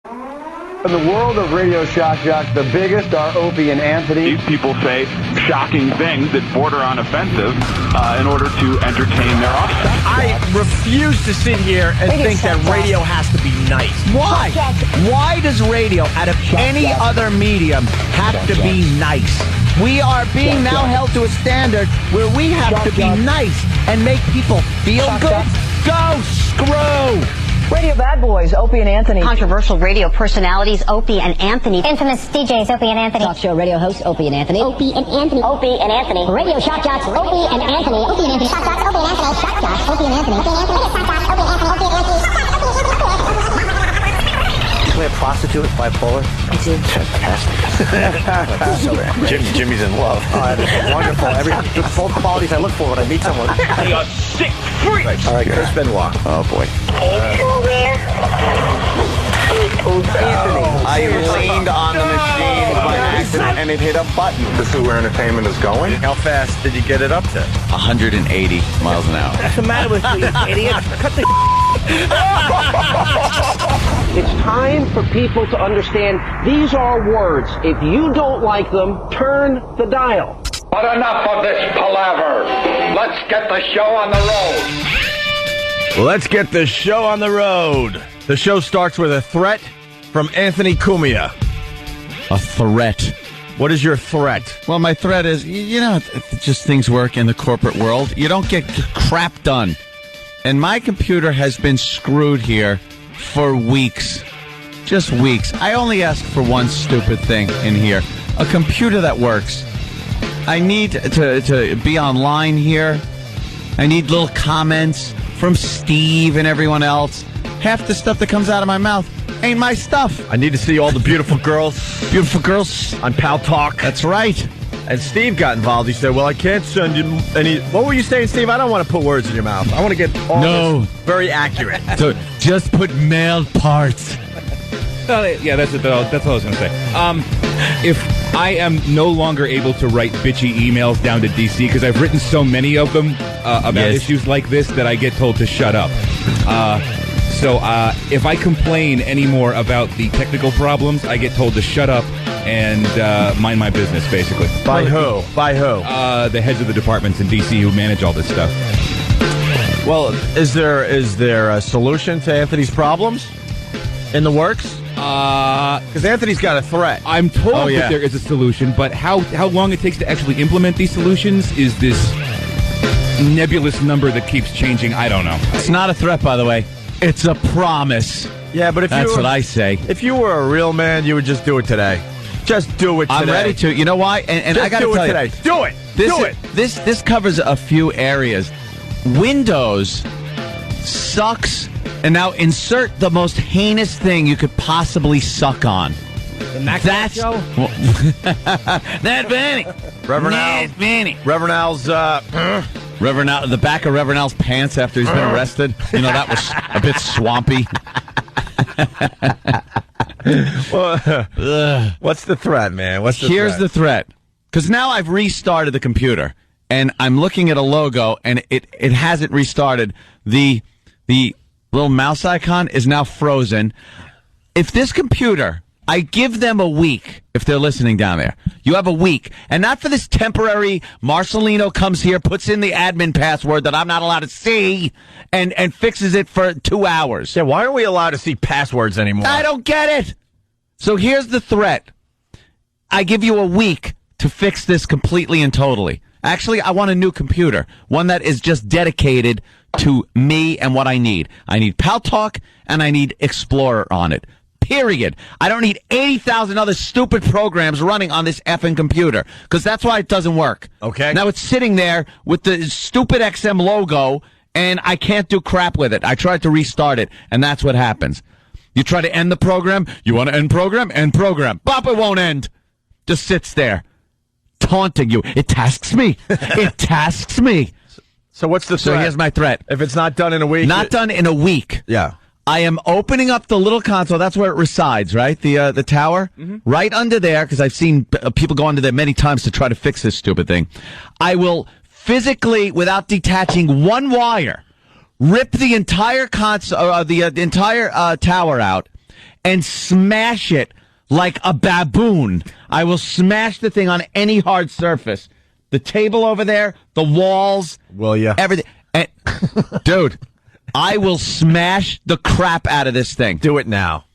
In the world of Radio Shock Jock, the biggest are Opie and Anthony. These people say shocking things that border on offensive in order to entertain their offset. I refuse to sit here and think that radio has to be nice. Why? Why does radio, out of any other medium, have to be nice? We are being now held to a standard where we have to be nice and make people feel good. Go screw! Radio bad boys, Opie and Anthony. Controversial radio personalities, Opie and Anthony. Infamous DJs, Opie and Anthony. Talk show radio hosts, Opie and Anthony. Opie and Anthony. Opie and Anthony. Radio shock jocks, Opie and Anthony. Opie and Anthony. Shock jocks, Opie and Anthony. Shock jocks, Opie and Anthony. Opie and Anthony. Shock jocks, Opie and Anthony. Opie and Anthony. We have prostitute, bipolar. I do. Fantastic. Jimmy's in love. Oh, that's wonderful. Both qualities I look for when I meet someone. They are sick freaks. All right, Chris Benoit. Oh, boy. Anthony. I leaned on the machine by accident and it hit a button. This is where entertainment is going. How fast did you get it up to? 180 miles an hour. What's the matter with you, idiot? Cut the It's time for people to understand these are words. If you don't like them, turn the dial. But enough of this palaver. Let's get the show on the road. Let's get the show on the road. The show starts with a threat from Anthony Cumia. A threat. What is your threat? Well, my threat is, just things work in the corporate world. You don't get crap done. And my computer has been screwed here for weeks. Just weeks. I only ask for one stupid thing in here. A computer that works. I need to be online here. I need little comments from Steve and everyone else. Half the stuff that comes out of my mouth ain't my stuff. I need to see all the beautiful girls. Beautiful girls. On Pal Talk. That's right. And Steve got involved. He said, well, I can't send you any... What were you saying, Steve? I don't want to put words in your mouth. I want to get all this very accurate. So just put male parts. Yeah, that's all I was going to say. If I am no longer able to write bitchy emails down to DC, because I've written so many of them about issues like this that I get told to shut up. So if I complain anymore about the technical problems, I get told to shut up and mind my business, basically. By who? By who? The heads of the departments in D.C. who manage all this stuff. Well, is there a solution to Anthony's problems in the works? Because Anthony's got a threat. I'm told that there is a solution, but how long it takes to actually implement these solutions is this nebulous number that keeps changing. I don't know. It's not a threat, by the way. It's a promise. Yeah, but that's what I say. If you were a real man, you would just do it today. Just do it today. I'm ready to. You know why? And I got to tell you, today. Do it. Do it. This covers a few areas. Windows sucks. And now insert the most heinous thing you could possibly suck on. The Mac Show? That Vanny. Reverend Al. Reverend Al's... Reverend Al, the back of Reverend Al's pants after he's been arrested. You know, that was a bit swampy. What's the threat, man? Here's the threat. Because now I've restarted the computer, and I'm looking at a logo, and it hasn't restarted. The little mouse icon is now frozen. If this computer, I give them a week, if they're listening down there. You have a week. And not for this temporary, Marcelino comes here, puts in the admin password that I'm not allowed to see, and fixes it for 2 hours. Yeah, why aren't we allowed to see passwords anymore? I don't get it. So here's the threat. I give you a week to fix this completely and totally. Actually, I want a new computer. One that is just dedicated to me and what I need. I need Pal Talk, and I need Explorer on it. Period. I don't need 80,000 other stupid programs running on this effing computer, because that's why it doesn't work. Okay. Now it's sitting there with the stupid XM logo, and I can't do crap with it. I tried to restart it, and that's what happens. You try to end the program. You want to end program? End program. Bop, it won't end. Just sits there, taunting you. It tasks me. It tasks me. So what's the threat? So here's my threat. If it's not done in a week? Not done in a week. Yeah. I am opening up the little console. That's where it resides, right? The tower? Mm-hmm. Right under there, because I've seen people go under there many times to try to fix this stupid thing. I will physically, without detaching one wire, rip the entire console, the entire tower out, and smash it like a baboon. I will smash the thing on any hard surface. The table over there, the walls. Will ya? Everything. And, dude, I will smash the crap out of this thing. Do it now.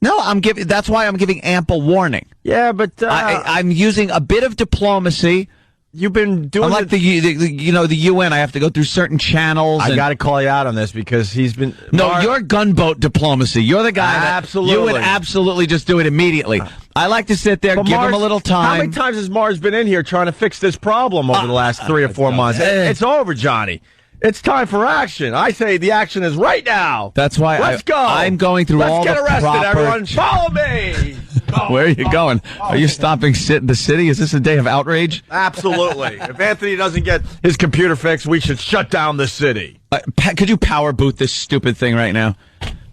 No, that's why I'm giving ample warning. Yeah, but I'm using a bit of diplomacy. You've been doing like the UN. I have to go through certain channels. I got to call you out on this because he's been. No, you're gunboat diplomacy. You're the guy absolutely. You would absolutely just do it immediately. I like to sit there, give him a little time. How many times has Mars been in here trying to fix this problem over the last 3 or 4 months? It's over, Johnny. It's time for action. I say the action is right now. That's why Let's go. I'm going through all the proper... Let's get arrested, everyone. Follow me. Where are you going? Are you stopping the city? Is this a day of outrage? Absolutely. If Anthony doesn't get his computer fixed, we should shut down the city. Could you power boot this stupid thing right now?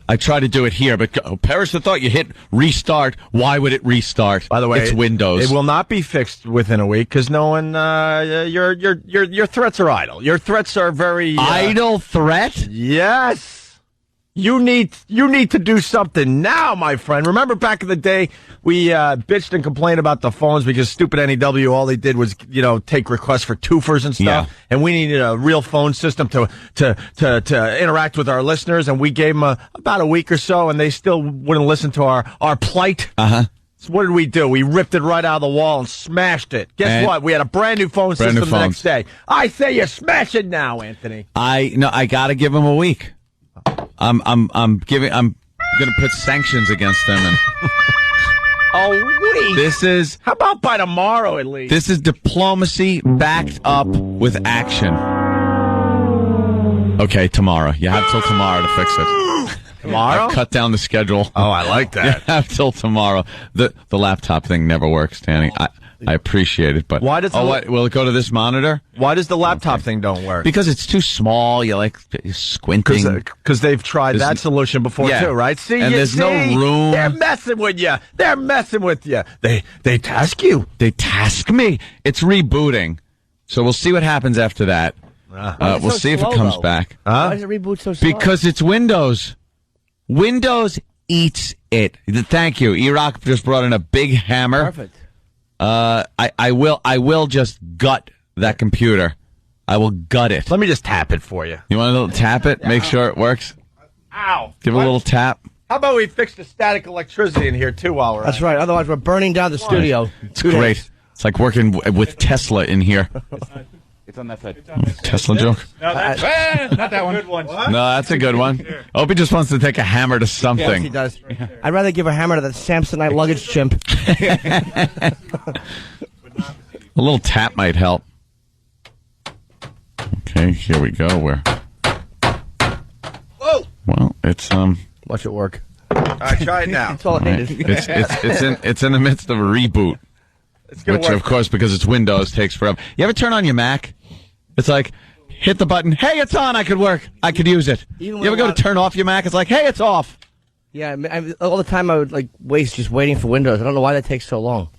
I try to do it here, but Paris, I thought you hit restart. Why would it restart? By the way, it's Windows. It will not be fixed within a week because no one. Your threats are idle. Your threats are very idle threat. Yes. You need to do something now, my friend. Remember back in the day, we bitched and complained about the phones because stupid NEW, all they did was, take requests for twofers and stuff. Yeah. And we needed a real phone system to interact with our listeners. And we gave them about a week or so, and they still wouldn't listen to our plight. Uh-huh. So what did we do? We ripped it right out of the wall and smashed it. Guess what? We had a brand new phone system the next day. I say you smash it now, Anthony. I got to give them a week. I'm going to put sanctions against them. And a week? This is... How about by tomorrow, at least? This is diplomacy backed up with action. Okay, tomorrow. You have till tomorrow to fix it. Tomorrow? I've cut down the schedule. Oh, I like that. You have till tomorrow. The laptop thing never works, Danny. I appreciate it, but... Why does will it go to this monitor? Why does the laptop thing don't work? Because it's too small. You're squinting. Because they've tried that solution before, too, right? There's no room. They're messing with you. They're messing with you. They task you. They task me. It's rebooting. So we'll see what happens after that. We'll see if it comes back. Why does it reboot so slow? Because it's Windows. Windows eats it. Thank you. E-Rock just brought in a big hammer. Perfect. I will just gut that computer. I will gut it. Let me just tap it for you. You want to tap it? Make sure it works. Ow! Give it a little tap. How about we fix the static electricity in here too while we're That's right. Otherwise, we're burning down the studio. It's great. It's like working with Tesla in here. It's on that side. Tesla joke? No, that's not that one. Good one. No, that's a good one. Opie just wants to take a hammer to something. Yes, he does. I'd rather give a hammer to that Samsonite luggage chimp. A little tap might help. Okay, here we go. Whoa! Well, it's Watch it work. All right, try it now. That's all I needed. It's in the midst of a reboot, which of course because it's Windows takes forever. You ever turn on your Mac? It's like hit the button. Hey, it's on. I could work. I could use it. You ever go to turn off your Mac? It's like, hey, it's off. Yeah, all the time I would waste just waiting for Windows. I don't know why that takes so long.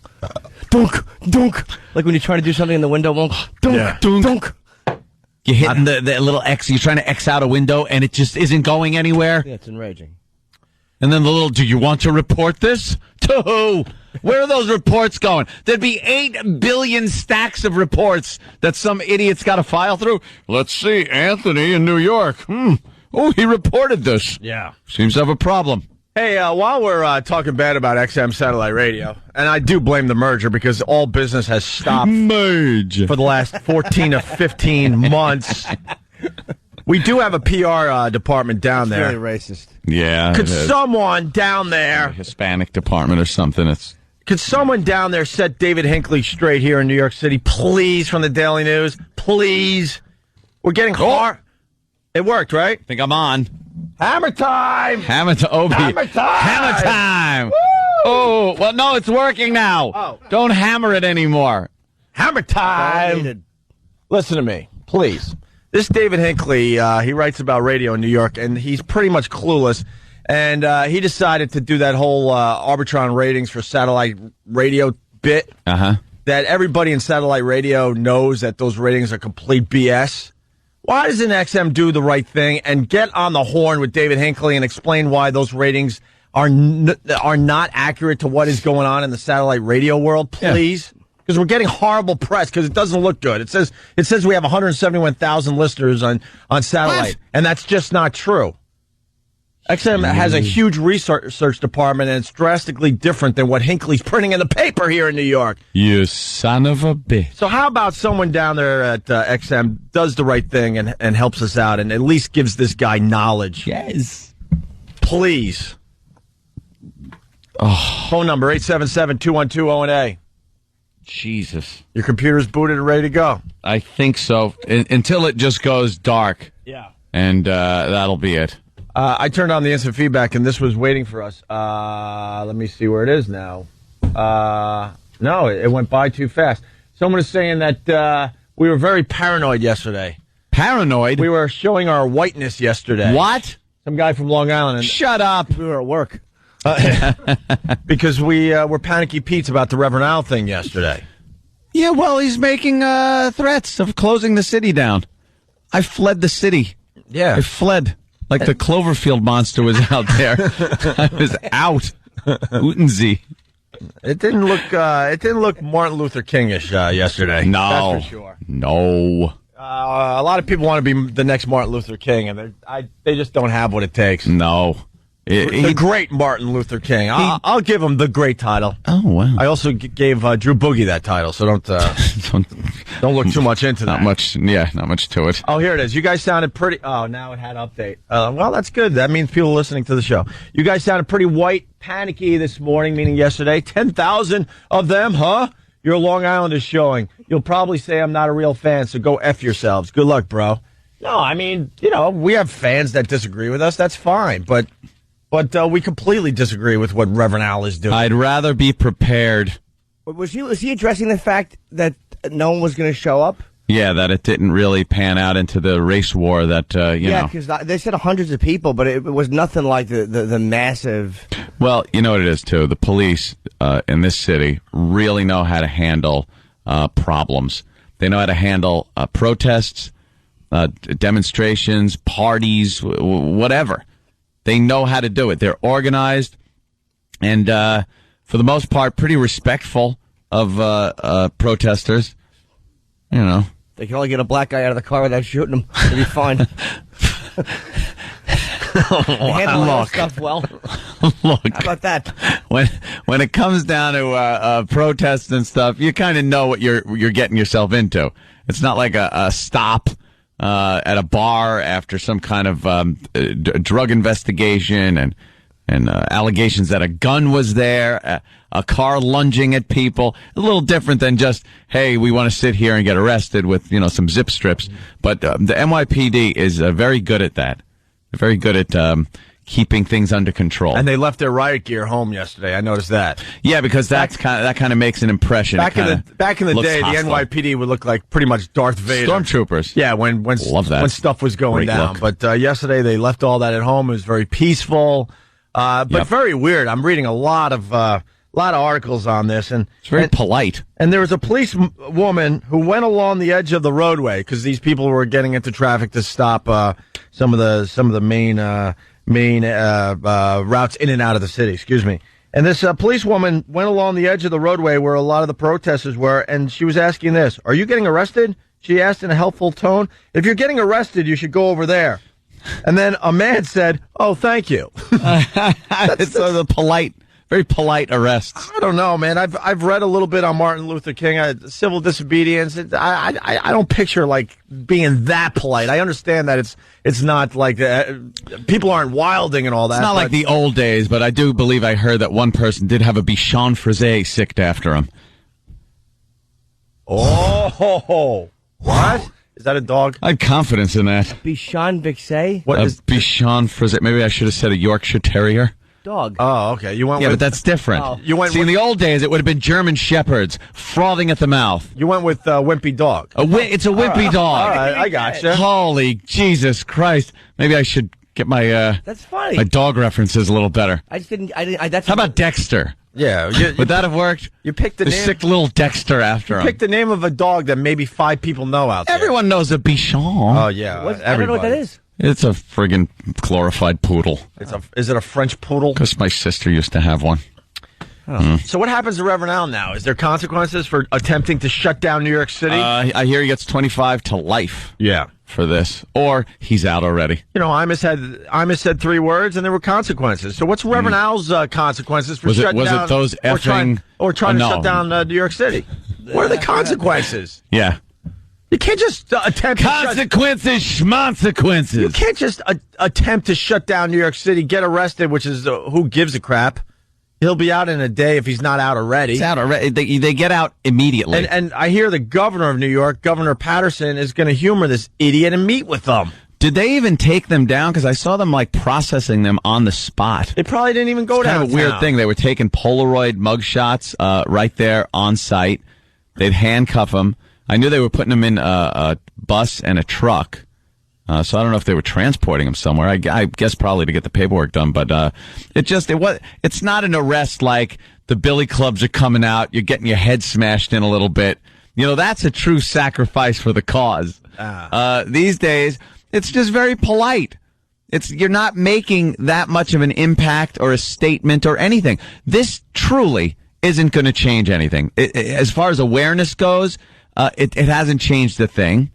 Dunk, dunk. Like when you're trying to do something and the window won't. Dunk, dunk. You're hitting the little X. You're trying to X out a window and it just isn't going anywhere. Yeah, it's enraging. And then the little, do you want to report this? To who? Where are those reports going? There'd be 8 billion stacks of reports that some idiot's got to file through. Let's see, Anthony in New York. Oh, he reported this. Yeah. Seems to have a problem. Hey, while we're talking bad about XM satellite radio, and I do blame the merger because all business has stopped for the last 14 to 15 months. We do have a PR department down there. Very racist. Yeah. Could someone down there... Hispanic department or something. Could someone down there set David Hinckley straight here in New York City, please, from the Daily News? Please. We're getting hard. It worked, right? I think I'm on. Hammer time! Hammer to Opie. Hammer time! Hammer time! Woo! Oh, well, no, it's working now. Oh. Don't hammer it anymore. Hammer time! Listen to me, please. This David Hinckley, he writes about radio in New York, and he's pretty much clueless. And he decided to do that whole Arbitron ratings for satellite radio bit. Uh-huh. That everybody in satellite radio knows that those ratings are complete BS. Why doesn't XM do the right thing and get on the horn with David Hinckley and explain why those ratings are not accurate to what is going on in the satellite radio world, please? Because we're getting horrible press because it doesn't look good. It says we have 171,000 listeners on satellite, and that's just not true. XM has a huge research department, and it's drastically different than what Hinckley's printing in the paper here in New York. You son of a bitch. So how about someone down there at XM does the right thing and helps us out and at least gives this guy knowledge? Yes. Please. Oh. Phone number, 877-212-ONA. Jesus. Your computer's booted and ready to go. I think so. Until it just goes dark. Yeah. And that'll be it. I turned on the instant feedback, and this was waiting for us. Let me see where it is now. No, it went by too fast. Someone is saying that we were very paranoid yesterday. Paranoid? We were showing our whiteness yesterday. What? Some guy from Long Island. Shut up. We were at work. Because we were panicky Pete's about the Reverend Al thing yesterday. Yeah, well, he's making threats of closing the city down. I fled the city. Yeah. I fled. Like the Cloverfield monster was out there. I was out. Utensee. It didn't look Martin Luther King-ish yesterday. No. That's for sure. No. A lot of people want to be the next Martin Luther King, and they just don't have what it takes. No. The great Martin Luther King. I'll give him the great title. Oh, wow. I also gave Drew Boogie that title, so don't look too much into that. Not much to it. Oh, here it is. You guys sounded pretty... Oh, now it had update. Well, that's good. That means people are listening to the show. You guys sounded pretty white, panicky this morning, meaning yesterday. 10,000 of them, huh? Your Long Island is showing. You'll probably say I'm not a real fan, so go F yourselves. Good luck, bro. No, I mean, we have fans that disagree with us. That's fine, But we completely disagree with what Reverend Al is doing. I'd rather be prepared. Was he addressing the fact that no one was going to show up? Yeah, that it didn't really pan out into the race war that, Yeah, because they said hundreds of people, but it was nothing like the massive... Well, you know what it is, too. The police in this city really know how to handle problems. They know how to handle protests, demonstrations, parties, whatever. They know how to do it. They're organized and, for the most part, pretty respectful of protesters. You know. They can only get a black guy out of the car without shooting him. They'll be fine. They handle that stuff well. Look. How about that? When it comes down to protests and stuff, you kind of know what you're getting yourself into. It's not like a stop at a bar after some kind of drug investigation and allegations that a gun was there, a car lunging at people. A little different than just, hey, we want to sit here and get arrested with some zip strips. But the NYPD is very good at that. They're very good at keeping things under control. And they left their riot gear home yesterday. I noticed that. Yeah, because that kind of makes an impression. Back in the day, hostile. the NYPD would look like pretty much Darth Vader. Stormtroopers. Yeah, when stuff was going Great down. look. But yesterday they left all that at home. It was very peaceful, but very weird. I'm reading a lot of articles on this, and it's very polite. And there was a police woman who went along the edge of the roadway because these people were getting into traffic to stop some of the main routes in and out of the city. Excuse me. And this police woman went along the edge of the roadway where a lot of the protesters were, and she was asking this: "Are you getting arrested?" She asked in a helpful tone. "If you're getting arrested, you should go over there." And then a man said, "Oh, thank you." It's the polite. Very polite arrests. I don't know, man. I've read a little bit on Martin Luther King, civil disobedience. I don't picture like being that polite. I understand that it's not like people aren't wilding and all that. It's not like the old days, but I do believe I heard that one person did have a Bichon Frise sicked after him. Oh, what? Is that a dog? I had confidence in that. Bichon Vixay? What is Bichon Frise? Maybe I should have said a Yorkshire Terrier. Dog. Oh, okay. You went but that's different. Oh. In the old days, it would have been German Shepherds frothing at the mouth. You went with Wimpy Dog. It's a Wimpy dog. All right, I gotcha. Holy Jesus Christ! Maybe I should get my that's funny. My dog references a little better. I didn't. How about Dexter? Yeah, would that have worked? You picked the name. Sick little Dexter after him. Pick the name of a dog that maybe 5 people know out there. Everyone knows a Bichon. Oh yeah, I don't know what that is. It's a friggin' glorified poodle. Is it a French poodle? Because my sister used to have one. Oh. So what happens to Reverend Al now? Is there consequences for attempting to shut down New York City? I hear he gets 25 to life. Yeah. For this, or he's out already. You know, Imus said 3 words, and there were consequences. So what's Reverend Al's consequences for shutting down? Was it those effing or trying to shut down New York City? What are the consequences? Yeah. You can't just attempt consequences, schmonsequences. You can't just attempt to shut down New York City, get arrested, which is who gives a crap. He'll be out in a day if he's not out already. He's out already. They get out immediately. And I hear the governor of New York, Governor Patterson, is going to humor this idiot and meet with them. Did they even take them down? Because I saw them processing them on the spot. They probably didn't even go down. Kind of a weird thing. They were taking Polaroid mugshots right there on site. They'd handcuff them. I knew they were putting them in a bus and a truck. So I don't know if they were transporting him somewhere. I guess probably to get the paperwork done. But it's not an arrest like the billy clubs are coming out. You're getting your head smashed in a little bit. You know, that's a true sacrifice for the cause. These days, it's just very polite. You're not making that much of an impact or a statement or anything. This truly isn't going to change anything. As far as awareness goes, it hasn't changed a thing.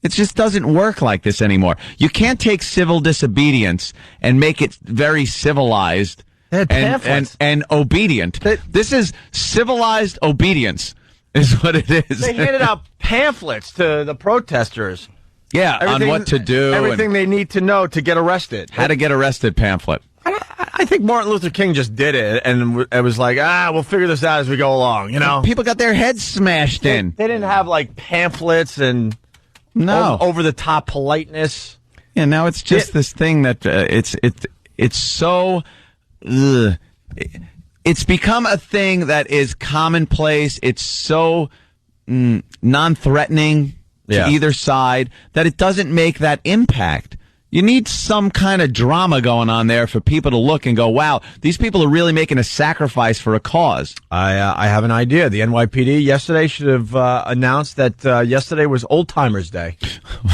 It just doesn't work like this anymore. You can't take civil disobedience and make it very civilized and obedient. This is civilized obedience is what it is. They handed out pamphlets to the protesters. Yeah, on what to do. Everything they need to know to get arrested. How to get arrested pamphlet. I think Martin Luther King just did it, and it was like, we'll figure this out as we go along, you know? People got their heads smashed in. They didn't have, pamphlets and... No, over-the-top politeness. Yeah, now it's just this thing that it's so. It's become a thing that is commonplace. It's so non-threatening to either side that it doesn't make that impact. You need some kind of drama going on there for people to look and go, wow, these people are really making a sacrifice for a cause. I have an idea. The NYPD yesterday should have announced that yesterday was Old Timers Day.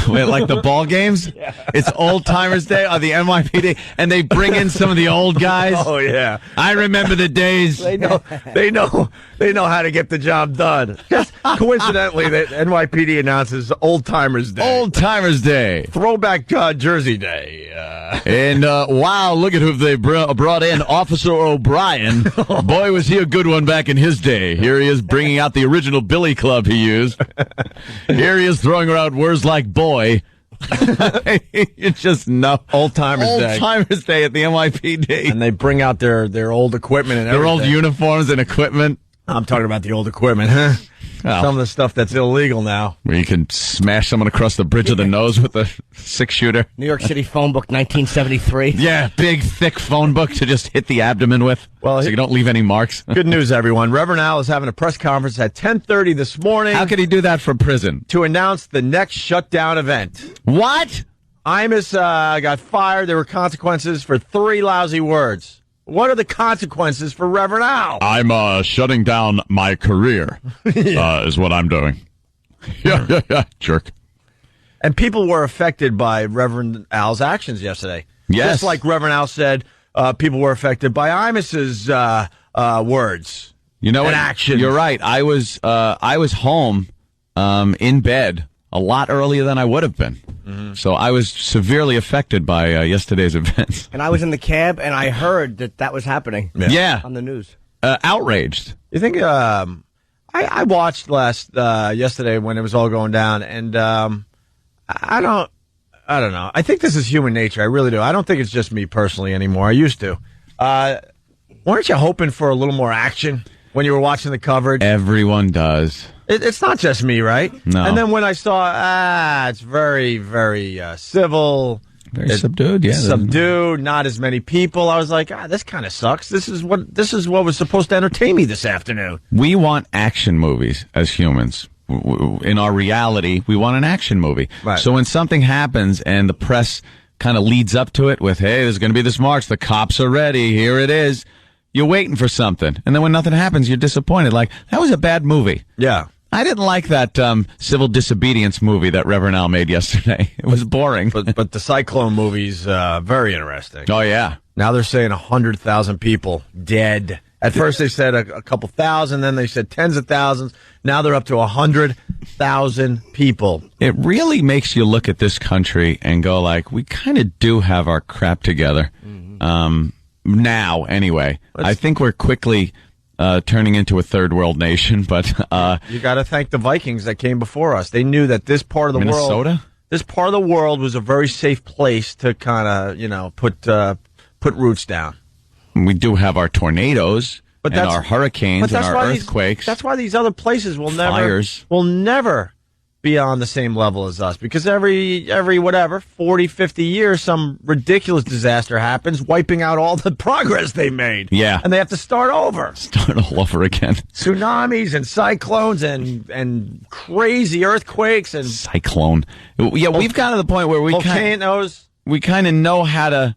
Wait, like the ball games? Yeah. It's Old Timers Day on the NYPD, and they bring in some of the old guys. Oh, yeah. I remember the days. They know how to get the job done. Just coincidentally, the NYPD announces Old Timers Day. Old Timers Day. Throwback Jersey Day. And wow, look at who they brought in, Officer O'Brien. Boy, was he a good one back in his day. Here he is bringing out the original billy club he used. Here he is throwing around words like boy. You just know. Old Timers Day. Old Timers Day at the NYPD. And they bring out their old equipment and their everything. old uniforms and equipment. I'm talking about the old equipment, huh? Oh. Some of the stuff that's illegal now. Where you can smash someone across the bridge of the nose with a 6-shooter. New York City phone book, 1973. Yeah, big, thick phone book to just hit the abdomen with, so you don't leave any marks. Good news, everyone. Reverend Al is having a press conference at 10:30 this morning. How could he do that from prison? To announce the next shutdown event. What? Imus got fired. There were consequences for 3 lousy words. What are the consequences for Reverend Al? I'm shutting down my career, is what I'm doing. Yeah, jerk. And people were affected by Reverend Al's actions yesterday. Yes. Just like Reverend Al said, people were affected by Imus's words. You know what? Actions. You're right. I was home in bed a lot earlier than I would have been. Mm-hmm. So I was severely affected by yesterday's events. And I was in the cab, and I heard that was happening. Yeah. On the news. Outraged. You think, I watched yesterday when it was all going down, and I don't know. I think this is human nature. I really do. I don't think it's just me personally anymore. I used to. Weren't you hoping for a little more action when you were watching the coverage? Everyone does. It's not just me, right? No. And then when I saw, it's very, very civil. Very subdued, yeah. Subdued, not as many people. I was like, this kind of sucks. This is what was supposed to entertain me this afternoon. We want action movies as humans. In our reality, we want an action movie. Right. So when something happens and the press kind of leads up to it with, hey, there's going to be this march, the cops are ready, here it is, you're waiting for something. And then when nothing happens, you're disappointed. Like, that was a bad movie. Yeah. I didn't like that civil disobedience movie that Reverend Al made yesterday. It was boring. But the Cyclone movie's very interesting. Oh, yeah. Now they're saying 100,000 people dead. At first they said a couple thousand, then they said tens of thousands. Now they're up to 100,000 people. It really makes you look at this country and go like, we kind of do have our crap together. Now, anyway. I think we're quickly turning into a third world nation, but you got to thank the Vikings that came before us. They knew that this part of the Minnesota? This part of the world was a very safe place to kind of, put roots down. We do have our tornadoes and our hurricanes and our earthquakes. That's why these other places will fires. never be on the same level as us, because every 40, 50 years some ridiculous disaster happens, wiping out all the progress they made. Yeah. And they have to start over. Start all over again. Tsunamis and cyclones and crazy earthquakes and cyclone. Yeah, we've gotten to the point where we volcanoes. We kind of know how to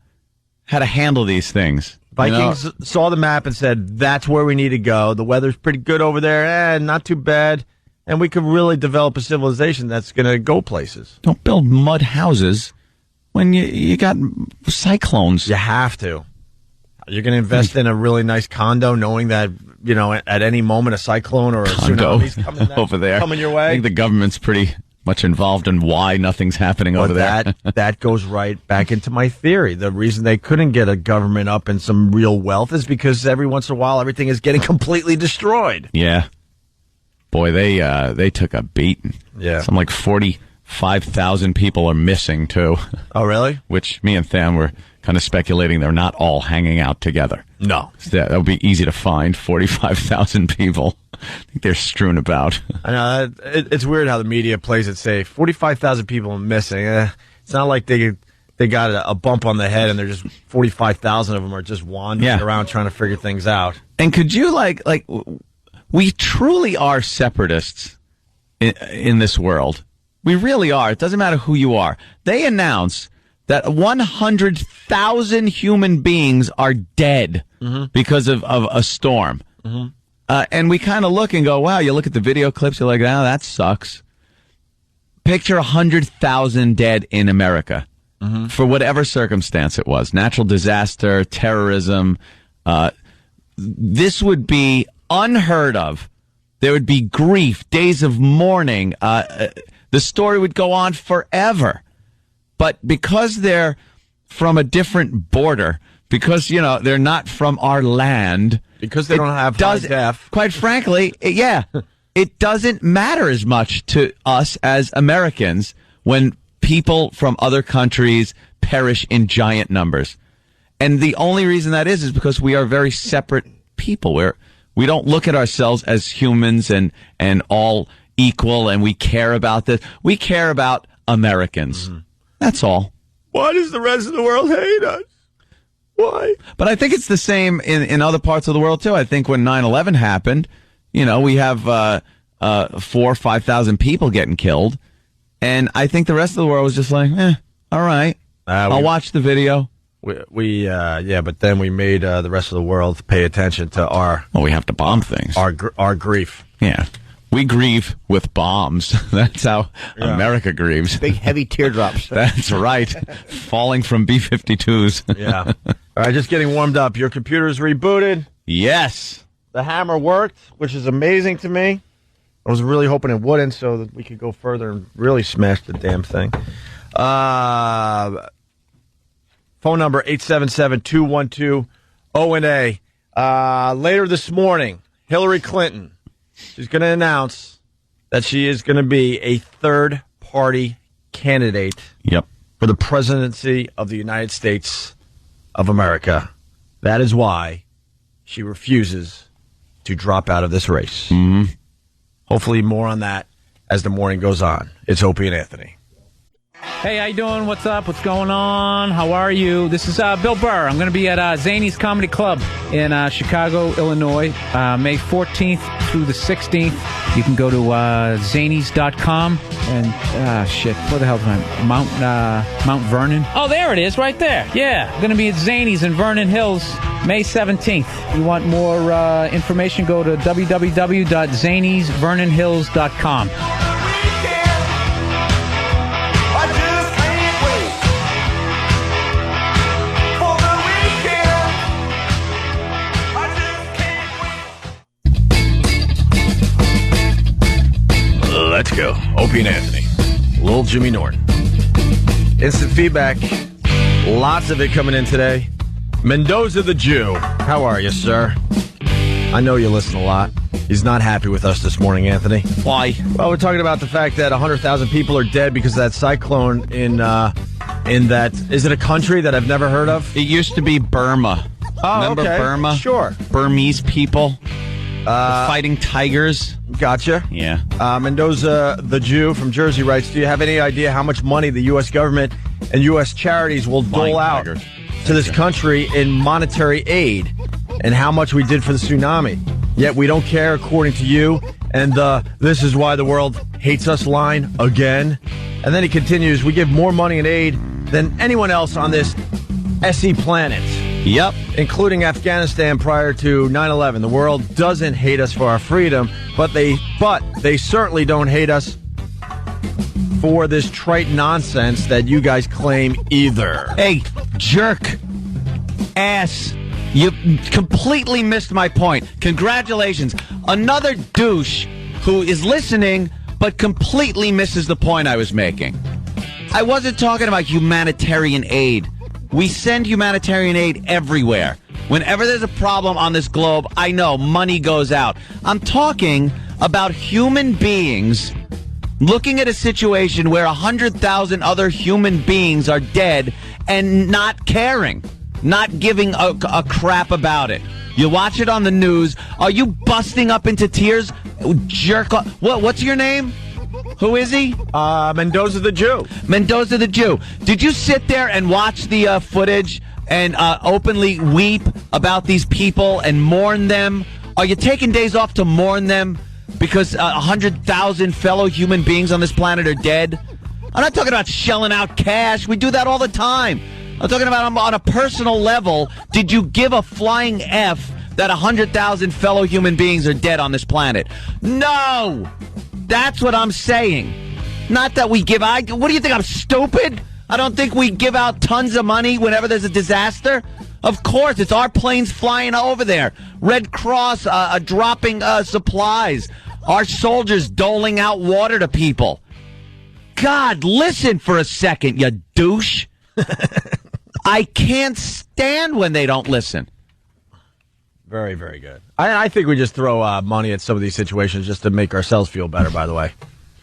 handle these things. Vikings saw the map and said, that's where we need to go. The weather's pretty good over there. Not too bad. And we could really develop a civilization that's going to go places. Don't build mud houses when you got cyclones. You have to. You're going to invest in a really nice condo knowing that, at any moment a cyclone or a tsunami's coming over there. Coming your way. I think the government's pretty much involved in why nothing's happening over there. That goes right back into my theory. The reason they couldn't get a government up in some real wealth is because every once in a while everything is getting completely destroyed. Yeah. Boy, they took a beating. Yeah. Something like 45,000 people are missing, too. Oh, really? Which me and Tham were kind of speculating they're not all hanging out together. No. That would be easy to find, 45,000 people. I think they're strewn about. I know. It's weird how the media plays it safe. 45,000 people are missing. It's not like they got a bump on the head and they're just 45,000 of them are just wandering around trying to figure things out. And could you, we truly are separatists in this world. We really are. It doesn't matter who you are. They announce that 100,000 human beings are dead because of a storm. And we kind of look and go, wow, you look at the video clips, you're like, oh, that sucks. Picture 100,000 dead in America for whatever circumstance it was. Natural disaster, terrorism. This would be unheard of. There would be grief, days of mourning. The story would go on forever. But because they're from a different border, because, they're not from our land. Because they don't have high def. Quite frankly, it doesn't matter as much to us as Americans when people from other countries perish in giant numbers. And the only reason that is because we are very separate people. We don't look at ourselves as humans and all equal, and we care about this. We care about Americans. That's all. Why does the rest of the world hate us? Why? But I think it's the same in other parts of the world, too. I think when 9/11 happened, we have 4,000 or 5,000 people getting killed. And I think the rest of the world was just like, all right, I'll watch the video. But then we made the rest of the world pay attention to our... Well, we have to bomb things. Our grief. Yeah. We grieve with bombs. That's how America grieves. Big, heavy teardrops. That's right. Falling from B-52s. Yeah. All right, just getting warmed up. Your computer's rebooted. Yes. The hammer worked, which is amazing to me. I was really hoping it wouldn't so that we could go further and really smash the damn thing. Phone number 877-212-ONA. Later this morning, Hillary Clinton, she's going to announce that she is going to be a third-party candidate for the presidency of the United States of America. That is why she refuses to drop out of this race. Hopefully more on that as the morning goes on. It's Opie and Anthony. Hey, how you doing? What's up? What's going on? How are you? This is Bill Burr. I'm going to be at Zany's Comedy Club in Chicago, Illinois, May 14th through the 16th. You can go to Zanies.com and, where the hell's my Mount Vernon? Oh, there it is, right there. Yeah, I'm going to be at Zany's in Vernon Hills, May 17th. If you want more information, go to www.zaniesvernonhills.com. Let's go. Opie and Anthony. Little Jimmy Norton. Instant feedback. Lots of it coming in today. Mendoza the Jew. How are you, sir? I know you listen a lot. He's not happy with us this morning, Anthony. Why? Well, we're talking about the fact that 100,000 people are dead because of that cyclone in that... Is it a country that I've never heard of? It used to be Burma. Oh, remember okay. Burma? Sure. Burmese people. The fighting tigers. Gotcha. Yeah. Mendoza, the Jew from Jersey, writes, do you have any idea how much money the U.S. government and U.S. charities will dole out to this country in monetary aid and how much we did for the tsunami? Yet we don't care, according to you, and this is why the world hates us line again. And then he continues, we give more money and aid than anyone else on this SE planet. Yep. Including Afghanistan prior to 9/11. The world doesn't hate us for our freedom, but they certainly don't hate us for this trite nonsense that you guys claim either. Hey, jerk. Ass. You completely missed my point. Congratulations. Another douche who is listening but completely misses the point I was making. I wasn't talking about humanitarian aid. We send humanitarian aid everywhere. Whenever there's a problem on this globe, I know money goes out. I'm talking about human beings looking at a situation where 100,000 other human beings are dead and not caring, not giving a crap about it. You watch it on the news. Are you busting up into tears? Jerk off. What's your name? Who is he? Mendoza the Jew. Mendoza the Jew. Did you sit there and watch the footage and openly weep about these people and mourn them? Are you taking days off to mourn them because 100,000 fellow human beings on this planet are dead? I'm not talking about shelling out cash. We do that all the time. I'm talking about on a personal level. Did you give a flying F that 100,000 fellow human beings are dead on this planet? No! That's what I'm saying. Not that we give out. What do you think? I'm stupid? I don't think we give out tons of money whenever there's a disaster. Of course, it's our planes flying over there. Red Cross dropping supplies. Our soldiers doling out water to people. God, listen for a second, you douche. I can't stand when they don't listen. Very, very good. I think we just throw money at some of these situations just to make ourselves feel better, by the way.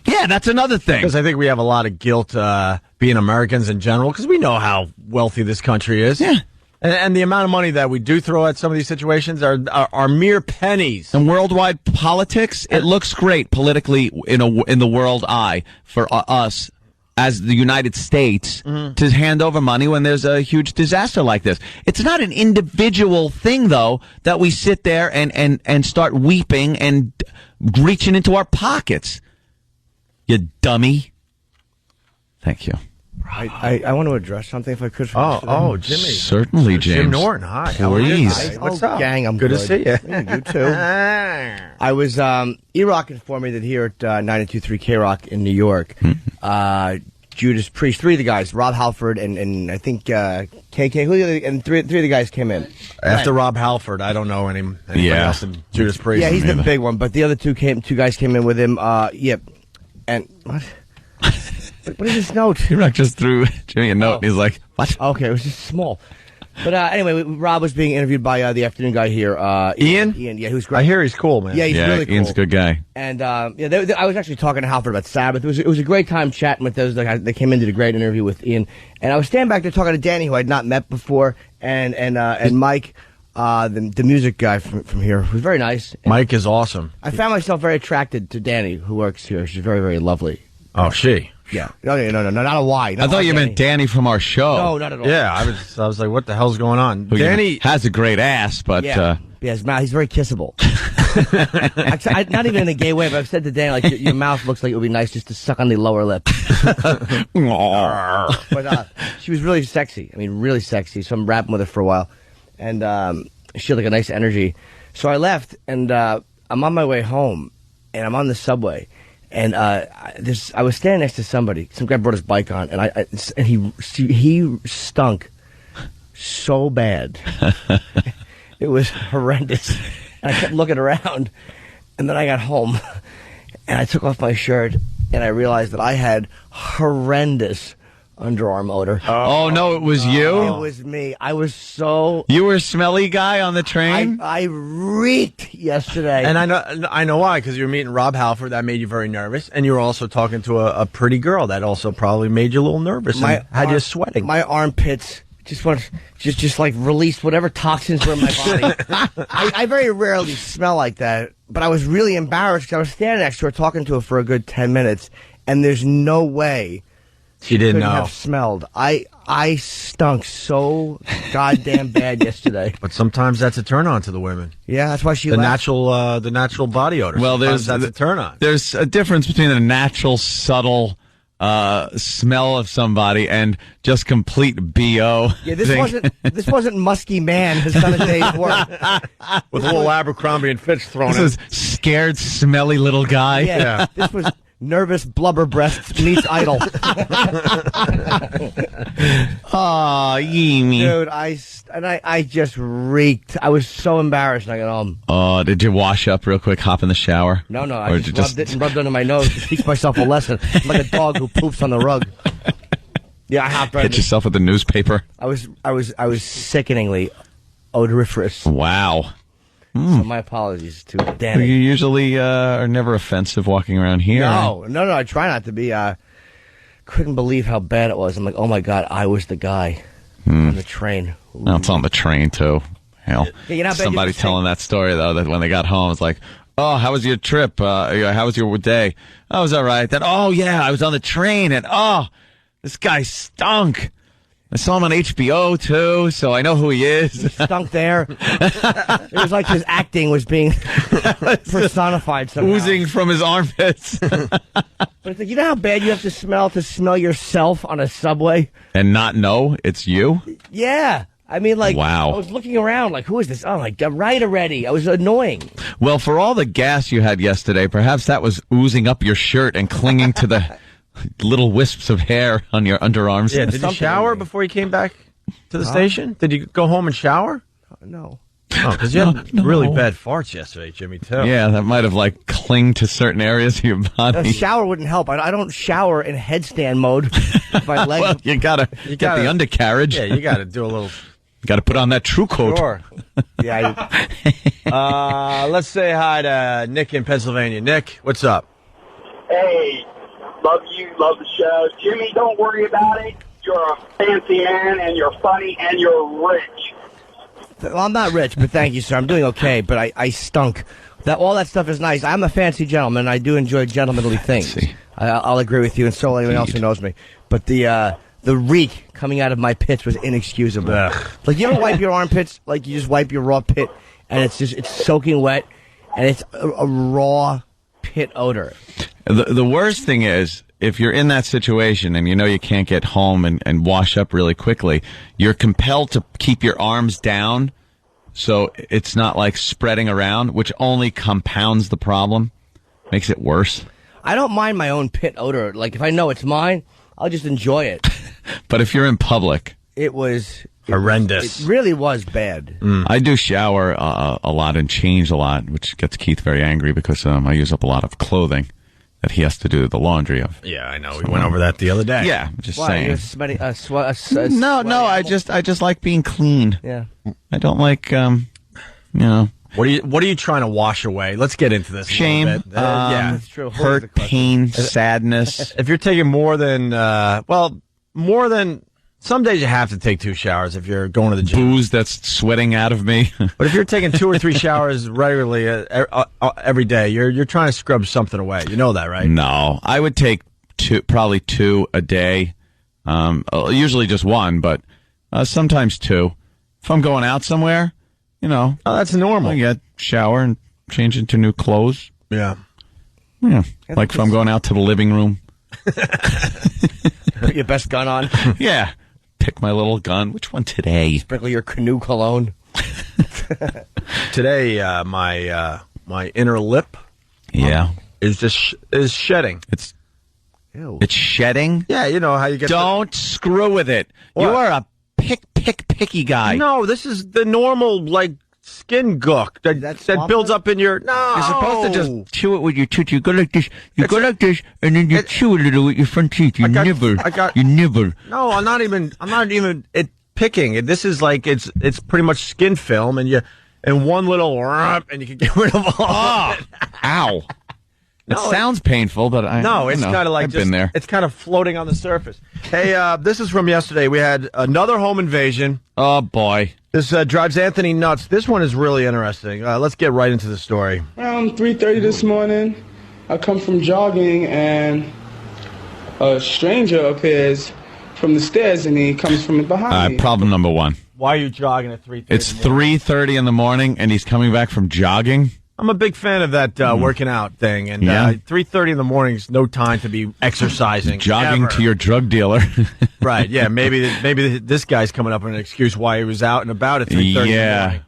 Yeah, that's another thing. Because I think we have a lot of guilt being Americans in general, because we know how wealthy this country is. Yeah. And the amount of money that we do throw at some of these situations are mere pennies. In worldwide politics, it looks great politically in the world eye for us as the United States to hand over money when there's a huge disaster like this. It's not an individual thing, though, that we sit there and start weeping and reaching into our pockets. You dummy. Thank you. I want to address something if I could. Oh, Jimmy. Certainly, James. Jim Norton, hi. Please. What's up? Gang, I'm good to see you. You too. I was, E-Rock informed me that here at 92.3 K-Rock in New York, Judas Priest, three of the guys, Rob Halford and I think KK, and three of the guys came in. After Rob Halford, I don't know anybody else than Judas Priest. Yeah, he's the big one, but the other two guys came in with him. And what? What is this note? E-Rock just threw Jimmy a note, and he's like, what? Okay, it was just small. But anyway, Rob was being interviewed by the afternoon guy here. Ian? Ian, yeah, who's great. I hear he's cool, man. Yeah, he's really cool. Ian's a good guy. And I was actually talking to Halford about Sabbath. It was a great time chatting with those guys. They came in, did a great interview with Ian. And I was standing back there talking to Danny, who I'd not met before, and Mike, the music guy from here, who's very nice. And Mike is awesome. I found myself very attracted to Danny, who works here. She's very, very lovely. Oh, she? Yeah. No, not a Y. I thought you meant Danny from our show. No, not at all. Yeah, I was like, what the hell's going on? Who Danny has a great ass, but his mouth, he's very kissable. Actually, not even in a gay way, but I've said to Dan, like, your mouth looks like it would be nice just to suck on the lower lip. But she was really sexy. I mean, really sexy. So I'm rapping with her for a while, and she had like a nice energy. So I left, and I'm on my way home, and I'm on the subway, and I was standing next to somebody. Some guy brought his bike on, and he stunk so bad. It was horrendous. And I kept looking around, and then I got home, and I took off my shirt, and I realized that I had horrendous underarm odor. Oh, no, it was you? It was me. I was so... You were a smelly guy on the train? I reeked yesterday. And I know why, because you were meeting Rob Halford. That made you very nervous. And you were also talking to a pretty girl. That also probably made you a little nervous and had you sweating. My armpits... Just like released whatever toxins were in my body. I very rarely smell like that, but I was really embarrassed because I was standing next to her talking to her for a good 10 minutes, and there's no way she didn't know. Have smelled. I stunk so goddamn bad yesterday. But sometimes that's a turn on to the women. Yeah, that's why she the left. natural body odor. Well, that's a turn on. There's a difference between the natural subtle smell of somebody and just complete BO. Yeah, this wasn't musky man has done a day's work. With a little Abercrombie and Fitch thrown in. This is scared, smelly little guy. Yeah. This was nervous blubber breasts meets idol. Oh, Yemi. Dude, I just reeked. I was so embarrassed when I got home. Oh, did you wash up real quick, hop in the shower? No, I just rubbed it and rubbed under my nose to teach myself a lesson. I'm like a dog who poops on the rug. Yeah, I hopped right Hit yourself with the newspaper. I was sickeningly odoriferous. Wow. So my apologies to Danny. You usually are never offensive walking around here. No, I try not to be. Couldn't believe how bad it was. I'm like, oh my God, I was the guy on the train. No, it's on the train too. Hell, yeah, somebody telling that story though, that when they got home, it's like, oh, how was your trip? How was your day? Oh, it was all right. Then, oh yeah, I was on the train, and oh, this guy stunk. I saw him on HBO, too, so I know who he is. He stunk there. It was like his acting was being personified somehow. Oozing from his armpits. But it's like, you know how bad you have to smell yourself on a subway? And not know it's you? Yeah. I mean, like, wow. I was looking around, like, who is this? Oh, my God, right already. I was annoying. Well, for all the gas you had yesterday, perhaps that was oozing up your shirt and clinging to the... little wisps of hair on your underarms. Yeah, did you shower before you came back to the station? Did you go home and shower? No. Oh, because you had really bad farts yesterday, Jimmy, too. Yeah, that might have, like, clinged to certain areas of your body. A shower wouldn't help. I don't shower in headstand mode. My legs. Well, you gotta get the undercarriage. Yeah, you gotta do a little... Got to put on that true coat. Sure. Yeah. Let's say hi to Nick in Pennsylvania. Nick, what's up? Hey. Love you, love the show. Jimmy, don't worry about it. You're a fancy man, and you're funny, and you're rich. Well, I'm not rich, but thank you, sir. I'm doing okay, but I stunk. All that stuff is nice. I'm a fancy gentleman. I do enjoy gentlemanly things. I'll agree with you, and so will anyone else who knows me. But the reek coming out of my pits was inexcusable. Ugh. Like, you ever wipe your armpits? Like, you just wipe your raw pit, and it's soaking wet, and it's a raw pit odor. The worst thing is, if you're in that situation and you know you can't get home and wash up really quickly, you're compelled to keep your arms down so it's not like spreading around, which only compounds the problem, makes it worse. I don't mind my own pit odor. Like, if I know it's mine, I'll just enjoy it. But if you're in public... It was... horrendous. It really was bad. I do shower a lot and change a lot, which gets Keith very angry because I use up a lot of clothing that he has to do the laundry of. Yeah, I know. We went over that the other day. Yeah, just Why, saying. You're sweaty, No, I just like being clean. Yeah. I don't like, you know. What are you trying to wash away? Let's get into this. Shame. A little bit. Yeah, that's true. Hurt, pain, sadness. If you're taking more than some days you have to take 2 showers if you're going to the gym. Booze that's sweating out of me. But if you're taking 2 or 3 showers regularly every day, you're trying to scrub something away. You know that, right? No, I would take probably two a day. Usually just one, but sometimes two. If I'm going out somewhere, that's normal. I get shower and change into new clothes. Yeah. Yeah. Like if I'm going out to the living room. Put your best gun on. Yeah. Pick my little gun. Which one today? Sprinkle your canoe cologne. Today, my inner lip, is shedding. It's shedding. Yeah, you know how you get. Don't screw with it. What? You are a picky guy. No, this is the normal skin gook that builds up in your. No, you're supposed to just chew it with your tooth. You go like this. You go like this, and then you chew a little with your front teeth. You nibble. You nibble. No, I'm not even picking. This is it's pretty much skin film, and one little and you can get rid of all. Of it. Ow. It sounds painful, but it's kind of I've been there. It's kind of floating on the surface. Hey, this is from yesterday. We had another home invasion. Oh boy, this drives Anthony nuts. This one is really interesting. Let's get right into the story. Around 3:30 this morning, I come from jogging, and a stranger appears from the stairs, and he comes from behind me. Problem number one. Why are you jogging at 3:30? It's 3:30 in the morning, and he's coming back from jogging. I'm a big fan of that working out thing, and 3:30 in the morning is no time to be exercising. Jogging ever. to your drug dealer. Right, yeah, maybe this guy's coming up with an excuse why he was out and about at 3:30 in the morning.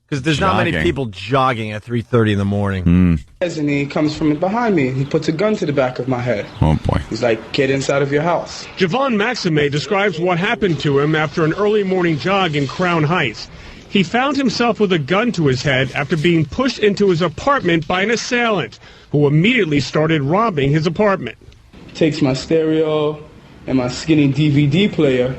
Because there's not many people jogging at 3:30 in the morning. And he comes from behind me. He puts a gun to the back of my head. Oh, boy. He's like, get inside of your house. Javon Maxime describes what happened to him after an early morning jog in Crown Heights. He found himself with a gun to his head after being pushed into his apartment by an assailant, who immediately started robbing his apartment. Takes my stereo and my skinny DVD player,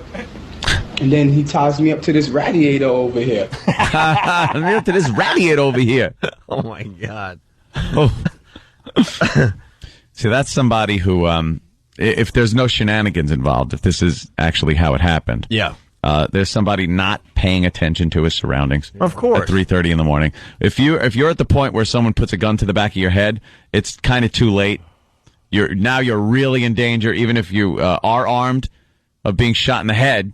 and then he ties me up to this radiator over here. Me up to this radiator over here. Oh, my God. Oh. See, that's somebody who, if there's no shenanigans involved, if this is actually how it happened. Yeah. There's somebody not paying attention to his surroundings. Of course. At 3:30 in the morning. If you're at the point where someone puts a gun to the back of your head, it's kind of too late. You're really in danger, even if you are armed, of being shot in the head,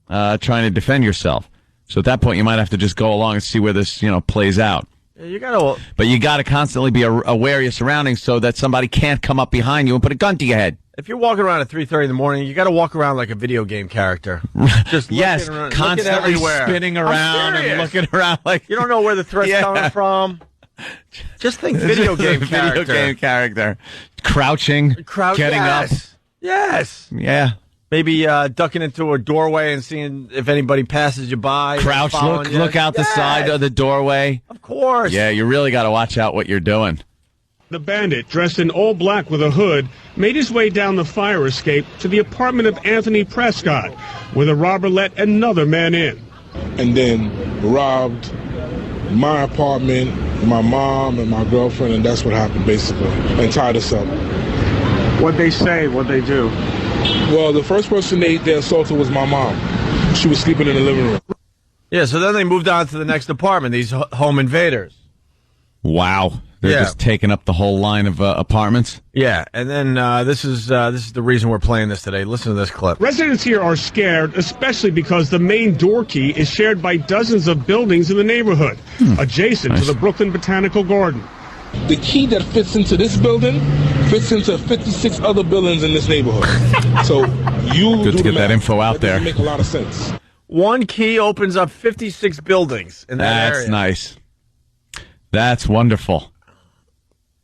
trying to defend yourself. So at that point, you might have to just go along and see where this plays out. Yeah, but you got to constantly be aware of your surroundings so that somebody can't come up behind you and put a gun to your head. If you're walking around at 3:30 in the morning, you got to walk around like a video game character. Just yes, around, constantly spinning around and looking around like you don't know where the threat's coming from. Just think video game character. Video game character. Crouching, getting up. Yes. Yeah. Maybe ducking into a doorway and seeing if anybody passes you by. Crouch, look out the side of the doorway. Of course. Yeah, you really got to watch out what you're doing. The bandit, dressed in all black with a hood, made his way down the fire escape to the apartment of Anthony Prescott, where the robber let another man in. And then robbed my apartment, my mom, and my girlfriend, and that's what happened, basically, and tied us up. What'd they say? What'd they do? Well, the first person they assaulted was my mom. She was sleeping in the living room. Yeah, so then they moved on to the next apartment, these home invaders. Wow. They're just taking up the whole line of apartments. Yeah, and then this is the reason we're playing this today. Listen to this clip. Residents here are scared, especially because the main door key is shared by dozens of buildings in the neighborhood, adjacent to the Brooklyn Botanical Garden. The key that fits into this building fits into 56 other buildings in this neighborhood. So good to get that info out there. Make a lot of sense. One key opens up 56 buildings in that area. That's nice. That's wonderful.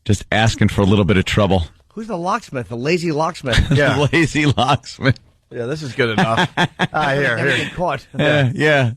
Just asking for a little bit of trouble. Who's the locksmith? The lazy locksmith. Yeah. The lazy locksmith. Yeah, this is good enough. Here. Get caught. Yeah.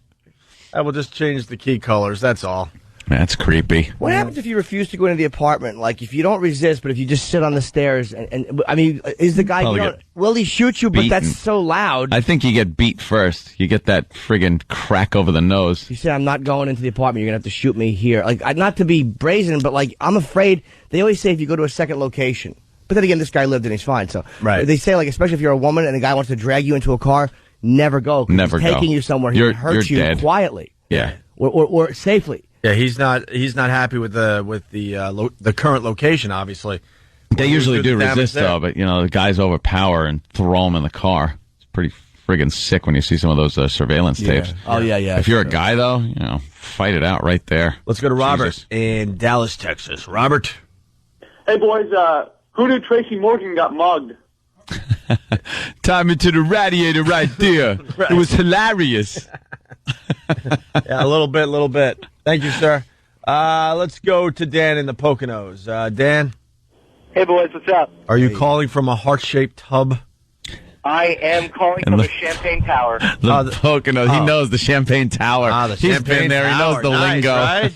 I will just change the key colors. That's all. That's creepy. What happens if you refuse to go into the apartment? Like, if you don't resist, but if you just sit on the stairs and I mean, is the guy, will he shoot you? Beaten. But that's so loud. I think you get beat first. You get that friggin' crack over the nose. You say, I'm not going into the apartment. You're going to have to shoot me here. Like, not to be brazen, but like, I'm afraid. They always say if you go to a second location. But then again, this guy lived and he's fine. So right. They say, like, especially if you're a woman and a guy wants to drag you into a car, never go. Never he's go. Taking you somewhere, he can hurt you dead. Quietly. Yeah. Or safely. Yeah, he's not happy with the current location, obviously. They usually do damage resist, there. though, but, the guys overpower and throw them in the car. It's pretty friggin' sick when you see some of those surveillance tapes. Oh, yeah. If you're a guy, though, fight it out right there. Let's go to Robert Jesus. in Dallas, Texas. Robert. Hey, boys, who knew Tracy Morgan got mugged? Time into the radiator right there. Right. It was hilarious. Yeah, a little bit. Thank you, sir. Let's go to Dan in the Poconos. Dan? Hey, boys, what's up? Are you calling from a heart-shaped tub? I am calling from the Champagne Tower. The Poconos. He knows the Champagne Tower. The He's Champagne been there. He knows Tower. the Nice, lingo. right?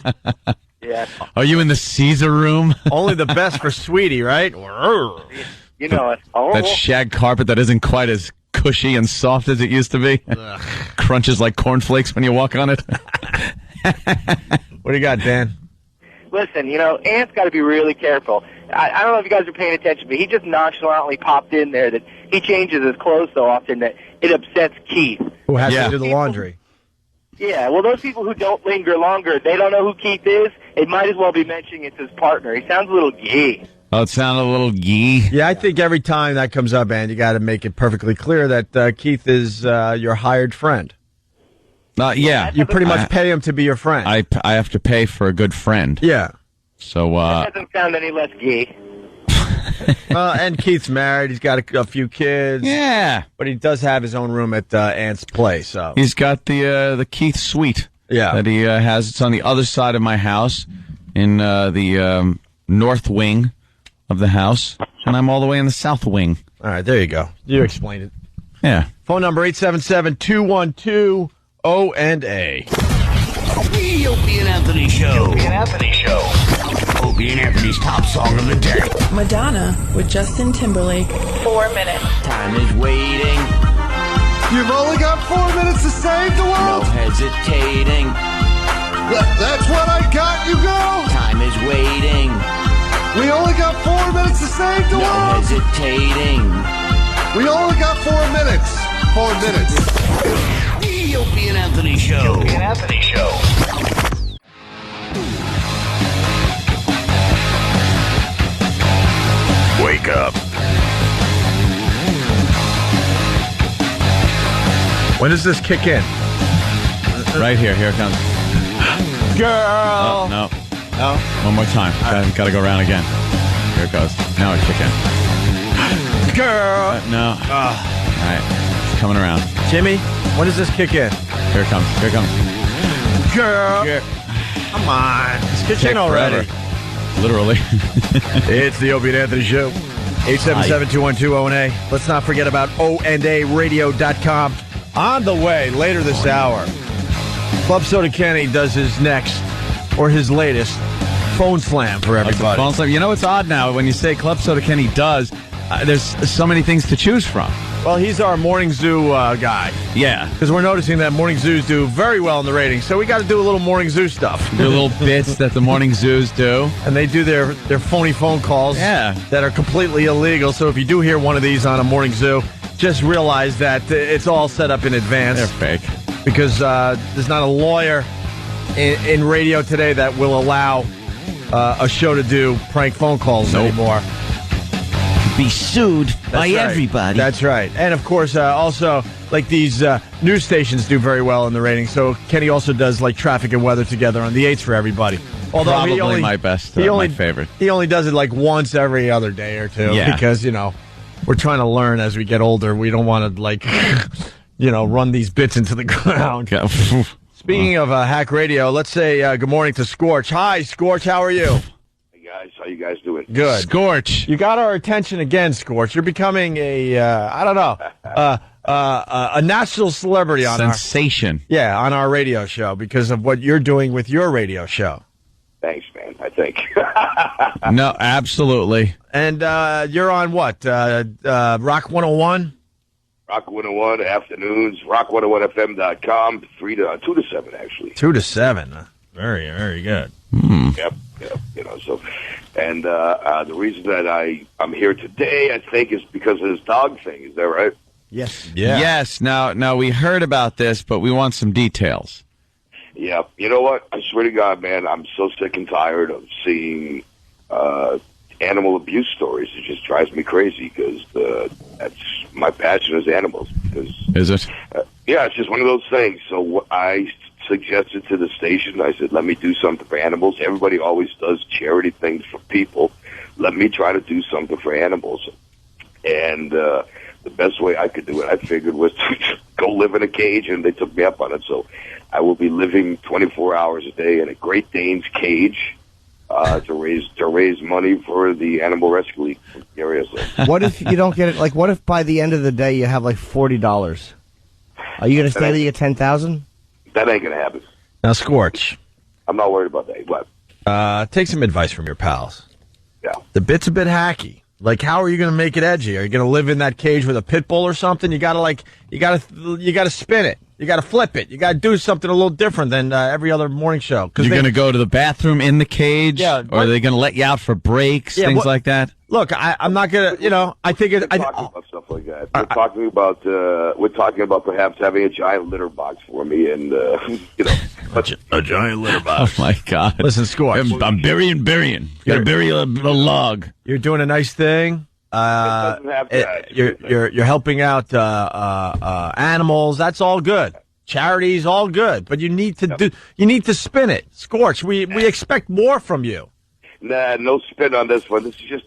Yeah. Are you in the Caesar room? Only the best for Sweetie, right? You know it. Oh. That shag carpet that isn't quite as cushy and soft as it used to be. Crunches like cornflakes when you walk on it. What do you got, Dan? Listen, Ant's got to be really careful. I don't know if you guys are paying attention, but he just nonchalantly popped in there that he changes his clothes so often that it upsets Keith. Who has to do the laundry? Yeah, well, those people who don't linger longer, they don't know who Keith is. It might as well be mentioning it's his partner. He sounds a little gay. Oh, it sounded a little gee. Yeah, I think every time that comes up, man, you got to make it perfectly clear that Keith is your hired friend. Yeah. You pretty much pay him to be your friend. I have to pay for a good friend. Yeah. So, That doesn't sound any less gay. And Keith's married. He's got a few kids. Yeah. But he does have his own room at Ant's place. So he's got the Keith suite. Yeah. That he has. It's on the other side of my house in the north wing of the house. And I'm all the way in the south wing. All right, there you go. You explained it. Yeah. Phone number 877-212-O&A. The Opie and Anthony Show. Opie and Anthony's top song of the day. Madonna with Justin Timberlake. 4 minutes. Time is waiting. You've only got 4 minutes to save the world. No hesitating. That's what I got, you go. Time is waiting. We only got 4 minutes to save the No world. hesitating. We only got 4 minutes. 4 minutes. The Opie and Anthony Show. Wake up. When does this kick in? Right here. Here it comes. Girl. Oh, no. No? One more time. Gotta go around again. Here it goes. Now it kick in. Girl. No. All right. It's coming around. Jimmy, when does this kick in? Here it comes. Girl. Come on. It's kicking in already. Forever. Literally. It's the Opie and Anthony Show. 877-212-O&A. Let's not forget about ONARadio.com. On the way later this hour, Club Soda Kenny does his next, or his latest, phone slam for everybody. Phone slam. You know, it's odd now when you say Club Soda Kenny does. There's so many things to choose from. Well, he's our Morning Zoo guy. Yeah. Because we're noticing that Morning Zoos do very well in the ratings, so we got to do a little Morning Zoo stuff. The little bits that the Morning Zoos do. And they do their phony phone calls that are completely illegal. So if you do hear one of these on a Morning Zoo, just realize that it's all set up in advance. They're fake. Because there's not a lawyer in radio today that will allow a show to do prank phone calls anymore. Be sued by everybody. That's right. And, of course, also, like these news stations do very well in the ratings. So Kenny also does, like, traffic and weather together on the 8s for everybody. Although Probably my best, my favorite. He only does it, like, once every other day or two. Yeah. Because, we're trying to learn as we get older. We don't want to, like, run these bits into the ground. Speaking of hack radio, let's say good morning to Scorch. Hi, Scorch. How are you? Guys, how you guys doing? Good. Scorch. You got our attention again, Scorch. You're becoming a national celebrity on sensation. On our radio show because of what you're doing with your radio show. Thanks, man. I think. No, absolutely. And you're on what? Rock 101? Rock 101 afternoons, rock101fm.com, 2 to 7, actually. 2 to 7. Very, very good. Yep. So, and the reason that I'm here today, I think, is because of this dog thing. Is that right? Yes. Yeah. Yes. Now we heard about this, but we want some details. Yeah. You know what? I swear to God, man, I'm so sick and tired of seeing animal abuse stories. It just drives me crazy because that's my passion is animals. Because, is it? Yeah, it's just one of those things. So I suggested to the station, I said, let me do something for animals. Everybody always does charity things for people. Let me try to do something for animals. And the best way I could do it, I figured, was to go live in a cage, and they took me up on it. So I will be living 24 hours a day in a Great Dane's cage to raise money for the Animal Rescue League area. So. What if you don't get it? Like, what if by the end of the day you have like $40? Are you going to stay till you get 10,000? That ain't going to happen. Now, Scorch. I'm not worried about that. What? Take some advice from your pals. Yeah. The bit's a bit hacky. Like, how are you going to make it edgy? Are you going to live in that cage with a pit bull or something? You got to spin it. You got to flip it. You got to do something a little different than every other morning show. You're going to go to the bathroom in the cage? Yeah. Or are they going to let you out for breaks, things like that? Look, I'm not going to, I think it... We're talking about stuff like that. We're talking about perhaps having a giant litter box for me and, a giant litter box. Oh, my God. Listen, Scorch. I'm burying. You got to bury a log. You're doing a nice thing. You're helping out animals. That's all good. Charities, all good. But you need to spin it. Scorch, we expect more from you. Nah, no spin on this one. This is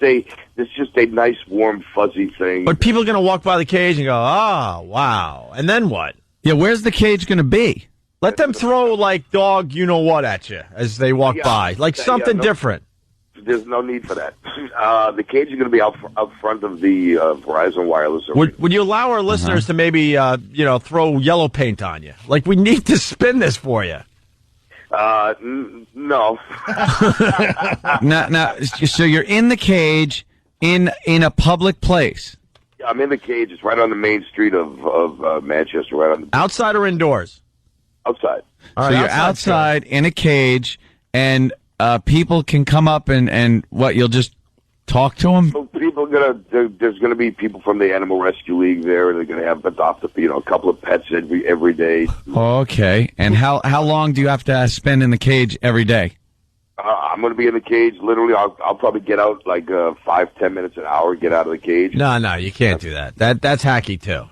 just a nice, warm, fuzzy thing. But people are going to walk by the cage and go, oh, wow. And then what? Yeah, where's the cage going to be? Let them throw, like, dog you-know-what at you as they walk by. Like something different. There's no need for that. The cage is going to be out front of the Verizon Wireless. Would you allow our listeners to maybe, throw yellow paint on you? Like, we need to spin this for you. No. No. So you're in the cage in a public place. I'm in the cage. It's right on the main street of Manchester. Right on. Outside or indoors? Outside. All right, so you're outside in a cage, and people can come up and what? You'll just talk to them. So there's gonna be people from the Animal Rescue League there. They're gonna have adopt a couple of pets every day. Okay. And how long do you have to spend in the cage every day? I'm going to be in the cage. Literally, I'll probably get out like 5-10 minutes an hour. Get out of the cage. No, you can't do that. That's hacky too.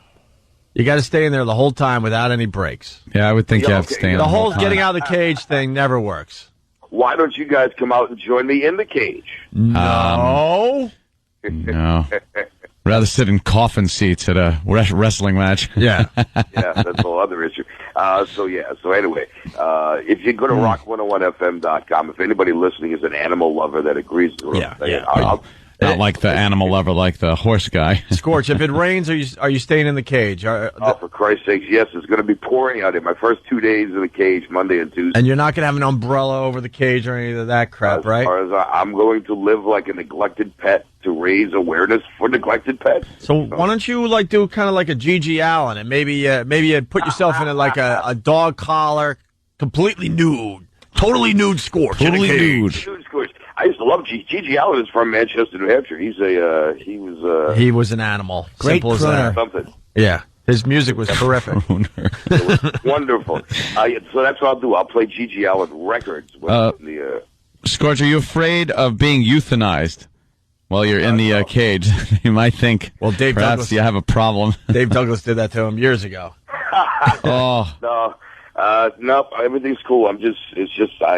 You got to stay in there the whole time without any breaks. Yeah, I would think you have to stay in the whole time. Getting out of the cage thing never works. Why don't you guys come out and join me in the cage? No. No. Rather sit in coffin seats at a wrestling match. Yeah. Yeah, that's a whole other issue. So anyway, if you go to rock101fm.com, if anybody listening is an animal lover that agrees with Not like the animal lover, like the horse guy. Scorch, if it rains, are you staying in the cage? For Christ's sakes, yes, it's going to be pouring out here. My first 2 days in the cage, Monday and Tuesday. And you're not going to have an umbrella over the cage or any of that crap, right? As far as I'm going to live like a neglected pet to raise awareness for neglected pets. So why don't you do kind of like a Gigi Allen and maybe you put yourself in a dog collar, completely nude, totally nude Scorch. Totally nude Scorch. I used to love Gigi Allen is from Manchester, New Hampshire. He was an animal. Great Simple as that. Something. Yeah. His music was terrific. It was wonderful. So that's what I'll do. I'll play Gigi Allen records. Scorch, are you afraid of being euthanized while you're in the cage? You might think, Dave perhaps Douglas, you have a problem. Dave Douglas did that to him years ago. Nope, everything's cool. I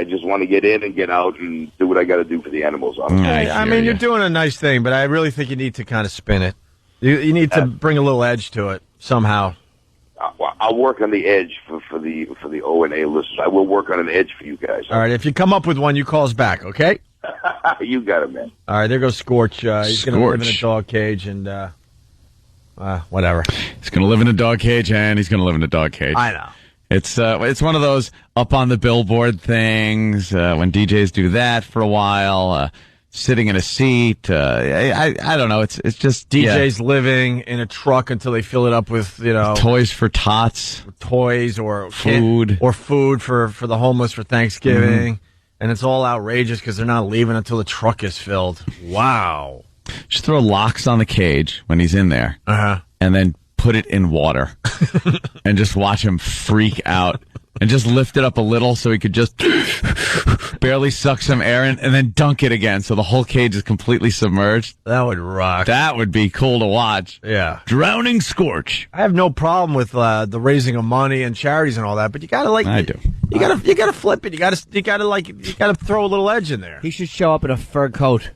just want to get in and get out and do what I got to do for the animals. You're doing a nice thing, but I really think you need to kind of spin it. You need to bring a little edge to it somehow. I'll work on the edge for the O&A listeners. I will work on an edge for you guys. All right, if you come up with one, you call us back, okay? You got it, man. All right, there goes Scorch. He's going to live in a dog cage and whatever. He's going to live in a dog cage, and he's going to live in a dog cage. I know. It's one of those up on the billboard things when DJs do that for a while, sitting in a seat. I don't know. It's just DJs living in a truck until they fill it up with toys for tots, toys or food for the homeless for Thanksgiving, and it's all outrageous because they're not leaving until the truck is filled. Wow! Just throw locks on the cage when he's in there, and then put it in water and just watch him freak out and just lift it up a little so he could just barely suck some air in, and then dunk it again, so the whole cage is completely submerged. That would rock. That would be cool to watch. Yeah. Drowning Scorch. I have no problem with the raising of money and charities and all that, but you gotta I do. You gotta flip it. You gotta throw a little edge in there. He should show up in a fur coat.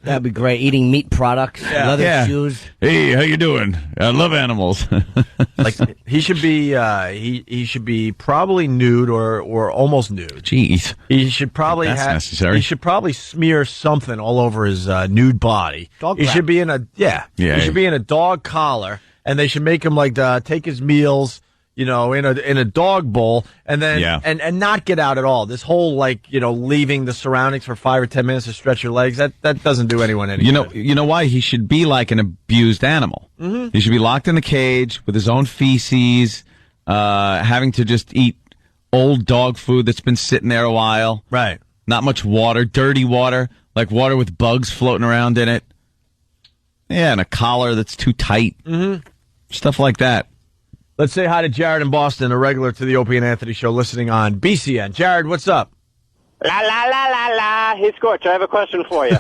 That'd be great. Eating meat products, leather shoes. Hey, how you doing? I love animals. Like he should be he should be probably nude or almost nude. Jeez. He should probably That's necessary. He should probably smear something all over his nude body. Dog he crap. should be in a He should be in a dog collar, and they should make him like take his meals, in a dog bowl, and then and not get out at all. This whole leaving the surroundings for 5 or 10 minutes to stretch your legs, that doesn't do anyone any good. You know why? He should be like an abused animal. Mm-hmm. He should be locked in a cage with his own feces, having to just eat old dog food that's been sitting there a while. Right. Not much water, dirty water, like water with bugs floating around in it. Yeah, and a collar that's too tight. Mm-hmm. Stuff like that. Let's say hi to Jared in Boston, a regular to the Opie and Anthony show, listening on BCN. Jared, what's up? La la la la la. Hey, Scorch, I have a question for you.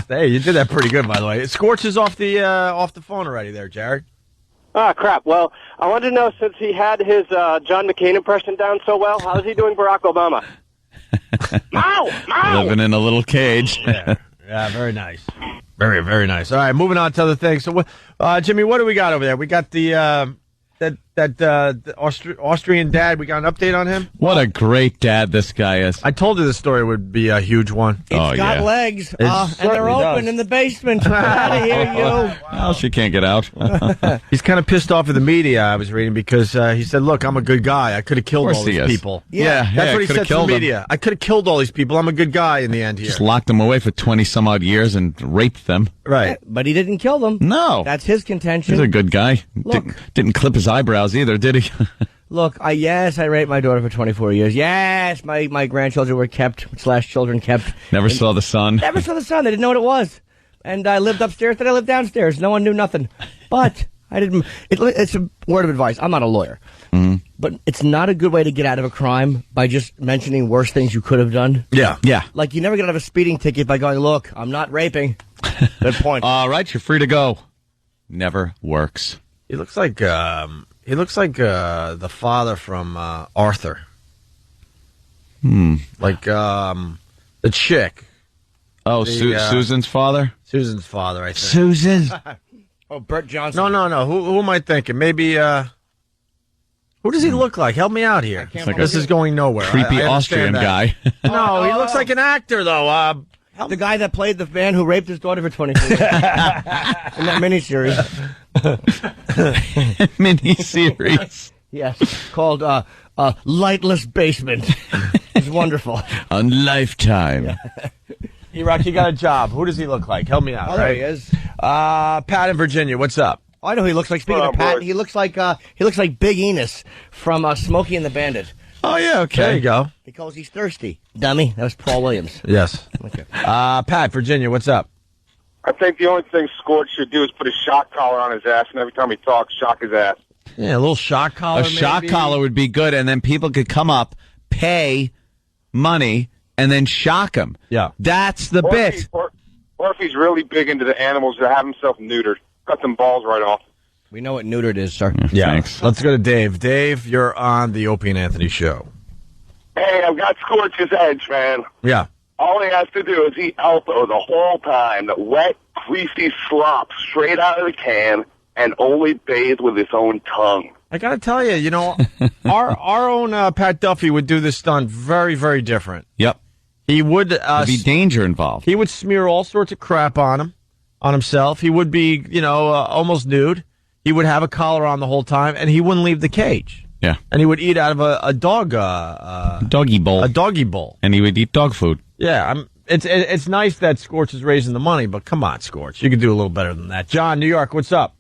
Hey, you did that pretty good, by the way. Scorch is off the phone already there, Jared. Oh, crap. Well, I wanted to know, since he had his John McCain impression down so well, how's he doing Barack Obama? Mow! Living in a little cage. Yeah, very nice. Very, very nice. All right, moving on to other things. So, Jimmy, what do we got over there? We got the Austrian dad. We got an update on him. What a great dad this guy is. I told you this story would be a huge one. It's got legs, and they're open in the basement. Get out of here, you. Well, she can't get out. He's kind of pissed off at the media, I was reading, because he said, look, I'm a good guy. I could have killed all these people. Yeah, That's what he said to the media. I could have killed all these people. I'm a good guy in the end here. Just locked them away for 20-some-odd years and raped them. Right. But he didn't kill them. No. That's his contention. He's a good guy. Look. Didn't clip his eyebrows either, did he? Look, I raped my daughter for 24 years. Yes, my grandchildren were kept, / children kept. Never saw the sun. Never saw the sun. They didn't know what it was. And I lived upstairs, then I lived downstairs. No one knew nothing. But I didn't. It's a word of advice. I'm not a lawyer. Mm-hmm. But it's not a good way to get out of a crime by just mentioning worse things you could have done. Yeah. Like, you never get out of a speeding ticket by going, look, I'm not raping. Good point. All right, you're free to go. Never works. He looks like the father from Arthur. Like the chick. Oh, Susan's father? Susan's father, I think. Susan? Oh, Bert Johnson. No. Who am I thinking? Maybe, who does he look like? Help me out here. This is going nowhere. Creepy I Austrian that. guy. No, he looks like an actor, though. The guy that played the man who raped his daughter for 24 years. In that miniseries. Miniseries. Yes, called Lightless Basement. It's wonderful. On Lifetime. E-Rock, you got a job. Who does he look like? Help me out. Oh, there he is. Pat in Virginia, what's up? I know who he looks like. Speaking of Pat, he looks like Big Enos from Smokey and the Bandit. Oh, yeah, okay. There you go. Because he's thirsty. Dummy. That was Paul Williams. Yes. Okay. Pat, Virginia, what's up? I think the only thing Scorch should do is put a shock collar on his ass, and every time he talks, shock his ass. Yeah, a little shock collar. A shock collar would be good, and then people could come up, pay money, and then shock him. Yeah. That's the bit. Or if he's really big into the animals, to have himself neutered. Cut them balls right off. We know what neutered is, sir. Yeah. Thanks. Let's go to Dave. Dave, you're on the Opie and Anthony show. Hey, I've got Scorch's edge, man. Yeah. All he has to do is eat Alpo the whole time, the wet, greasy slop straight out of the can, and only bathe with his own tongue. I got to tell you, our own Pat Duffy would do this stunt very, very different. Yep. He would There'd be danger involved. He would smear all sorts of crap on himself. He would be, almost nude. He would have a collar on the whole time, and he wouldn't leave the cage. Yeah. And he would eat out of a dog doggy bowl. A doggy bowl. And he would eat dog food. Yeah, it's nice that Scorch is raising the money, but come on, Scorch, you could do a little better than that. John, New York, what's up?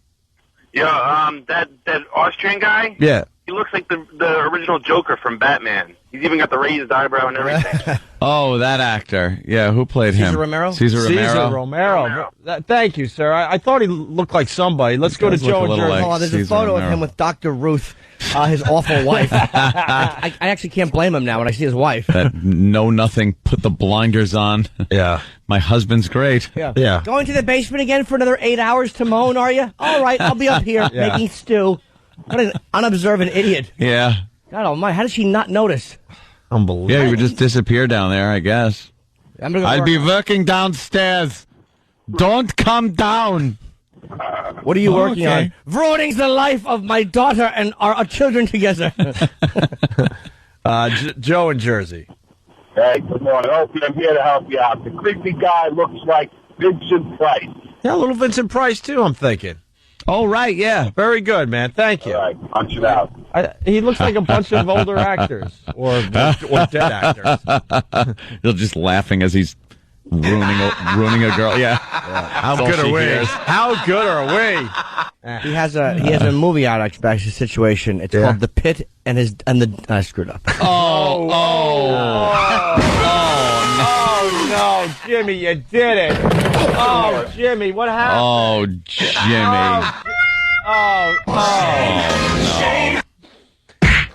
Yeah, that Austrian guy? Yeah. He looks like the original Joker from Batman. He's even got the raised eyebrow and everything. Oh, that actor. Yeah, who played him? Cesar Romero? Cesar Romero. Cesar Romero. Thank you, sir. I thought he looked like somebody. Let's go to Joe and Jersey. Hold on, there's a photo of him with Dr. Ruth, his awful wife. I actually can't blame him now when I see his wife. That know-nothing, put the blinders on. Yeah. My husband's great. Yeah. Going to the basement again for another 8 hours to moan, are you? All right, I'll be up here making stew. What an unobservant idiot. Yeah. God almighty, how did she not notice? Unbelievable. Yeah, he would just disappear down there, I guess. I'll be working downstairs. Don't come down. What are you working on? Ruining the life of my daughter and our children together. Joe in Jersey. Hey, good morning. Opie, I'm here to help you out. The creepy guy looks like Vincent Price. Yeah, a little Vincent Price, too, I'm thinking. Oh, right, yeah. Very good, man. Thank you. All right, punch it out. He looks like a bunch of older actors or dead actors. He'll just laughing as he's ruining a girl. Yeah. How good are we? How good are we? He has a movie out about his situation. It's called The Pit and I screwed up. Oh, no, Jimmy, you did it. Oh, Jimmy, what happened? Oh, Jimmy. Oh.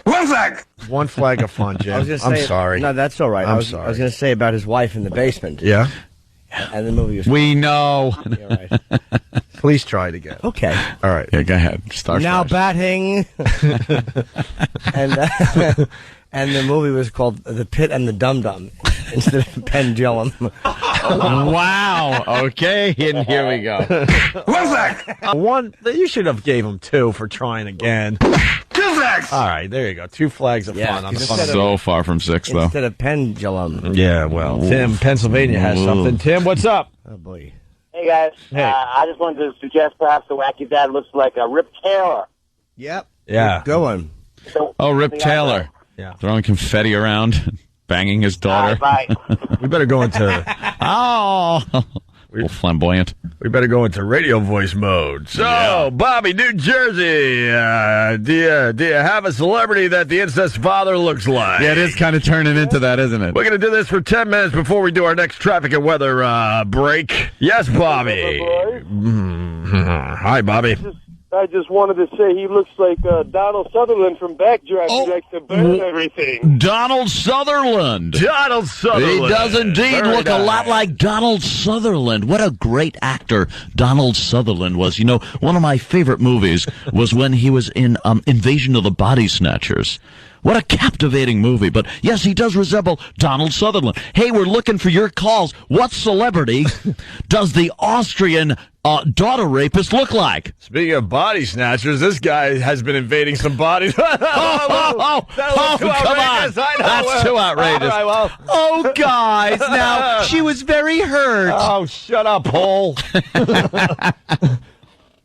One flag. One flag of fun, Jim. I'm sorry. No, that's all right. I'm I was sorry. going to say about his wife in the basement. Yeah? And the movie was... We know. Yeah, right. Please try it again. Okay. All right. Yeah, go ahead. Start Now first. batting. And the movie was called The Pit and the Dum Dum instead of Pendulum. Wow. Okay, and here we go. One flag. One. You should have gave him 2 for trying again. 2 flags. All right, there you go. 2 flags of fun on the fun. So far from 6, though. Instead of Pendulum. Yeah, well, Tim, Pennsylvania has something. Tim, what's up? Oh, boy. Hey, guys. Hey. I just wanted to suggest perhaps the wacky dad looks like a Rip Taylor. Yep. Yeah. Good one. So, Oh, Rip Taylor. Yeah. Throwing confetti around, banging his daughter. Bye. We better go into Oh. A little flamboyant. we better go into radio voice mode. So, Bobby, New Jersey, do you have a celebrity that the incest father looks like? Yeah, it is kind of turning into that, isn't it? We're going to do this for 10 minutes before we do our next traffic and weather break. Yes, Bobby. Hi, Bobby. I just wanted to say he looks like Donald Sutherland from Backdraft. He likes to burn everything. Donald Sutherland. Donald Sutherland. He does indeed look a lot like Donald Sutherland. What a great actor Donald Sutherland was. You know, one of my favorite movies was when he was in Invasion of the Body Snatchers. What a captivating movie. But yes, he does resemble Donald Sutherland. Hey, we're looking for your calls. What celebrity does the Austrian daughter rapist look like? Speaking of body snatchers, this guy has been invading some bodies. Come on. That's too outrageous. All right, well. Oh, guys, now, she was very hurt. Oh, shut up, hole.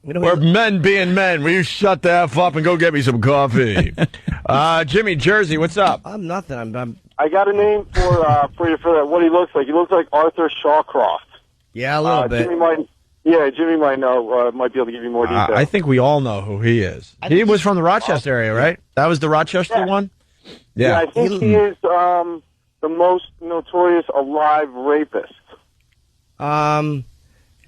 We're men being men. Will you shut the F up and go get me some coffee? Jimmy, Jersey, what's up? I'm nothing. I got a name for you for that. What he looks like? He looks like Arthur Shawcroft. Yeah, a little bit. Jimmy might know. Might be able to give you more details. I think we all know who he is. He was from the Rochester area, right? That was the Rochester one? Yeah, I think he is the most notorious alive rapist. I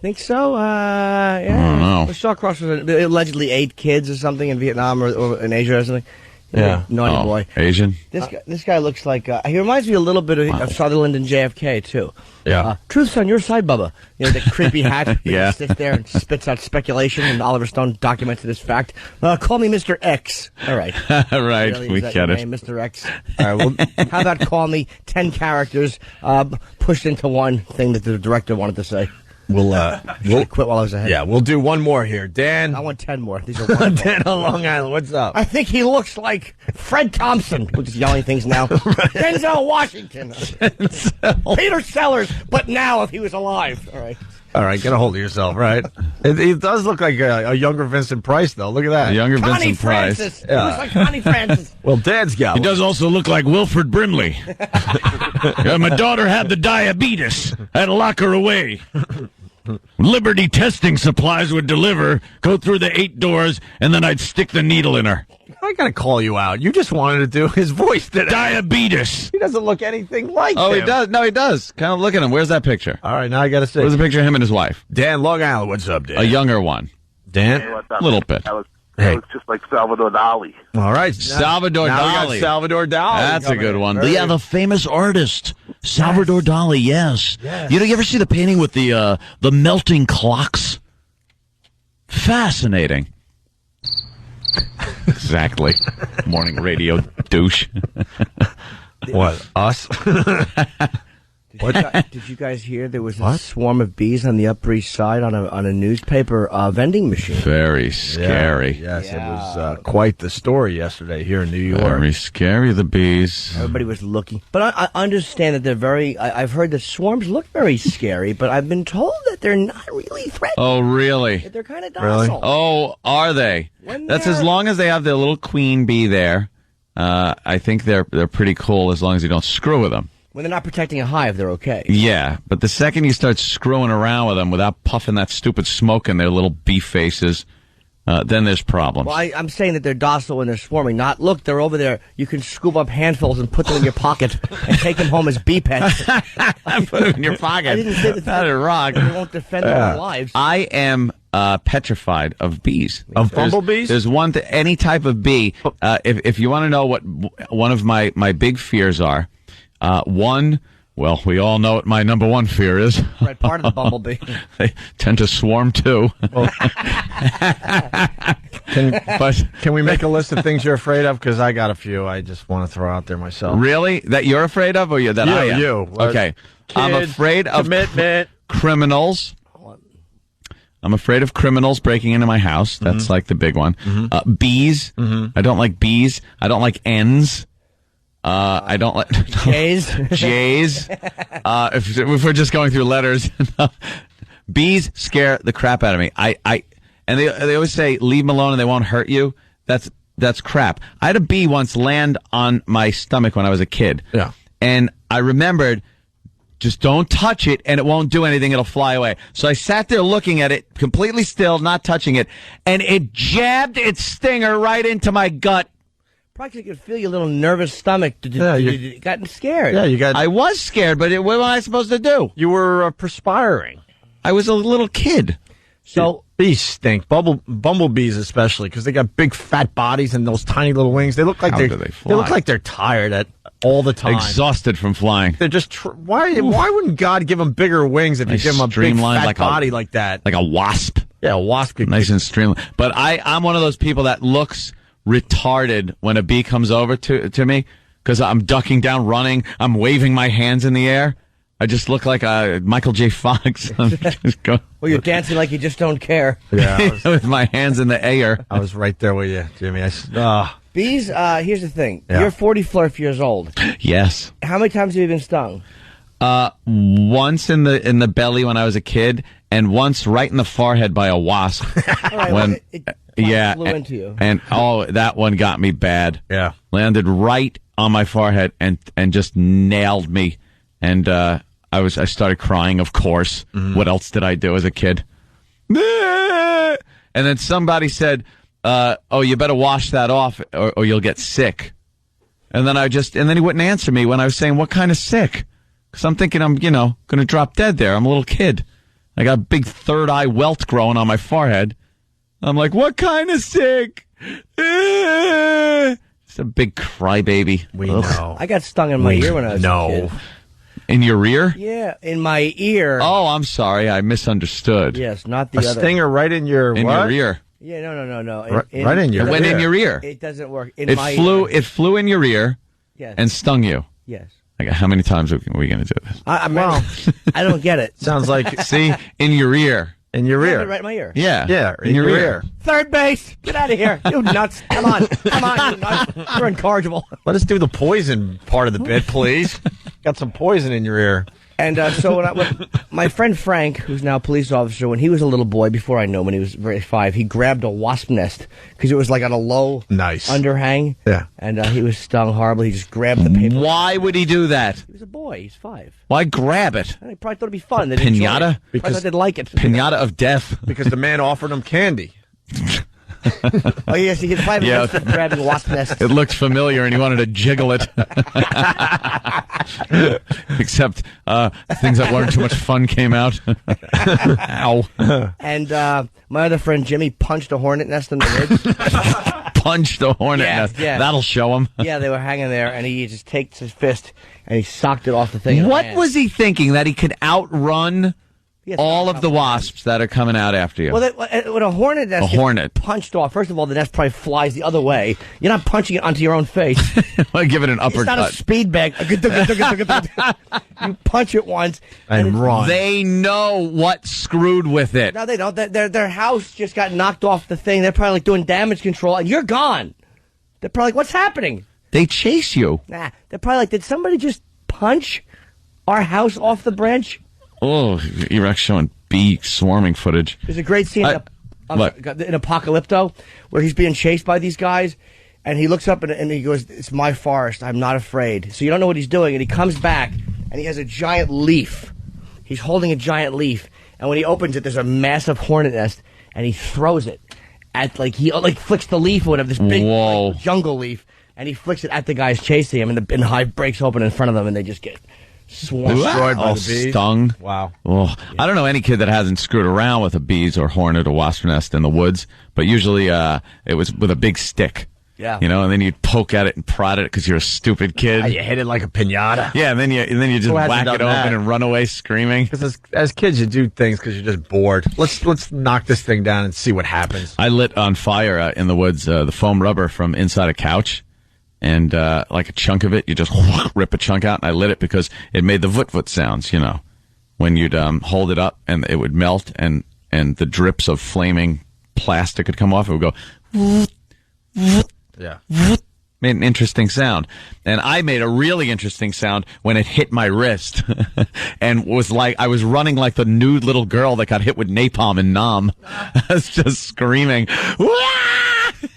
think so. Yeah. I don't know. Well, Shawcross was allegedly 8 kids or something in Vietnam or in Asia or something. Yeah. Naughty boy. Asian. This guy looks like he reminds me a little bit of Sutherland and JFK too. Yeah. Truth's on your side, Bubba. You know, the creepy hat. Yeah. Sits there and spits out speculation, and Oliver Stone documented this fact. Call me Mr. X. All right. Right. Really? We Is that get your it. name, Mr. X. All right. Well, how about call me 10 characters pushed into one thing that the director wanted to say. We'll quit while I was ahead. Yeah, we'll do one more here. Dan. I want 10 more. These are wonderful. Dan on Long Island, what's up? I think he looks like Fred Thompson. We're just yelling things now. Denzel Washington. Peter Sellers, but now if he was alive. All right, get a hold of yourself, right? It does look like a younger Vincent Price, though. Look at that. A younger Connie Vincent Price. Francis. He looks like Connie Francis. Well, Dan's got He one. does also look like Wilford Brimley. My daughter had the diabetes. I had to lock her away. Liberty Testing Supplies would deliver, go through the 8 doors, and then I'd stick the needle in her. I gotta call you out. You just wanted to do his voice today. Diabetes. He doesn't look anything like him. Oh, he does. No, he does. Kind of look at him. Where's that picture? All right, now I gotta say. Where's the picture of him and his wife? Dan, Long Island. What's up, Dan? A younger one. Dan? Hey, what's up? A little bit. That was just like Salvador Dali. All right. Salvador now Dali. We got Salvador Dali. That's a good one. Very The famous artist, Salvador Dali, yes. You ever see the painting with the melting clocks? Fascinating. Exactly. Morning radio douche. What, us? Did you guys hear there was a swarm of bees on the Upper East Side on a newspaper vending machine? Very scary. Yeah. Yes, it was quite the story yesterday here in New York. Very scary, the bees. Everybody was looking. But I understand that they're very... I've heard that swarms look very scary, but I've been told that they're not really threatening. Oh, really? They're kind of docile. Oh, are they? That's as long as they have their little queen bee there. I think they're pretty cool as long as you don't screw with them. When they're not protecting a hive, they're okay. Yeah, but the second you start screwing around with them without puffing that stupid smoke in their little bee faces, then there's problems. Well, I'm saying that they're docile when they're swarming. Not, look, they're over there. You can scoop up handfuls and put them in your pocket and take them home as bee pets. Put them in your pocket. I didn't say that is wrong. They won't defend their lives. I am petrified of bees. Of bumblebees? There's one, any type of bee. If you want to know what one of my big fears are, one, well, we all know what my number one fear is. Right, part of the bumblebee. They tend to swarm too. Can we make a list of things you're afraid of? Because I got a few I just want to throw out there myself. Really? That you're afraid of, or that I am? You. Okay. I'm afraid of commitment. Criminals. I'm afraid of criminals breaking into my house. That's like the big one. Bees. I don't like bees. I don't like ends. I don't like Jays. Jays. If we're just going through letters, bees scare the crap out of me. And they always say leave them alone and they won't hurt you. That's crap. I had a bee once land on my stomach when I was a kid. Yeah. And I remembered, just don't touch it and it won't do anything. It'll fly away. So I sat there looking at it, completely still, not touching it, and it jabbed its stinger right into my gut. Probably could feel your little nervous stomach. You gotten scared. Yeah, I was scared, but what was I supposed to do? You were perspiring. I was a little kid. So bees stink. Bumblebees especially, because they got big fat bodies and those tiny little wings. They look like How do they fly? They look like they're tired all the time. Exhausted from flying. They're just why wouldn't God give them bigger wings if you give them a big fat body like that? Like a wasp. Yeah, a wasp. Nice and streamlined. But I'm one of those people that looks retarded when a bee comes over to me, because I'm ducking down, running, I'm waving my hands in the air. I just look like a Michael J. Fox. Well, you're dancing like you just don't care. Yeah, with my hands in the air. I was right there with you, Jimmy. Bees, here's the thing. Yeah. You're 44 years old. Yes. How many times have you been stung? Once in the belly when I was a kid, and once right in the forehead by a wasp. Right, flew into you. And that one got me bad. Yeah. Landed right on my forehead and just nailed me. And I started crying, of course. What else did I do as a kid? And then somebody said, you better wash that off or you'll get sick. And then and then he wouldn't answer me when I was saying, what kind of sick? Because I'm thinking I'm, going to drop dead there. I'm a little kid. I got a big third eye welt growing on my forehead. I'm like, what kind of sick? It's a big crybaby. We know. I got stung in my ear when I was a kid. In your ear? Yeah, in my ear. Oh, I'm sorry. I misunderstood. Yes, not the a other. stinger right in your your ear. Yeah, no. Right in your ear. It went in your ear. It doesn't work. It flew in your ear. Yes. And stung you. Yes. Okay, how many times are we going to do this? I don't get it. Sounds like see in your ear. In your ear. Right in my ear. Yeah. In your ear. Third base. Get out of here. You nuts. Come on, you nuts. You're incorrigible. Let us do the poison part of the bit, please. Got some poison in your ear. And so when my friend Frank, who's now a police officer, when he was a little boy, before I knew him, when he was 5, he grabbed a wasp nest because it was like on a low underhang. Yeah. And he was stung horribly. He just grabbed the paper. Why would he do that? He was a boy. He's 5. Why grab it? And he probably thought it'd be fun. Pinata? Because they'd like it. Pinata of death. Because the man offered him candy. Oh, yes, he had 5 minutes of grabbing a wasp nest. It looked familiar, and he wanted to jiggle it. Except things that weren't too much fun came out. Ow. And my other friend Jimmy punched a hornet nest in the woods. Punched a hornet nest. Yeah. That'll show him. Yeah, they were hanging there, and he just takes his fist and he socked it off the thing. What was he thinking? That he could outrun all of the wasps that are coming out after you? Well, when a hornet nest gets punched off, first of all, the nest probably flies the other way. You're not punching it onto your own face. I give it an uppercut. It's not a speed bag. You punch it once and run. They know what screwed with it. No, they don't. Their house just got knocked off the thing. They're probably like doing damage control, and you're gone. They're probably like, what's happening? They chase you. Nah, they're probably like, did somebody just punch our house off the branch? Oh, you're showing bee swarming footage. There's a great scene in Apocalypto where he's being chased by these guys, and he looks up and he goes, "It's my forest. I'm not afraid." So you don't know what he's doing, and he comes back, and he has a giant leaf. He's holding a giant leaf, and when he opens it, there's a massive hornet nest, and he throws it at, he flicks the leaf or whatever, this big jungle leaf, and he flicks it at the guys chasing him, and the hive breaks open in front of them, and they just get destroyed by the bees. Stung. Wow. Oh, I don't know any kid that hasn't screwed around with a bees or hornet or wasp nest in the woods, but usually it was with a big stick. Yeah. You know, and then you'd poke at it and prod it because you're a stupid kid. You hit it like a pinata. Yeah, and then you just whack it open and run away screaming. Because as kids, you do things because you're just bored. Let's knock this thing down and see what happens. I lit on fire in the woods the foam rubber from inside a couch. And like a chunk of it, you just rip a chunk out, and I lit it because it made the voot-voot sounds, you know, when you'd hold it up and it would melt, and the drips of flaming plastic would come off. It would go, voot, voot, yeah, voot. Made an interesting sound. And I made a really interesting sound when it hit my wrist and was like, I was running like the nude little girl that got hit with napalm in Nam. I was just screaming, Wah!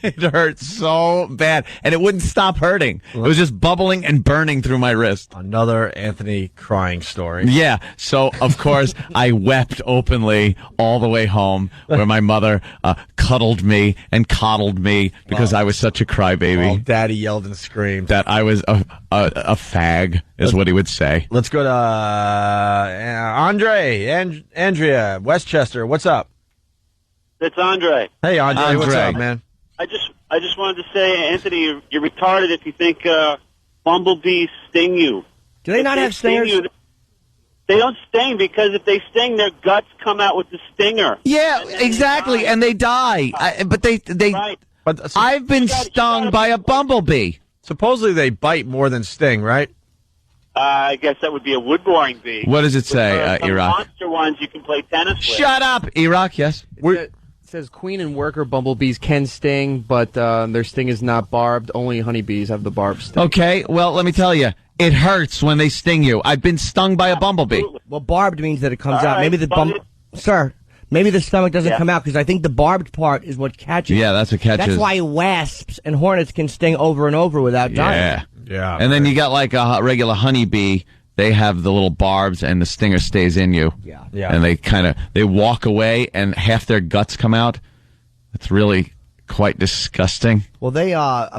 It hurt so bad, and it wouldn't stop hurting. It was just bubbling and burning through my wrist. Another Anthony crying story. Yeah, so, of course, I wept openly all the way home, where my mother cuddled me and coddled me because I was such a crybaby. Oh, Daddy yelled and screamed. That I was a fag, is what he would say. Let's go to Andrea, Westchester. What's up? It's Andre. Hey, Andre. What's up, man? I just wanted to say, Anthony, you're retarded if you think bumblebees sting you. Do they not have stingers? They don't sting because if they sting, their guts come out with the stinger. Yeah, exactly, and they die. But Right. But I've been stung by a bumblebee. Supposedly they bite more than sting, right? I guess that would be a wood-boring bee. What does it say, some Iraq? monster ones you can play tennis with. Shut up, Iraq, yes. It says queen and worker bumblebees can sting, but their sting is not barbed. Only honeybees have the barbed sting. Okay, well, let me tell you, it hurts when they sting you. I've been stung by a bumblebee. Well, barbed means that it comes out. Right, Maybe maybe the stomach doesn't come out because I think the barbed part is what catches. Yeah, that's what catches. That's why wasps and hornets can sting over and over without dying. Yeah. And then you got like a regular honeybee. They have the little barbs, and the stinger stays in you. Yeah. And they walk away, and half their guts come out. It's really quite disgusting. Well,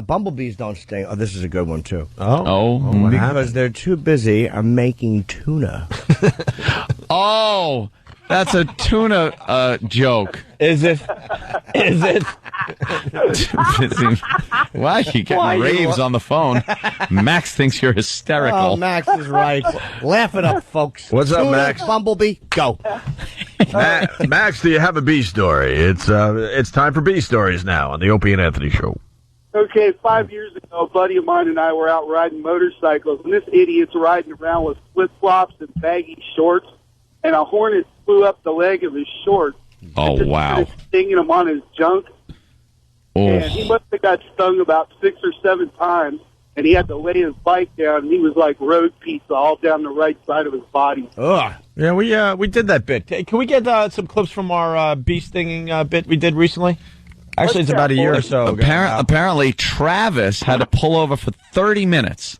bumblebees don't sting. Oh, this is a good one too. Because they're too busy making tuna. Oh, that's a tuna joke. Is it? Why are you getting raves on the phone? Max thinks you're hysterical. Oh, Max is right. Laugh it up, folks. What's up, Tuna, Max? Bumblebee, go. Max, do you have a bee story? It's time for bee stories now on the Opie and Anthony Show. Okay, 5 years ago, a buddy of mine and I were out riding motorcycles, and this idiot's riding around with flip-flops and baggy shorts, and a hornet flew up the leg of his shorts. Oh, wow. Started stinging him on his junk. Oh. And he must have got stung about 6 or 7 times. and he had to lay his bike down, and he was like road pizza all down the right side of his body. Ugh. Yeah, we did that bit. Hey, can we get some clips from our bee stinging bit we did recently? Actually, it's about a year or so ago. Apparently, Travis had to pull over for 30 minutes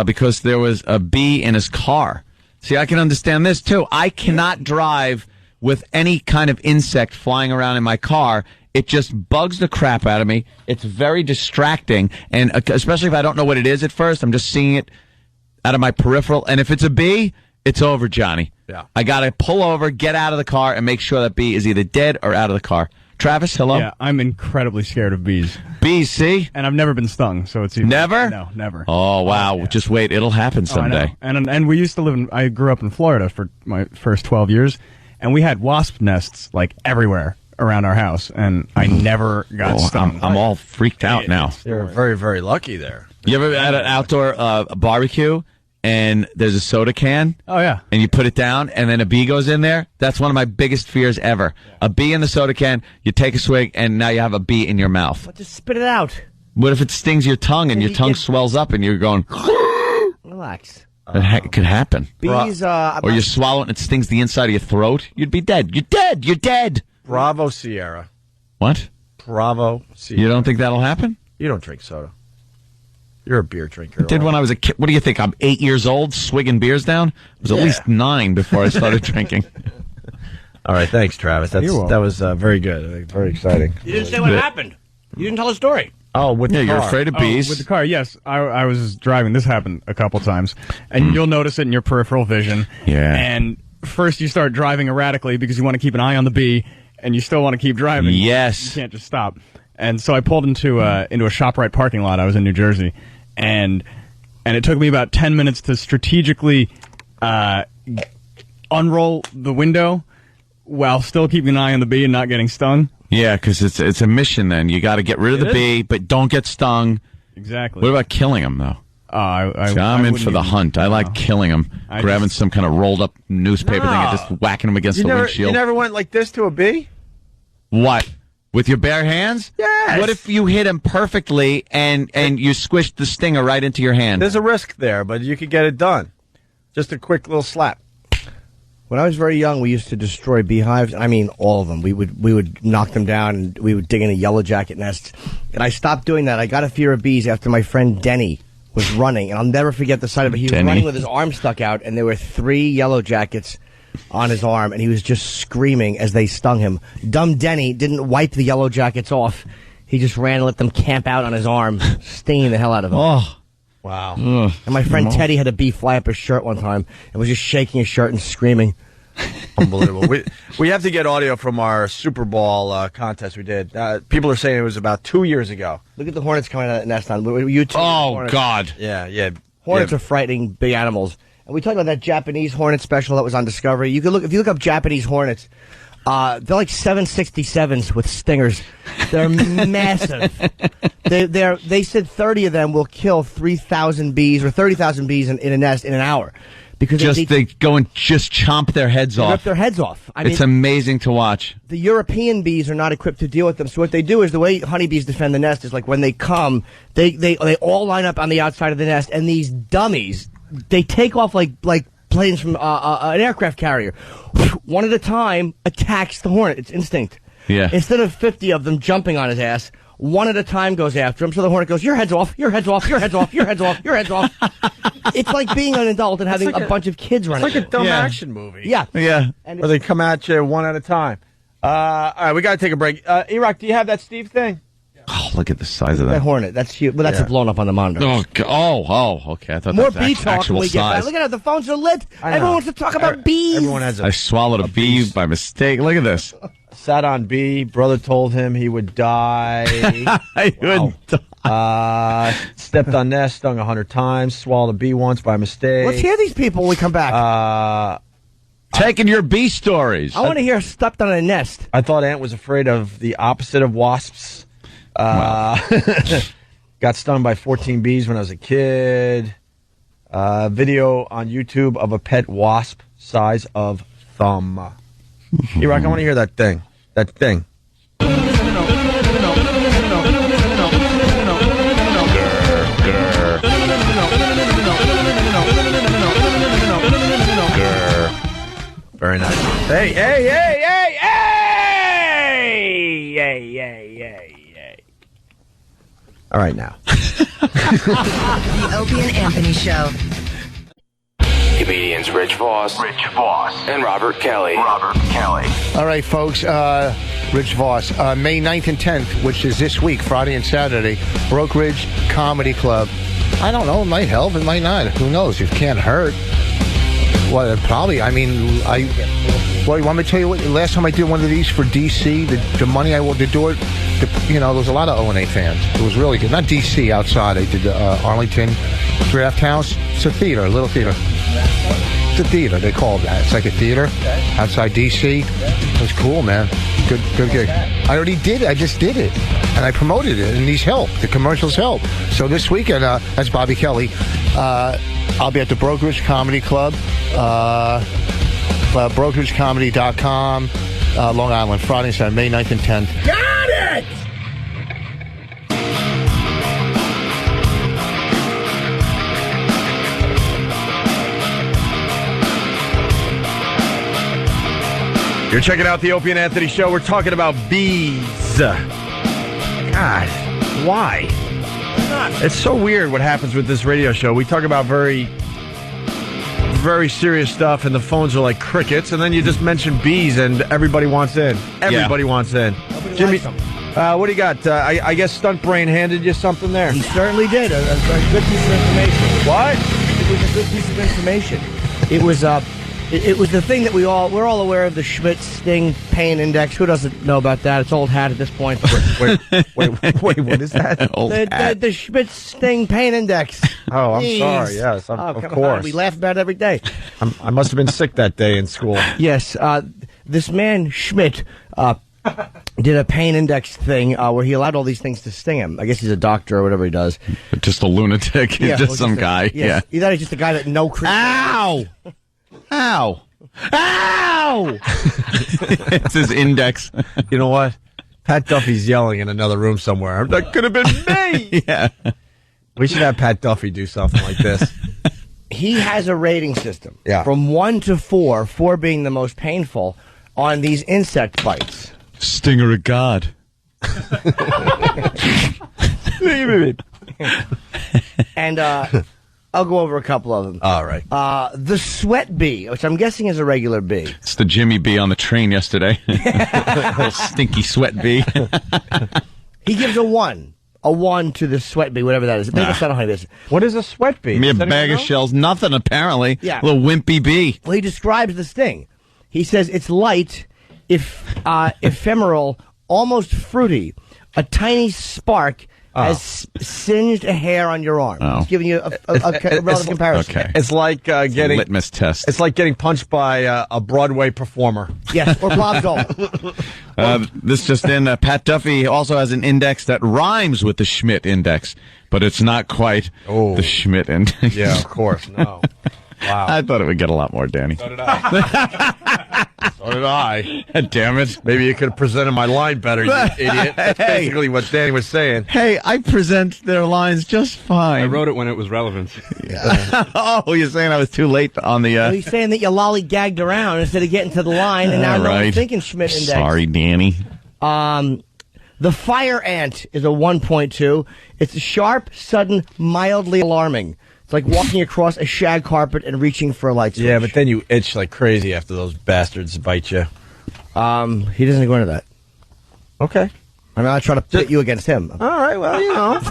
because there was a bee in his car. See, I can understand this, too. I cannot drive with any kind of insect flying around in my car. It just bugs the crap out of me. It's very distracting, and especially if I don't know what it is at first. I'm just seeing it out of my peripheral. And if it's a bee, it's over, Johnny. Yeah. I got to pull over, get out of the car, and make sure that bee is either dead or out of the car. Travis, hello? Yeah, I'm incredibly scared of bees. Bees, see? And I've never been stung, so it's even... Never? No, never. Oh, wow. Yeah. Just wait. It'll happen someday. I know. And we used to live in... I grew up in Florida for my first 12 years, and we had wasp nests, like, everywhere around our house, and I never got stung. I'm all freaked out now. You're very, very lucky there. You ever had an outdoor barbecue, and there's a soda can? Oh, yeah. And you put it down, and then a bee goes in there? That's one of my biggest fears ever. Yeah. A bee in the soda can, you take a swig, and now you have a bee in your mouth. But just spit it out. What if it stings your tongue, and your tongue swells up, and you're going... Relax. It could happen. Bees, or you swallow it, and it stings the inside of your throat. You'd be dead. You're dead. You're dead. Bravo, Sierra. What? Bravo, Sierra. You don't think that'll happen? You don't drink soda. You're a beer drinker. I did when I was a kid. What do you think? I'm 8 years old, swigging beers down? I was at least 9 before I started drinking. All right, thanks, Travis. That was very good. Very exciting. You didn't say what happened. You didn't tell the story. Oh, with the car. You're afraid of bees? With the car, yes. I was driving. This happened a couple times. And you'll notice it in your peripheral vision. Yeah. And first you start driving erratically because you want to keep an eye on the bee, and you still want to keep driving. Yes. You can't just stop. And so I pulled into a ShopRite parking lot. I was in New Jersey. And it took me about 10 minutes to strategically unroll the window while still keeping an eye on the bee and not getting stung. Yeah, because it's a mission then. You got to get rid of the bee, but don't get stung. Exactly. What about killing them, though? I'm in for the hunt. I like killing them, grabbing some kind of rolled-up newspaper thing and just whacking them against the windshield. You never went like this to a bee? What? With your bare hands? Yes. What if you hit him perfectly and you squished the stinger right into your hand? There's a risk there, but you could get it done. Just a quick little slap. When I was very young, we used to destroy beehives. I mean, all of them. We would knock them down, and we would dig into yellow jacket nests. And I stopped doing that. I got a fear of bees after my friend Denny was running, and I'll never forget the sight of it. He was running with his arm stuck out, and there were 3 yellow jackets on his arm, and he was just screaming as they stung him. Dumb Denny didn't wipe the yellow jackets off. He just ran and let them camp out on his arm, stinging the hell out of him. Oh. Wow. Ugh. And my friend Teddy had a bee fly up his shirt one time and was just shaking his shirt and screaming. Unbelievable. we have to get audio from our Super Bowl contest we did. People are saying it was about 2 years ago. Look at the hornets coming out of that nest on YouTube. Oh, God. Yeah. Hornets are frightening big animals. And we talked about that Japanese hornet special that was on Discovery. You could if you look up Japanese hornets, they're like 767s with stingers. They're massive. They said 30 of them will kill 3,000 bees or 30,000 bees in a nest in an hour. Because they go and just chomp their heads off. Rip their heads off. It's amazing to watch. The European bees are not equipped to deal with them. So what they do is the way honeybees defend the nest is like when they come, they all line up on the outside of the nest, and these dummies, they take off like planes from an aircraft carrier. One at a time attacks the hornet. It's instinct. Yeah. Instead of 50 of them jumping on his ass, one at a time goes after him. So the hornet goes, your head's off, your head's off, your head's off, your head's off, your head's off. It's like being an adult and having a bunch of kids running. It's like a dumb action movie. Yeah. Yeah. Where they come at you one at a time. All right, we got to take a break. E-Rock, do you have that Steve thing? Oh, look at the size of that. That hornet. That's huge. Well, that's blown up on the monitor. Okay. I thought more that was bee talk actual when we get back. size. Look at it. The phones are lit. Everyone wants to talk about bees. Everyone has I swallowed a bee by mistake. Look at this. Sat on bee. Brother told him he would die. Stepped on nest, stung 100 times. Swallowed a bee once by mistake. Let's hear these people when we come back. Taking your bee stories. I want to hear stepped on a nest. I thought Ant was afraid of the opposite of wasps. Got stung by 14 bees when I was a kid. Video on YouTube of a pet wasp size of thumb. E-Rock, I want to hear that thing. That thing. Very nice. Hey. All right, now. The Opie and Anthony Show. Comedians Rich Voss, and Robert Kelly. All right, folks. Rich Voss. May 9th and 10th, which is this week, Friday and Saturday, Brokerage Comedy Club. I don't know. It might help. It might not. Who knows? It can't hurt. Well, probably. I mean, well, you want me to tell you what? Last time I did one of these for DC, the money I will the door. There was a lot of O&A fans. It was really good. Not DC, outside. I did Arlington Draft House. It's a theater, a little theater. It's a theater. They call it that. It's like a theater outside DC. It was cool, man. Good gig. I already did it. I just did it. And I promoted it. And these help. The commercials help. So this weekend, that's Bobby Kelly. I'll be at the Brokerage Comedy Club. BrokerageComedy.com. Long Island, Friday and Saturday, May 9th and 10th. Got it! You're checking out the Opie and Anthony Show. We're talking about bees. God, why? It's so weird what happens with this radio show. We talk about very serious stuff, and the phones are like crickets, and then you just mention bees, and everybody wants in. Everybody wants in. Jimmy, what do you got? I guess Stunt Brain handed you something there. He certainly did. A good piece of information. What? It was a good piece of information. It was the thing that we're all aware of, the Schmidt-Sting Pain Index. Who doesn't know about that? It's old hat at this point. Wait, what is that? The Schmidt-Sting Pain Index. Oh, I'm Jeez. sorry. Yes, of come course. on. We laugh about it every day. I must have been sick that day in school. Yes, this man Schmidt did a pain index thing where he allowed all these things to sting him. I guess he's a doctor or whatever he does. Just a lunatic. He's just some guy. Yes. Yeah. He's just a guy that no. Ow! Ow! Ow! It's his index. You know what? Pat Duffy's yelling in another room somewhere. That could have been me! Yeah. We should have Pat Duffy do something like this. He has a rating system. Yeah. From 1 to 4, 4 being the most painful, on these insect bites. Stinger of God. And I'll go over a couple of them. All right. The sweat bee, which I'm guessing is a regular bee. It's the Jimmy bee on the train yesterday. Stinky sweat bee. He gives a 1. A 1 to the sweat bee, whatever that is. Maybe that's not how it is. What is a sweat bee? Me a bag of shells. Nothing, apparently. Yeah. Little wimpy bee. Well, he describes the sting. He says it's light, ephemeral, almost fruity. A tiny spark has singed a hair on your arm. Oh. He's giving you a relative comparison. Okay. It's like getting litmus test. It's like getting punched by a Broadway performer. Yes, or Bob Dole. This just in, Pat Duffy also has an index that rhymes with the Schmidt index, but it's not quite the Schmidt index. Yeah, of course. No. Wow. I thought it would get a lot more, Danny. So did I. So did I. Damn it. Maybe you could have presented my line better, you idiot. That's basically what Danny was saying. Hey, I present their lines just fine. I wrote it when it was relevant. Oh, you're saying I was too late on the... He's saying that you lollygagged around instead of getting to the line, and now no one's thinking Schmidt index. Sorry, Danny. The fire ant is a 1.2. It's sharp, sudden, mildly alarming. It's like walking across a shag carpet and reaching for a light switch. Yeah, but then you itch like crazy after those bastards bite you. He doesn't go into that. Okay. I mean, I try to pit you against him. All right, well, you know,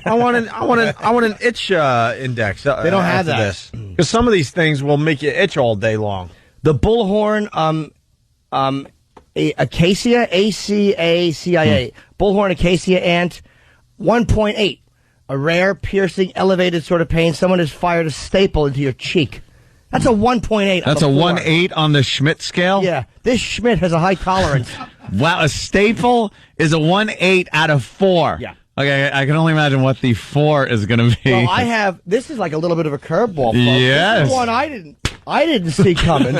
I want an itch index. They don't have that because some of these things will make you itch all day long. The bullhorn, acacia, ACACIA, bullhorn acacia ant, 1.8. A rare, piercing, elevated sort of pain. Someone has fired a staple into your cheek. That's a 1.8. That's a 1.8 on the Schmidt scale? Yeah. This Schmidt has a high tolerance. Wow, a staple is a 1.8 out of 4. Yeah. Okay, I can only imagine what the 4 is going to be. Well, this is like a little bit of a curveball, folks. Yes. This is one I didn't see coming.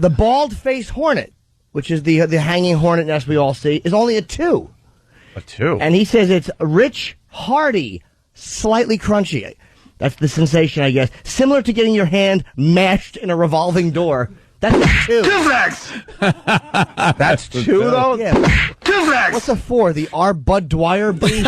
The bald-faced hornet, which is the hanging hornet nest we all see, is only a 2. A 2? And he says it's rich, hardy, slightly crunchy. That's the sensation, I guess. Similar to getting your hand mashed in a revolving door. That's a 2. That's 2, though? Yeah. What's a 4? The R. Bud Dwyer B?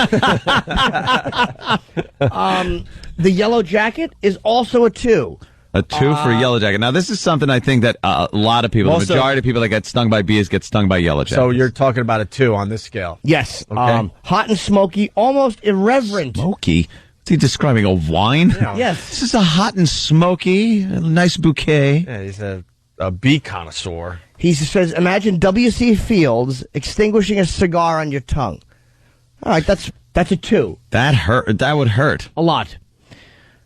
The Yellow Jacket is also a 2. A 2 for Yellow Jacket. Now, this is something I think that a lot of people, the majority of people that get stung by bees get stung by Yellow Jackets. So you're talking about a 2 on this scale? Yes. Okay. Hot and smoky, almost irreverent. Smoky? Is he describing a wine? Yes. This is a hot and smoky, a nice bouquet. Yeah, he's a bee connoisseur. He says, imagine W.C. Fields extinguishing a cigar on your tongue. All right, that's a 2. That hurt. That would hurt. A lot.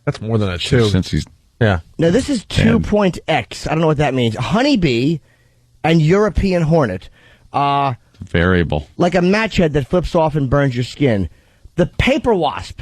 That's more than a 2. Since he's... Yeah. Now, this is 2.x. I don't know what that means. Honeybee and European hornet. Variable. Like a match head that flips off and burns your skin. The paper wasp.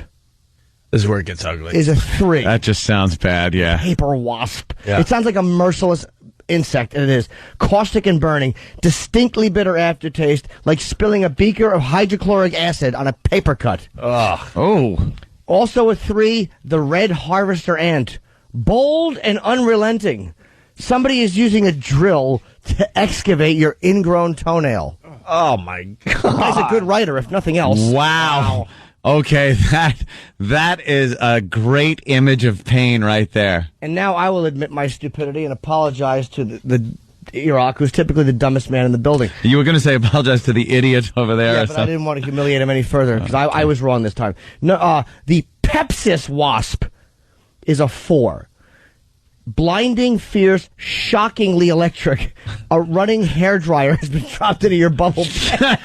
This is where it gets ugly. Is a 3. That just sounds bad, yeah. Paper wasp. Yeah. It sounds like a merciless insect, and it is. Caustic and burning. Distinctly bitter aftertaste, like spilling a beaker of hydrochloric acid on a paper cut. Ugh. Oh. Also a 3, the red harvester ant. Bold and unrelenting. Somebody is using a drill to excavate your ingrown toenail. Oh, my God. The guy's a good writer, if nothing else. Wow. Okay, that is a great image of pain right there. And now I will admit my stupidity and apologize to the Iraq, who's typically the dumbest man in the building. You were going to say apologize to the idiot over there. Yeah, or but I something. didn't want to humiliate him any further, because I was wrong this time. No, the Pepsis wasp is a 4. Blinding, fierce, shockingly electric. A running hairdryer has been dropped into your bubble bed.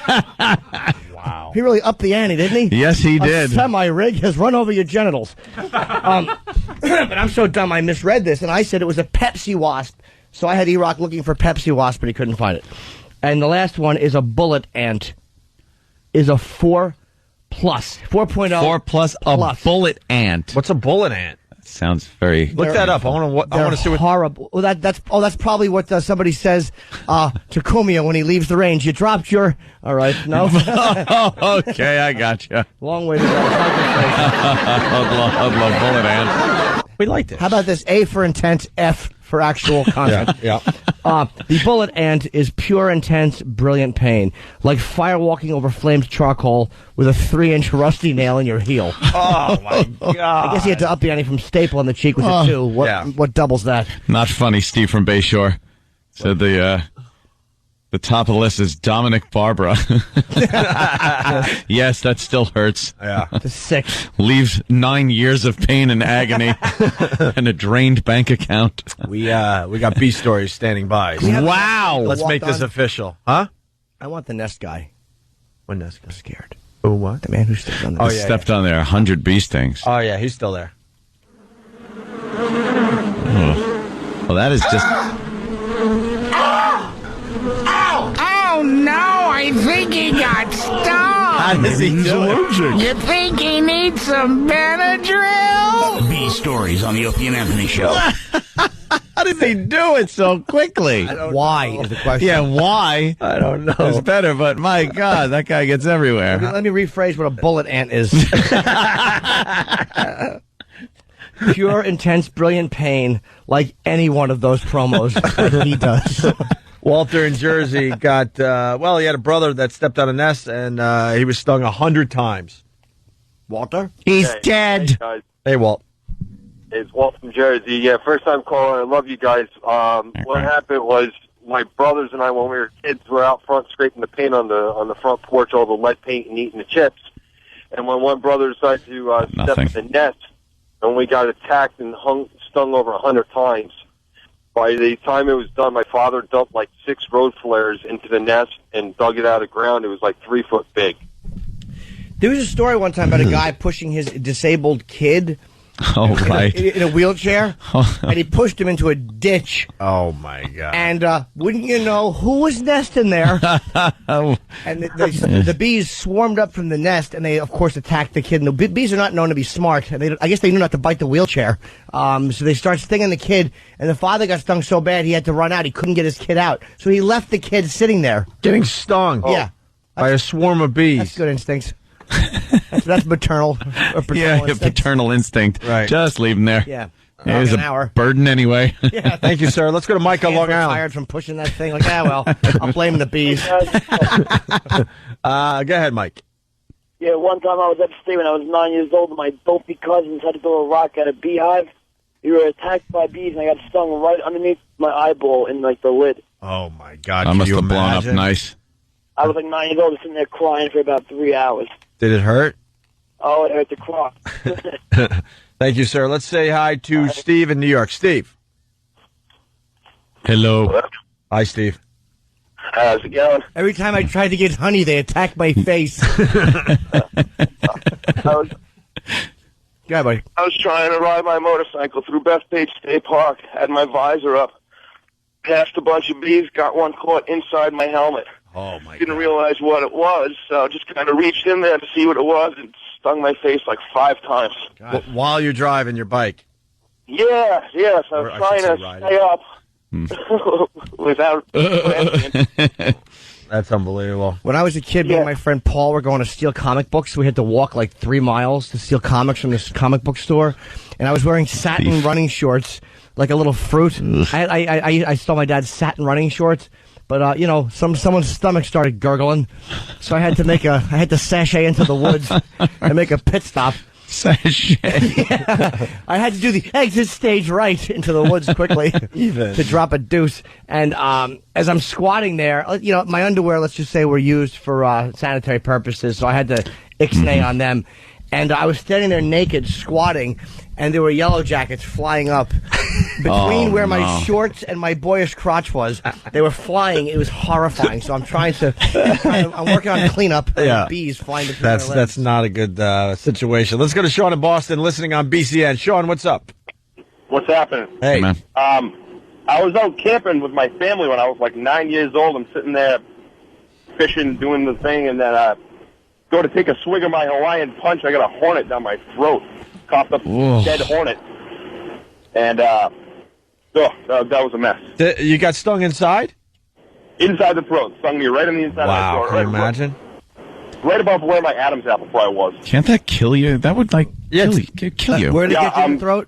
Wow. He really upped the ante, didn't he? Yes, he did. A semi-rig has run over your genitals. But I'm so dumb I misread this, and I said it was a Pepsi wasp. So I had E-Rock looking for Pepsi wasp, but he couldn't find it. And the last one is a bullet ant. Is a 4 plus. 4.0. 4 plus a bullet ant. What's a bullet ant? Sounds very... Look that up. I want to see what... horrible. Well, that's probably what somebody says to Cumia when he leaves the range. You dropped your... All right, no? Okay, I got you. Long way to go. I'd love bullet ant. We liked it. How about this? A for intent, F for actual content. Yeah. The bullet ant is pure, intense, brilliant pain. Like firewalking over flamed charcoal with a 3-inch rusty nail in your heel. Oh, my God. I guess he had to up the ante from staple on the cheek with a 2. What doubles that? Not funny, Steve from Bayshore. Said the top of the list is Dominic Barbara. Yes, that still hurts. Yeah. The 6. Leaves 9 years of pain and agony and a drained bank account. We got B stories standing by. Wow. Let's make this official. Huh? I want the nest guy. What nest guy? Scared. Oh, what? The man who stepped on the Oh, nest. yeah, Stepped on there 100 bee stings. Oh, yeah, he's still there. Well, that is just... Oh, no, I think he got stung. How does he do it? You think he needs some Benadryl? B stories on the Opie and Anthony Show. How did he do it so quickly? Why is the question? Yeah, why? I don't know. It's better, but my God, that guy gets everywhere. Let me rephrase what a bullet ant is. Pure, intense, brilliant pain, like any one of those promos that he does. Walter in Jersey got, he had a brother that stepped on a nest, and he was stung 100 times. Walter? He's Hey, dead. hey, guys. Hey, Walt. It's Walt from Jersey. Yeah, first time caller. I love you guys. What happened was my brothers and I, when we were kids, were out front scraping the paint on the front porch, all the lead paint, and eating the chips. And when one brother decided to step in the nest, and we got attacked and stung over 100 times. By the time it was done, my father dumped like 6 road flares into the nest and dug it out of the ground. It was like 3 foot big. There was a story one time about a guy pushing his disabled kid Oh, right. in a wheelchair, and he pushed him into a ditch. Oh, my God. And wouldn't you know, who was nesting there? And the bees swarmed up from the nest, and they, of course, attacked the kid. And the bees are not known to be smart. And I guess they knew not to bite the wheelchair. So they start stinging the kid, and the father got stung so bad he had to run out. He couldn't get his kid out. So he left the kid sitting there. Getting stung. Yeah. By a swarm of bees. That's good instincts. That's maternal. Instinct. Paternal instinct. Right. Just leave him there. Yeah. He's an a hour. burden anyway. Yeah. Thank you, sir. Let's go to Mike on Long Island. Tired from pushing that thing. Like, well, I'm blaming the bees. Go ahead, Mike. Yeah, one time I was upstate when I was 9 years old, and my dopey cousins had to throw a rock at a beehive. We were attacked by bees, and I got stung right underneath my eyeball in, like, the lid. Oh, my God. I Can must you have blown up imagine? nice. I was like 9 years old, sitting there crying for about 3 hours. Did it hurt? Oh, it hurt to cry. Thank you, sir. Let's say hi to Steve in New York. Steve. Hello. Hi, Steve. How's it going? Every time I tried to get honey, they attack my face. Yeah, buddy. I was trying to ride my motorcycle through Bethpage State Park, had my visor up, passed a bunch of bees, got one caught inside my helmet. Oh, my Didn't realize what it was, so just kind of reached in there to see what it was and stung my face like 5 times. While you're driving your bike. Yeah, yes, I was trying to stay up without... That's unbelievable. When I was a kid, me and my friend Paul were going to steal comic books. We had to walk like 3 miles to steal comics from this comic book store. And I was wearing satin running shorts, like a little fruit. I stole my dad's satin running shorts. But, someone's stomach started gurgling. So I had to sashay into the woods and make a pit stop. Sashay. Yeah. I had to do the exit stage right into the woods quickly to drop a deuce. And as I'm squatting there, my underwear, let's just say, were used for sanitary purposes. So I had to ixnay on them. And I was standing there naked, squatting, and there were yellow jackets flying up between where my shorts and my boyish crotch was. They were flying. It was horrifying. So I'm working on cleanup. Yeah. Bees flying between my legs. That's not a good situation. Let's go to Sean in Boston, listening on BCN. Sean, what's up? What's happening? Hey. Man. I was out camping with my family when I was like 9 years old. I'm sitting there fishing, doing the thing, and then go to take a swig of my Hawaiian punch. I got a hornet down my throat. Coughed up a dead hornet. And, that was a mess. You got stung inside? Inside the throat. Stung me right in the inside of my Wow, throat. can you imagine? Right above where my Adam's apple probably was. Can't that kill you? That would, kill you. Where did it get you in the throat?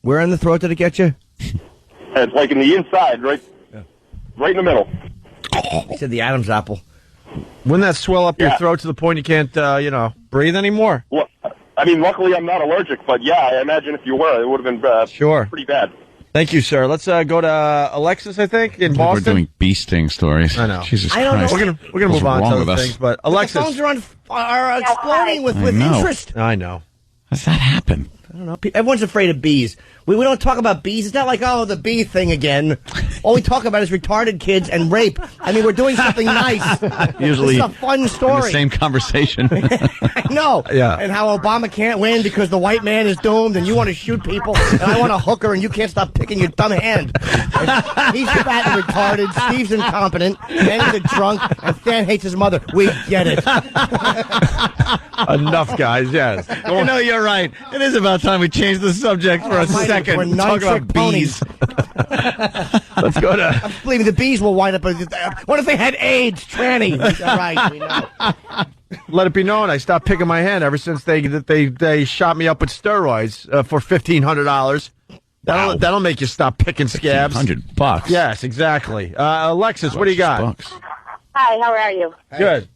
Where in the throat did it get you? It's like in the inside, right in the middle. He said the Adam's apple. Wouldn't that swell up your throat to the point you can't, breathe anymore? Well, I mean, luckily I'm not allergic, but yeah, I imagine if you were, it would have been pretty bad. Thank you, sir. Let's go to Alexis, I think, in Boston. We're doing bee sting stories. I know. Jesus I don't Christ. know. We're gonna move on to wrong other with us? things, but Alexis. The phones are exploding with know. interest. I know. How does that happen? I don't know. Everyone's afraid of bees. We don't talk about bees. It's not like, the bee thing again. All we talk about is retarded kids and rape. I mean, we're doing something nice. Usually this is a fun story. In the same conversation. I know. Yeah. And how Obama can't win because the white man is doomed and you want to shoot people and I want to hook her and you can't stop picking your dumb hand. And he's fat and retarded. Steve's incompetent. Manny's a drunk. And Stan hates his mother. We get it. Enough, guys. Yes. I know you're right. It is about time we change the subject for a second. We're Talk about bees. Let's go to... I'm believing the bees will wind up... What if they had AIDS? Tranny. All right, we know. Let it be known, I stopped picking my hand ever since they shot me up with steroids for $1,500. That'll make you stop picking scabs. $1,500. Yes, exactly. Alexis, what do you got? Hi, how are you? Good.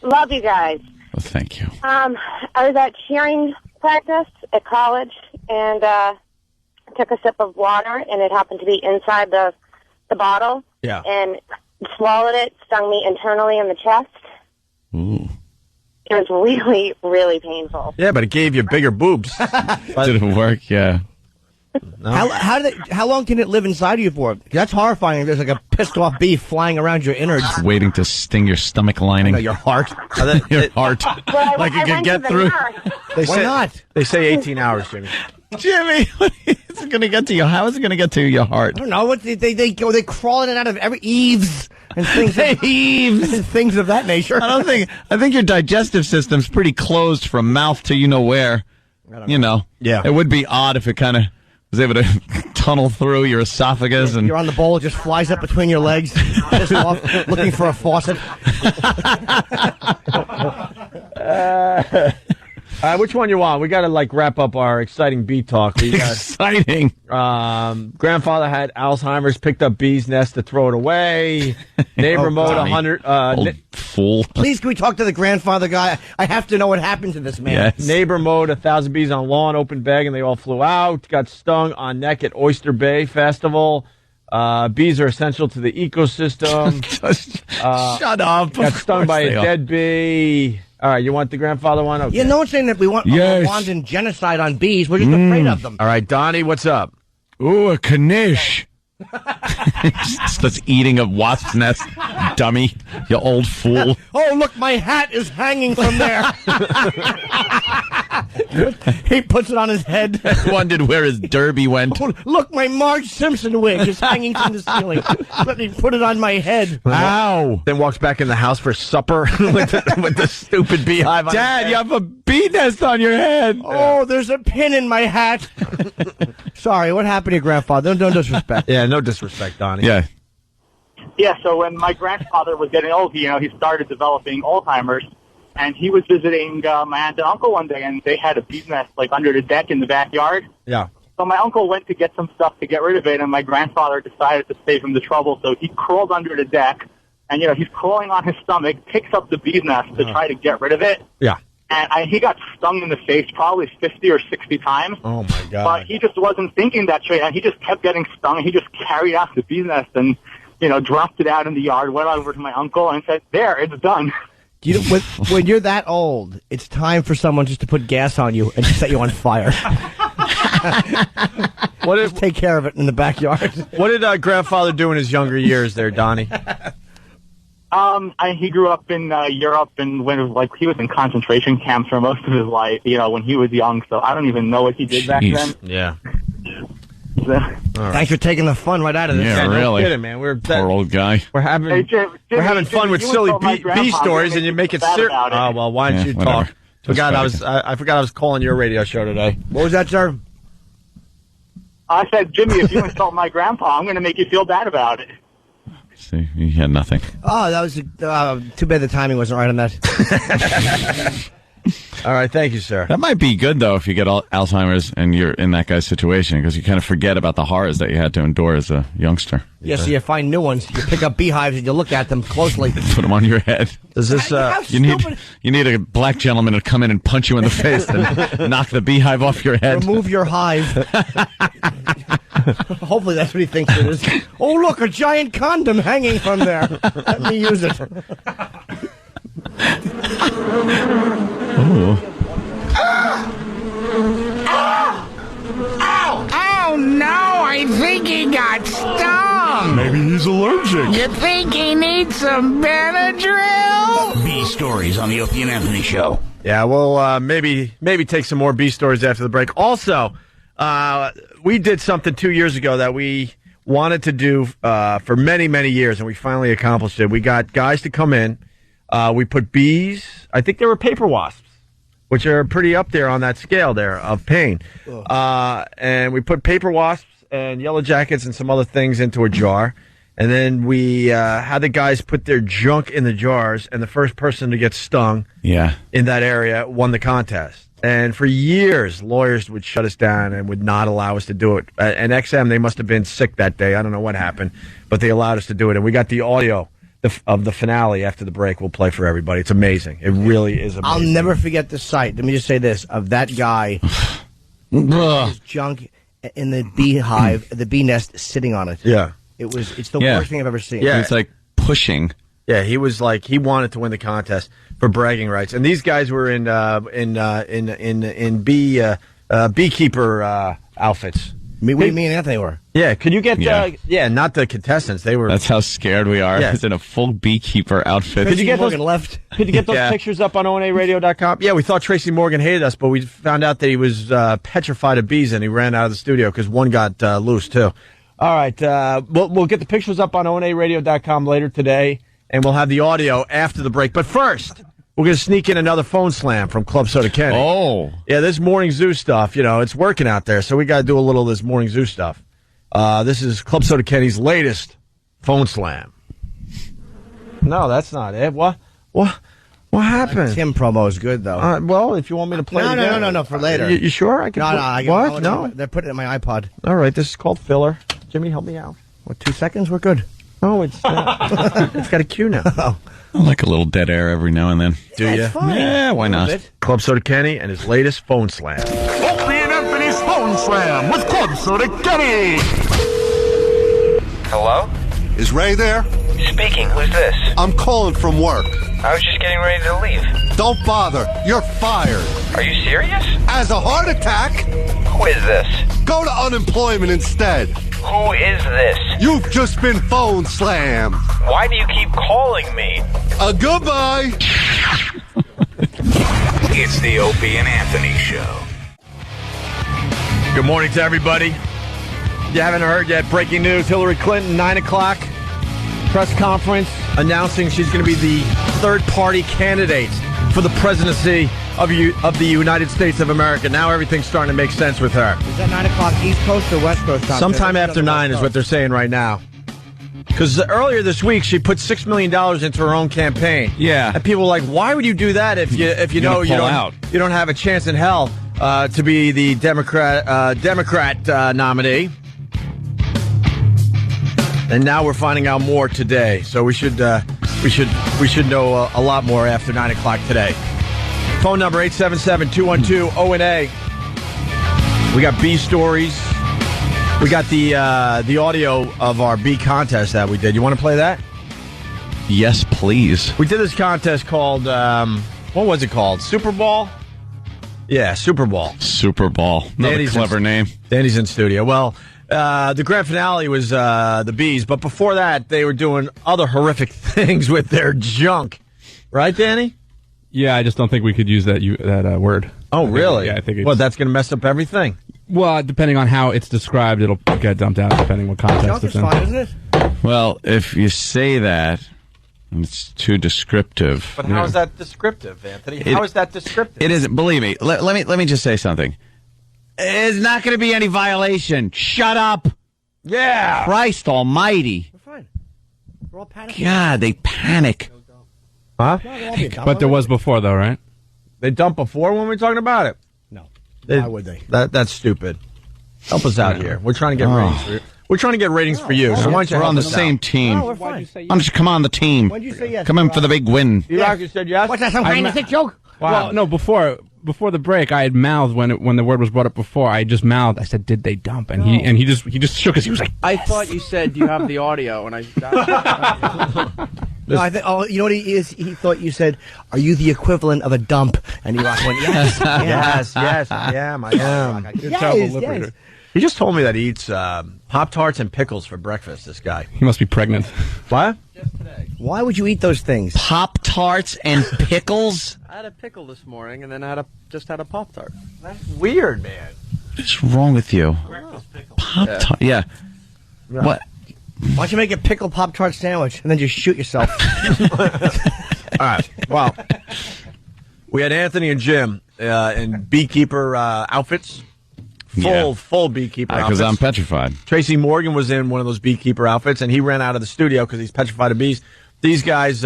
Love you guys. Well, thank you. I was at cheering practice at college and took a sip of water, and it happened to be inside the bottle. Yeah. And swallowed it, stung me internally in the chest. Ooh. It was really, really painful. Yeah, but it gave you bigger boobs. Didn't work, yeah. No. How long can it live inside of you for? That's horrifying. There's like a pissed off bee flying around your innards. Waiting to sting your stomach lining. No, your heart. Your heart. Well, like I you can went get to the through. nurse. Why not? They say 18 hours, Jimmy. Jimmy, it's going to get to you. How is it going to get to your heart? I don't know. What they crawl in and out of every eaves and things. Eaves and things of that nature. I think your digestive system's pretty closed from mouth to you know where. Yeah. It would be odd if it kind of was able to tunnel through your esophagus and You're on the bowl, it just flies up between your legs, pissed off, looking for a faucet. Which one you want? We got to wrap up our exciting bee talk. We got, exciting. Grandfather had Alzheimer's, picked up bee's nest to throw it away. Neighbor mowed 100. Old fool. Please, can we talk to the grandfather guy? I have to know what happened to this man. Yes. Neighbor mowed 1,000 bees on lawn, open bag, and they all flew out. Got stung on neck at Oyster Bay Festival. Bees are essential to the ecosystem. Shut up. Got stung by a dead bee. All right, you want the grandfather one? Okay. Yeah, no one's saying that we want a Rwandan genocide on bees. We're just afraid of them. All right, Donnie, what's up? Ooh, a Knish. Starts eating a wasp's nest, dummy. You old fool. Oh, look, my hat is hanging from there. He puts it on his head. Wondered where his derby went. Oh, look, my Marge Simpson wig is hanging from the ceiling. Let me put it on my head. Ow. Then walks back in the house for supper with the stupid beehive on his Dad, head. you have a bee nest on your head. Oh, there's a pin in my hat. Sorry, what happened to your grandfather? Don't disrespect. Yeah, no disrespect, Donnie. Yeah. Yeah, so when my grandfather was getting old, he started developing Alzheimer's, and he was visiting my aunt and uncle one day, and they had a bee's nest under the deck in the backyard. Yeah. So my uncle went to get some stuff to get rid of it, and my grandfather decided to save him the trouble, so he crawled under the deck, and he's crawling on his stomach, picks up the bee's nest to try to get rid of it. Yeah. And he got stung in the face probably 50 or 60 times. Oh, my God. But he just wasn't thinking that straight, and he just kept getting stung, and he just carried out the bee's nest and, dropped it out in the yard, went over to my uncle, and said, there, it's done. When you're that old, it's time for someone just to put gas on you and set you on fire. Just take care of it in the backyard. What did grandfather do in his younger years there, Donnie? He grew up in Europe, and he was in concentration camps for most of his life, when he was young, so I don't even know what he did back then. Yeah. Right. Thanks for taking the fun right out of this. Yeah, really. No kidding, man. Poor old guy. We're having fun with silly bee stories, and you make it serious. Oh, well, why don't you talk? I forgot I was calling your radio show today. What was that, sir? I said, Jimmy, if you insult my grandpa, I'm going to make you feel bad about it. See, he had nothing. Oh, that was too bad the timing wasn't right on that. All right, thank you, sir. That might be good, though, if you get Alzheimer's and you're in that guy's situation, because you kind of forget about the horrors that you had to endure as a youngster. Yeah, so you find new ones. You pick up beehives and you look at them closely. Put them on your head. Does this? You need a black gentleman to come in and punch you in the face and knock the beehive off your head. Remove your hive. Hopefully that's what he thinks it is. Oh, look, a giant condom hanging from there. Let me use it. Oh, no, I think he got stung. Maybe he's allergic. You think he needs some Benadryl? Bee stories on the Opie and Anthony Show. Yeah, we'll maybe take some more bee stories after the break. Also, we did something 2 years ago that we wanted to do for many, many years, and we finally accomplished it. We got guys to come in. We put bees. I think they were paper wasps, which are pretty up there on that scale there of pain. And we put paper wasps and yellow jackets and some other things into a jar. And then we had the guys put their junk in the jars, and the first person to get stung in that area won the contest. And for years, lawyers would shut us down and would not allow us to do it. And XM, they must have been sick that day. I don't know what happened, but they allowed us to do it. And we got the audio of the finale after the break. We'll play for everybody. It's amazing. It really is amazing. I'll never forget the sight. Let me just say this, of that guy, his junk in the beehive, the bee nest sitting on it. Yeah. It's the worst thing I've ever seen. Yeah. It's like pushing. Yeah, he was like, he wanted to win the contest for bragging rights. And these guys were in beekeeper outfits. What do you mean Anthony were? Yeah, could you get not the contestants. They were. That's how scared we are. Yeah. It's in a full beekeeper outfit. Could you get those left? Could you get those pictures up on ONARadio.com? Yeah, we thought Tracy Morgan hated us, but we found out that he was petrified of bees and he ran out of the studio because one got loose too. All right, we'll get the pictures up on ONARadio.com later today, and we'll have the audio after the break. But first, we're going to sneak in another phone slam from Club Soda Kenny. Oh. Yeah, this Morning Zoo stuff, it's working out there, so we got to do a little of this Morning Zoo stuff. This is Club Soda Kenny's latest phone slam. No, that's not it. What? What happened? Tim promo is good though. Well, if you want me to play, No, for later. You sure? I can. What? No. They're putting it in my iPod. All right, this is called filler. Jimmy, help me out. What? 2 seconds? We're good. Oh, it's it's got a cue now. Oh. I like a little dead air every now and then. Do you? Yeah, why not? Club Soda Kenny and his latest phone slam. Opie and Anthony's phone slam with Club Soda Kenny. Hello? Is Ray there? Speaking. Who's this? I'm calling from work. I was just getting ready to leave. Don't bother. You're fired. Are you serious? As a heart attack? Who is this? Go to unemployment instead. Who is this? You've just been phone slammed. Why do you keep calling me? Goodbye. It's the Opie and Anthony Show. Good morning to everybody. You haven't heard yet, breaking news, Hillary Clinton, 9 o'clock, press conference announcing she's going to be the third-party candidate for the presidency of the United States of America. Now everything's starting to make sense with her. Is that 9 o'clock East Coast or West Coast time? Sometime after 9 is what they're saying right now. Because earlier this week, she put $6 million into her own campaign. Yeah. And people were like, why would you do that if you know you don't have a chance in hell to be the Democrat nominee? And now we're finding out more today. So we should know a lot more after 9 o'clock today. Phone number 877-212-ONA. We got B stories. We got the audio of our B contest that we did. You want to play that? Yes, please. We did this contest called, what was it called? Super Bowl? Yeah, Super Bowl. Super Bowl. Another clever name. Danny's in studio. Well, the grand finale was the Bees, but before that, they were doing other horrific things with their junk. Right, Danny? Yeah, I just don't think we could use that word. Oh, really? Yeah, I think it's... Well, that's going to mess up everything. Well, depending on how it's described, it'll get dumped out, depending what context it's in. Fine, isn't it? Well, if you say that, it's too descriptive. But how is that descriptive, Anthony? How is that descriptive? It isn't. Believe me. Let me just say something. There's not going to be any violation. Shut up. Yeah. Christ almighty. We're fine. We're all panicking. God, they panic. Huh? But there was before, though, right? They dumped before when we were talking about it? No. Why would they? That's stupid. Help us out here. We're trying to get ratings for you. We're trying to get ratings for you. So why don't you We're help on the us same out? team. No, we're fine. Why don't you come on the team? When did you say yes? Come in for the big win. You actually said yes? What's that, some kind of sick joke? Wow. Well, no, before the break, I had mouthed when the word was brought up before. I just mouthed. I said, "Did they dump?" And he just shook his. He was like, I thought you said, "Do you have the audio?" And I. No, I think. Oh, you know what he is? He thought you said, "Are you the equivalent of a dump?" And he went, "Yes, yes, I am. yes." He just told me that he eats Pop-Tarts and pickles for breakfast, this guy. he must be pregnant. What? Why would you eat those things? Pop-Tarts and pickles? I had a pickle this morning, and then I just had a Pop-Tart. That's weird, man. What's wrong with you? Pop-Tart. Yeah. What? Why don't you make a pickle Pop-Tart sandwich and then just shoot yourself? All right. Well, we had Anthony and Jim in beekeeper outfits. Full beekeeper outfits. Because I'm petrified. Tracy Morgan was in one of those beekeeper outfits, and he ran out of the studio because he's petrified of bees. These guys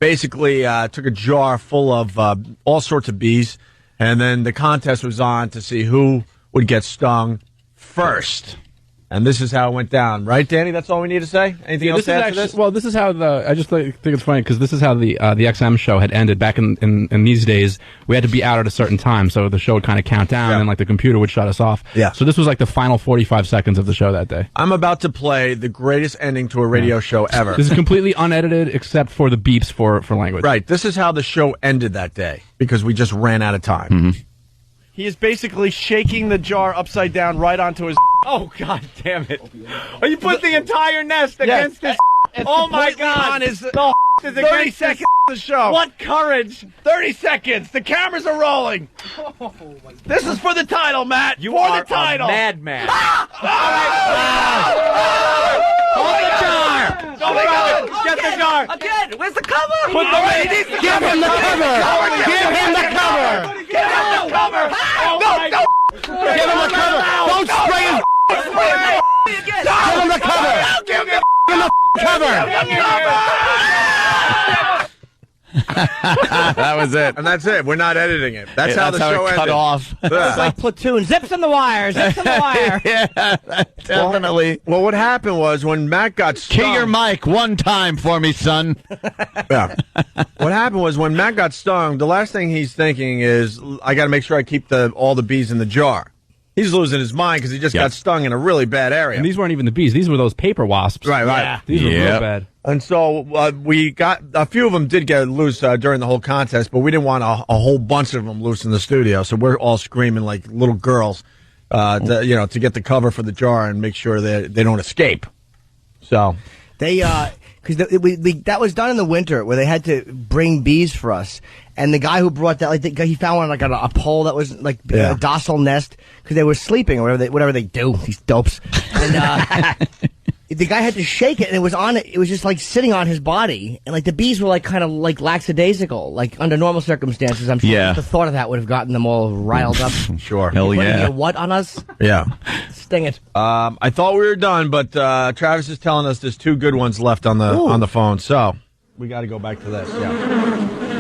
basically took a jar full of all sorts of bees, and then the contest was on to see who would get stung first. And this is how it went down, right, Danny? That's all we need to say. Anything else after this? Well, this is how I just think it's funny because this is how the XM show had ended back in these days. We had to be out at a certain time, so the show would kind of count down, and like the computer would shut us off. Yeah. So this was like the final 45 seconds of the show that day. I'm about to play the greatest ending to a radio show ever. This is completely unedited, except for the beeps for language. Right. This is how the show ended that day because we just ran out of time. Mm-hmm. He is basically shaking the jar upside down right onto his. Oh, God damn it. Oh, you put the entire nest against this. Oh, my God. Is 30 seconds of the show. What courage. 30 seconds. The cameras are rolling. This is for the title, Matt. You for are the title. a madman. Hold the jar. Get the jar. Again, where's the cover? Put the Give him the cover. Give him the cover. Give him the cover. No. Give him the cover. Don't spray his. Give him the cover. Give him the cover. That was it. And that's it. We're not editing it. That's how the show it cut ended. off. It was like Platoon. Zips in the wire. Zips in the wire. Yeah, definitely. Well, what happened was when Matt got stung. Key your mic one time for me, son. Yeah. What happened was when Matt got stung, the last thing he's thinking is, I got to make sure I keep all the bees in the jar. He's losing his mind because he just got stung in a really bad area. And these weren't even the bees. These were those paper wasps. Right. Yeah. These were real bad. And so we got a few of them did get loose during the whole contest, but we didn't want a whole bunch of them loose in the studio. So we're all screaming like little girls, to get the cover for the jar and make sure that they don't escape. So they because that was done in the winter where they had to bring bees for us. And the guy who brought that, he found one on a pole that was like a docile nest because they were sleeping or whatever they do, these dopes. And the guy had to shake it, and it was on it. It was just like sitting on his body, and like the bees were like kind of like lackadaisical. Like under normal circumstances, I'm sure the thought of that would have gotten them all riled up. Sure, hell yeah. What on us? Yeah, sting it. I thought we were done, but Travis is telling us there's two good ones left on the phone, so we got to go back to this. Yeah.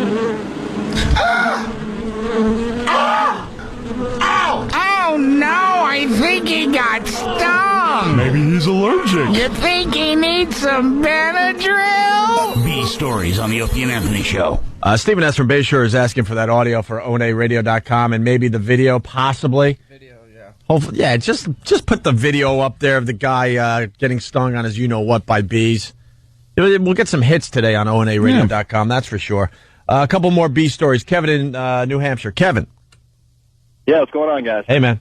Oh no, I think he got stung. Maybe he's allergic. You think he needs some Benadryl? Bee stories on the Opie and Anthony Show. Stephen S. from Bayshore is asking for that audio for onaradio.com and maybe the video, possibly. Hopefully, just put the video up there of the guy getting stung on his you-know-what by bees. We'll get some hits today on onaradio.com, that's for sure. A couple more bee stories. Kevin in New Hampshire. Kevin. Yeah, what's going on, guys? Hey, man.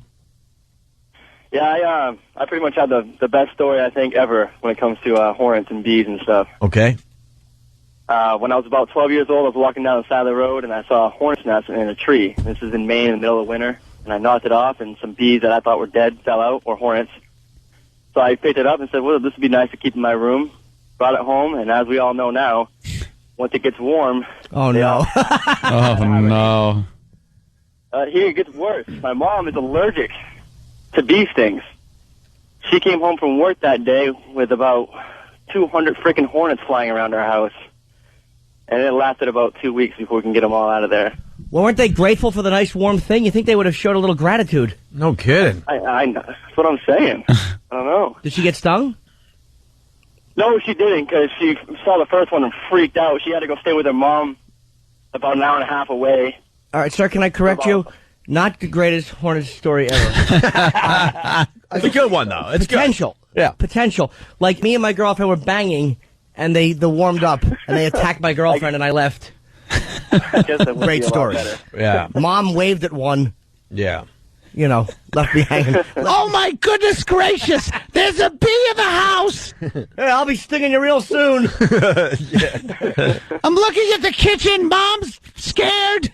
Yeah, I pretty much had the best story, I think, ever when it comes to hornets and bees and stuff. Okay. When I was about 12 years old, I was walking down the side of the road, and I saw a hornet's nest in a tree. This is in Maine in the middle of winter. And I knocked it off, and some bees that I thought were dead fell out, or hornets. So I picked it up and said, well, this would be nice to keep in my room. Brought it home, and as we all know now, once it gets warm... Oh, no. Oh, no. Here it gets worse. My mom is allergic to bee stings. She came home from work that day with about 200 freaking hornets flying around our house. And it lasted about 2 weeks before we can get them all out of there. Well, weren't they grateful for the nice warm thing? You think they would have showed a little gratitude? No kidding. I that's what I'm saying. I don't know. Did she get stung? No, she didn't, because she saw the first one and freaked out. She had to go stay with her mom about an hour and a half away. All right, sir, can I correct you? Not the greatest hornet story ever. It's a good one, though. It's potential. Good. Yeah. Potential. Like me and my girlfriend were banging, and they warmed up, and they attacked my girlfriend, and I left. I guess that would Great be a lot story. better. Yeah. Mom waved at one. Yeah. Left me hanging. Oh my goodness gracious! There's a bee in the house. Hey, I'll be stinging you real soon. I'm looking at the kitchen. Mom's scared.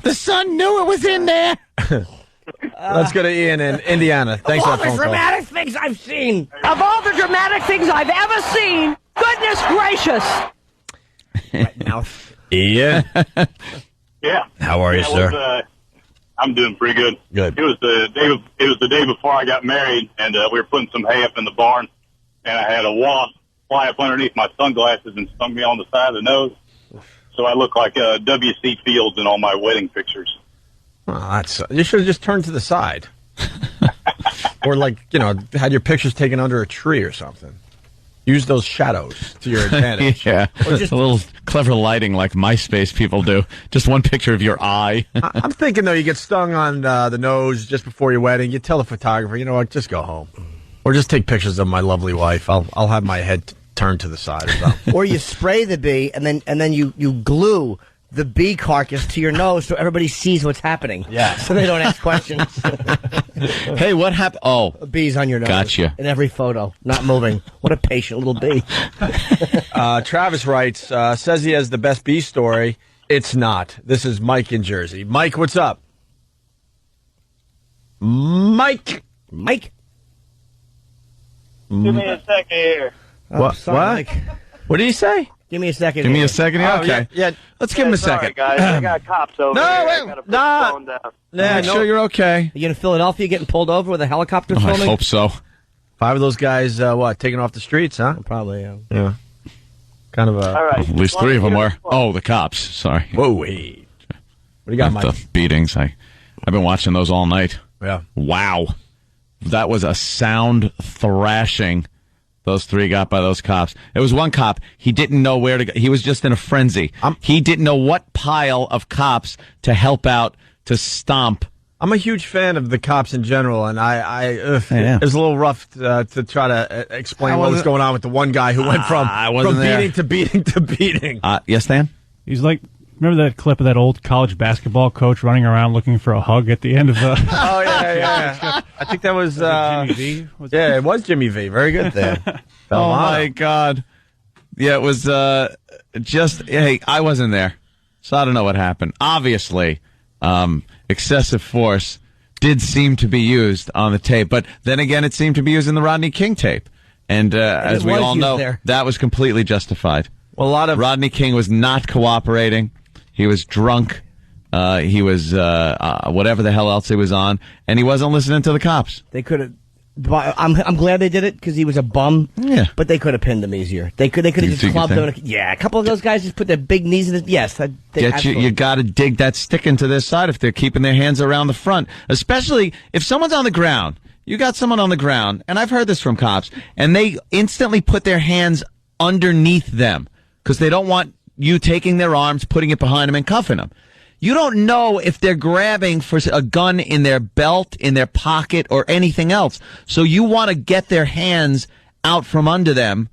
The son knew it was in there. Let's go to Ian in Indiana. Thanks of for all that the phone call. dramatic things I've seen. Of all the dramatic things I've ever seen. Goodness gracious. Right mouth. Ian. Yeah. How are you, sir? I'm doing pretty good. Good. It was the day before I got married, and we were putting some hay up in the barn, and I had a wasp fly up underneath my sunglasses and stung me on the side of the nose. So I look like W.C. Fields in all my wedding pictures. Oh, you should have just turned to the side. Or had your pictures taken under a tree or something. Use those shadows to your advantage. Yeah. Or just a little clever lighting like MySpace people do. Just one picture of your eye. I'm thinking, though, you get stung on the nose just before your wedding. You tell the photographer, you know what, just go home. Or just take pictures of my lovely wife. I'll have my head turned to the side or something. Or you spray the bee, and then you glue the bee carcass to your nose so everybody sees what's happening. Yeah. So they don't ask questions. Hey, what happened? Oh. Bees on your nose. Gotcha. In every photo. Not moving. What a patient little bee. Travis writes, says he has the best bee story. It's not. This is Mike in Jersey. Mike, what's up? Mike. Give me a second here. What? Sorry, What? What did he say? Give me a second. Give me a second here? Oh, Okay. yeah. Let's give him a Sorry, second. guys. I got cops over here. I gotta put the phone down. Yeah, Make sure you're okay. Are you in Philadelphia getting pulled over with a helicopter Oh, filming? I hope so. 5 of those guys, taken off the streets, huh? Probably, yeah. Yeah. Kind of a. All right. At least 3 of them were. Oh, the cops. Sorry. Whoa, wait. What do you got, Mike? The beatings. I've been watching those all night. Yeah. Wow. That was a sound thrashing those 3 got by those cops. It was one cop. He didn't know where to go. He was just in a frenzy. He didn't know what pile of cops to help out to stomp. I'm a huge fan of the cops in general, and it was a little rough to try to explain what was going on with the one guy who went from beating to beating to beating. Yes, Dan? He's like, remember that clip of that old college basketball coach running around looking for a hug at the end of the... Oh, yeah. I think that was... Jimmy V? It was Jimmy V. Very good there. Oh, my God. Yeah, it was hey, I wasn't there, so I don't know what happened. Obviously, excessive force did seem to be used on the tape, but then again, it seemed to be used in the Rodney King tape. And as we all know, that was completely justified. Well, a lot of Rodney King was not cooperating. He was drunk. He was whatever the hell else he was on, and he wasn't listening to the cops. They could have. I'm glad they did it because he was a bum. Yeah, but they could have pinned him easier. They could have just clubbed him. Yeah, a couple of those guys just put their big knees in his. Yes, you got to dig that stick into their side if they're keeping their hands around the front, especially if someone's on the ground. You got someone on the ground, and I've heard this from cops, and they instantly put their hands underneath them because they don't want you taking their arms, putting it behind them, and cuffing them. You don't know if they're grabbing for a gun in their belt, in their pocket, or anything else. So you want to get their hands out from under them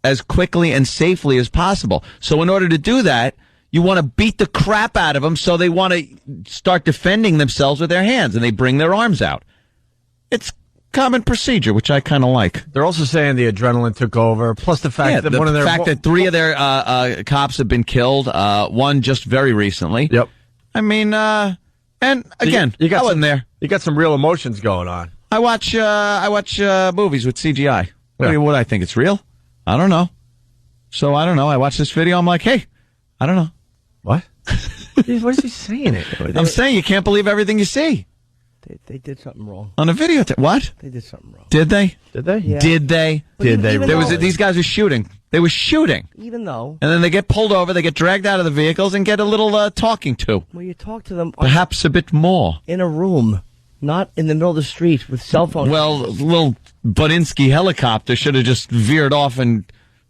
as quickly and safely as possible. So in order to do that, you want to beat the crap out of them so they want to start defending themselves with their hands, and they bring their arms out. It's common procedure, which I kind of like. They're also saying the adrenaline took over, plus the fact that that 3 of their cops have been killed, one just very recently. Yep. I mean, and again, you got I wasn't there. You got some real emotions going on. I watch movies with CGI. What do I think? It's real? I don't know. So I don't know. I watch this video. I'm like, hey, I don't know. What? What is he saying? I'm saying you can't believe everything you see. They did something wrong. On a video. What? They did something wrong. Did they? Did they? Yeah. Did they? Did they? These guys were shooting. They were shooting. Even though. And then they get pulled over, they get dragged out of the vehicles and get a little talking to. Well, you talk to them. Perhaps a bit more. In a room, not in the middle of the street with cell phones. Well, little Budinsky helicopter should have just veered off and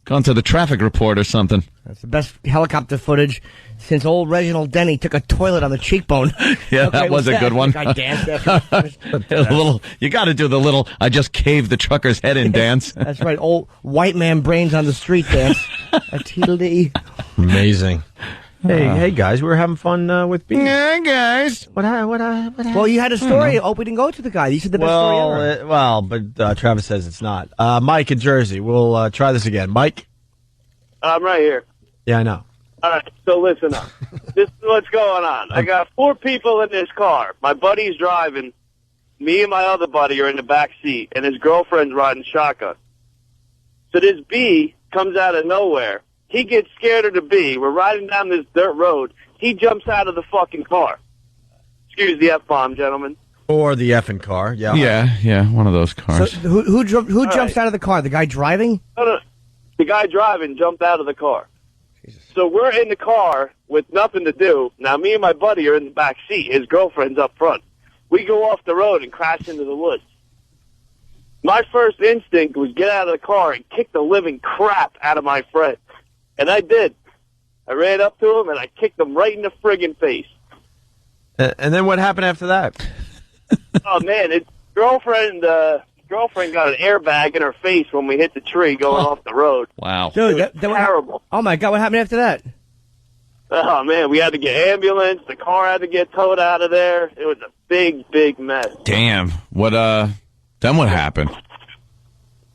gone to the traffic report or something. That's the best helicopter footage since old Reginald Denny took a toilet on the cheekbone. Yeah, that was a good one. I danced after. You got to do the little, I just caved the trucker's head in dance. That's right, old white man brains on the street dance. A teedle-dee. Amazing. Hey guys, we were having fun with bees. Yeah, guys. What happened? Well, you had a story. Opie didn't go to the guy. You said the best story ever. But Travis says it's not. Mike in Jersey. We'll try this again. Mike? I'm right here. Yeah, I know. All right, so listen up. This is what's going on. I got 4 people in this car. My buddy's driving. Me and my other buddy are in the back seat, and his girlfriend's riding shotgun. So this bee comes out of nowhere. He gets scared of the bee. We're riding down this dirt road. He jumps out of the fucking car. Excuse the F-bomb, gentlemen. Or the effing car. Yeah. Yeah, one of those cars. So who jumps out of the car? The guy driving? No. The guy driving jumped out of the car. Jesus. So we're in the car with nothing to do. Now, me and my buddy are in the back seat. His girlfriend's up front. We go off the road and crash into the woods. My first instinct was get out of the car and kick the living crap out of my friend. And I did. I ran up to him and I kicked him right in the friggin' face. And then what happened after that? Oh, man, his girlfriend got an airbag in her face when we hit the tree going off the road. Wow. Dude, that terrible. Oh, my God, what happened after that? Oh, man, we had to get ambulance. The car had to get towed out of there. It was a big, big mess. Damn. Then what happened?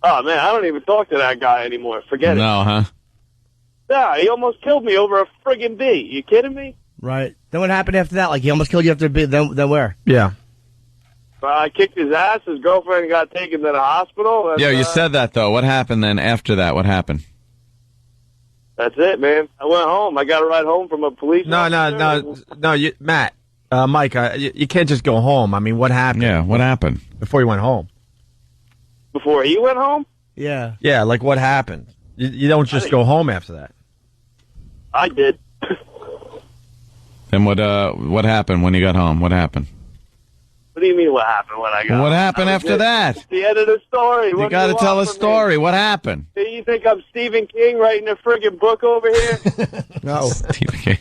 Oh, man, I don't even talk to that guy anymore. Forget it. No, huh? Yeah, he almost killed me over a friggin' bee. You kidding me? Right. Then what happened after that? Like, he almost killed you after a bee. Then where? Yeah. I kicked his ass. His girlfriend got taken to the hospital. And, yeah, you said that, though. What happened then after that? What happened? That's it, man. I went home. I got a ride home from a police officer. No, Matt, Mike, you can't just go home. I mean, what happened? Yeah, what happened? Before you went home. Before he went home? Yeah. Yeah, like what happened? You don't just go home after that. I did. And what happened when you got home? What happened? What do you mean what happened when I got What home? happened after that? It's the end of the story. You got to tell a story. What happened? Do you think I'm Stephen King writing a friggin' book over here? No. Stephen King.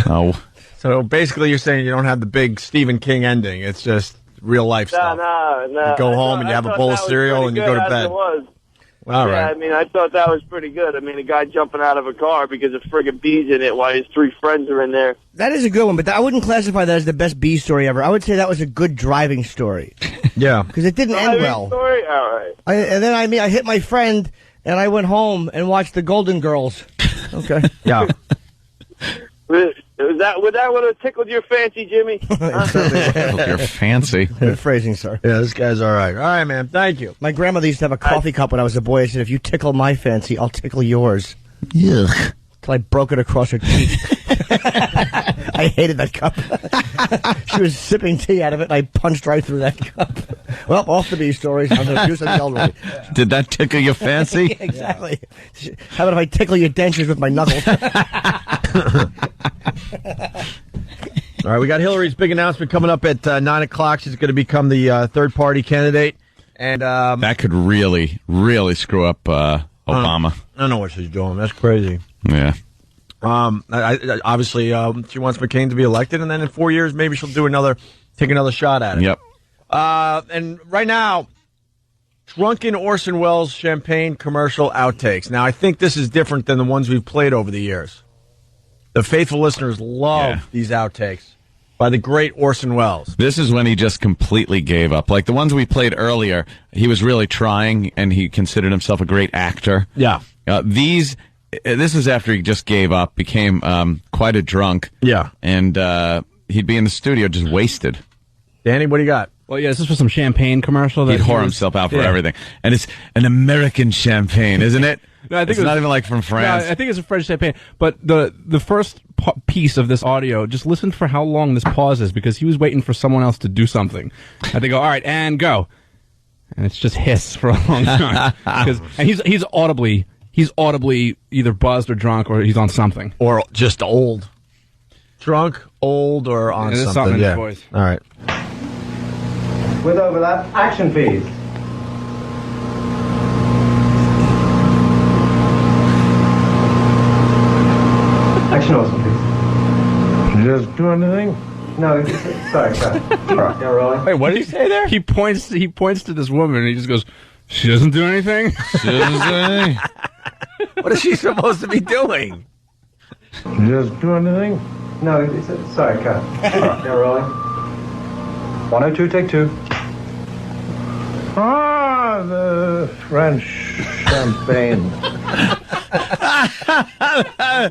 No. So basically, you're saying you don't have the big Stephen King ending. It's just real life stuff. No. You go home and you have a bowl of cereal and you go to bed. All right. I mean, I thought that was pretty good. I mean, a guy jumping out of a car because of friggin' bees in it while his 3 friends are in there. That is a good one, but I wouldn't classify that as the best bee story ever. I would say that was a good driving story. Yeah. Because it didn't end well. Story? All right. And then, I hit my friend, and I went home and watched the Golden Girls. Okay. Yeah. Would that would have tickled your fancy, Jimmy? You're fancy. Good phrasing, sir. Yeah, this guy's all right. All right, man. Thank you. My grandmother used to have a coffee cup when I was a boy. I said, if you tickle my fancy, I'll tickle yours. Yuck. Till I broke it across her cheek. I hated that cup. She was sipping tea out of it, and I punched right through that cup. Well, off the bee stories. I'm going to do something elderly. Did that tickle your fancy? Exactly. How about if I tickle your dentures with my knuckles? All right, we got Hillary's big announcement coming up at 9 o'clock. She's going to become the third-party candidate. And that could really, really screw up Obama. I don't know what she's doing. That's crazy. Yeah. Obviously, she wants McCain to be elected, and then in 4 years, maybe she'll take another shot at it. Yep. And right now, drunken Orson Welles champagne commercial outtakes. Now, I think this is different than the ones we've played over the years. The faithful listeners love these outtakes by the great Orson Welles. This is when he just completely gave up. Like the ones we played earlier, he was really trying, and he considered himself a great actor. Yeah. This is after he just gave up, became quite a drunk. Yeah. And he'd be in the studio just wasted. Danny, what do you got? Well, yeah, this is for some champagne commercial. He'd whore himself out for everything. And it's an American champagne, isn't it? No, I think it's not even like from France. No, I think it's a French champagne. But the first piece of this audio, just listen for how long this pause is, because he was waiting for someone else to do something. And they go, all right, and go. And it's just hiss for a long time. And he's audibly either buzzed or drunk, or he's on something. Or just old. Drunk, old, or on There's something. in his voice. All right. With overlap, action please. Action also, please. Just do anything? No, sorry. Yeah, rolling. Wait, what did he say there? He points to this woman, and he just goes, she doesn't do anything? She doesn't do anything? What is she supposed to be doing? Just do anything? No, sorry, cut. Yeah, rolling. 102, take 2. Ah, the French champagne.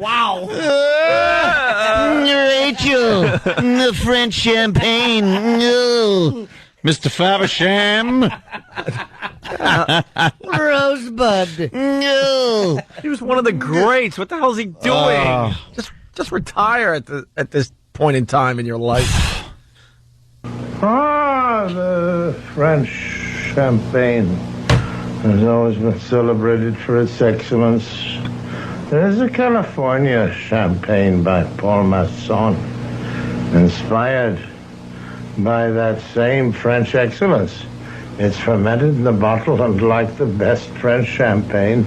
Wow. Rachel, the French champagne. No. Mr. Faversham. Rosebud. No. He was one of the greats. What the hell is he doing? Just retire at this point in time in your life. Ah, the French champagne has always been celebrated for its excellence. There's a California champagne by Paul Masson, inspired by that same French excellence. It's fermented in the bottle, and like the best French champagne,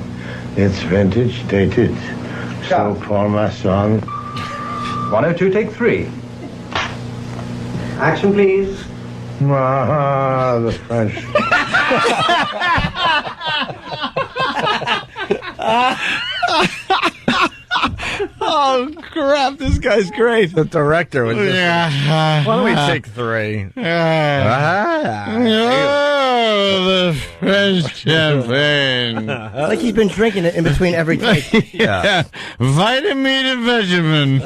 it's vintage dated. So Paul Masson. 102, take 3. Action, please. Ah, the French. Oh, crap. This guy's great. The director was just... Yeah. Why don't we take 3? The French champagne. Like he's been drinking it in between every take. Yeah. Vitamin and vitamin.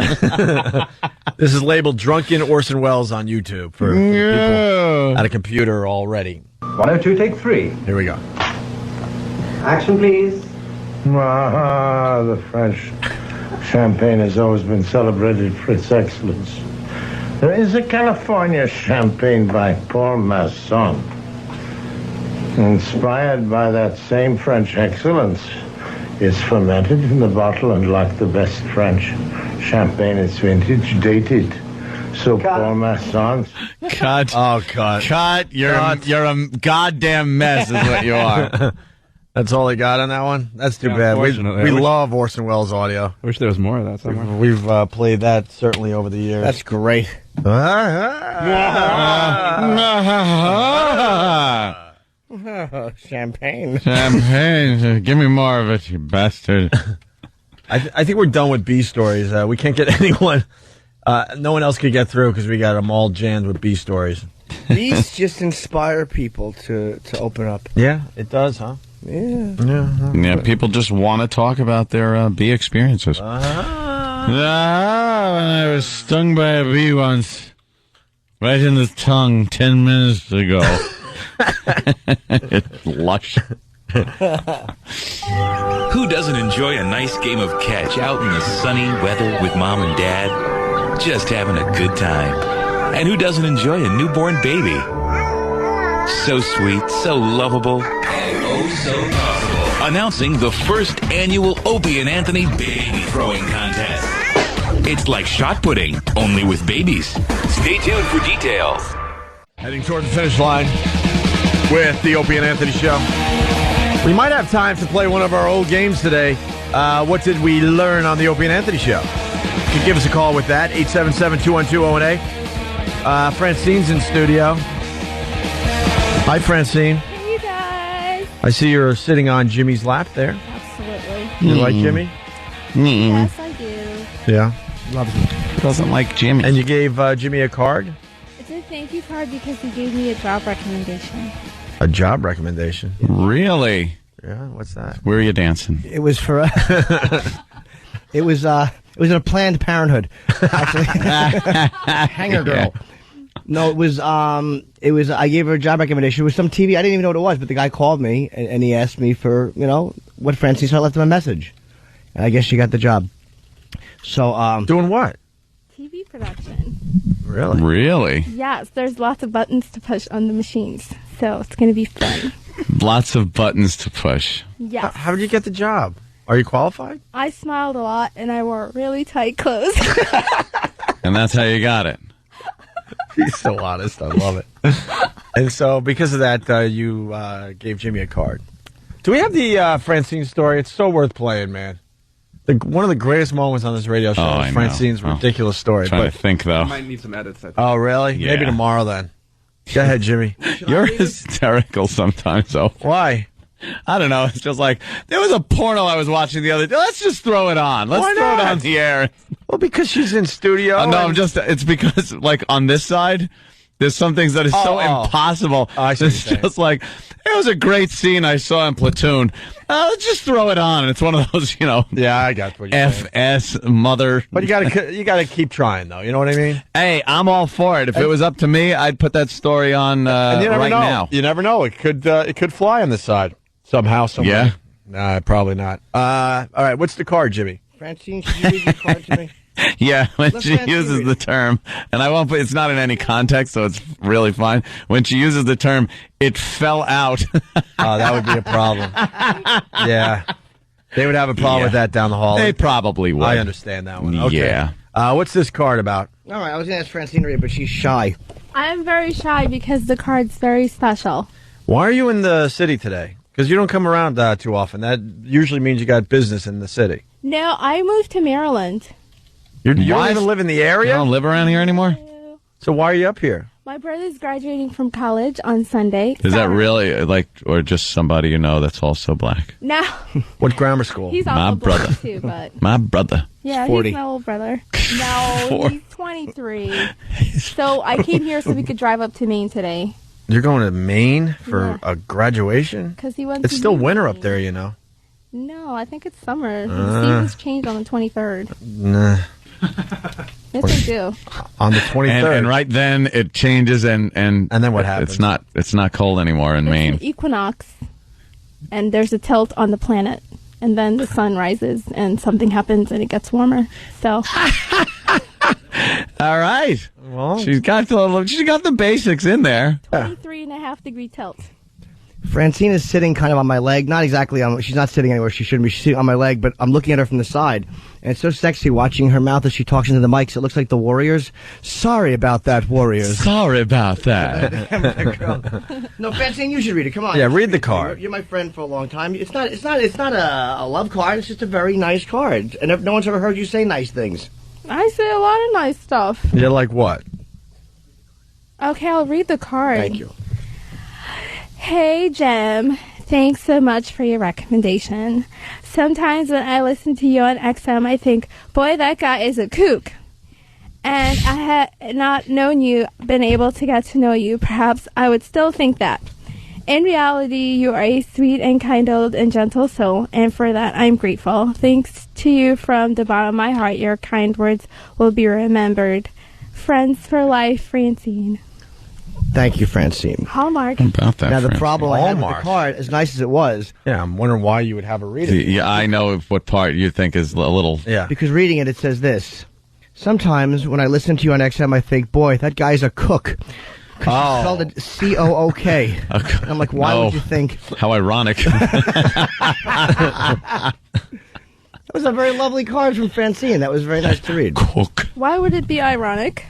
This is labeled Drunken Orson Welles on YouTube for people at a computer already. 102, take 3. Here we go. Action, please. Ah, the French champagne has always been celebrated for its excellence. There is a California champagne by Paul Masson, inspired by that same French excellence. It's fermented in the bottle, and like the best French champagne, it's vintage dated. So Paul Masson. Cut. Oh, cut. Cut. You're a goddamn mess is what you are. That's all he got on that one? That's too bad. We love Orson Welles audio. I wish there was more of that somewhere. We've played that certainly over the years. That's great. Champagne. Champagne. Give me more of it, you bastard. I think we're done with B stories. We can't get anyone. No one else could get through because we got them all jammed with B stories. These just inspire people to open up. Yeah, it does, huh? Yeah. Yeah, people just want to talk about their bee experiences. When I was stung by a bee once, right in the tongue 10 minutes ago. It's lush. Who doesn't enjoy a nice game of catch out in the sunny weather with mom and dad? Just having a good time. And who doesn't enjoy a newborn baby? So sweet, so lovable, and oh so possible. Announcing the first annual Opie and Anthony Baby Throwing Contest. It's like shot putting, only with babies. Stay tuned for details. Heading toward the finish line with the Opie and Anthony Show. We might have time to play one of our old games today. What did we learn on the Opie and Anthony Show? You can give us a call with that, 877-212-018. Francine's in studio. Hi, Francine. Hey, you guys. I see you're sitting on Jimmy's lap there. Absolutely. You like Jimmy? Yes, I do. Yeah. Loves him. Doesn't like Jimmy. And you gave Jimmy a card? It's a thank you card because he gave me a job recommendation. A job recommendation? Really? Yeah, what's that? Where are you dancing? It was for it was a Planned Parenthood, actually. Hanger girl. No, it was I gave her a job recommendation. It was some TV. I didn't even know what it was, but the guy called me and he asked me for, what Francine, so I left him a message. And I guess she got the job. So, doing what? TV production. Really? Really? Yes, there's lots of buttons to push on the machines, so it's going to be fun. Lots of buttons to push. Yes. How did you get the job? Are you qualified? I smiled a lot, and I wore really tight clothes. And that's how you got it. He's so honest. I love it. And so, because of that, you gave Jimmy a card. Do we have the Francine story? It's so worth playing, man. One of the greatest moments on this radio show is Francine's ridiculous story. I'm trying to think, though. I might need some edits. I think. Oh, really? Yeah. Maybe tomorrow, then. Go ahead, Jimmy. You're hysterical sometimes, though. Why? I don't know. It's just like, there was a porno I was watching the other day. Let's just throw it on. Let's throw it on the air. Well, because she's in studio. No, it's because, like, on this side, there's some things that is so impossible. I see it's just like, it was a great scene I saw in Platoon. Let's just throw it on. And it's one of those, Yeah, I got what you're saying. FS mother. But you gotta keep trying, though. You know what I mean? Hey, I'm all for it. If it was up to me, I'd put that story on and you never right know. now. You never know. It could fly on this side somehow, somewhere. Yeah. Nah, probably not. All right, what's the card, Jimmy? Francine, should you read your card to me? Yeah, when Let she Francine uses read the it. term, and I won't put, it's not in any context, so it's really fine. When she uses the term, it fell out. Oh, that would be a problem. Yeah. They would have a problem with that down the hall. They probably would. I understand that one. Okay. Yeah. What's this card about? All right, I was going to ask Francine to read it, but she's shy. I am very shy because the card's very special. Why are you in the city today? Because you don't come around too often. That usually means you got business in the city. No, I moved to Maryland. You don't even live in the area? You don't live around here anymore? So why are you up here? My brother's graduating from college on Sunday. Is that really, or just somebody you know that's also black? No. What grammar school? He's My also brother. black too, but... My brother. Yeah, 40. he's my little brother. No, he's 23. So I came here so we could drive up to Maine today. You're going to Maine for a graduation? 'Cause he wants It's to still be winter Maine. up there, you know. No, I think it's summer. The seasons change on the 23rd. Nah. Yes, they do. On the 23rd. And right then it changes and then what happens? It's not cold anymore in There's Maine. an equinox, and there's a tilt on the planet, and then the sun rises, and something happens, and it gets warmer. So, All right. Well, she's got the basics in there. 23.5 degree tilt. Francine is sitting kind of on my leg. Not exactly on. She's not sitting anywhere she shouldn't be. She's sitting on my leg, but I'm looking at her from the side. And it's so sexy watching her mouth as she talks into the mics. It looks like the Warriors. Sorry about that, Warriors. Sorry about that. No, Francine, you should read it. Come on. Yeah, read the card. You're my friend for a long time. It's not a love card. It's just a very nice card. And no one's ever heard you say nice things. I say a lot of nice stuff. You're like what? Okay, I'll read the card. Thank you. Hey, Jim. Thanks so much for your recommendation. Sometimes when I listen to you on XM, I think, boy, that guy is a kook. And I had not known you, been able to get to know you, perhaps I would still think that. In reality, you are a sweet and kind-old and gentle soul, and for that I'm grateful. Thanks to you from the bottom of my heart. Your kind words will be remembered. Friends for life, Francine. Thank you, Francine. Hallmark. About that. Now, the Francine. problem I had with the Hallmark. card, as nice as it was... Yeah, I'm wondering why you would have a read it. Yeah, I know what part you think is a little... Yeah. Because reading it, it says this. Sometimes when I listen to you on XM, I think, boy, that guy's a cook. Oh. She spelled it C-O-O-K. And I'm like, why would you think... How ironic. That was a very lovely card from Francine. That was very nice to read. Cook. Why would it be ironic?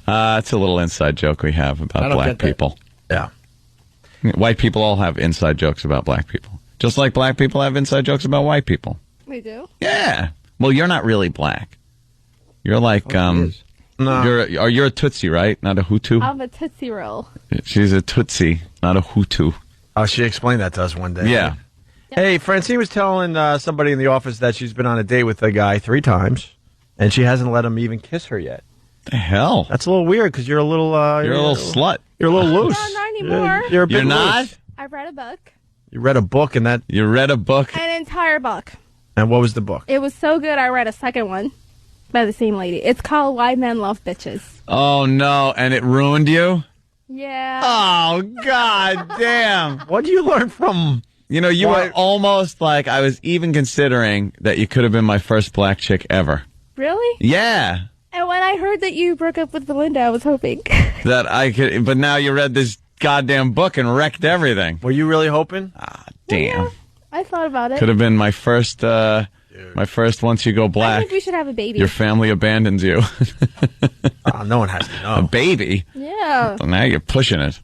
It's a little inside joke we have I about don't black get that. people. Yeah. White people all have inside jokes about black people. Just like black people have inside jokes about white people. We do? Yeah. Well, you're not really black. You're like, No. you're a Tootsie, right? Not a Hutu? I'm a Tootsie Roll. She's a Tootsie, not a Hutu. Oh, she explained that to us one day. Yeah. Hey, Francine was telling somebody in the office that she's been on a date with a guy 3 times, and she hasn't let him even kiss her yet. The hell? That's a little weird because you're a little... You're a little slut. You're a little loose. No, not anymore. You're a bit You're not? loose. I read a book. You read a book and that... You read a book? An entire book. And what was the book? It was so good I read a second one by the same lady. It's called Why Men Love Bitches. Oh, no. And it ruined you? Yeah. Oh, God damn. What did you learn from... You know, you were almost like I was even considering that you could have been my first black chick ever. Really? Yeah. And when I heard that you broke up with Belinda, I was hoping. That I could, but now you read this goddamn book and wrecked everything. Were you really hoping? Ah, damn. I thought about it. Could have been my first once you go I black. think we should have a baby. Your family abandons you. Oh, no one has to know. A baby? Yeah. Well, now you're pushing it.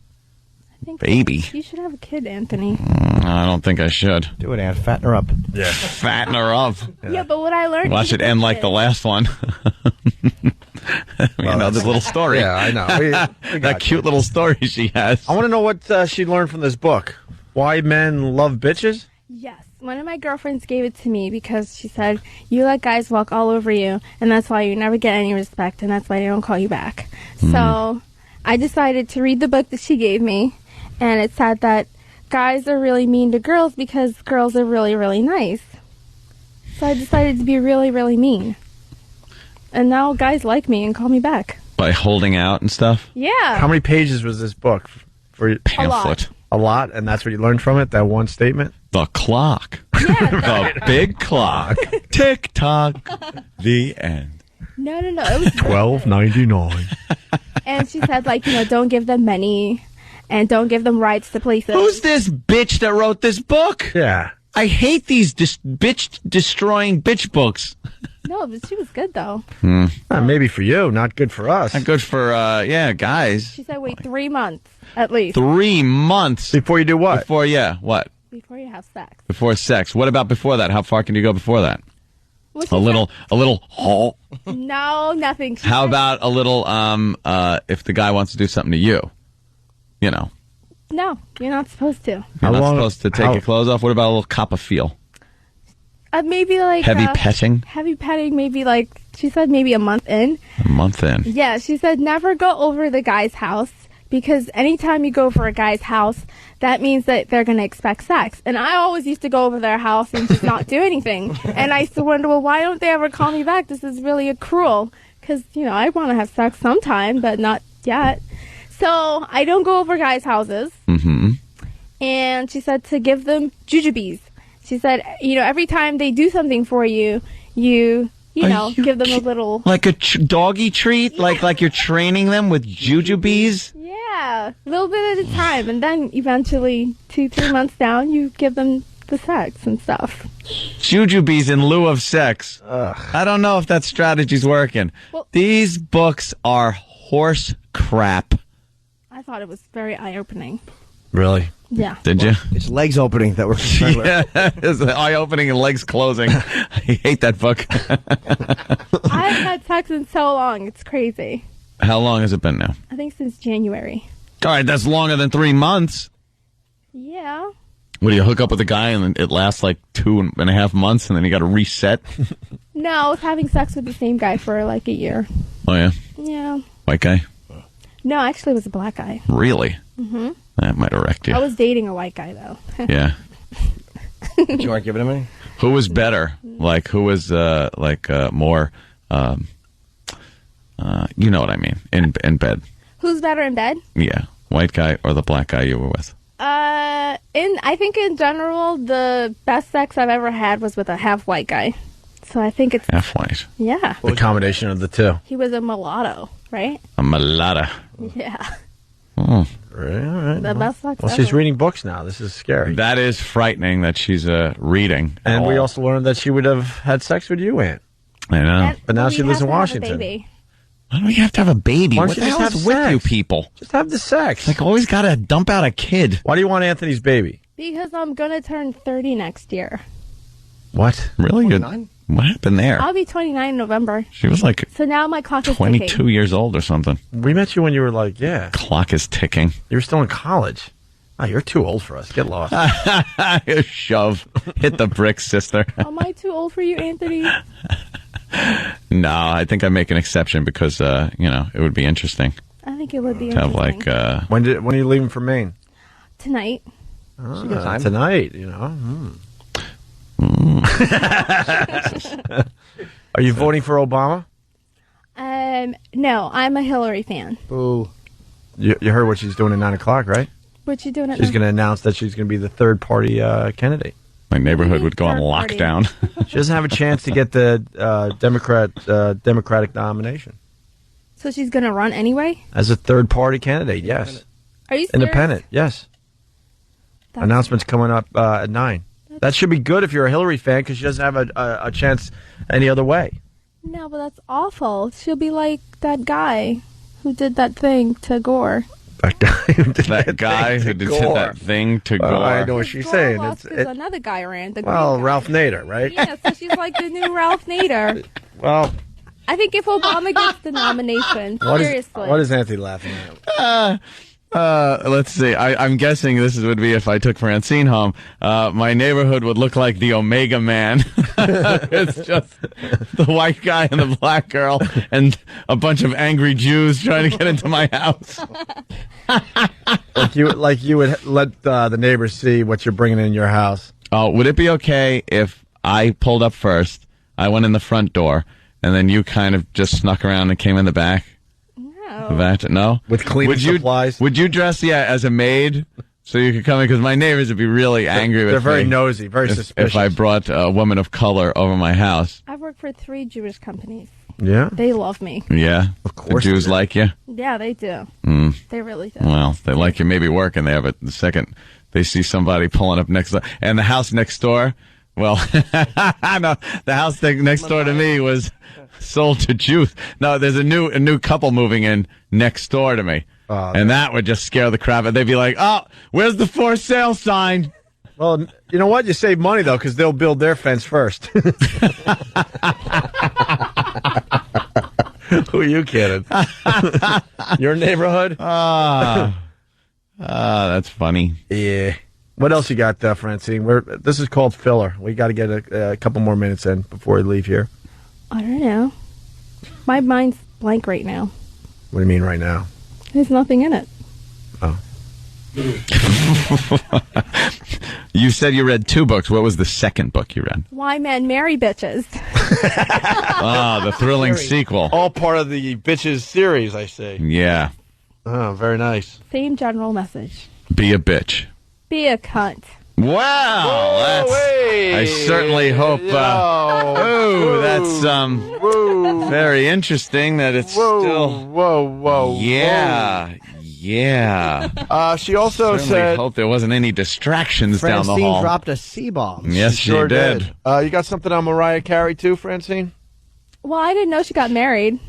I think Baby. You should have a kid, Anthony. I don't think I should. Do it, Aunt. Fatten her up. Yeah. Fatten her up. Yeah, but what I learned... Watch it end like the last one. You know, this little story. Yeah, I know. We That cute little story she has. I want to know what she learned from this book. Why Men Love Bitches? Yes. One of my girlfriends gave it to me because she said, you let guys walk all over you, and that's why you never get any respect, and that's why they don't call you back. So I decided to read the book that she gave me, and it said that guys are really mean to girls because girls are really, really nice. So I decided to be really, really mean. And now guys like me and call me back. By holding out and stuff? Yeah. How many pages was this book? For you? Pamphlet. A lot, and that's what you learned from it, that one statement? The clock. The big clock. Tick tock. The end. No. It was $12.99. And she said, like, don't give them money and don't give them rights to places. Who's this bitch that wrote this book? Yeah. I hate these bitch-destroying bitch books. No, but she was good, though. Maybe for you, not good for us. Not good for, guys. She said, wait 3 months, at least. 3 months. Before you do what? Before Before you have sex. Before sex. What about before that? How far can you go before that? A little. No, nothing. How about a little, if the guy wants to do something to you? No, you're not supposed to. You're not supposed to take your clothes off? What about a little cop a feel? Maybe like... Heavy petting? Heavy petting, maybe like, she said maybe a month in. A month in. Yeah, she said never go over the guy's house because anytime you go over a guy's house, that means that they're going to expect sex. And I always used to go over their house and just not do anything. And I used to wonder, well, why don't they ever call me back? This is really cruel because, I want to have sex sometime, but not yet. So I don't go over guys' houses. Mm-hmm. And she said to give them jujubes. She said, every time they do something for you, you give them a little... Like a doggy treat? Yeah. Like you're training them with jujubes? Yeah. Yeah, a little bit at a time, and then eventually 2-3 months down, you give them the sex and stuff. Jujubes in lieu of sex. I don't know if that strategy's working. Well, These books are horse crap. I thought it was very eye-opening. Really? Yeah. Did you? It's legs opening that we're concerned with. Yeah, it's eye opening and legs closing. I hate that book. I haven't had sex in so long. It's crazy. How long has it been now? I think since January. All right, that's longer than 3 months. Yeah. What, do you hook up with a guy and it lasts like 2.5 months and then you got to reset? No, I was having sex with the same guy for like a year. Oh, yeah? Yeah. White guy? No, actually it was a black guy. Really? Mm-hmm. That might have wrecked you. I was dating a white guy, though. Yeah. You weren't giving him any? Who was better? Like, who was, more, you know what I mean, in bed? Who's better in bed? Yeah. White guy or the black guy you were with? I think in general, the best sex I've ever had was with a half-white guy. So I think it's... Half-white. Yeah. The combination of the two. He was a mulatto, right? A mulatto. Yeah. Oh. Right, all right. The best sex Well, ever. she's reading books now. This is scary. That is frightening that she's reading. And we also learned that she would have had sex with you, Aunt. I know. But now she lives in Have a Washington. baby. Why do we have to have a baby? Why don't What you the just hell have is with sex? you people? Just have the sex. Like, always got to dump out a kid. Why do you want Anthony's baby? Because I'm going to turn 30 next year. What? Really good. What happened there? I'll be 29 in November. She was like So now my clock is 22 ticking. years old or something. We met you when you were like, yeah. Clock is ticking. You were still in college. Oh, you're too old for us. Get lost. Shove. Hit the bricks, sister. Am I too old for you, Anthony? No, I think I make an exception because, it would be interesting I think it would be to have interesting. like... When are you leaving for Maine? Tonight. Tonight, you know. Are you voting for Obama? No, I'm a Hillary fan. Boo. You heard what she's doing at 9 o'clock, right? What you doing at She's night? going to announce that she's going to be the third party candidate. My neighborhood would go on Third party. lockdown. She doesn't have a chance to get the Democratic nomination. So she's going to run anyway? As a third party candidate, yes. Are you serious? Independent, yes. That's- Announcement's coming up at 9. That should be good if you're a Hillary fan because she doesn't have a chance any other way. No, but that's awful. She'll be like that guy who did that thing to Gore. That guy who did That guy who did that thing to Gore. Well, I know what she's Gore saying. lost 'cause another guy ran. The Well, green guy. Ralph Nader, right? Yeah, so she's like the new Ralph Nader. Well, I think if Obama gets the nomination, seriously. what is Anthony laughing at? Let's see. I'm guessing this would be if I took Francine home. My neighborhood would look like the Omega Man. It's just the white guy and the black girl and a bunch of angry Jews trying to get into my house. like you would let the neighbors see what you're bringing in your house. Oh, would it be okay if I pulled up first, I went in the front door, and then you kind of just snuck around and came in the back? No. With cleaning supplies? Would you dress, as a maid so you could come in? Because my neighbors would be really angry with me. They're very nosy, very suspicious. If I brought a woman of color over my house. I've worked for 3 Jewish companies. Yeah? They love me. Yeah? Of course The Jews like you? Yeah, they do. Mm. They really do. Well, they like you maybe working there, but the second they see somebody pulling up next door, and the house next door, well, no, the house next door to me was sold to Jews. No, there's a new couple moving in next door to me, and that would just scare the crap out. They'd be like, "Oh, where's the for sale sign?" Well, you know what? You save money, though, because they'll build their fence first. Who are you kidding? Your neighborhood? That's funny. Yeah. What else you got, Francine? This is called filler. We got to get a couple more minutes in before we leave here. I don't know. My mind's blank right now. What do you mean right now? There's nothing in it. Oh. You said you read 2 books. What was the second book you read? Why men marry bitches. The thrilling sequel. All part of the Bitches series, I say. Yeah. Oh, very nice. Same general message. Be a bitch. Be a cunt. Wow, I certainly hope. That's very interesting. That it's still. Whoa! Yeah, yeah. She also Certainly said... hope there wasn't any distractions down the hall. Francine dropped a C-bomb. Yes, she sure did. You got something on Mariah Carey, too, Francine? Well, I didn't know she got married.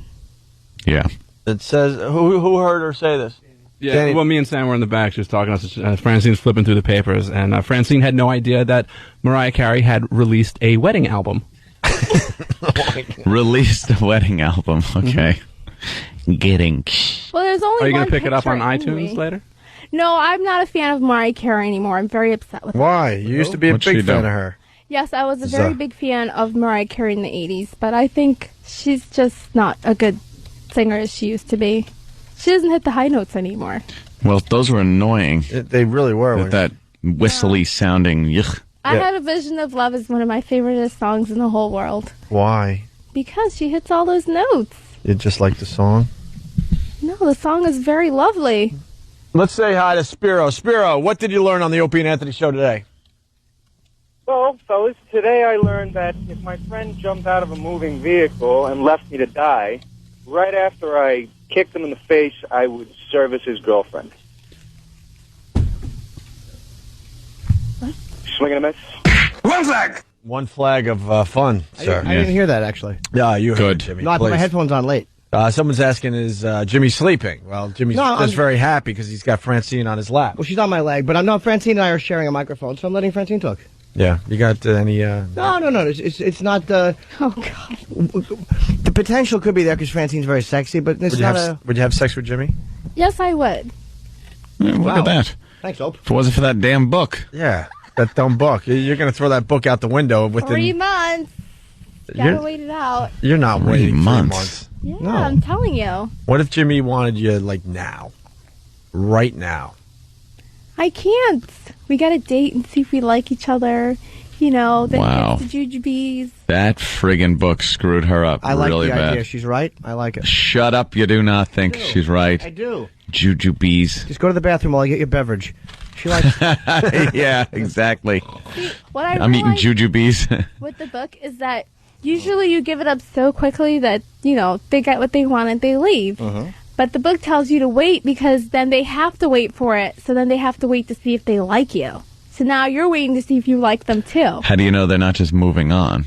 Yeah. It says... Who heard her say this? Yeah, Danny. well, me and Sam were in the back. She was talking to us. Francine's flipping through the papers, and Francine had no idea that Mariah Carey had released a wedding album. Released a wedding album. Okay. Getting. Well, there's only Are you one going to pick it up on picture iTunes anyway. later? No, I'm not a fan of Mariah Carey anymore. I'm very upset with her. Why? You used to be a What'd she big fan do? of her. Yes, I was a very big fan of Mariah Carey in the 80s, but I think she's just not a good singer as she used to be. She doesn't hit the high notes anymore. Well, those were annoying. They really were. With that whistly sounding. Yuck. I Had a Vision of Love is one of my favorite songs in the whole world. Why? Because she hits all those notes. You just like the song? No, the song is very lovely. Let's say hi to Spiro. Spiro, what did you learn on the Opie and Anthony show today? Well, fellas, today I learned that if my friend jumped out of a moving vehicle and left me to die, right after I kicked him in the face, I would service his girlfriend. What? Swing and a miss. One flag! One flag of fun, sir. I didn't hear that, actually. Yeah, you heard it, Jimmy. No, I put my Please. headphones on late. Someone's asking, is Jimmy sleeping? Well, Jimmy's No, just I'm- very happy because he's got Francine on his lap. Well, she's on my leg, but I'm not. Francine and I are sharing a microphone, so I'm letting Francine talk. Yeah, you got any... No. It's not... Oh, God. The potential could be there because Francine's very sexy, but it's not would you have sex with Jimmy? Yes, I would. Yeah, look at that. Thanks, Hope. If it wasn't for that damn book. Yeah, that dumb book. You're going to throw that book out the window within... 3 months. You're- Gotta wait it out. You're not 3 waiting 3 months. months. Yeah, No. I'm telling you. What if Jimmy wanted you, like, now? Right now? I can't. We gotta date and see if we like each other. You know, then Wow. it's the jujubes. That friggin' book screwed her up I like really the bad. idea. She's right. I like it. Shut up, you do not think she's right. I do. Jujubes. Just go to the bathroom while I get your beverage. She likes... Yeah, exactly. What I I'm eating realized jujubes. with the book is that usually you give it up so quickly that, you know, they get what they want and they leave. But the book tells you to wait because then they have to wait for it. So then they have to wait to see if they like you. So now you're waiting to see if you like them too. How do you know they're not just moving on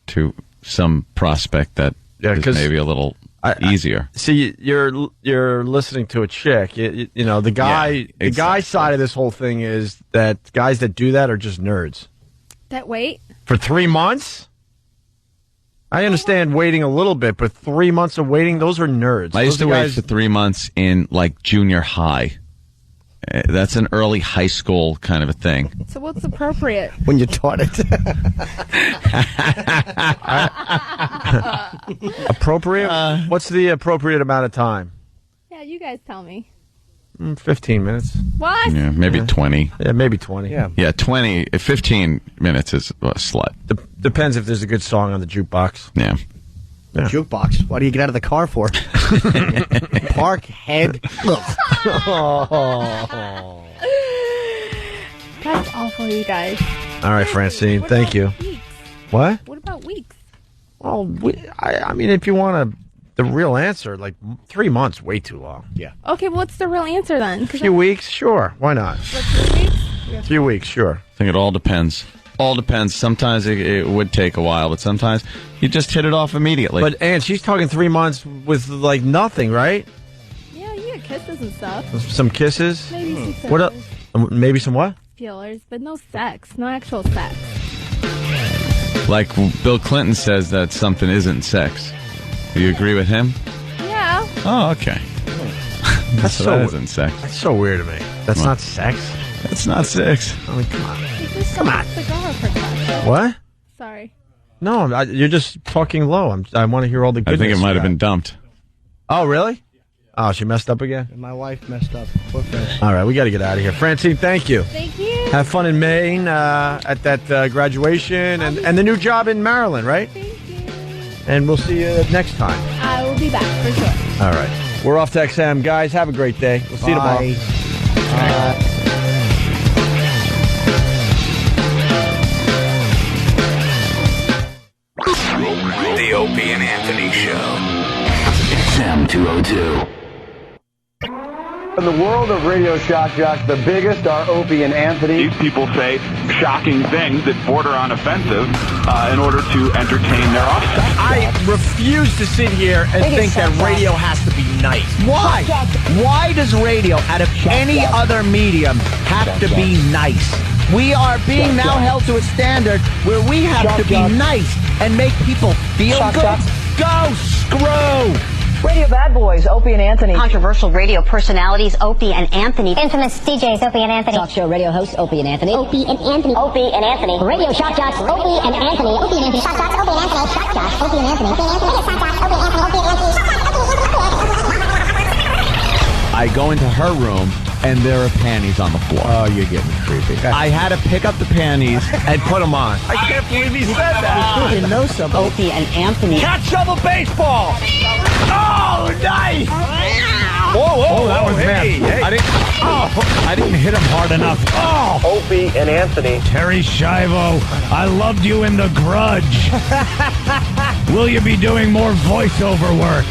to some prospect that is 'cause maybe a little easier? See, you're listening to a chick. You know, the guy, Yeah, the guy side of this whole thing is that guys that do that are just nerds. That wait? For 3 months? I understand waiting a little bit, but 3 months of waiting, those are nerds. I used Those to are wait guys- for 3 months in like junior high. That's an early high school kind of a thing. So what's appropriate? when you taught it. Appropriate? What's the appropriate amount of time? Yeah, you guys tell me. 15 minutes. What? Yeah, maybe 20. Yeah, maybe 20. Yeah, 15 minutes is a slut. Depends if there's a good song on the jukebox. Yeah. Jukebox. What do you get out of the car for? Park head. That's awful, you guys. All right, Francine, What thank about you. weeks? What? What about weeks? Well, I mean, if you want the real answer, like 3 months, way too long. Yeah. Okay, well, what's the real answer then? A few weeks, sure. Why not? What, 3 weeks? A few weeks, sure. I think it all depends. All depends. Sometimes it would take a while, but sometimes you just hit it off immediately. But, Ann, she's talking 3 months with, like, nothing, right? Yeah, you get kisses and stuff. Some kisses? Maybe some What up? Maybe some what? feelers, but no sex. No actual sex. like Bill Clinton says that something isn't sex. Do you agree with him? Yeah. Oh, okay. That's So so that isn't sex. That's so weird to me. That's Well, not sex. That's not sex. I mean, come on. Come on. Cigar for class. What? Sorry. No, you're just talking low. I want to hear all the I goodness. think it might you have got. been dumped. Oh, really? Oh, she messed up again? And my wife messed up. All right, we got to get out of here. Francine, thank you. Thank you. Have fun in Maine at that graduation and the new job in Maryland, right? Thank you. And we'll see you next time. I will be back for sure. All right. We're off to XM. Guys, have a great day. We'll see you tomorrow. The Opie and Anthony Show. XM 202. In the world of radio shock jocks, the biggest are Opie and Anthony. These people say shocking things that border on offensive in order to entertain their offspring. I refuse to sit here and think that radio has to be nice. Why? Why does radio, out of any other medium, have to be nice? We are being now held to a standard where we have to be nice and make people feel good. Go screw! Radio bad boys, Opie and Anthony. Controversial radio personalities, Opie and Anthony. Infamous DJs, Opie and Anthony. Talk show radio hosts, Opie and Anthony. Opie and Anthony. Opie and Anthony. Radio shock jocks, Opie and Anthony. Opie and Anthony. Shock jocks, Opie and Anthony. Shock jocks, Opie and Anthony. Opie and Anthony. Shock jocks, Opie and Anthony. Opie and Anthony. I go into her room, and there are panties on the floor. Oh, you're getting creepy. I had to pick up the panties and put them on. I can't believe he said that. You know something. Opie and Anthony. Catch shovel baseball. Oh, nice. Whoa, that was bad. Hey. I didn't hit him hard enough. Oh. Opie and Anthony. Terry Schiavo, I loved you in The Grudge. Will you be doing more voiceover work?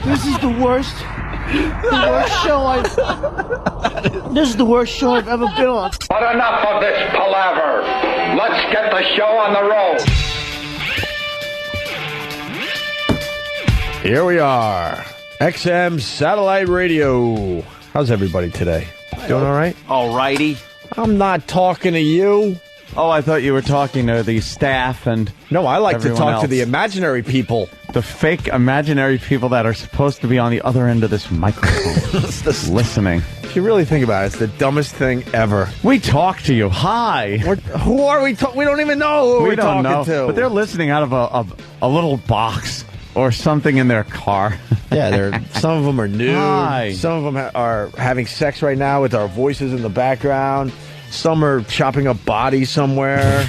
This is the worst show This is the worst show I've ever been on. But enough of this palaver. Let's get the show on the road. Here we are. XM Satellite Radio. How's everybody today? Doing all right? All righty. I'm not talking to you. Oh, I thought you were talking to the staff and no, I like to talk else. to the imaginary people. The fake imaginary people that are supposed to be on the other end of this microphone. Listening. If you really think about it, it's the dumbest thing ever. We talk to you. Hi. Who are we? We don't even know who we're talking to. But they're listening out of a little box or something in their car. Yeah, some of them are nude. Hi. Some of them are having sex right now with our voices in the background. Some are chopping up bodies somewhere.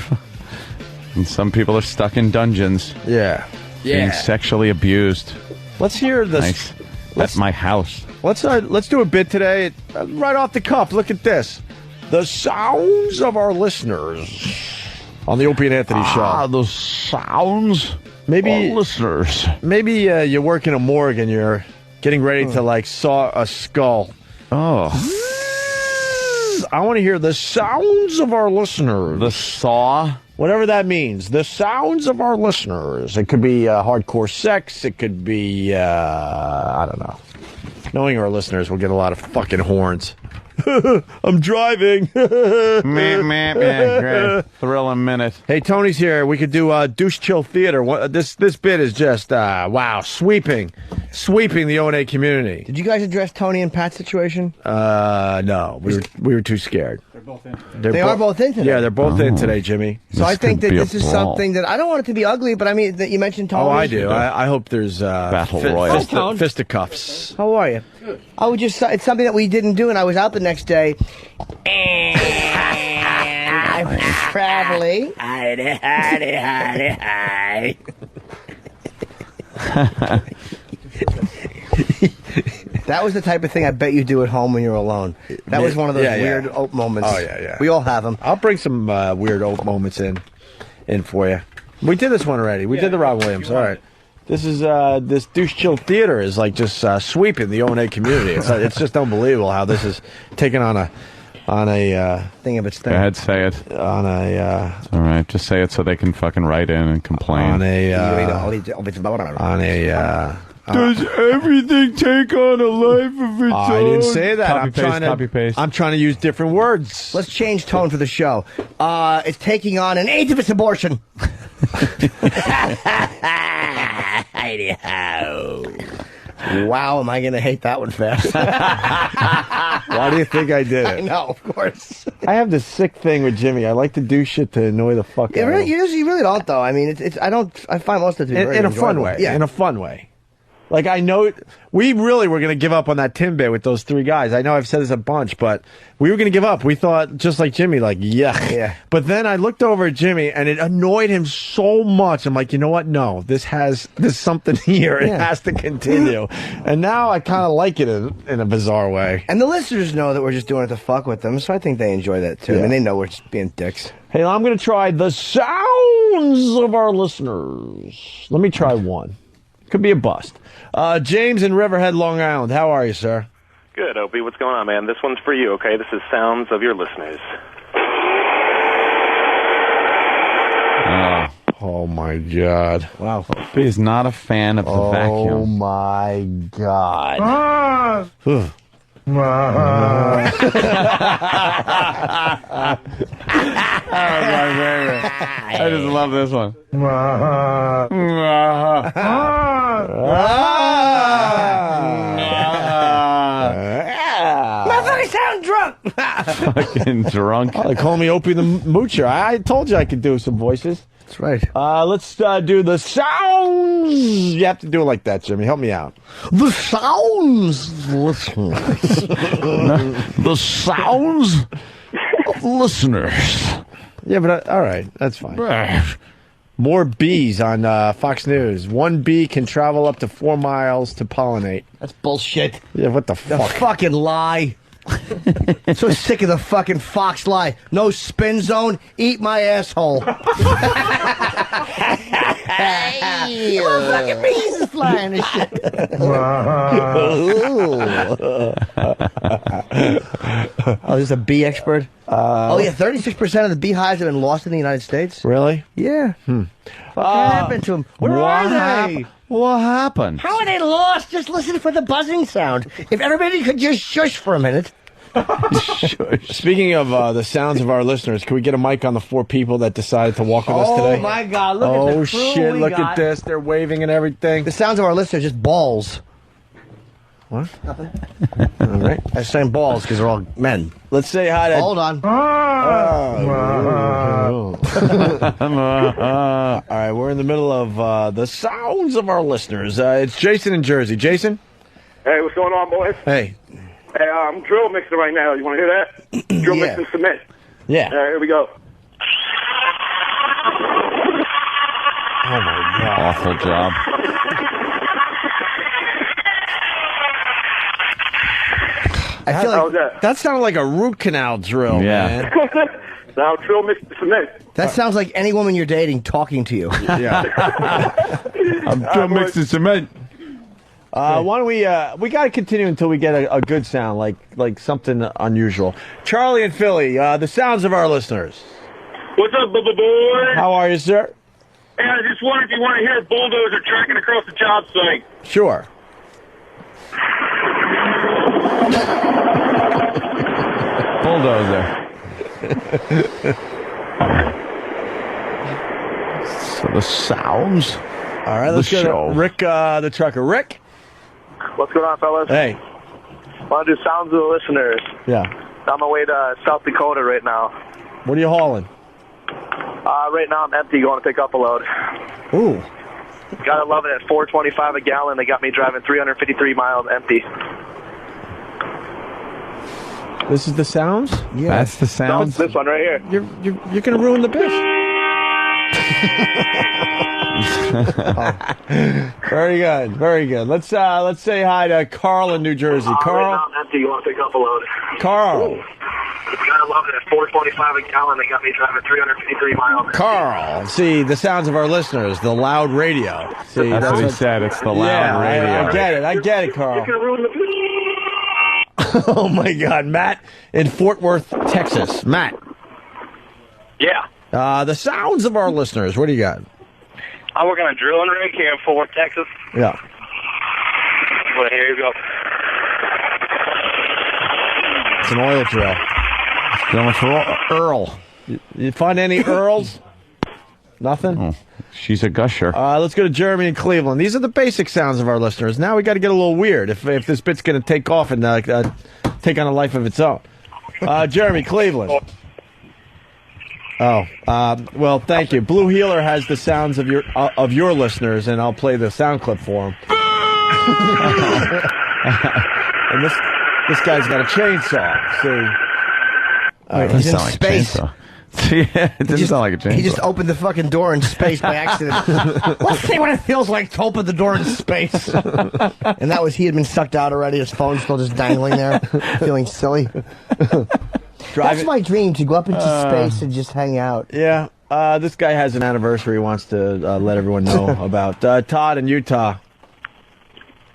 And some people are stuck in dungeons. Yeah. Being sexually abused. Let's hear this. Nice. At my house. Let's do a bit today. Right off the cuff, look at this. The sounds of our listeners on the Opie and Anthony show. The sounds of listeners. Maybe you work in a morgue and you're getting ready to saw a skull. Oh. I want to hear the sounds of our listeners. The saw? Whatever that means. The sounds of our listeners. It could be hardcore sex. It could be, I don't know. Knowing our listeners, we'll get a lot of fucking horns. I'm driving. Great. Thrill a minute. Hey, Tony's here. We could do Douche Chill Theater. This bit is just, sweeping the O&A community. Did you guys address Tony and Pat's situation? No. We were too scared. They're both in. They are both in today? Yeah, they're both in today, Jimmy. So I think that this is something that, I don't want it to be ugly, but I mean, that you mentioned Tony. Oh, I do. I hope there's Battle Royale. Fisticuffs. How are you? Good. I would just, it's something that we didn't do, and I was out the next day. And I was traveling. Hi. That was the type of thing I bet you do at home when you're alone. That was one of those weird ope moments. Oh, yeah. We all have them. I'll bring some weird ope moments in for you. We did this one already. We did the Rob Williams. All right. This is this Douche Chill Theater is like just sweeping the O&A community. It's just unbelievable how this is taken on a thing of its thing. Go ahead, say it. It's all right. Just say it so they can fucking write in and complain. Does everything take on a life of its own? I didn't say that. Copy paste. I'm trying to use different words. Let's change tone for the show. It's taking on an eighth of its abortion. Wow, am I going to hate that one fast? Why do you think I did it? I know, of course. I have this sick thing with Jimmy. I like to do shit to annoy the fuck out of him. You really don't, though. I mean, I find most of it to be very in a fun way. Yeah. In a fun way. Like, I know we really were going to give up on that Timbit with those three guys. I know I've said this a bunch, but we were going to give up. We thought, just like Jimmy, like, yuck. Yeah. But then I looked over at Jimmy, and it annoyed him so much. I'm like, you know what? No, there's something here. It has to continue. And now I kind of like it in a bizarre way. And the listeners know that we're just doing it to fuck with them, so I think they enjoy that, too. Yeah. I mean, they know we're just being dicks. Hey, I'm going to try the sounds of our listeners. Let me try one. Could be a bust. James in Riverhead, Long Island. How are you, sir? Good, Opie. What's going on, man? This one's for you, okay? This is Sounds of Your Listeners. Oh, my God. Wow. Opie is not a fan of the vacuum. Oh, my God. I just love this one. Motherfucker sound drunk. Fucking drunk. Oh, they call me Opie the Moocher. I told you I could do some voices. That's right. Let's do the sounds. You have to do it like that, Jimmy. Help me out. The sounds, listeners. The sounds of listeners. Yeah, but all right, that's fine. More bees on Fox News. One bee can travel up to 4 miles to pollinate. That's bullshit. Yeah, what the The fuck? fucking lie. So sick of the fucking Fox lie. No spin zone. Eat my asshole. Hey, fucking bees is flying and shit. Oh, this is a bee expert. Oh yeah, 36% of the beehives have been lost in the United States. Really? Yeah. What happened to them? Where are they? What happened? How are they lost? Just listen for the buzzing sound. If everybody could just shush for a minute. Speaking of the sounds of our listeners, can we get a mic on the 4 people that decided to walk with us today? Oh my God! Look at the crew shit! we Look got. at this. They're waving and everything. The sounds of our listeners are just balls. What? Nothing. All right. I was saying balls because they're all men. Let's say hi to. Hold on. All right, we're in the middle of the sounds of our listeners. It's Jason in Jersey. Jason? Hey, what's going on, boys? Hey. Hey, I'm drill mixing right now. You want to hear that? Drill Yeah. mixing cement. Yeah. All right, here we go. Oh, my God. Awful job. I feel How's like that? Sounded like a root canal drill, Yeah. man. Now drill mixing cement. that sounds like any woman you're dating talking to you. Yeah. I'm still mixing cement. Why don't we got to continue until we get a good sound, like something unusual. Charlie and Philly, the sounds of our listeners. What's up, boy? How are you, sir? Hey, I just wondered if you want to hear a bulldozer tracking across the job site. Sure. Bulldozer. So the sounds. All right, let's The go show. to Rick, the trucker. Rick? What's going on, fellas? Hey. Want to do sounds of the listeners. Yeah. I'm on my way to South Dakota right now. What are you hauling? Right now I'm empty, going to pick up a load. Ooh. Gotta love it at $4.25 a gallon. They got me driving 353 miles empty. This is the sounds? Yeah. That's the sounds. This one right here. You're gonna ruin the bit. Very good, very good. Let's say hi to Carl in New Jersey. Right Carl. now I'm empty, going to pick up a load. Carl. Gotta love it at $4.25 a gallon. They got me driving 353 miles. Carl. See the sounds of our listeners, the loud radio. See, That's what he said. It's the loud yeah, radio. I get it, Carl. You're gonna ruin the Oh my God, Matt in Fort Worth, Texas. Matt. Yeah. The sounds of our listeners. What do you got? I work on a drilling rig here in Fort Worth, Texas. Yeah. Well, here you go. It's an oil drill. Going for Earl. You find any Earls? Nothing? Oh, she's a gusher. Let's go to Jeremy and Cleveland. These are the basic sounds of our listeners. Now we got to get a little weird if this bit's going to take off and take on a life of its own. Jeremy, Cleveland. Oh, well, thank you. Blue Healer has the sounds of your listeners, and I'll play the sound clip for him. And this guy's got a chainsaw. See. He's in space. Yeah, it didn't sound like a chainsaw. He just opened the fucking door in space by accident. Let's see what it feels like to open the door in space. And that was he had been sucked out already. His phone's still just dangling there, feeling silly. That's my dream, to go up into space and just hang out. Yeah. This guy has an anniversary he wants to let everyone know about. Todd in Utah.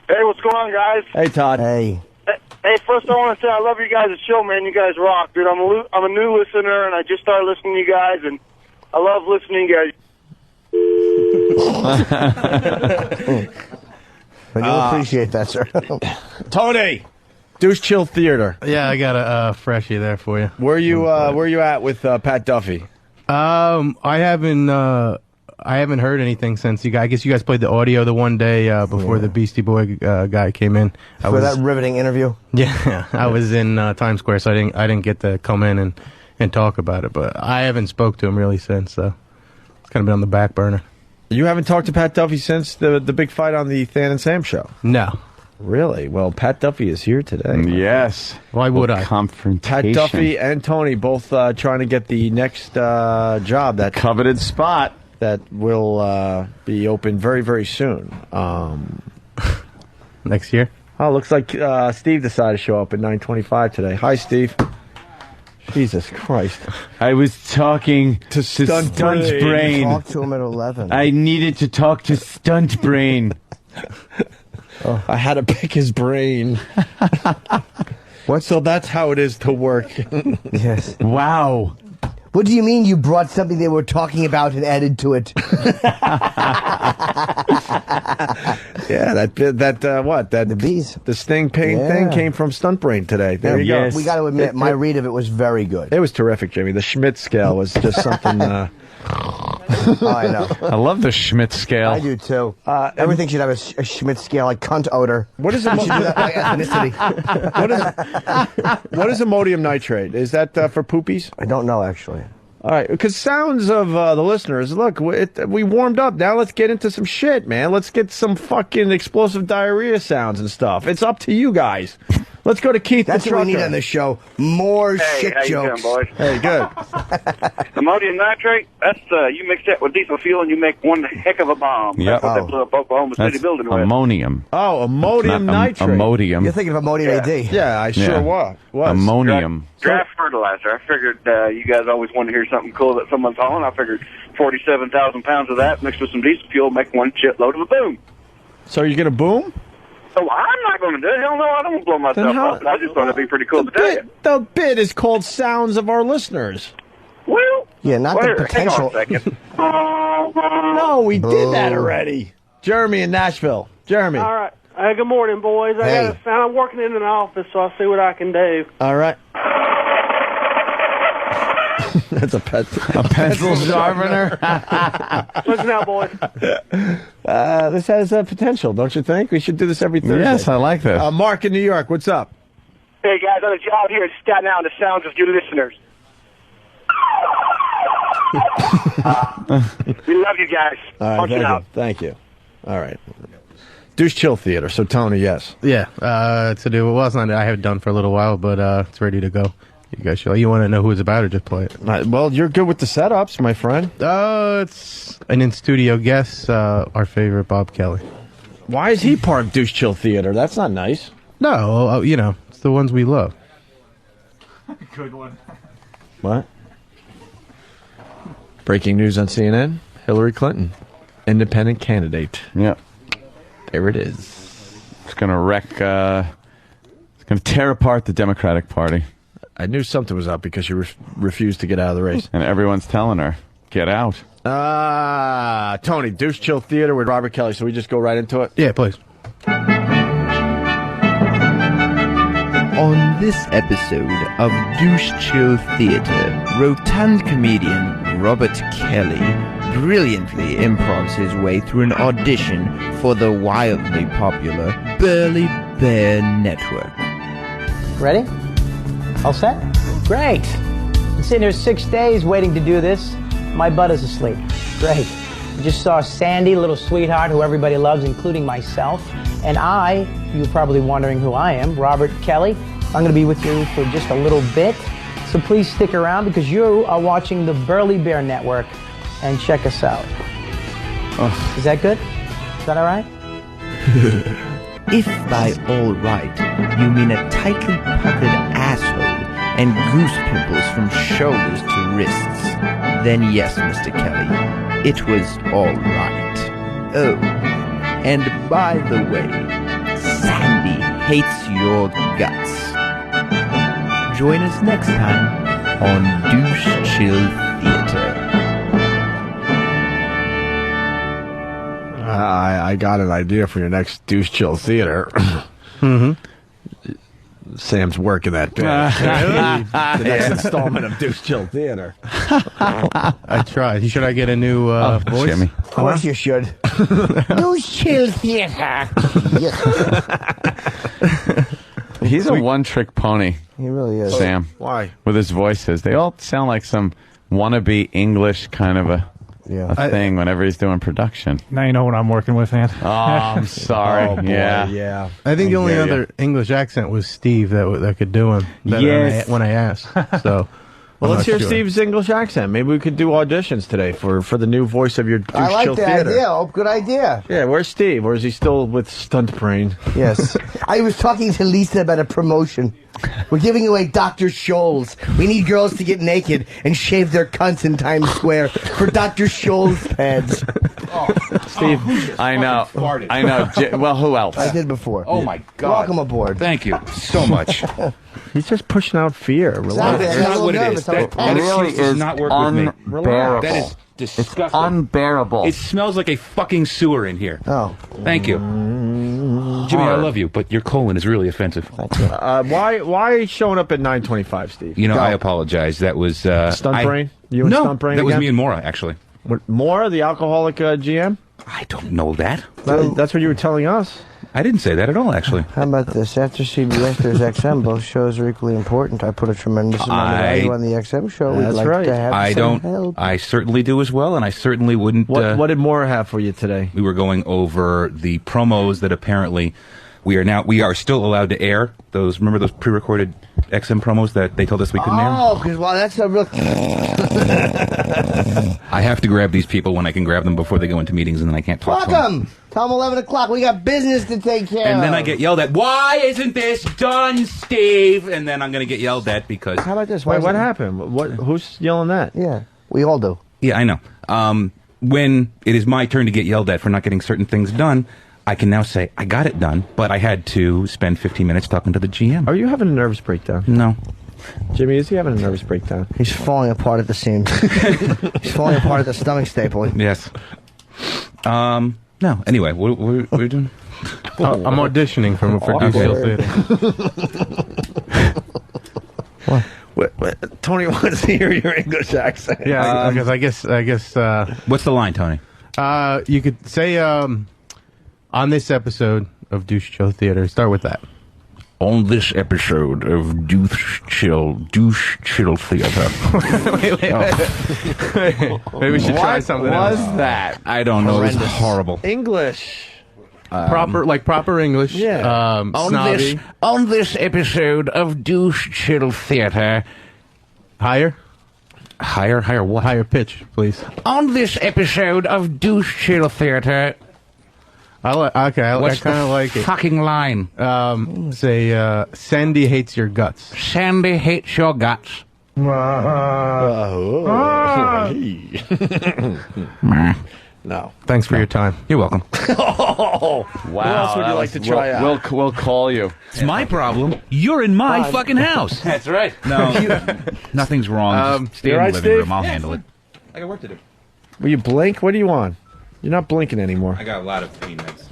Hey, what's going on, guys? Hey, Todd. Hey. Hey, first I want to say I love you guys' show, man. You guys rock, dude. I'm a new listener, and I just started listening to you guys, and I love listening to you guys. I do appreciate that, sir. Tony, Douche Chill Theater. Yeah, I got a freshie there for you. Where you at with Pat Duffy? I haven't heard anything since you guys. I guess you guys played the audio the one day before the Beastie Boy guy came in. For that riveting interview. Yeah, I was in Times Square, so I didn't get to come in and talk about it. But I haven't spoke to him really since, so it's kind of been on the back burner. You haven't talked to Pat Duffy since the big fight on the Than and Sam show? No. Really? Well, Pat Duffy is here today. Yes. Why would I? Confrontation. Pat Duffy and Tony both trying to get the next job, that coveted spot that will be open very, very soon. Next year? Oh, looks like Steve decided to show up at 9:25 today. Hi, Steve. Jesus Christ. I was talking to Stunt Brain. Talk to him at 11. I needed to talk to Stunt Brain. Oh, I had to pick his brain. So that's how it is to work. Yes. Wow. What do you mean you brought something they were talking about and added to it? Yeah, the bees. The sting pain thing came from Stunt Brain today. There you go. We got to admit, my read of it was very good. It was terrific, Jimmy. The Schmidt scale was just something. Oh, I know. I love the Schmidt scale. I do too. Everything should have a Schmidt scale, like cunt odor. What is should do that by ethnicity. What is ammonium nitrate? Is that for poopies? I don't know, actually. All right, because sounds of the listeners, look, we warmed up. Now let's get into some shit, man. Let's get some fucking explosive diarrhea sounds and stuff. It's up to you guys. Let's go to Keith. That's what we need on this show. More shit how jokes. You doing, boys? Hey, good. Ammonium nitrate, that's, you mix that with diesel fuel and you make one heck of a bomb. Yep. That's what they blew up Oklahoma City That's building with. ammonium. Oh, ammonium nitrate. Ammonium. You're thinking of ammonium AD. Yeah, I sure was. Ammonium. Draft fertilizer. I figured you guys always want to hear something cool that someone's hauling. I figured 47,000 pounds of that mixed with some diesel fuel make one shitload of a boom. So you're going to boom? So I'm not going to do it. Hell no, I don't want to blow myself up. I just thought it'd be pretty cool to tell you. The bit is called Sounds of Our Listeners. Well, yeah, not the potential. Hang on a second. No, we did that already. Jeremy in Nashville. Jeremy. All right. Good morning, boys. I'm working in an office, so I'll see what I can do. All right. That's a pencil sharpener. Listen out, boys. This has potential, don't you think? We should do this every Thursday. Yes, I like this. Mark in New York, what's up? Hey, guys, on a job here in Staten Island, the sounds of your listeners. We love you guys. All right, Punch it out. Thank you. All right. Douche Chill Theater. So, Tony, yes. Yeah, to do. Well, it's not. I have it done for a little while, but it's ready to go. You guys show. You want to know who it's about, or just play it? Well, you're good with the setups, my friend. It's an in-studio guest, our favorite Bob Kelly. Why is he part of Douche Chill Theater? That's not nice. No, it's the ones we love. Good one. What? Breaking news on CNN. Hillary Clinton, independent candidate. Yeah. There it is. It's going to wreck, it's going to tear apart the Democratic Party. I knew something was up because she refused to get out of the race. And everyone's telling her, get out. Tony, Douche Chill Theater with Robert Kelly. So we just go right into it? Yeah, please. On this episode of Douche Chill Theater, rotund comedian Robert Kelly brilliantly improvs his way through an audition for the wildly popular Burly Bear Network. Ready? All set? Great. Been sitting here 6 days waiting to do this. My butt is asleep. Great. I just saw Sandy, little sweetheart who everybody loves, including myself. And you're probably wondering who I am, Robert Kelly. I'm going to be with you for just a little bit. So please stick around because you are watching the Burly Bear Network. And check us out. Oh. Is that good? Is that all right? If by all right, you mean a tightly puckered asshole and goose pimples from shoulders to wrists, then yes, Mr. Kelly, it was all right. Oh, and by the way, hates your guts. Join us next time on Douche Chill Theater. I got an idea for your next Douche Chill Theater. Sam's working that day. The next installment of Douche Chill Theater. I tried. Should I get a new voice? Jimmy. Of course you should. Douche Chill Theater. He's a one-trick pony. He really is. Sam. Why? With his voices. They all sound like some wannabe English kind of a thing whenever he's doing production. Now you know what I'm working with, man. Oh, I'm sorry. Oh, boy, yeah. I think the only other English accent was Steve that could do him. When I asked. So. Well, let's hear Steve's English accent. Maybe we could do auditions today for the new voice of your Douche I like Chill that Theater. idea. Oh, good idea. Yeah, where's Steve? Or is he still with Stunt Brain? Yes. I was talking to Lisa about a promotion. We're giving away Dr. Scholl's. We need girls to get naked and shave their cunts in Times Square for Dr. Scholl's pads. Steve, I know. Well, who else? I did before. Oh, my God. Welcome aboard. Thank you so much. He's just pushing out fear. Relax. That's not what it is. That really excuse does not work with me. Unbearable. That is disgusting. It's unbearable. It smells like a fucking sewer in here. Oh. Thank you. Jimmy, I love you, but your colon is really offensive. Why showing up at 9:25, Steve? You know, I apologize. That was... Stunt Brain? You and Stunt Brain that was again? me and Maura, actually. Maura, the alcoholic GM? I don't know that. That's what you were telling us. I didn't say that at all, actually. How about this? After CBS, there's XM. Both shows are equally important. I put a tremendous amount of value on the XM show. We'd like to have some help. I certainly do as well, and I certainly wouldn't... What did Maura have for you today? We were going over the promos that apparently we are still allowed to air. Remember those pre-recorded XM promos that they told us we couldn't air? Oh, because that's a real... I have to grab these people when I can grab them before they go into meetings, and then I can't talk Fuck to them. them! Tell them 11 o'clock. We got business to take care of. And then I get yelled at. Why isn't this done, Steve? And then I'm going to get yelled at because... How about this? Wait, what happened? Who's yelling that? Yeah, we all do. Yeah, I know. When it is my turn to get yelled at for not getting certain things done, I can now say, I got it done, but I had to spend 15 minutes talking to the GM. Are you having a nervous breakdown? No. Jimmy, is he having a nervous breakdown? He's falling apart at the seams. He's falling apart at the stomach staple. Yes. No. Anyway, what are we doing? I'm auditioning for Douche Chill Theater. What? Tony wants to hear your English accent. Yeah, because I guess. What's the line, Tony? You could say on this episode of Douche Chill Theater. Start with that. On this episode of Douche Chill Theater. wait. Maybe we should try something else. What was that? I don't know. It was horrible. English. Proper English. Yeah. Snobby. On this episode of Douche Chill Theater. Higher what? Higher pitch, please. On this episode of Douche Chill Theater. I kind of like it. Fucking line. Say, Sandy hates your guts. Sandy hates your guts. No. Thanks for your time. You're welcome. Wow. What else would you like to try out? We'll call you. It's my problem. You're in my fucking house. That's right. No, nothing's wrong. Just stay in the right, living Steve? room. I'll handle it. I got work to do. Will you blink? What are you on? You're not blinking anymore. I got a lot of pain meds.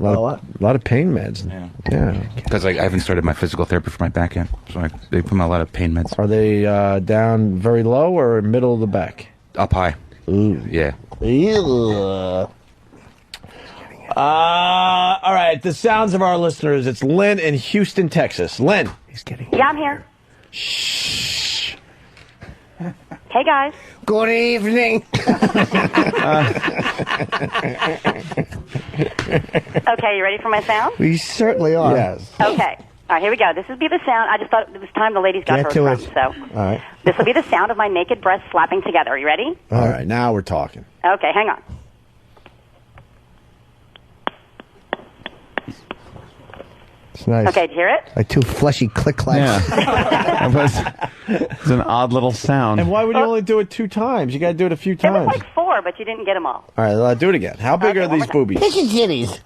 A lot of pain meds. Yeah. Because I haven't started my physical therapy for my back yet. So they put me on a lot of pain meds. Are they down very low or middle of the back? Up high. Ooh. Yeah. All right. The sounds of our listeners. It's Lynn in Houston, Texas. Lynn. He's kidding. Yeah, I'm here. Shh. Hey, guys. Good evening. Okay, you ready for my sound? We certainly are. Yes. Okay. All right, here we go. This will be the sound. I just thought it was time the ladies got Get hers to from. it. So All right. this will be the sound of my naked breasts slapping together. Are you ready? All right. Now we're talking. Okay, hang on. It's nice. Okay, did you hear it? Like two fleshy click-clacks. It's an odd little sound. And why would you only do it 2 times? You got to do it a few There was times. like 4, but you didn't get them all. All right. Do it again. How big Okay, are one these more time. boobies? Pick your titties.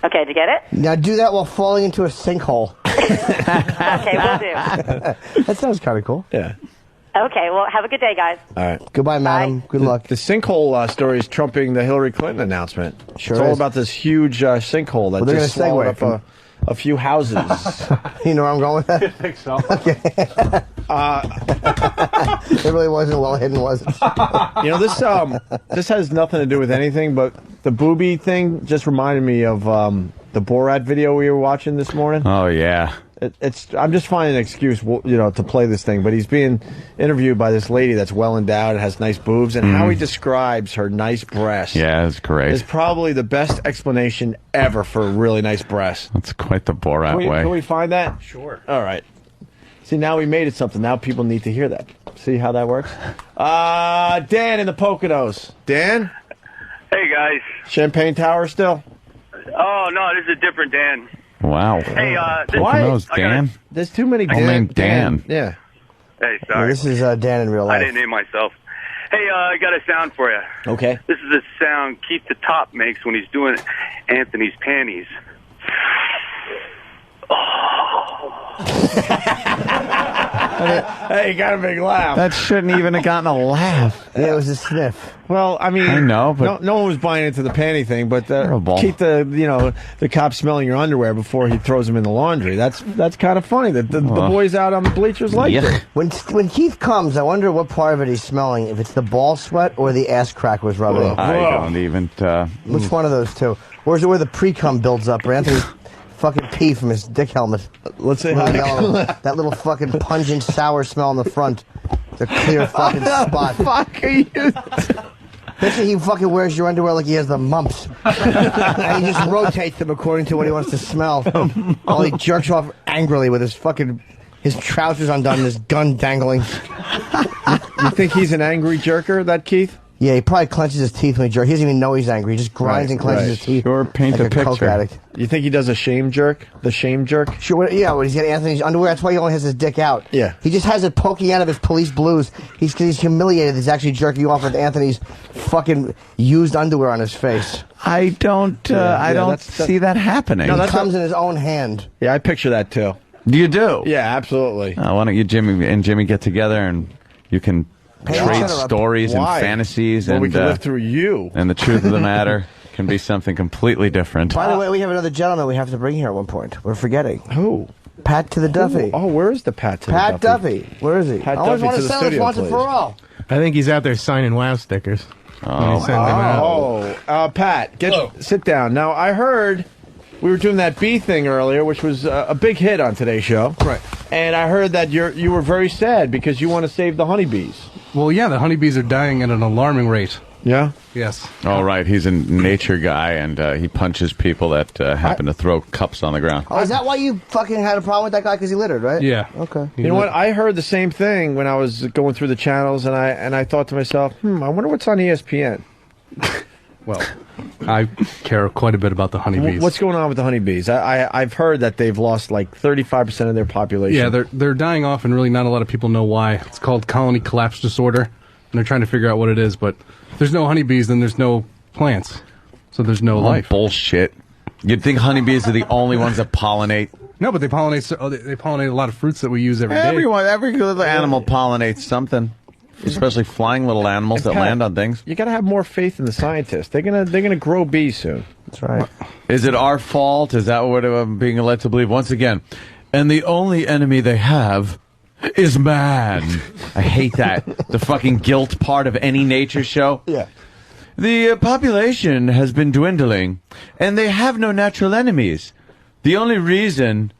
Okay, did you get it? Now do that while falling into a sinkhole. Okay, we'll do. That sounds kind of cool. Yeah. Okay, well, have a good day, guys. All right. Goodbye, madam. Good luck. The sinkhole story is trumping the Hillary Clinton announcement. Sure It's all is. about this huge sinkhole that Well, they're just gonna swallowed segue up from- a few houses. You know where I'm going with that? I think so. It really wasn't well hidden, was it? You know, this has nothing to do with anything, but the booby thing just reminded me of the Borat video we were watching this morning. Oh, yeah. I'm just finding an excuse, to play this thing. But he's being interviewed by this lady that's well endowed and has nice boobs, and how he describes her nice breasts. Yeah, it's great. Is probably the best explanation ever for a really nice breast. That's quite the Borat way. Can we find that? Sure. All right. See, now we made it something. Now people need to hear that. See how that works? Dan in the Poconos. Dan? Hey, guys. Champagne Tower still? Oh, no, this is a different Dan. Wow. Hey, Poconos, Dan? There's too many I'll name Dan. Yeah. Hey, sorry. This is Dan in real I life. didn't name myself. Hey, I got a sound for you. Okay. This is the sound Keith the Top makes when he's doing Anthony's panties. Hey, you got a big laugh. That shouldn't even have gotten a laugh. Yeah, it was a sniff. Well, I mean, I know, but no one was buying into the panty thing. But Terrible. keep the cop smelling your underwear before he throws them in the laundry. That's kind of funny. That the boys out on the bleachers like it. When Keith comes, I wonder what part of it he's smelling. If it's the ball sweat or the ass crack was rubbing. I don't even. Which one of those two? Or is it where the pre-cum builds up? Or Anthony's fucking pee from his dick helmet. Let's say Really yellow. That little fucking pungent sour smell in the front. The clear fucking spot. Fuck are you? Picture he fucking wears your underwear like he has the mumps. And he just rotates them according to what he wants to smell. While he jerks off angrily with his trousers undone and his gun dangling. You think he's an angry jerker, that Keith? Yeah, he probably clenches his teeth when he jerks. He doesn't even know he's angry. He just grinds and clenches his teeth. Sure, paint like a Coke picture. addict. You think he does a shame jerk? The shame jerk? Sure, yeah, when he's got Anthony's underwear, that's why he only has his dick out. Yeah. He just has it poking out of his police blues. He's humiliated. He's actually jerking off with Anthony's fucking used underwear on his face. I don't see that happening. No, that comes in his own hand. Yeah, I picture that too. You do? Yeah, absolutely. Why don't you, Jimmy, get together and you can trade stories and Why? fantasies, Well, and we can live through you. And the truth of the matter can be something completely different. By the way, we have another gentleman we have to bring here at one point. We're forgetting. Who? Pat to the Duffy. Oh, where is the Pat to the Pat Duffy. Where is he? Pat I always Duffy want to to the sell this studio, once and please. for all. I think he's out there signing WoW stickers. when he sends them out. Pat, sit down. Now, I heard we were doing that bee thing earlier, which was a big hit on today's show. Right. And I heard that you were very sad because you want to save the honeybees. Well, yeah, the honeybees are dying at an alarming rate. Yeah? Yes. Oh, right. He's a nature guy, and he punches people that happen to throw cups on the ground. Oh, is that why you fucking had a problem with that guy? Because he littered, right? Yeah. Okay. You know what? I heard the same thing when I was going through the channels, and I thought to myself, I wonder what's on ESPN. Well, I care quite a bit about the honeybees. What's going on with the honeybees? I've heard that they've lost like 35% of their population. Yeah, they're dying off, and really not a lot of people know why. It's called colony collapse disorder, and they're trying to figure out what it is. But if there's no honeybees, then there's no plants, so there's no life. Bullshit. You'd think honeybees are the only ones that pollinate. No, but they pollinate. They pollinate a lot of fruits that we use every day. Every little animal pollinates something. Especially flying little animals that Pat, land on things. You got to have more faith in the scientists. They're gonna grow bees soon. That's right. Is it our fault? Is that what I'm being led to believe? Once again, and the only enemy they have is man. I hate that. The fucking guilt part of any nature show. Yeah. The population has been dwindling, and they have no natural enemies. The only reason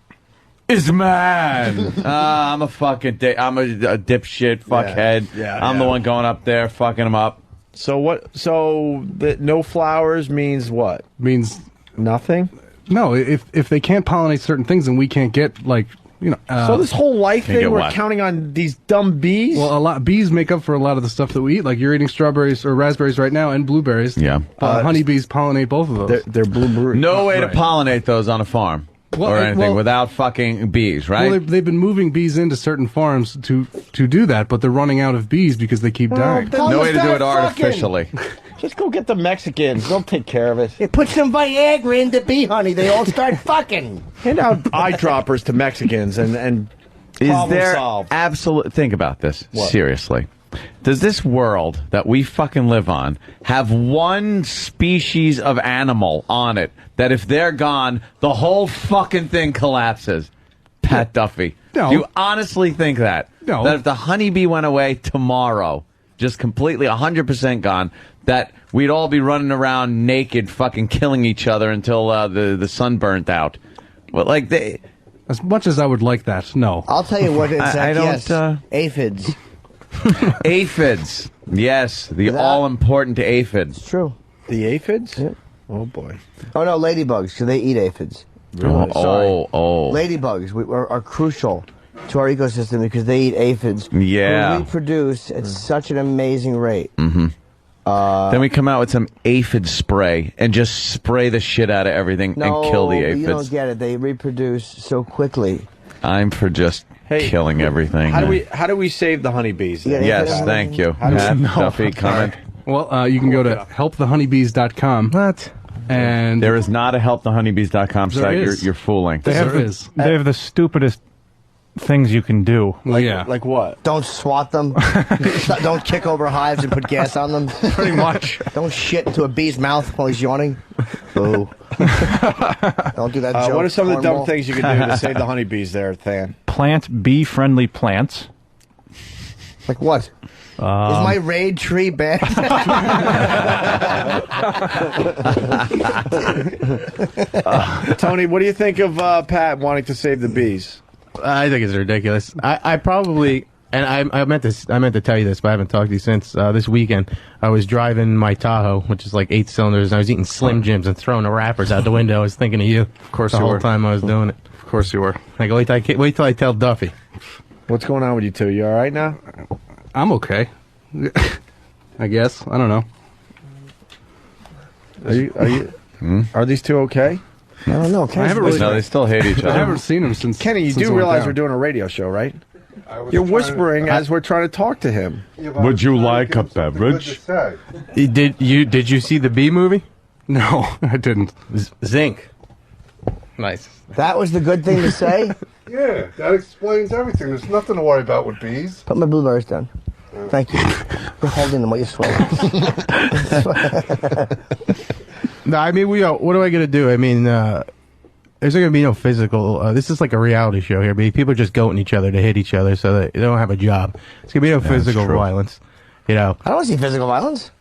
is man. I'm a fucking I'm a dipshit fuckhead. I'm the one going up there fucking them up. So what? So no flowers means what? Means nothing. No, if they can't pollinate certain things, then we can't get so this whole life can't thing, get we're what? counting on these dumb bees. Well, bees make up for a lot of the stuff that we eat. Like you're eating strawberries or raspberries right now, and blueberries. Yeah. Honeybees pollinate both of those. They're blueberries. No way to pollinate those on a farm. Well, or anything without fucking bees, right? Well, they've been moving bees into certain farms to do that, but they're running out of bees because they keep dying. No way to do it artificially. Just go get the Mexicans. They'll take care of it. It puts some Viagra in the bee honey. They all start fucking. Hand out eyedroppers to Mexicans and Is problem there solved. absolute? Think about this What? seriously. Does this world that we fucking live on have one species of animal on it that if they're gone, the whole fucking thing collapses? Pat Duffy. No. Do you honestly think that? No. That if the honeybee went away tomorrow, just completely 100% gone, that we'd all be running around naked, fucking killing each other until the sun burnt out? Well, like they. As much as I would like that, no. I'll tell you what. I don't. Yes, aphids. Aphids. Yes, the all-important aphids. It's true. The aphids? Yeah. Oh, boy. Oh, no, ladybugs, because they eat aphids. Really? Ladybugs are crucial to our ecosystem because they eat aphids. Yeah. Who reproduce at such an amazing rate. Mm-hmm. Then we come out with some aphid spray and just spray the shit out of everything and kill the aphids. You don't get it. They reproduce so quickly. I'm for just killing everything. How do we save the honeybees? Then? Yes, thank you. Pat Duffy, comment. Well, you can go to helpthehoneybees.com. What? And there is not a helpthehoneybees.com There site. is. You're fooling. They have the stupidest things you can do. Like what? Don't swat them. Don't kick over hives and put gas on them. Pretty much. Don't shit into a bee's mouth while he's yawning. Boo. Don't do that joke. What are some of the dumb cornball. things you can do to save the honeybees there, Than? Plant bee-friendly plants. Like what? Is my raid tree bad? Tony, what do you think of Pat wanting to save the bees? I think it's ridiculous. I probably, and I meant to tell you this, but I haven't talked to you since this weekend. I was driving my Tahoe, which is like 8 cylinders, and I was eating Slim Jims and throwing the wrappers out the window. I was thinking of you. Of course the you whole were. time I was doing it. Of course you were. Like wait till I tell Duffy. What's going on with you two? You all right now? I'm okay. I guess. I don't know. Are these two okay? I don't know. No, they still hate each other. I haven't seen him since. Kenny, you since do I went realize down. we're doing a radio show, right? You're whispering as we're trying to talk to him. Would you like a beverage? Did you see the Bee movie? No, I didn't. Zinc. Nice. That was the good thing to say? Yeah, that explains everything. There's nothing to worry about with bees. Put my blueberries down. Thank you. You're holding them while you sweat. No, I mean, what do I got to do? I mean, there's not going to be no physical. This is like a reality show here. People are just goating each other to hit each other so that they don't have a job. It's going to be no physical violence. You know. I don't see physical violence.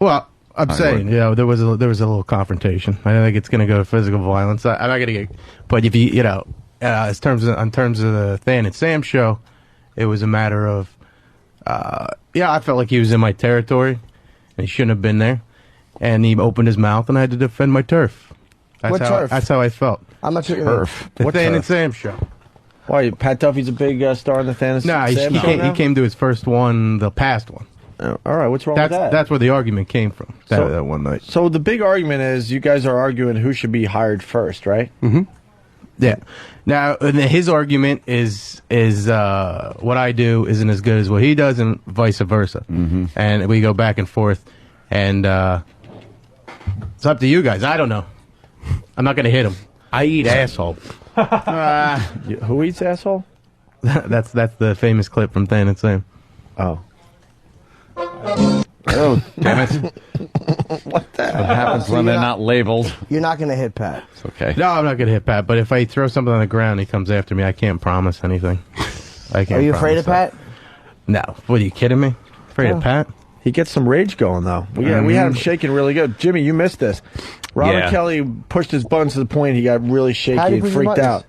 Well, I'm saying, there was a little confrontation. I don't think it's going to go to physical violence. I'm not going to get. But if in terms of the Than and Sam show, it was a matter of. I felt like he was in my territory, and he shouldn't have been there. And he opened his mouth, and I had to defend my turf. What turf? That's how I felt. I'm not sure. Turf. The What Than and turf? Sam show. Why, Pat Duffy's a big star in the fantasy? No, he came to his first one, the past one. All right, what's wrong with that? That's where the argument came from. That one night. So the big argument is you guys are arguing who should be hired first, right? Mm-hmm. Yeah. Now, and his argument is what I do isn't as good as what he does, and vice versa. Mm-hmm. And we go back and forth, and it's up to you guys. I don't know. I'm not going to hit him. I eat asshole. Who eats asshole? That's the famous clip from Than and Sam. Oh. Oh, damn it. What the hell? What happens when they're not labeled? You're not going to hit Pat. It's okay. No, I'm not going to hit Pat, but if I throw something on the ground, he comes after me. I can't promise anything. Are you afraid of Pat? No. What, are you kidding me? Afraid of Pat? He gets some rage going, though. We had him shaking really good. Jimmy, you missed this. Robert Kelly pushed his buttons to the point he got really shaky and freaked out.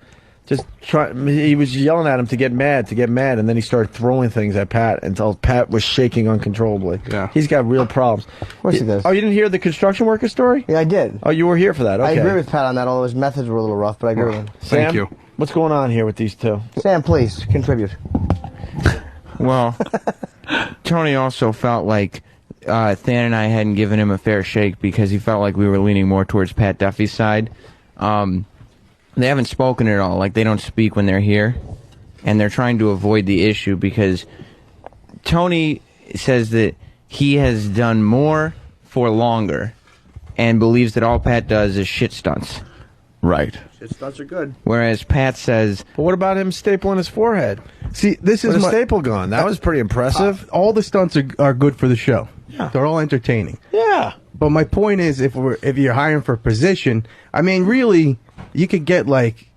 He was yelling at him to get mad, and then he started throwing things at Pat until Pat was shaking uncontrollably. Yeah. He's got real problems. Of course he does. Oh, you didn't hear the construction worker story? Yeah, I did. Oh, you were here for that. Okay. I agree with Pat on that, although his methods were a little rough, but I agree with him. Sam, Thank you. What's going on here with these two? Sam, please, contribute. Well, Tony also felt like Than and I hadn't given him a fair shake because he felt like we were leaning more towards Pat Duffy's side. They haven't spoken at all. Like, they don't speak when they're here. And they're trying to avoid the issue because Tony says that he has done more for longer and believes that all Pat does is shit stunts. Right. Shit stunts are good. Whereas Pat says... But what about him stapling his forehead? See, this is With a my staple gun. That was pretty impressive. All the stunts are good for the show. Yeah. They're all entertaining. Yeah. But my point is, if you're hiring for a position, I mean, really, you could get like,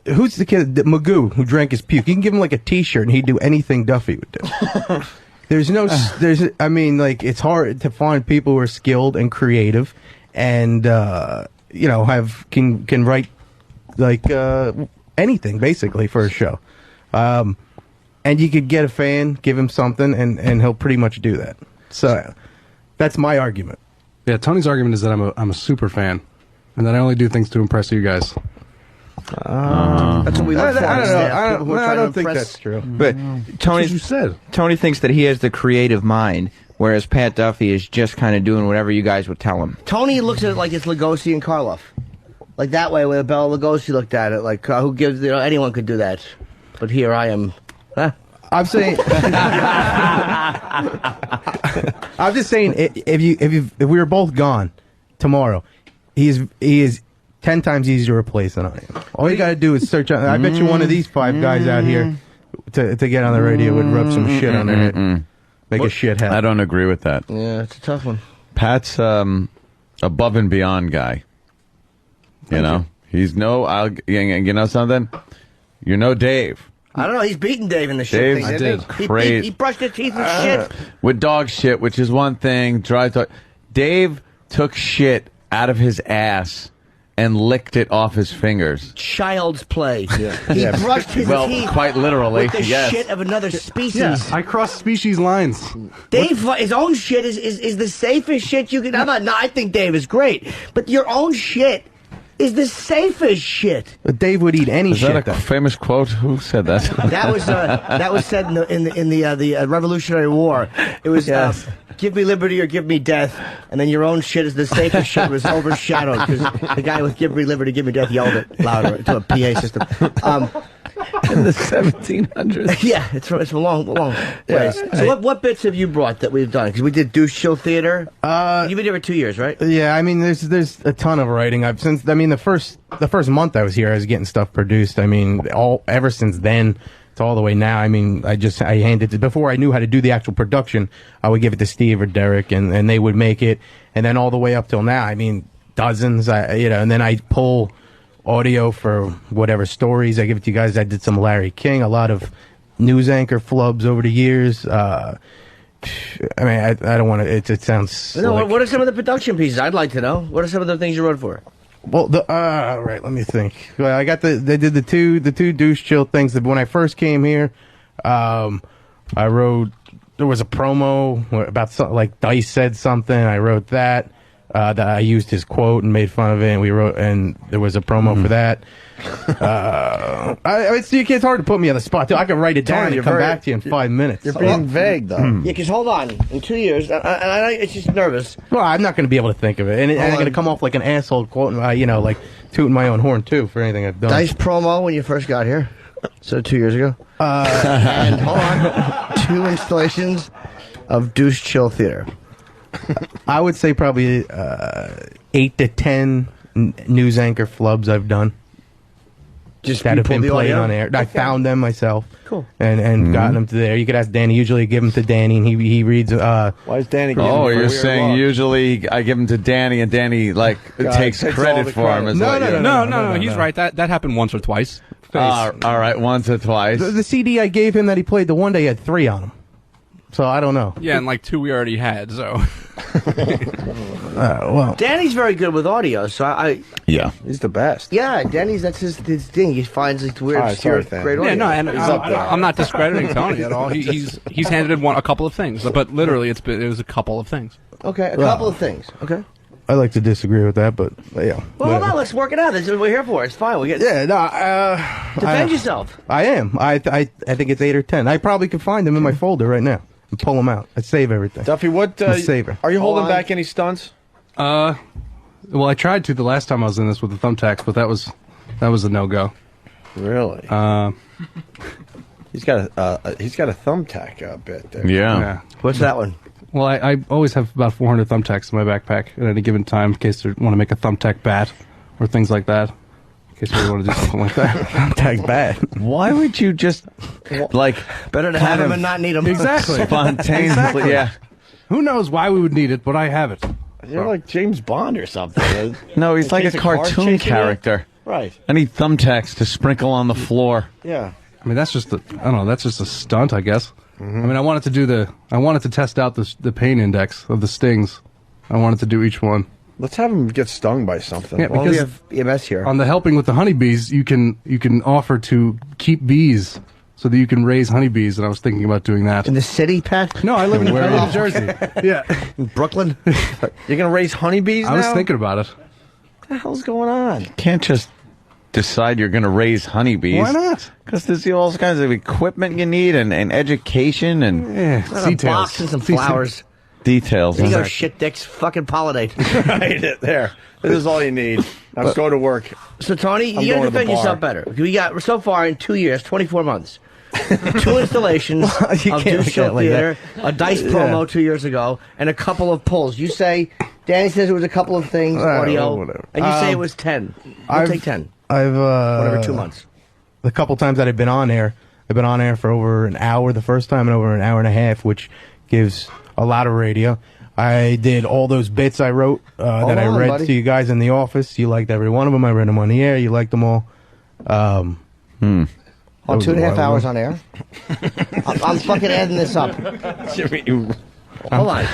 who's the kid, Magoo, who drank his puke? You can give him like a T-shirt and he'd do anything Duffy would do. I mean, like, it's hard to find people who are skilled and creative, and can write like anything basically for a show. And you could get a fan, give him something, and he'll pretty much do that. So that's my argument. Yeah, Tony's argument is that I'm a super fan, and that I only do things to impress you guys. That's what we look for. I don't think that's true. But Tony thinks that he has the creative mind, whereas Pat Duffy is just kind of doing whatever you guys would tell him. Tony looks at it like it's Lugosi and Karloff. Like that way, when Bela Lugosi looked at it, like, who gives, anyone could do that. But here I am. Huh? I'm saying, I'm just saying, if we were both gone tomorrow, he is 10 times easier to replace than I am. All you got to do is search. I bet you one of these 5 guys out here to get on the radio would rub some shit on their head, make a shit head. I don't agree with that. Yeah, it's a tough one. Pat's above and beyond guy. You know, he's you know something? You're no Dave. I don't know. He's beaten Dave in the shit thing, didn't he? He brushed his teeth with shit. With dog shit, which is one thing. Dry dog. Dave took shit out of his ass and licked it off his fingers. Child's play. Yeah. He brushed his teeth. Quite literally. With the shit of another species. Yeah, I cross species lines. Dave, his own shit is the safest shit you can. I think Dave is great, but your own shit is the safest shit. But Dave would eat any shit. Is that a famous quote? Who said that? that was said in the Revolutionary War. It was give me liberty or give me death, and then your own shit is the safest shit was overshadowed because the guy with give me liberty, give me death yelled it louder to a PA system. In the 1700s. Yeah, it's from a long ways. So what bits have you brought that we've done? Because we did Douche Chill Theater. You've been here for 2 years, right? Yeah, I mean, there's a ton of writing. The first month I was here, I was getting stuff produced. I mean, ever since then to all the way now. I mean, I handed it before I knew how to do the actual production. I would give it to Steve or Derek, and they would make it. And then all the way up till now, I mean, dozens. And then I pull audio for whatever stories. I give it to you guys. I did some Larry King, a lot of news anchor flubs over the years. I mean, I don't want to. It sounds. No, what are some of the production pieces? I'd like to know. What are some of the things you wrote for? Well, right. Let me think. I got they did the two Douche Chill things. That when I first came here, I wrote. There was a promo about something like Dice said something. I wrote that. That I used his quote and made fun of it, and there was a promo for that. It's hard to put me on the spot. I can write it down and come back to you in 5 minutes. You're being vague, though. Yeah, because hold on. In 2 years, it's just nervous. Well, I'm not going to be able to think of it, and I'm going to come off like an asshole quoting, like tooting my own horn too for anything I've done. Dice promo when you first got here, so 2 years ago. And hold on, 2 installations of Douche Chill Theater. I would say probably 8 to 10 news anchor flubs I've done. Just that have been played on air. Okay. I found them myself. Cool. And gotten them to there. You could ask Danny. Usually I give them to Danny, and he reads. Why is Danny? You're saying usually I give them to Danny, and Danny takes credit for them. No. He's right. That happened once or twice. All right, once or twice. The CD I gave him that he played the one day had 3 on them. So I don't know. Yeah, and 2 we already had. So. Well, Danny's very good with audio, so yeah, he's the best. Yeah, that's his thing. He finds these weird, great audio. Yeah, no, and I'm not discrediting Tony at all. He's handed a couple of things, but literally it was a couple of things. Okay, a couple of things. Okay. I like to disagree with that, but yeah. Well, hold on, let's work it out. That's what we're here for. It's fine. We get. Yeah, defend yourself. I am. I think it's 8 or 10. I probably could find them in my folder right now and pull them out. I'd save everything. Duffy, what? Are you holding back any stunts? Well, I tried to the last time I was in this with the thumbtacks, but that was a no-go. Really? He's got a thumbtack bit there. Yeah. What's that one? Well, I always have about 400 thumbtacks in my backpack at any given time in case they want to make a thumbtack bat or things like that. In case you want to do something like that. Thumbtack bat. Why would you just, like... Better to have him and not need him. Exactly. Spontaneously, Exactly. yeah. Who knows why we would need it, but I have it. You're like James Bond or something. No, he's like a piece of card cartoon chasing you? character. Right. I need thumbtacks to sprinkle on the floor. Yeah. I mean, that's just I don't know. That's just a stunt, I guess. I mean, I wanted to test out the pain index of the stings. I wanted to do each one. Let's have him get stung by something. Yeah, Well, because we have EMS here. on the helping with the honeybees, you can offer to keep bees so that you can raise honeybees. And I was thinking about doing that. In the city, Pat? No, I live in Jersey. Yeah, In Brooklyn? You're going to raise honeybees now? I was thinking about it. What the hell's going on? You can't just decide you're going to raise honeybees. Why not? Because there's all kinds of equipment you need and education and A box and some flowers. details. There you go, shit dicks. Fucking pollinate. Right there. This is all you need. Now go to work. So, Tony, I'm you got going to to the defend yourself bar. better. We got, so far in 2 years, 24 months, 2 installations of can't Douche look at Show it like Theater, a Dice promo 2 years ago, and a couple of polls. You say, Danny says it was a couple of things, audio, whatever. and you say it was 10. I'll take 10. I've Whatever, 2 months. The couple times that I've been on air, I've been on air for over an hour the first time and over an hour and a half, which gives a lot of radio. I did all those bits I wrote that I read to you guys in the office. You liked every one of them. I read them on the air. You liked them all. On 2.5 hours on air? I'm fucking adding this up. Hold on.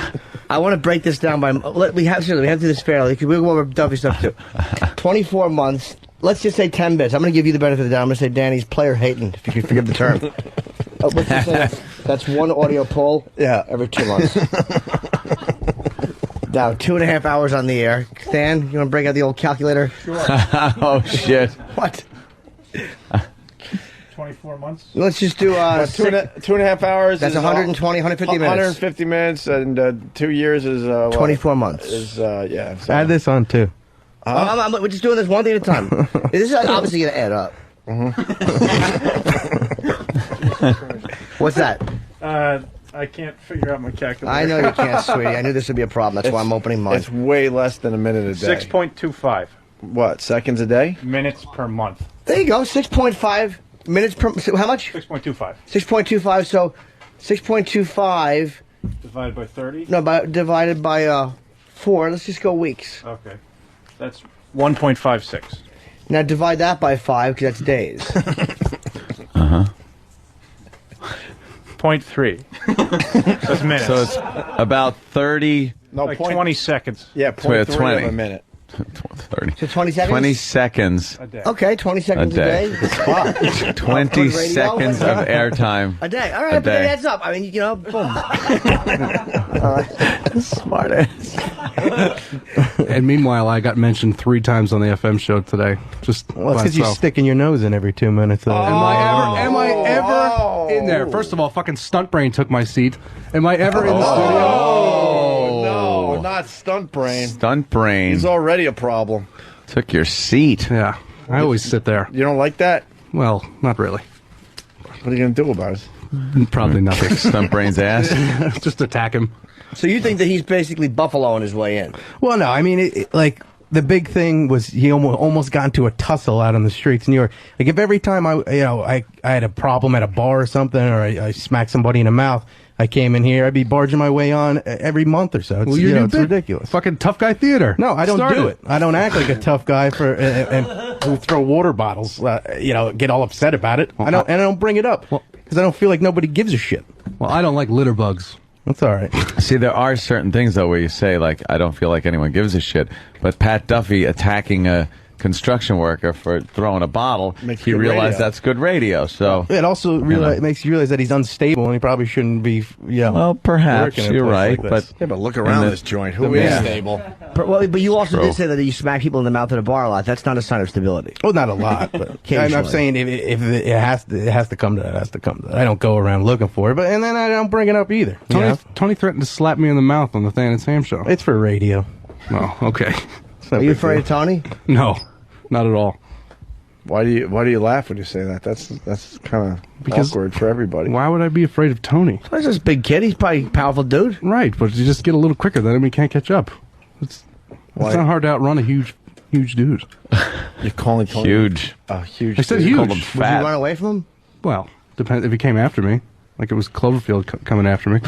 I want to break this down by... We have to do this fairly, because we'll go over Duffy stuff, too. 24 months. Let's just say 10 bits. I'm going to give you the benefit of the doubt. I'm going to say Danny's player hating, if you can forgive the term. Let's just say that's one audio poll every 2 months. Now, 2.5 hours on the air. Stan, you want to break out the old calculator? Sure. Oh, shit. What? 24 months? Let's just do... 2.5 hours. That's is 120, 150 minutes. 150 minutes, and 2 years is... 24 months. Is, yeah. So. Add this on, too. We're just doing this one thing at a time. This is obviously going to add up. What's that? I can't figure out my calculator. I know you can't, sweetie. I knew this would be a problem. That's why I'm opening mine. It's way less than a minute a day. 6.25 What, seconds a day? minutes per month. There you go. 6.5 minutes per... How much? 6.25. 6.25. So 6.25... Divided by 30? No, divided by 4. Let's just go weeks. Okay. That's 1.56. Now divide that by 5, because that's days. 0.3. That's minutes. So it's about 30... No, like 20 seconds. Yeah, 0.3 20. of a minute. 30. So 20 seconds? 20 seconds. A day. Okay, 20 seconds a day. Fuck. 20 Radio? seconds of airtime. A day. All right, A but day. it adds up. I mean, you know, boom. Smart ass. And meanwhile, I got mentioned 3 times on the FM show today. Just Well, it's by because you're itself. sticking your nose in every 2 minutes. Am I ever in there? First of all, fucking Stunt Brain took my seat. Am I ever in the studio? Oh, no, not Stunt Brain. Stunt Brain. He's already a problem. Took your seat. Yeah, I always sit there. You don't like that? Well, not really. What are you going to do about it? Probably nothing. Stunt Brain's ass. Just attack him. So you think that he's basically buffaloing his way in? Well, no, I mean, like, the big thing was he almost got into a tussle out on the streets in New York. Like, if every time I had a problem at a bar or something, or I smacked somebody in the mouth, I came in here, I'd be barging my way on every month or so. It's, Well, it's ridiculous. Fucking tough guy theater. No, I don't Start do it. I don't act like a tough guy and who throw water bottles, get all upset about it. I don't bring it up because I don't feel like nobody gives a shit. Well, I don't like litter bugs. That's all right. See, there are certain things, though, where you say, like, I don't feel like anyone gives a shit. But Pat Duffy attacking a construction worker for throwing a bottle, he realized that's good radio. So it also makes you realize that he's unstable and he probably shouldn't be. Well, perhaps working in a you're place right, like but this. look around this joint. Who is stable? But you also True. did say that you smack people in the mouth at a bar a lot. That's not a sign of stability. Well, not a lot, but I'm Occasionally. saying if it has to come to that, it has to come to that. I don't go around looking for it, and then I don't bring it up either. Tony threatened to slap me in the mouth on the Than and Sam show. It's for radio. Oh, okay. Are you afraid of Tony? No, not at all. Why do you laugh when you say that? That's kind of awkward for everybody. Why would I be afraid of Tony? He's just a big kid. He's probably a powerful dude. Right, but you just get a little quicker, then we can't catch up. It's not hard to outrun a huge dude. You're calling Tony huge. Huge. I said huge. Would you run away from him? Well, depends if he came after me. Like it was Cloverfield coming after me.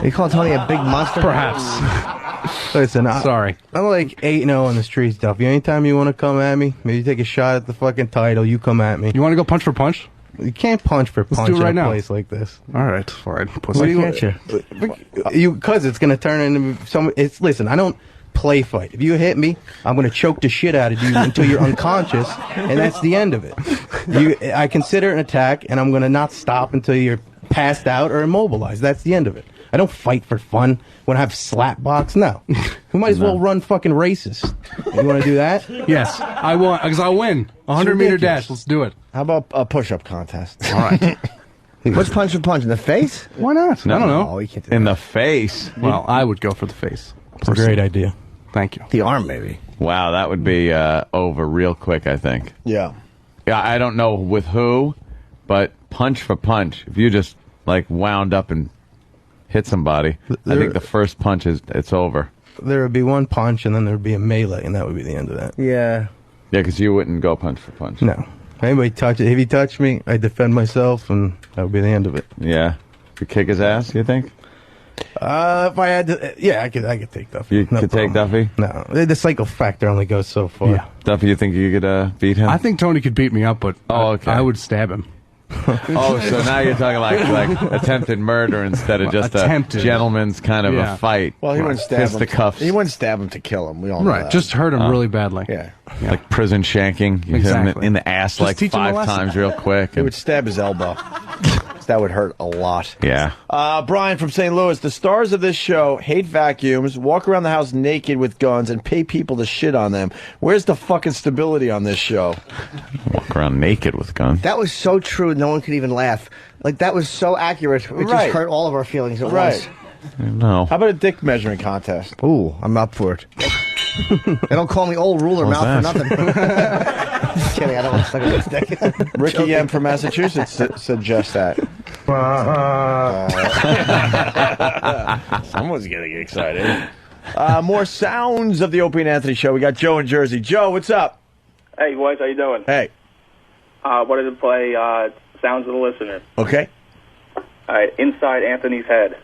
You call Tony a big monster? Perhaps. Listen, sorry. I'm like 8-0 on the street stuff. Anytime you want to come at me, maybe take a shot at the fucking title, you come at me. You want to go punch for punch? You can't punch for punch Let's do it right in a now. place like this. All right, fine. Why can't you? Because it's going to turn into some. Listen, I don't play fight. If you hit me, I'm going to choke the shit out of you until you're unconscious, and that's the end of it. I consider it an attack, and I'm going to not stop until you're passed out or immobilized. That's the end of it. I don't fight for fun. Want to have slap box? No. We might as well run fucking races. You want to do that? Yes, I want because I'll win. 100-meter dash. Let's do it. How about a push-up contest? All right. What's punch for punch in the face? Why not? I don't know. You can't do In the face. Well, I would go for the face. It's a great idea. Thank you. The arm, maybe. Wow, that would be over real quick, I think. Yeah. Yeah, I don't know with who, but punch for punch. If you just like wound up and hit somebody, I think the first punch it's over. There would be one punch, and then there would be a melee, and that would be the end of that. Yeah. Yeah, because you wouldn't go punch for punch. No. Anybody touch it? If he touched me, I defend myself, and that would be the end of it. Yeah. You kick his ass, you think? If I had to, yeah, I could take Duffy. You could take Duffy? No, the psycho factor only goes so far. Yeah. Duffy, you think you could beat him? I think Tony could beat me up, but okay. I would stab him. Oh, so now you're talking like attempted murder instead of just Attempted. a gentleman's kind of a fight. Well, he wouldn't stab him. Fisticuffs. He wouldn't stab him to kill him. We all know that. Just hurt him really badly. Yeah. Like prison shanking. You hit him in the ass Just like teach him a 5 lesson. times real quick. He would stab his elbow. That would hurt a lot. Yeah. Brian from St. Louis, the stars of this show hate vacuums, walk around the house naked with guns, and pay people to shit on them. Where's the fucking stability on this show? Walk around naked with guns. That was so true, no one could even laugh. Like, that was so accurate. It just hurt all of our feelings at once. No. How about a dick measuring contest? Ooh, I'm up for it. They don't call me old ruler mouth for nothing. Just kidding, I don't want to suck a lipstick. Ricky M. from Massachusetts suggests that. Someone's getting excited. More sounds of the Opie and Anthony show. We got Joe in Jersey. Joe, what's up? Hey, boys, how you doing? Hey. Wanted to play Sounds of the Listener. Okay. All right, Inside Anthony's Head.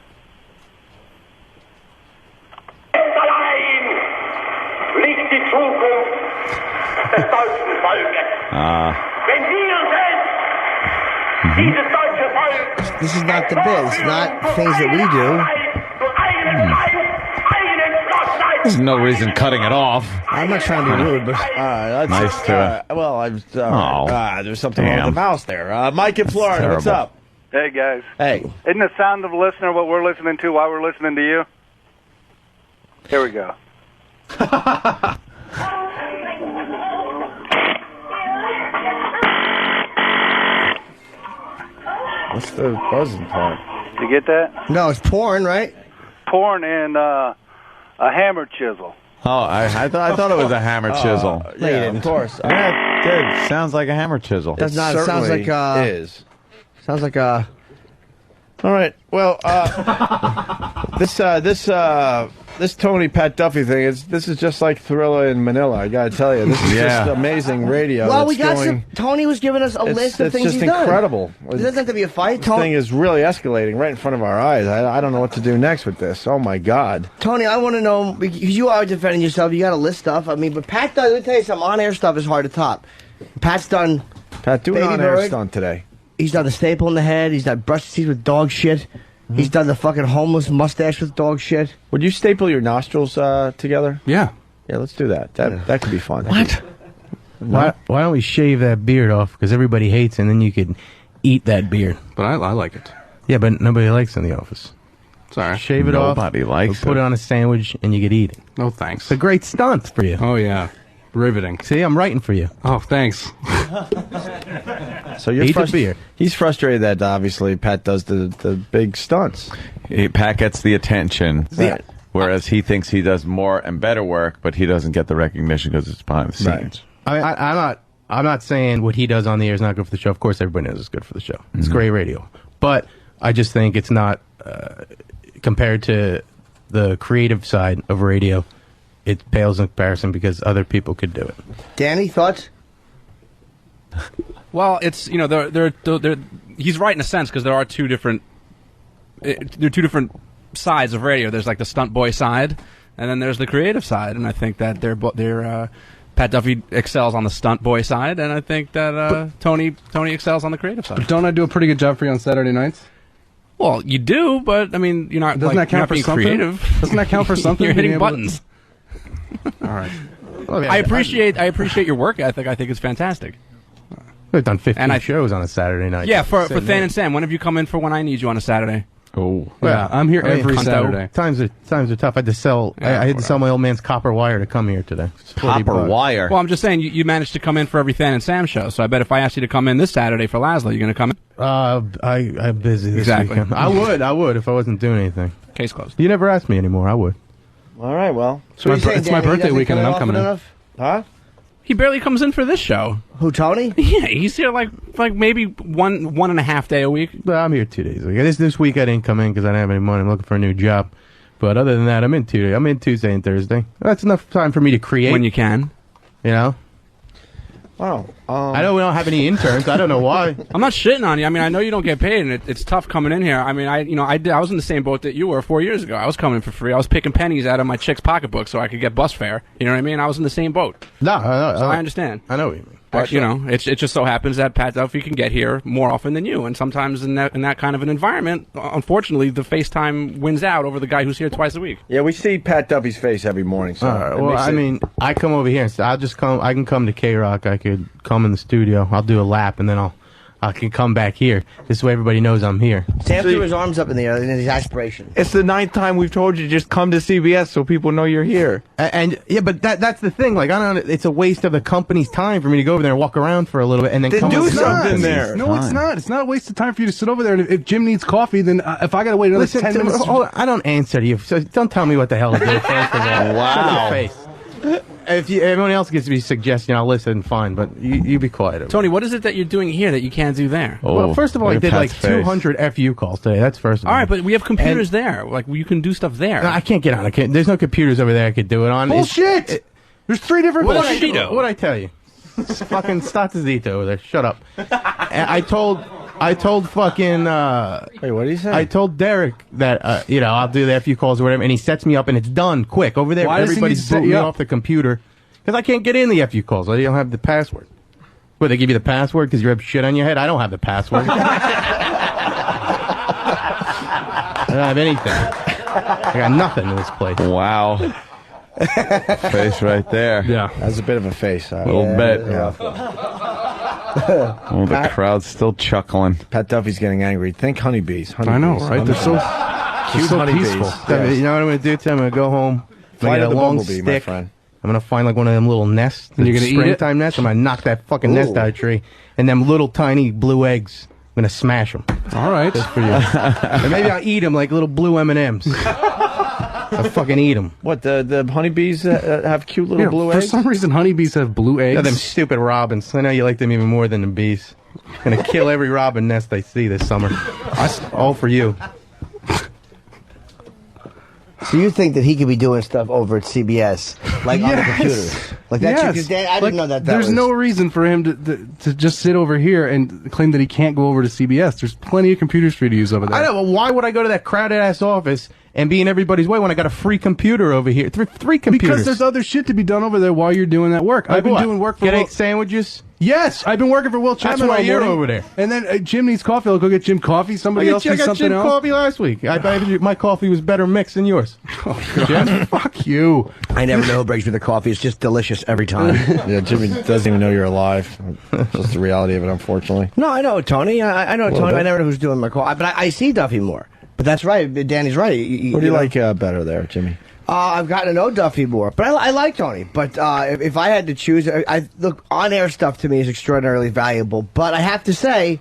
Liegt die Zukunft des deutschen Volkes. Wenn wir selbst dieses deutsche Volk This is not the biz. It's not things that we do. There's no reason cutting it off. I'm not trying to be rude, but... Nice to... there's something wrong with the mouse there. Mike in Florida, what's up? Hey, guys. Hey. Isn't the sound of the listener what we're listening to while we're listening to you? Here we go. What's the buzzing part? You get that? No, it's porn, right? Porn and a hammer chisel. Oh, I thought it was a hammer chisel. Yeah, of course. Yeah, it sounds like a hammer chisel. Does not. It sounds like is. Sounds like All right. Well, this Tony Pat Duffy thing this is just like Thriller in Manila. I gotta tell you, this is just amazing radio. Well, we got some. Tony was giving us a list of things he's done. It's just incredible. It doesn't have to be a fight. This thing is really escalating right in front of our eyes. I don't know what to do next with this. Oh my God, Tony, I want to know because you are defending yourself. You got to list stuff. I mean, but Pat does. Let me tell you something. On-air stuff is hard to top. Pat's done. Pat, do an on-air stunt today. He's done the staple in the head. He's done brushed his teeth with dog shit. He's done the fucking homeless mustache with dog shit. Would you staple your nostrils together? Yeah. Yeah, let's do that. That could be fun. What? Why don't we shave that beard off? Because everybody hates it, and then you could eat that beard. But I like it. Yeah, but nobody likes it in the office. Sorry. Shave it off. Nobody likes Put it on a sandwich, and you could eat it. No thanks. It's a great stunt for you. Oh, yeah. Riveting. See, I'm writing for you. Oh, thanks. So you're Eat the beer. He's frustrated that obviously Pat does the big stunts. Pat gets the attention, Right. whereas he thinks he does more and better work, but he doesn't get the recognition because it's behind the scenes. I'm I'm not saying what he does on the air is not good for the show. Of course, everybody knows it's good for the show. It's great radio. But I just think it's not, compared to the creative side of radio, it pales in comparison because other people could do it. Danny, thoughts? Well, it's, you know, they're he's right in a sense because there are two different sides of radio. There's like the stunt boy side, and then there's the creative side. And I think that Pat Duffy excels on the stunt boy side, and I think that Tony excels on the creative side. Don't I do a pretty good job for you on Saturday nights? Well, you do, but I mean, you're not. Doesn't like, that count you're not for being something? creative. Doesn't that count for something? You're hitting Being able to- buttons. All right. I appreciate your work ethic. I think it's fantastic. We've done 15 shows on a Saturday night. Yeah, for Than and Sam. When have you come in for when I need you on a Saturday? Oh, yeah, I'm here every Saturday. Times are tough. I had to sell. I had to sell my old man's copper wire to come here today. wire. Well, I'm just saying you managed to come in for every Than and Sam show. So I bet if I asked you to come in this Saturday for Laszlo, you're going to come in. I'm busy this Exactly. weekend. I would if I wasn't doing anything. Case closed. You never asked me anymore. I would. All right, well. So it's my birthday weekend and I'm coming in. Huh? He barely comes in for this show. Who, Tony? Yeah, he's here like maybe one and a half day a week. Well, I'm here 2 days a week. This week I didn't come in because I didn't have any money. I'm looking for a new job. But other than that, I'm in 2 days. I'm in Tuesday and Thursday. That's enough time for me to create. When you can. You know? Wow. I know we don't have any interns. I don't know why. I'm not shitting on you. I mean, I know you don't get paid, and it's tough coming in here. I mean, I was in the same boat that you were 4 years ago. I was coming in for free. I was picking pennies out of my chick's pocketbook so I could get bus fare. You know what I mean? I was in the same boat. No, I understand. I know what you mean. But, you know, it just so happens that Pat Duffy can get here more often than you. And sometimes in that kind of an environment, unfortunately, the FaceTime wins out over the guy who's here twice a week. Yeah, we see Pat Duffy's face every morning. So Well, I mean, I come over here and I'll just come. I can come to K-Rock. I could come in the studio. I'll do a lap, and then I can come back here. This way everybody knows I'm here. Sam threw his arms up in the air in his aspiration. It's the 9th time we've told you to just come to CBS so people know you're here. And yeah, but that's the thing. Like, I don't. It's a waste of the company's time for me to go over there and walk around for a little bit and then come do with something there. No, it's not. It's not a waste of time for you to sit over there. And if Jim needs coffee, then if I got to wait another 10 minutes. Hold on, I don't answer to you. So don't tell me what the hell to do. First of all. Wow. Shut your face. If everyone else gets to be suggesting, I'll listen. Fine, but you be quiet. Tony, what is it that you're doing here that you can't do there? Well, first of all, I did like 200 FU calls today. That's first of all. All right, but we have computers there. Like, you can do stuff there. I can't get on. There's no computers over there I could do it on. Bullshit! There's 3 different Bullshit. What'd I tell you? Fucking Statizito over there. Shut up. I told fucking. Wait, what did he say? I told Derek that I'll do the FU calls or whatever, and he sets me up, and it's done quick over there. Why does he need to Everybody's set booting you me up? off the computer because I can't get in the FU calls. I don't have the password. Well, they give you the password because you have shit on your head. I don't have the password. I don't have anything. I got nothing in this place. Wow. Face right there. Yeah. That's a bit of a face. A little bit. Yeah. Oh, the crowd's still chuckling. Pat Duffy's getting angry. Think honeybees. I know, right? They're so Cute so honeybees. peaceful. Yes. You know what I'm going to do, Tim? I'm going to go home. I'm Fly going to to the get a long bumblebee, my stick. friend. I'm going to find like one of them little nests. And you're gonna eat it? springtime nests. I'm going to knock that fucking nest out of the tree. And them little tiny blue eggs. I'm going to smash them. All right. Just for you. And maybe I'll eat them like little blue M&Ms. I'll fucking eat them. What, the honeybees have cute little blue for eggs? some reason, honeybees have blue eggs. Yeah, them stupid robins. I know you like them even more than the bees. I'm going to kill every robin nest I see this summer. All for you. So you think that he could be doing stuff over at CBS, like on the computer? Like that? Yes. Because I didn't know that. There's no reason for him to just sit over here and claim that he can't go over to CBS. There's plenty of computers for you to use over there. I know. Well, why would I go to that crowded ass office and be in everybody's way when I got a free computer over here? Three computers. Because there's other shit to be done over there while you're doing that work. Like I've been what? doing work for Get Will. egg sandwiches. Yes, I've been working for Will That's Chapman why all you're morning. over there. And then Jim needs coffee. I'll go get Jim coffee. Somebody else I needs got something Jim else. coffee last week. My coffee was better mixed than yours. Jim, fuck you. I never know who breaks me the coffee. It's just delicious every time. Yeah, Jimmy doesn't even know you're alive. That's the reality of it, unfortunately. No, I know Tony. I know Tony. bit. I never know who's doing my coffee. But I see Duffy more. But that's right. Danny's right. What do you like better there, Jimmy? I've gotten to know Duffy more, but I like Tony. But if I had to choose, I look, on-air stuff to me is extraordinarily valuable. But I have to say,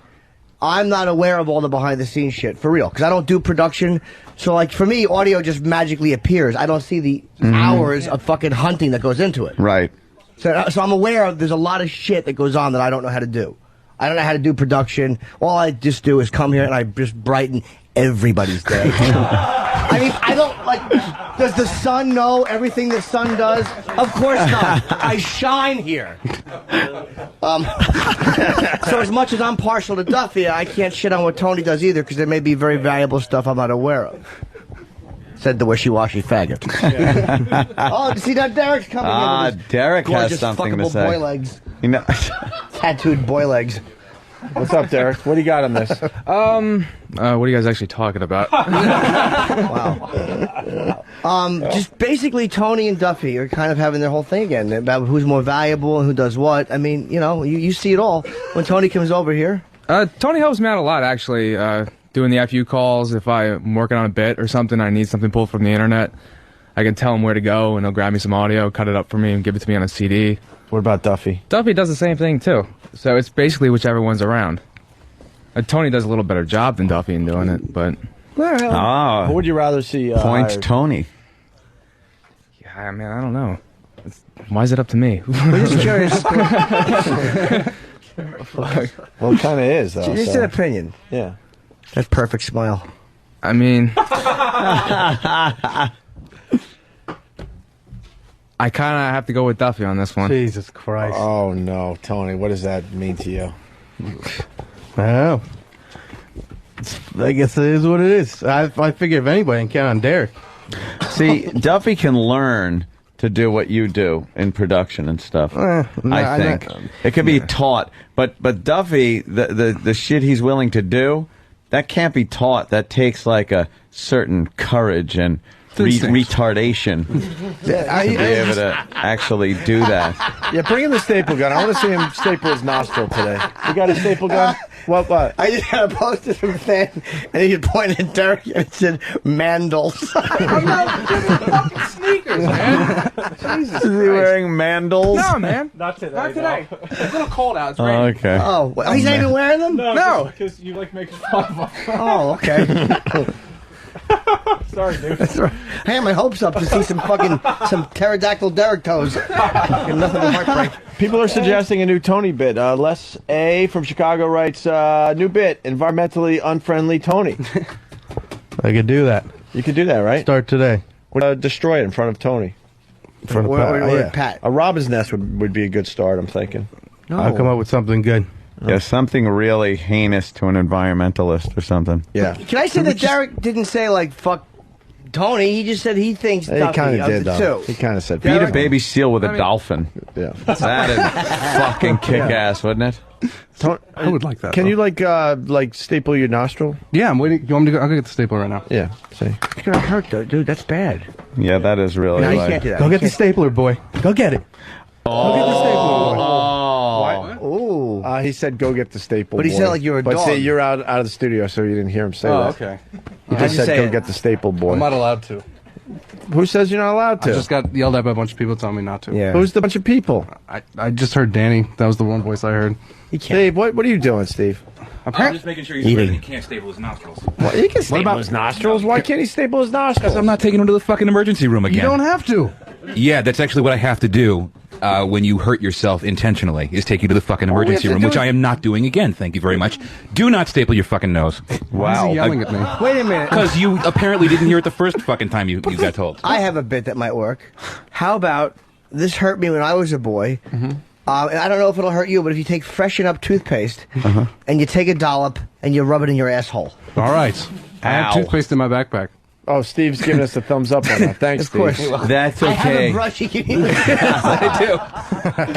I'm not aware of all the behind-the-scenes shit, for real, because I don't do production. So, like, for me, audio just magically appears. I don't see the hours of fucking hunting that goes into it. Right. So I'm aware of there's a lot of shit that goes on that I don't know how to do. I don't know how to do production. All I just do is come here and I just brighten everybody's day. I mean, I don't, like, does the sun know everything the sun does? Of course not. I shine here. So as much as I'm partial to Duffy, I can't shit on what Tony does either, because there may be very valuable stuff I'm not aware of. Said the wishy-washy faggot. Oh, see that Derek's coming in with his Derek has gorgeous something to fuckable say. boy legs. You know, Tattooed boy legs. What's up, Derek? What do you got on this? What are you guys actually talking about? Just basically Tony and Duffy are kind of having their whole thing again about who's more valuable and who does what. I mean, you know, you see it all when Tony comes over here. Tony helps me out a lot, actually, doing the FU calls. If I'm working on a bit or something, I need something pulled from the internet, I can tell him where to go, and he'll grab me some audio, cut it up for me, and give it to me on a CD. What about Duffy? Duffy does the same thing, too. So it's basically whichever one's around. Tony does a little better job than Duffy in doing it, but... Who would you rather see Point hired? Tony. Yeah, I mean, I don't know. Why is it up to me? We're just curious. Well, it kind of is, though. Just so. an opinion. Yeah. That perfect smile. I mean... I kind of have to go with Duffy on this one. Jesus Christ. Oh, no, Tony. What does that mean to you? I don't know. I guess it is what it is. I figure if anybody can count on Derek. See, Duffy can learn to do what you do in production and stuff. I think it can be taught, but Duffy, the shit he's willing to do, that can't be taught. That takes like a certain courage and retardation to be able to actually do that. Yeah, bring in the staple gun. I want to see him staple his nostril today. You got a staple gun? What? I just had a poster from a fan, and he pointed at Derek and it said mandals. I'm not fucking sneakers, man. Jesus Is he wearing mandals? No, man. Not today. Not today. It's a little cold out. It's Oh, raining. okay. Oh, he's not even wearing them? No, because you like making fun of them. Oh, okay. Sorry, dude. That's right. I had my hopes up to see some pterodactyl Derek toes. Nothing but heartbreak. People are suggesting a new Tony bit. Les A from Chicago writes, new bit, environmentally unfriendly Tony. I could do that. You could do that, right? Start today. Destroy it in front of Tony. In front of Pat. Yeah. Pat. A robin's nest would be a good start, I'm thinking. No. I'll come up with something good. Yeah, something really heinous to an environmentalist or something. Yeah. Can I say that Derek didn't say, like, fuck Tony? He just said he thinks He Duffy kind of did, the though. two. He kind of said, Beat a baby seal with a dolphin. Yeah. That'd fucking kick ass, wouldn't it? I would like that. Can though. you, like staple your nostril? Yeah, I'm waiting. You want me to go? I'll go get the stapler right now. Yeah. See. It's going to hurt, though. Dude, that's bad. Yeah, that is really No, you like... can't do that. Go get the stapler, boy. Go get it. Go get the stapler, boy. What? Ooh. He said, "Go get the staple." But he boy. said like you were a But dog. see, you're out of the studio, so you didn't hear him say that. Okay. He just said, "Go get the staple, boy." I'm not allowed to. Who says you're not allowed to? I just got yelled at by a bunch of people telling me not to. Yeah. Who's the bunch of people? I just heard Danny. That was the one voice I heard. Steve, what are you doing, Steve? I'm just making sure he's aware that he can't staple his nostrils. Well, he can staple his nostrils. Why can't he staple his nostrils? Because I'm not taking him to the fucking emergency room again. You don't have to. Yeah, that's actually what I have to do when you hurt yourself intentionally, is take you to the fucking emergency room, which I am not doing again. Thank you very much. Do not staple your fucking nose. Why is he yelling at me? Wait a minute. Because you apparently didn't hear it the first fucking time you got told. I have a bit that might work. How about, this hurt me when I was a boy, and I don't know if it'll hurt you, but if you take Freshen Up toothpaste, and you take a dollop, and you rub it in your asshole. All right. I have toothpaste in my backpack. Oh, Steve's giving us a thumbs up on that. Thanks, Of course. Steve. That's I have okay. a brush you can use. I do.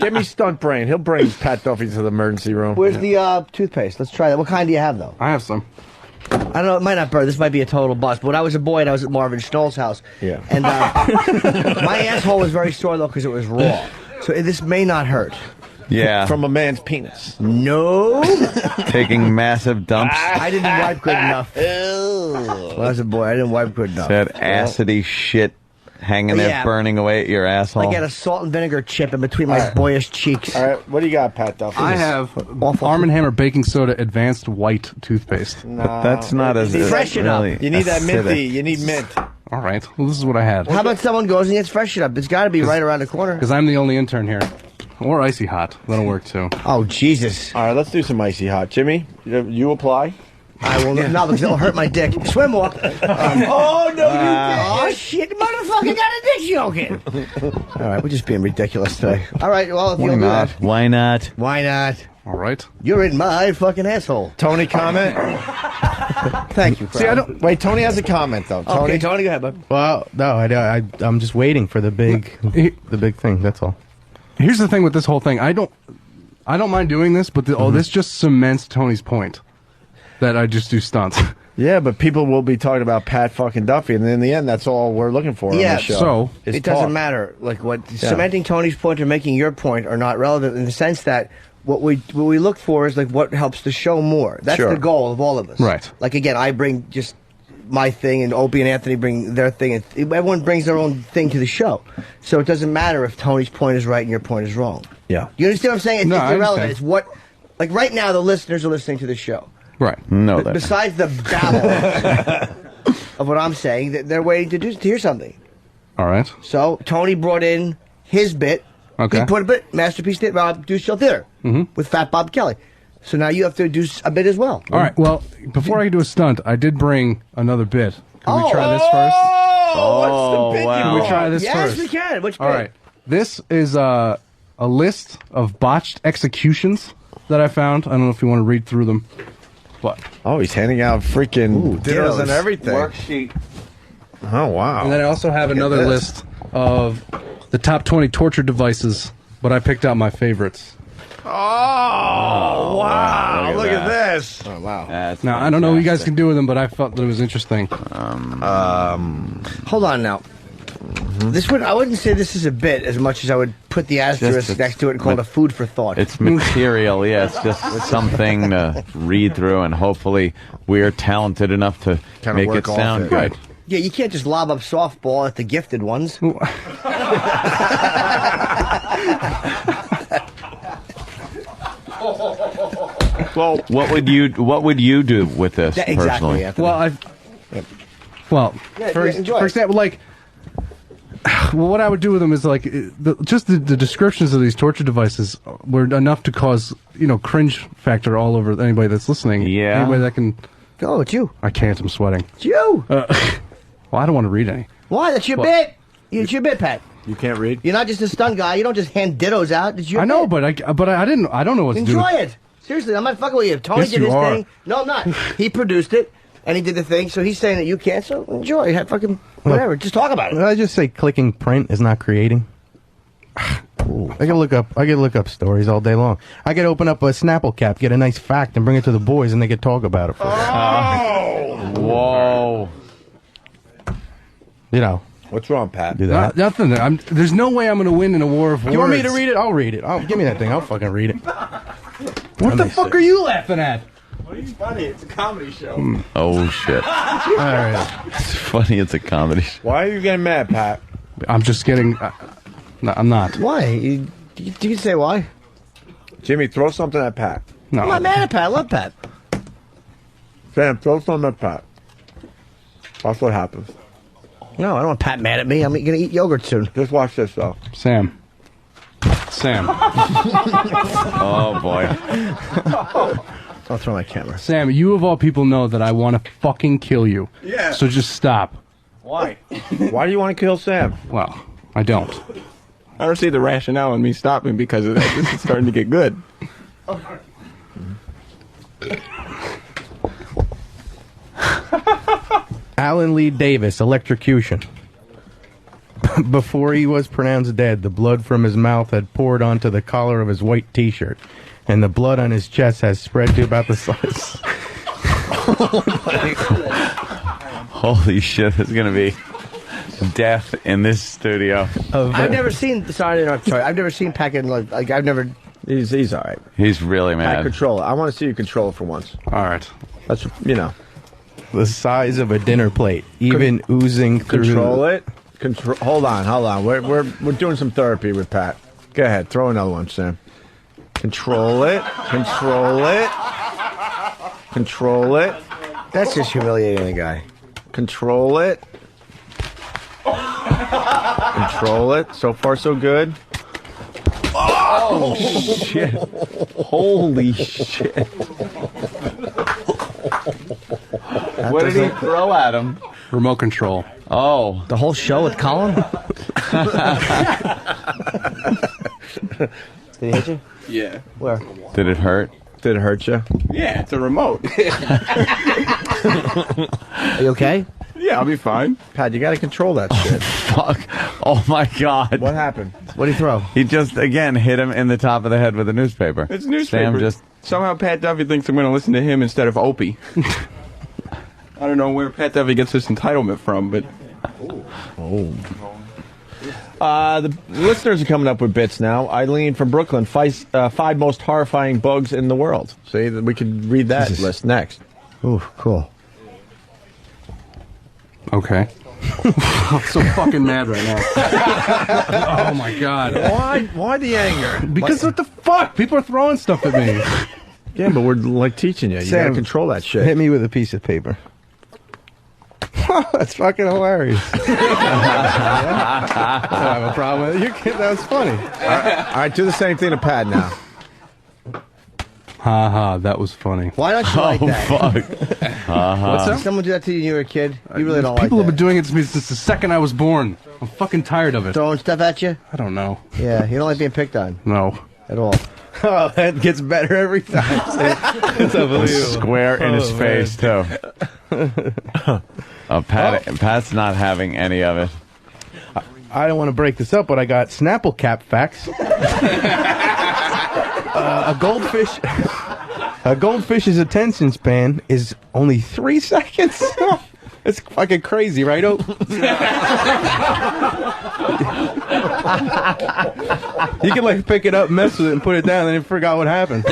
Give me stunt brain. He'll bring Pat Duffy to the emergency room. Where's the toothpaste? Let's try that. What kind do you have, though? I have some. I don't know. It might not burn. This might be a total bust. But when I was a boy and I was at Marvin Stoll's house, Yeah. and my asshole was very sore, though, because it was raw. So this may not hurt. Yeah. From a man's penis. No. Taking massive dumps. I didn't wipe good enough. When I was a boy, I didn't wipe good enough. That acidy shit hanging there, Yeah. burning away at your asshole. I got a salt and vinegar chip in between my boyish cheeks. All right, what do you got, Pat Duffy? I have Arm & Hammer Baking Soda Advanced White Toothpaste. No, That's not as Freshen up. really You need that acidic. minty. You need mint. All right. Well, this is what I had. How about someone goes and gets fresh shit up? It's got to be right around the corner. Because I'm the only intern here. Or Icy Hot. That'll work, too. Oh, Jesus. All right, let's do some Icy Hot. Jimmy, you apply? I will not, because it'll hurt my dick. Swim walk. Oh, no, you didn't. Oh, shit, motherfucker got a dick joking. All right, we're just being ridiculous today. All right, well, if you'll do that. Why not? Why not? All right. You're in my fucking asshole. Tony, comment? Thank you. See, I don't. Wait, Tony has a comment, though. Tony? Okay, Tony, go ahead, bud. Well, no, I'm just waiting for the big thing. That's all. Here's the thing with this whole thing. I don't mind doing this, but this just cements Tony's point that I just do stunts. Yeah, but people will be talking about Pat fucking Duffy, and in the end, that's all we're looking for on the show. So it doesn't matter. Like cementing Tony's point or making your point are not relevant in the sense that what we look for is like what helps the show more. That's the goal of all of us. Right. Like again, I bring just my thing, and Opie and Anthony bring their thing, and everyone brings their own thing to the show. So it doesn't matter if Tony's point is right and your point is wrong. Yeah. You understand what I'm saying? It's I irrelevant. understand. It's what, like right now, the listeners are listening to the show. Right. No, Besides the babble of what I'm saying, they're waiting to hear something. All right. So Tony brought in his bit. Okay. He put a bit, Masterpiece did, do Show Theater with Fat Bob Kelly. So now you have to do a bit as well. All right. Well, before I do a stunt, I did bring another bit. Can we try this first? What's the bit? wow. Can we try this yes, first? we can. Which bit? All right. This is a list of botched executions that I found. I don't know if you want to read through them. But he's handing out freaking dittos and everything. Worksheet. Oh, wow. And then I also have another list of the top 20 torture devices, but I picked out my favorites. Oh, wow. Look at that. this. Oh, wow. That's Now, I don't know what you guys can do with them, but I felt that it was interesting. Hold on now. This I wouldn't say this is a bit as much as I would put the asterisk next to it and call it a food for thought. It's material, yeah. It's just something to read through, and hopefully we're talented enough to Kinda make work it off sound it. good. Yeah, you can't just lob up softball at the gifted ones. Well, what would you do with this personally? Well, for example, like, well, what I would do with them is like just the descriptions of these torture devices were enough to cause cringe factor all over anybody that's listening. Yeah, anybody that can. Oh, it's you. I can't. I'm sweating. It's you. Well, I don't want to read any. Why? That's your bit. It's your bit, Pat. You can't read? You're not just a stun guy. You don't just hand dittos out. It's your I know, bit. but I didn't. I don't know what to do. Enjoy it. Seriously, I'm not fucking with you. Tony Yes, did you his are. thing. No, I'm not. He produced it, and he did the thing, so he's saying that you can't, so enjoy. Have fucking whatever. Just talk about it. I just say clicking print is not creating. I can look up stories all day long. I could open up a Snapple cap, get a nice fact, and bring it to the boys, and they could talk about it. Whoa! What's wrong, Pat? Do that. Nothing. There's no way I'm going to win in a war of words. You want me to read it? I'll read it. Give me that thing. I'll fucking read it. What the fuck are you laughing at? What are you funny? It's a comedy show. Oh shit! All right. It's funny. It's a comedy show. Why are you getting mad, Pat? I'm just getting. No, I'm not. Why? You can say why. Jimmy, throw something at Pat. No. I'm not mad at Pat. I love Pat. Sam, throw something at Pat. That's what happens. No, I don't want Pat mad at me. I'm going to eat yogurt soon. Just watch this, though. Sam. Oh boy. I'll throw my camera. Sam, you of all people know that I want to fucking kill you. Yeah. So just stop. Why? Why do you want to kill Sam? Well, I don't. I don't see the rationale in me stopping because of that. This is starting to get good. Alan Lee Davis, electrocution. Before he was pronounced dead, the blood from his mouth had poured onto the collar of his white T-shirt, and the blood on his chest has spread to about the size. Holy shit! There's gonna be death in this studio. I've never seen. Sorry, I've never seen Pat getting like. I've never. He's all right. He's really Pat, mad. control it. I want to see you control it for once. All right. That's the size of a dinner plate, even oozing through. Control it. Hold on. We're doing some therapy with Pat. Go ahead, throw another one, Sam. Control it. That's just humiliating the guy. Control it. Control it. So far, so good. Oh, shit. Holy shit. What did he throw at him? Remote control. Oh. The whole show with Colin? Did he hit you? Yeah. Where? Did it hurt? Did it hurt you? Yeah, it's a remote. Are you okay? Yeah, I'll be fine. Pat, you got to control that shit. Fuck. Oh, my God. What happened? What did he throw? He just, again, hit him in the top of the head with a newspaper. It's newspaper. Sam just... Somehow Pat Duffy thinks I'm going to listen to him instead of Opie. I don't know where Pat Duffy gets this entitlement from, but... The listeners are coming up with bits now. Eileen from Brooklyn, five most horrifying bugs in the world. See, we could read that list next. Ooh, cool. Okay. I'm so fucking mad right now. Oh my god. Why the anger? Because what the fuck? People are throwing stuff at me. Yeah, but we're like teaching you. You Sam, gotta control that shit. Hit me with a piece of paper. That's fucking hilarious. I don't have a problem with it. That was funny. All right, do the same thing to Pat now. Ha ha, that was funny. Why don't you like that? Fuck. What's that? Someone do that to you when you were a kid? You really don't like People that. have been doing it to me since the second I was born. I'm fucking tired of it. Throwing stuff at you? I don't know. Yeah, you don't like being picked on. No. At all. Oh, that gets better every time. It's unbelievable. Square in his face, too. Pat's not having any of it. I don't want to break this up, but I got Snapple cap facts. A goldfish's attention span is only 3 seconds. It's fucking crazy, right, Ope? You can like pick it up, mess with it, and put it down, and then forgot what happened.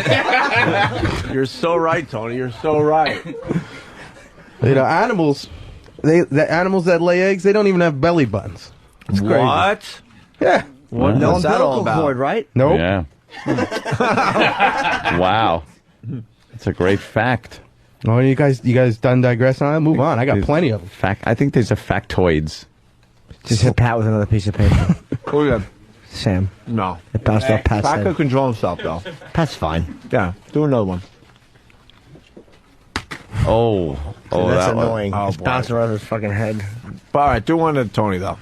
You're so right, Tony. You're so right. You know, animals that lay eggs, they don't even have belly buttons. It's crazy. What? Yeah. What's that all about? Cord, right? Nope. Yeah. Wow. It's a great fact. Oh, you guys done digressing on it? Move on. I got plenty of them. I think these are factoids. Just hit Pat with another piece of paper. Oh, yeah. Sam. No. It bounced off Pat's Pat head. could control himself, though. Pat's fine. Yeah. Do another one. Oh. Oh, that's that annoying. Oh, It's boy. bouncing around his fucking head. All right, do one to Tony, though.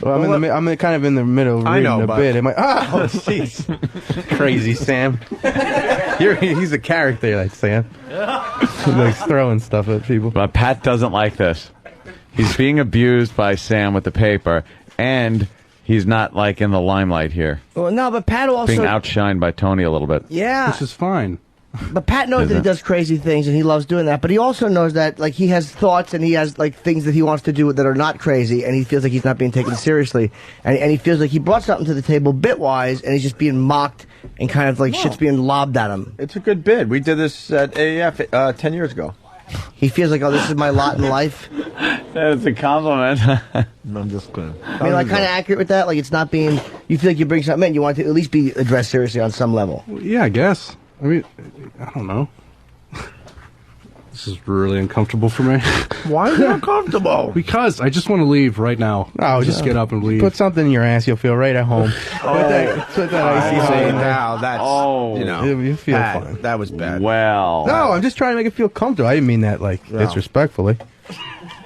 Well, I'm kind of in the middle of I reading know, a but- bit. Am I? Oh, jeez. Crazy, Sam. He's a character, like Sam. He likes throwing stuff at people. But Pat doesn't like this. He's being abused by Sam with the paper, and he's not like in the limelight here. Well, no, but Pat also... Being outshined by Tony a little bit. Yeah. This is fine. But Pat knows that he does crazy things and he loves doing that. But he also knows that like he has thoughts and he has like things that he wants to do that are not crazy, and he feels like he's not being taken seriously, and he feels like he brought something to the table bitwise, and he's just being mocked and kind of like shit's being lobbed at him. It's a good bid. We did this at AAF 10 years ago. He feels like, oh, this is my lot in life. That's a compliment. I'm just kidding. I mean, like, kind of accurate with that. Like, it's not being. You feel like you bring something in, you want it to at least be addressed seriously on some level. Yeah, I guess. I mean, I don't know. This is really uncomfortable for me. Why is it uncomfortable? Because I just want to leave right now. Oh, just get up and leave. Put something in your ass, you'll feel right at home. Put that icy hot in there. Now that's, you know. You feel Pat, fine. that was bad. Well. No, I'm just trying to make it feel comfortable. I didn't mean that like disrespectfully.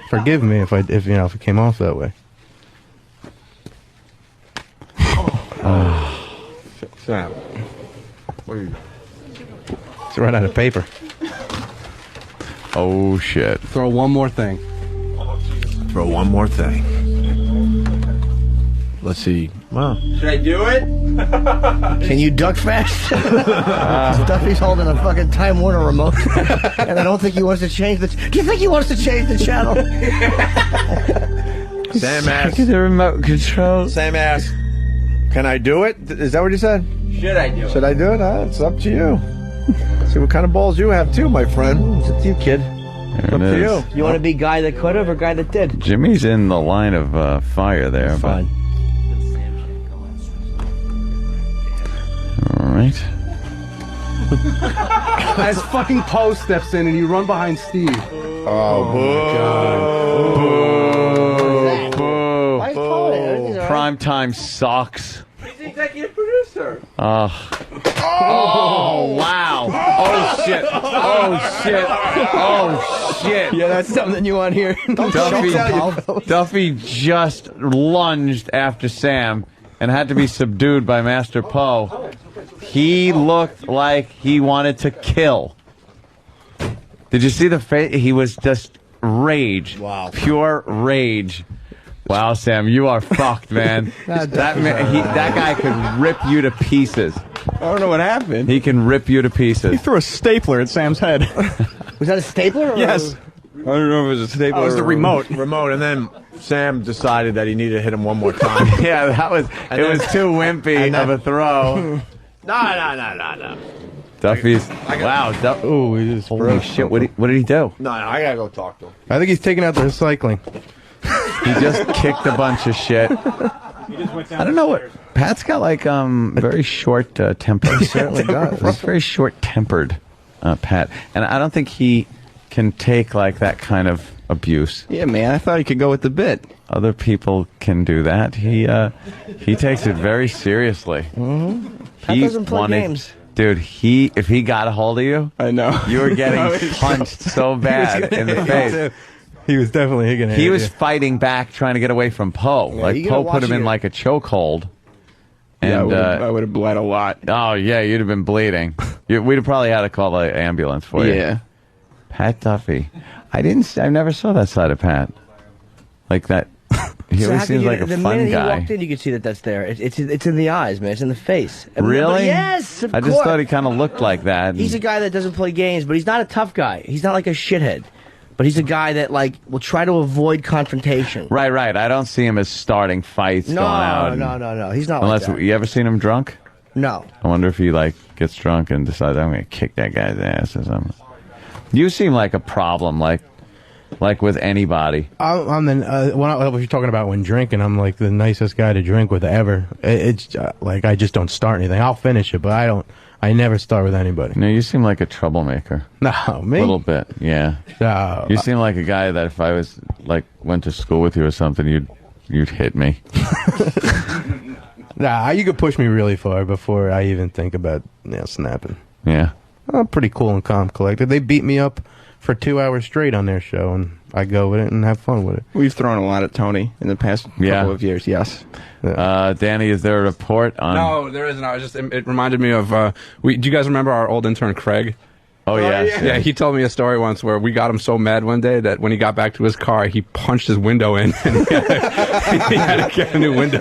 Forgive me if it came off that way. Sam. It's run out of paper. Oh, shit. Throw one more thing. Throw one more thing. Let's see. Wow. Should I do it? Can you duck fast? Duffy's holding a fucking Time Warner remote, and I don't think he wants to change the. Do you think he wants to change the channel? Sam asked. The remote control. Sam asked. Can I do it? Is that what you said? Should I do it? Should I do it? It's up to you. See what kind of balls you have too, my friend. It's up to you, kid. There Up it to is. you. You want to be guy that could have or guy that did? Jimmy's in the line of fire there. That's but fine. All right. As fucking Poe steps in and you run behind Steve. Oh, Why is Paul in? Primetime sucks. He's the executive producer. Oh, wow. Oh, shit. Oh, shit. Oh, shit. Yeah, that's something you want here. Duffy just lunged after Sam and had to be subdued by Master Poe. He looked like he wanted to kill. Did you see the face? He was just rage. Wow. Pure rage. Wow, Sam, you are fucked, man. that guy could rip you to pieces. I don't know what happened. He can rip you to pieces. He threw a stapler at Sam's head. Was that a stapler? Or yes. I don't know if it was a stapler. It was the remote. Remote, and then Sam decided that he needed to hit him one more time. Yeah, it was too wimpy of a throw. No. Duffy's. Wow. Ooh, he just Holy broke shit. What did he do? No, I gotta go talk to him. I think he's taking out the recycling. He just kicked a bunch of shit. I don't know what. Pat's got like very short temper. He certainly does. He's very short-tempered, Pat, and I don't think he can take like that kind of abuse. Yeah, man. I thought he could go with the bit. Other people can do that. He takes it very seriously. Mm-hmm. Pat doesn't play games. Dude, if he got a hold of you, I know you were getting punched so bad in the face. He was definitely going to. He was fighting back, trying to get away from Poe. Yeah, like Poe put him in like a chokehold. And I would have bled a lot. Oh yeah, you'd have been bleeding. We'd have probably had to call the ambulance for you. Yeah. Pat Duffy, I never saw that side of Pat. Like that. He always seems like a fun guy. The minute he walked in, you could see that that's there. It's in the eyes, man. It's in the face. Really? Yes, of I just course. thought he kind of looked like that. He's a guy that doesn't play games, but he's not a tough guy. He's not like a shithead. But he's a guy that will try to avoid confrontation. Right. I don't see him as starting fights going out. No. He's not Unless like that. you ever seen him drunk? No. I wonder if he gets drunk and decides I'm going to kick that guy's ass or something. You seem like a problem, like with anybody. I'm what you're talking about when drinking. I'm like the nicest guy to drink with ever. It's like I just don't start anything. I'll finish it, but I never start with anybody. No, you seem like a troublemaker. No, me? A little bit, yeah. No, you seem like a guy that if I was went to school with you or something, you'd hit me. Nah, you could push me really far before I even think about snapping. Yeah. I'm pretty cool and calm, collected. They beat me up for 2 hours straight on their show, and I go with it and have fun with it. We've thrown a lot at Tony in the past couple of years, yes. Danny, is there a report on... No, there isn't. It reminded me of... do you guys remember our old intern, Craig? Oh, yes. Yeah, he told me a story once where we got him so mad one day that when he got back to his car, he punched his window in and he had to get a new window.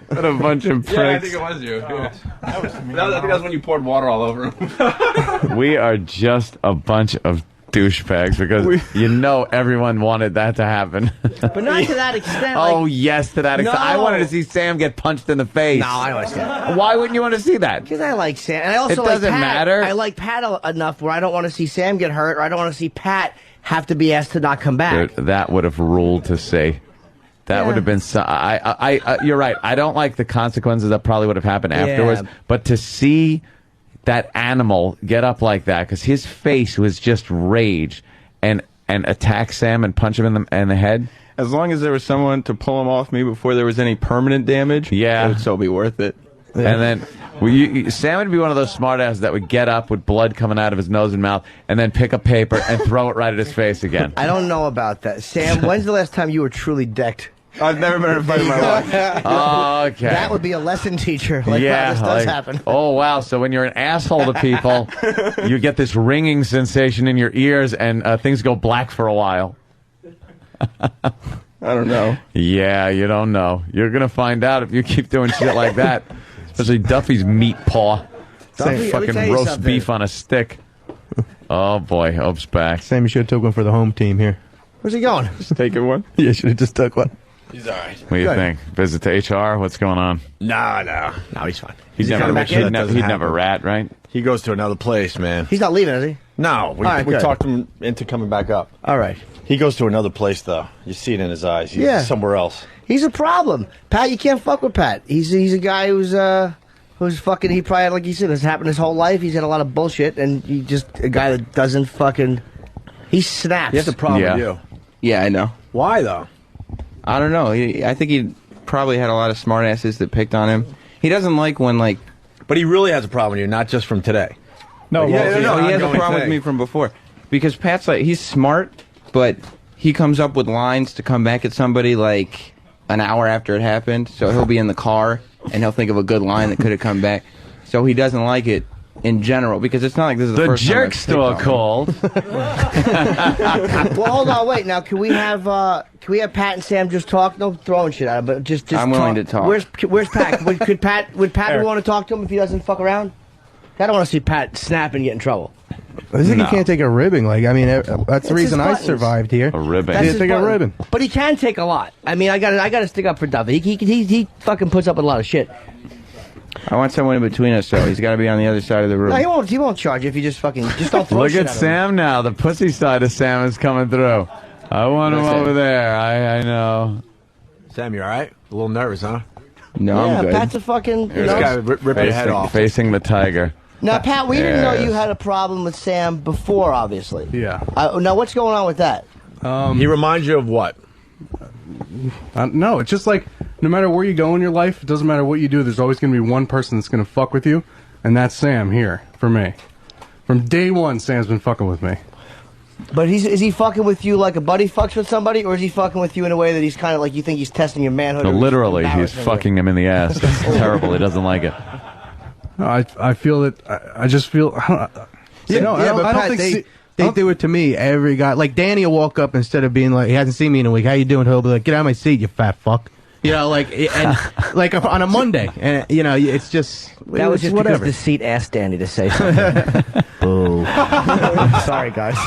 What a bunch of pricks. Yeah, I think it was you. Yeah. I think that was when you poured water all over him. We are just a bunch of douchebags because everyone wanted that to happen. But not to that extent. Oh, yes, to that extent. No. I wanted to see Sam get punched in the face. No, I don't want to see that. Why wouldn't you want to see that? Because I like Sam. And I also it doesn't like Pat. matter. I like Pat enough where I don't want to see Sam get hurt, or I don't want to see Pat have to be asked to not come back. Dude, that would have ruled to see. That would have been so. You're right. I don't like the consequences that probably would have happened afterwards. But to see that animal get up like that, because his face was just rage, and attack Sam and punch him in the head. As long as there was someone to pull him off me before there was any permanent damage, it would still be worth it. Yeah. And then Sam would be one of those smartasses that would get up with blood coming out of his nose and mouth, and then pick up paper and throw it right at his face again. I don't know about that. Sam, when's the last time you were truly decked? I've never been in a fight in my life. Okay. That would be a lesson teacher. This does happen. Oh, wow. So when you're an asshole to people, you get this ringing sensation in your ears, and things go black for a while. I don't know. Yeah, you don't know. You're going to find out if you keep doing shit like that. Especially Duffy's meat paw. Duffy, fucking roast beef on a stick. Oh, boy. Hope's back. Sam, you should have took one for the home team here. Where's he going? Just taking one? Yeah, should have just took one. He's all right. What do you think? Visit to HR? What's going on? No, he's fine. He'd never rat, right? He goes to another place, man. He's not leaving, is he? No, we talked him into coming back up. All right. He goes to another place, though. You see it in his eyes. He's somewhere else. He's a problem. Pat, you can't fuck with Pat. He's a guy who's fucking, he probably, like you said, this happened his whole life. He's had a lot of bullshit, and he's just a guy that doesn't fucking, he snaps. He has a problem with you. Yeah, I know. Why, though? I don't know. I think he probably had a lot of smartasses that picked on him. He doesn't like when, like... But he really has a problem with you, not just from today. No, he has a problem with me from before. Because Pat's like, he's smart, but he comes up with lines to come back at somebody like an hour after it happened. So he'll be in the car, and he'll think of a good line that could have come back. So he doesn't like it in general, because it's not like this is the first time jerk store called. Well, hold on, wait. Now, can we have Pat and Sam just talk? No throwing shit at him, but just I'm willing to talk. Where's Pat? Would Pat be willing to talk to him if he doesn't fuck around? I don't want to see Pat snap and get in trouble. I think he can't take a ribbing. Like, I mean, that's the reason I survived here. A ribbing. He didn't take a ribbing. But he can take a lot. I mean, I gotta stick up for Duffy. He fucking puts up with a lot of shit. I want someone in between us, though. He's got to be on the other side of the room. No, he won't charge you if you just don't throw Look shit at Sam now. The pussy side of Sam is coming through. I want him over there. I know. Sam, you all right? A little nervous, huh? No, I'm good. Pat's a fucking... This guy rip your head off. Facing the tiger. Now, Pat, we didn't know you had a problem with Sam before, obviously. Yeah. Now, what's going on with that? He reminds you of what? No, it's just like, no matter where you go in your life, it doesn't matter what you do, there's always going to be one person that's going to fuck with you, and that's Sam here, for me. From day one, Sam's been fucking with me. But is he fucking with you like a buddy fucks with somebody, or is he fucking with you in a way that he's kind of like you think he's testing your manhood? No, literally, he's fucking him in the ass. It's terrible. He doesn't like it. No, I feel that, I just feel... I don't think... They do it to me, every guy. Like, Danny will walk up instead of being like, he hasn't seen me in a week, how you doing? He'll be like, get out of my seat, you fat fuck. You know, like, and, like on a Monday. And, you know, it's just... That was just whatever. because the seat asked Danny to say something. Boo. Sorry, guys.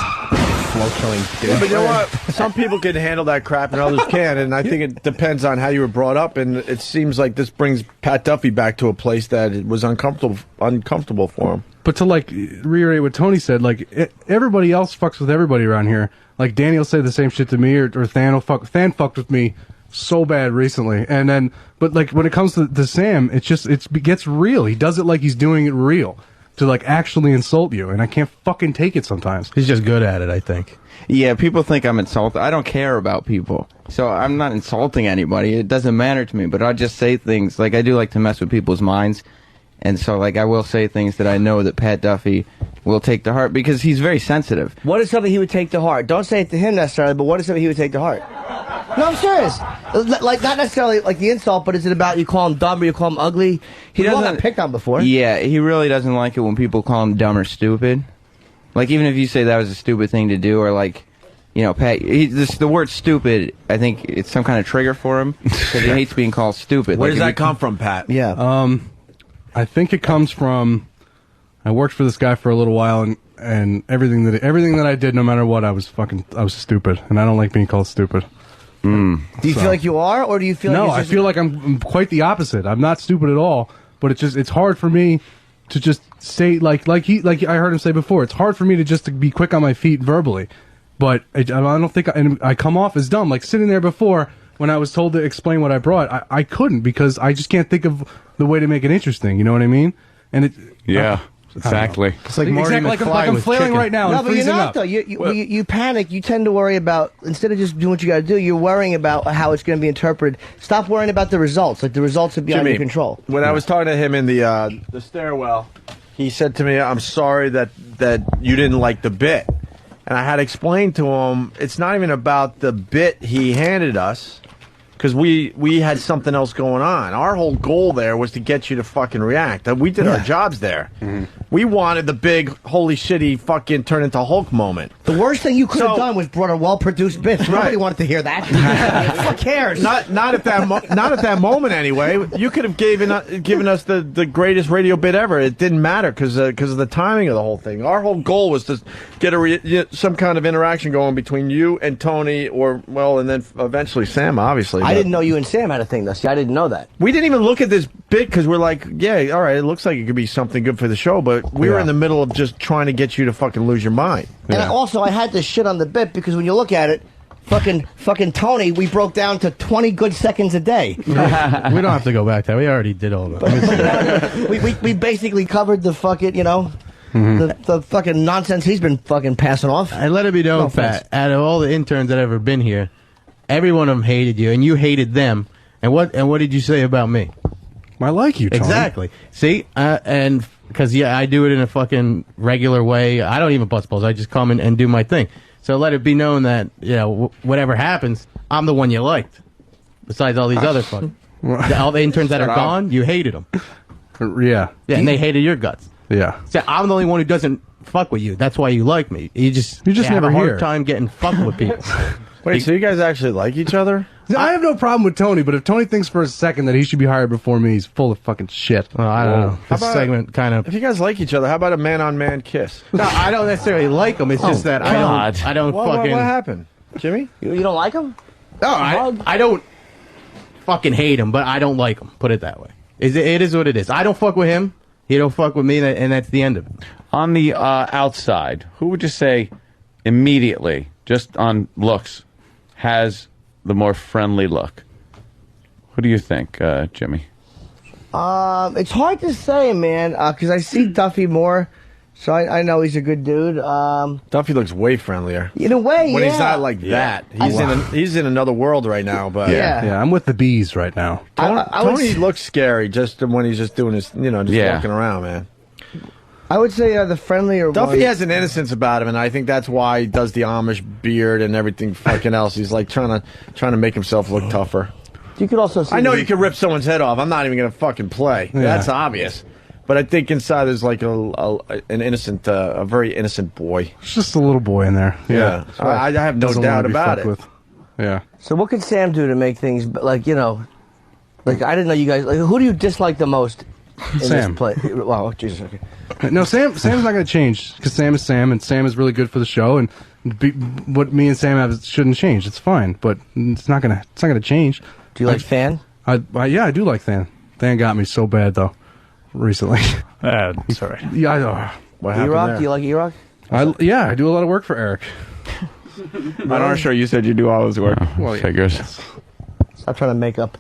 Flow-killing dude. Yeah, but you know what? Some people can handle that crap and others can, and I think it depends on how you were brought up, and it seems like this brings Pat Duffy back to a place that it was uncomfortable for him. But to, like, reiterate what Tony said, like, everybody else fucks with everybody around here. Like, Danny will say the same shit to me, or Than fucked with me so bad recently. And then, but, like, when it comes to Sam, it gets real. He does it like he's doing it real. To, like, actually insult you. And I can't fucking take it sometimes. He's just good at it, I think. Yeah, people think I'm insulted. I don't care about people. So I'm not insulting anybody. It doesn't matter to me. But I just say things. Like, I do like to mess with people's minds. And so, like, I will say things that I know that Pat Duffy will take to heart, because he's very sensitive. What is something he would take to heart? Don't say it to him necessarily, but what is something he would take to heart? No, I'm serious. Like, not necessarily like the insult, but is it about you call him dumb or you call him ugly? He all got picked on before. Yeah, he really doesn't like it when people call him dumb or stupid. Like, even if you say that was a stupid thing to do, or like, you know, Pat, the word stupid, I think it's some kind of trigger for him, because he hates being called stupid. Where does that come from, Pat? Yeah. I think it comes from, I worked for this guy for a little while, and everything that I did, no matter what, I was stupid, and I don't like being called stupid. Do you feel like you are, or do you feel like... No, I feel like I'm quite the opposite. I'm not stupid at all, but it's hard for me to just say, like I heard him say before, it's hard for me to be quick on my feet verbally, but I don't think, and I come off as dumb. Like, sitting there before, when I was told to explain what I brought, I couldn't, because I just can't think of the way to make it interesting, you know what I mean? And exactly. It's like Marty McFly like I'm flailing chicken. right now. No, and but you're freezing not, up. though. You panic. You tend to worry about, instead of just doing what you got to do, you're worrying about how it's going to be interpreted. Stop worrying about the results. Like, the results are beyond your control. When I was talking to him in the stairwell, he said to me, I'm sorry that you didn't like the bit. And I had explained to him, it's not even about the bit he handed us, because we had something else going on. Our whole goal there was to get you to fucking react. We did our jobs there. Mm-hmm. We wanted the big, holy shit, he fucking turned into Hulk moment. The worst thing you could have done was brought a well-produced bit. Nobody wanted to hear that. Who cares? Not at that moment anyway. You could have given us the greatest radio bit ever. It didn't matter because of the timing of the whole thing. Our whole goal was to get some kind of interaction going between you and Tony, and then eventually Sam, obviously. I didn't know you and Sam had a thing, though. See, I didn't know that. We didn't even look at this bit because we're like, yeah, all right, it looks like it could be something good for the show, but we were in the middle of just trying to get you to fucking lose your mind. And I had to shit on the bit because when you look at it, fucking Tony, we broke down to 20 good seconds a day. We don't have to go back there. We already did all that. We basically covered the fucking, the fucking nonsense he's been fucking passing off. I let it be known, Pat, out of all the interns that have ever been here, every one of them hated you, and you hated them. And what did you say about me? I like you, Tony. Exactly. See, and because I do it in a fucking regular way. I don't even bust balls. I just come and do my thing. So let it be known that whatever happens, I'm the one you liked. Besides all these other fucking all the interns that are gone, you hated them. Yeah, and they hated your guts. Yeah. So I'm the only one who doesn't fuck with you. That's why you like me. You just never have a hard here. time getting fucked with people. Wait, so you guys actually like each other? I have no problem with Tony, but if Tony thinks for a second that he should be hired before me, he's full of fucking shit. I don't know. This segment kind of. If you guys like each other, how about a man-on-man kiss? No, I don't necessarily like him. It's just that I don't fucking. What happened, Jimmy? You don't like him? No, I don't fucking hate him, but I don't like him. Put it that way. It is what it is. I don't fuck with him. He don't fuck with me, and that's the end of it. On the outside, who would you say immediately, just on looks, has the more friendly look? Who do you think, Jimmy? It's hard to say, man, because I see Duffy more, so I know he's a good dude. Duffy looks way friendlier. In a way, when he's not like that. He's in another world right now. But yeah, I'm with the bees right now. Tony looks scary just when he's just doing his, walking around, man. I would say the friendlier Duffy one. has an innocence about him, and I think that's why he does the Amish beard and everything fucking else. He's like trying to make himself look tougher. You could also see I know you could rip someone's head off. I'm not even going to fucking play. Yeah. That's obvious. But I think inside there's like an innocent, a very innocent boy. It's just a little boy in there. Yeah. I have no Doesn't doubt wanna be about fucked it. with. Yeah. So what could Sam do to make things like I didn't know you guys. Like, who do you dislike the most in Sam. this play? Wow, Jesus. Okay. No, Sam's not going to change because Sam is Sam, and Sam is really good for the show. And what me and Sam have shouldn't change. It's fine, but it's not gonna change. Do you like Than? Yeah, I do like Than. Than got me so bad though recently. That's all right. Yeah, I know. What happened E-Rock? there? Do you like E-Rock? I do a lot of work for Eric. On our show, you said you do all his work. Well, figures. Stop trying to make up.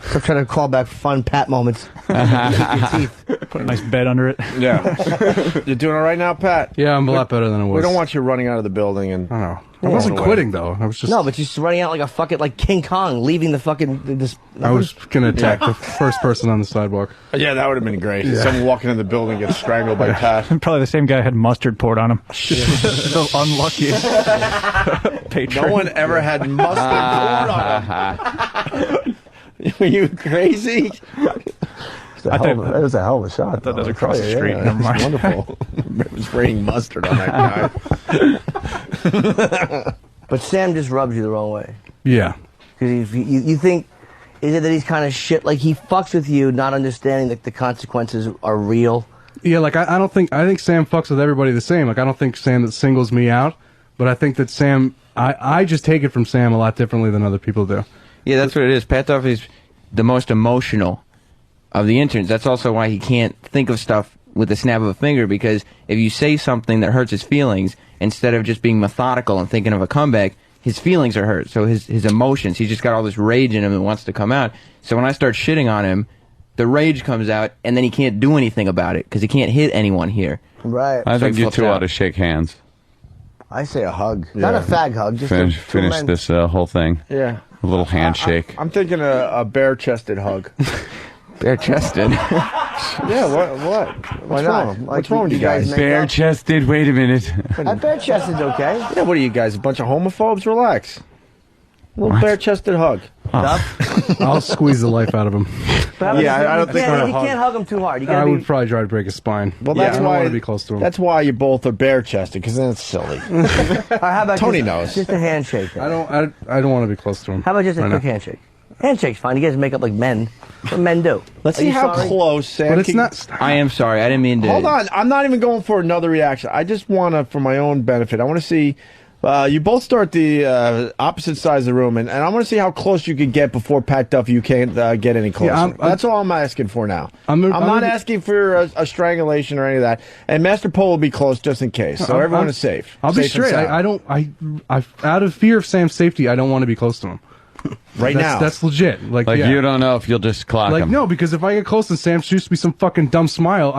Stop trying to call back fun Pat moments. Your teeth. Put a nice bed under it. Yeah. You're doing all right now, Pat? Yeah, I'm a lot better than I was. We don't want you running out of the building. And I know. I wasn't quitting though. I was just. No, but just running out like King Kong, leaving the fucking. I was gonna attack the first person on the sidewalk. Yeah, that would have been great. Yeah. Someone walking in the building gets strangled by Pat. Probably the same guy had mustard poured on him. So unlucky. No one ever had mustard poured on him. Were you crazy? That was a hell of a shot. I thought that was across the street. Never mind. Wonderful. It was spraying mustard on that guy. But Sam just rubs you the wrong way. Yeah. Because you think, is it that he's kind of shit? Like he fucks with you, not understanding that the consequences are real. Yeah, like I think Sam fucks with everybody the same. Like I don't think Sam that singles me out, but I think that Sam, I just take it from Sam a lot differently than other people do. Yeah, that's what it is. Pat Duffy's the most emotional of the interns. That's also why he can't think of stuff with the snap of a finger, because if you say something that hurts his feelings, instead of just being methodical and thinking of a comeback, his feelings are hurt. So his emotions, he's just got all this rage in him that wants to come out. So when I start shitting on him, the rage comes out, and then he can't do anything about it, because he can't hit anyone here. Right. I So think he you flips two out. ought to shake hands. I say a hug. Not a fag hug. Just Finish men. this whole thing. Yeah. A little handshake. I'm thinking a bare-chested hug. Bare-chested? Yeah, what? Why not? What's wrong with you guys? Bare-chested, wait a minute. Bare-chested's okay. Yeah, what are you guys, a bunch of homophobes? Relax. A little bare-chested hug. I'll squeeze the life out of him. Yeah, I don't think you can't hug him too hard. You I gotta would probably try to break his spine. Well, I that's don't why want to be close to him. That's why you both are bare-chested, because then it's silly. how about Tony just, knows. Just a handshake. Then. I don't want to be close to him. How about just a right quick now. handshake? Handshake's fine. You guys make up like men. What men do. Let's Are see you how sorry? close Sam But it's can- not. I am sorry. I didn't mean to. Hold on. I'm not even going for another reaction. I just want to, for my own benefit, I want to see. You both start the opposite sides of the room, and I want to see how close you can get before Pat Duffy. You can't get any closer. Yeah, That's all I'm asking for now. I'm not asking for a strangulation or any of that. And Master Pole will be close just in case, so everyone is safe. I'll be Safe and straight. sound. I out of fear of Sam's safety, I don't want to be close to him. Right now. That's legit. Like Like yeah. you don't know if you'll just clock Like him. no, because if I get close and Sam shoots me some fucking dumb smile,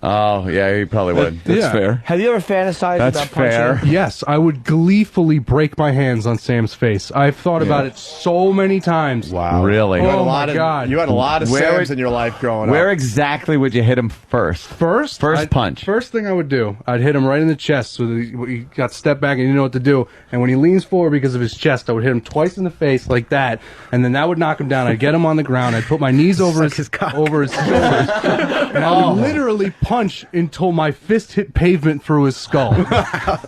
Oh, yeah, he probably would. That's fair. Have you ever fantasized That's about punching fair. him? Yes, I would gleefully break my hands on Sam's face. I've thought about it so many times. Wow. Really? Oh, my God. You had a lot of Sams in your life growing up. Where exactly would you hit him first? First punch. First thing I would do, I'd hit him right in the chest so that he got stepped back and he didn't know what to do. And when he leans forward because of his chest, I would hit him twice in the face like that, and then that would knock him down. I'd get him on the ground. I'd put my knees over his shoulders, and I would literally punch until my fist hit pavement through his skull.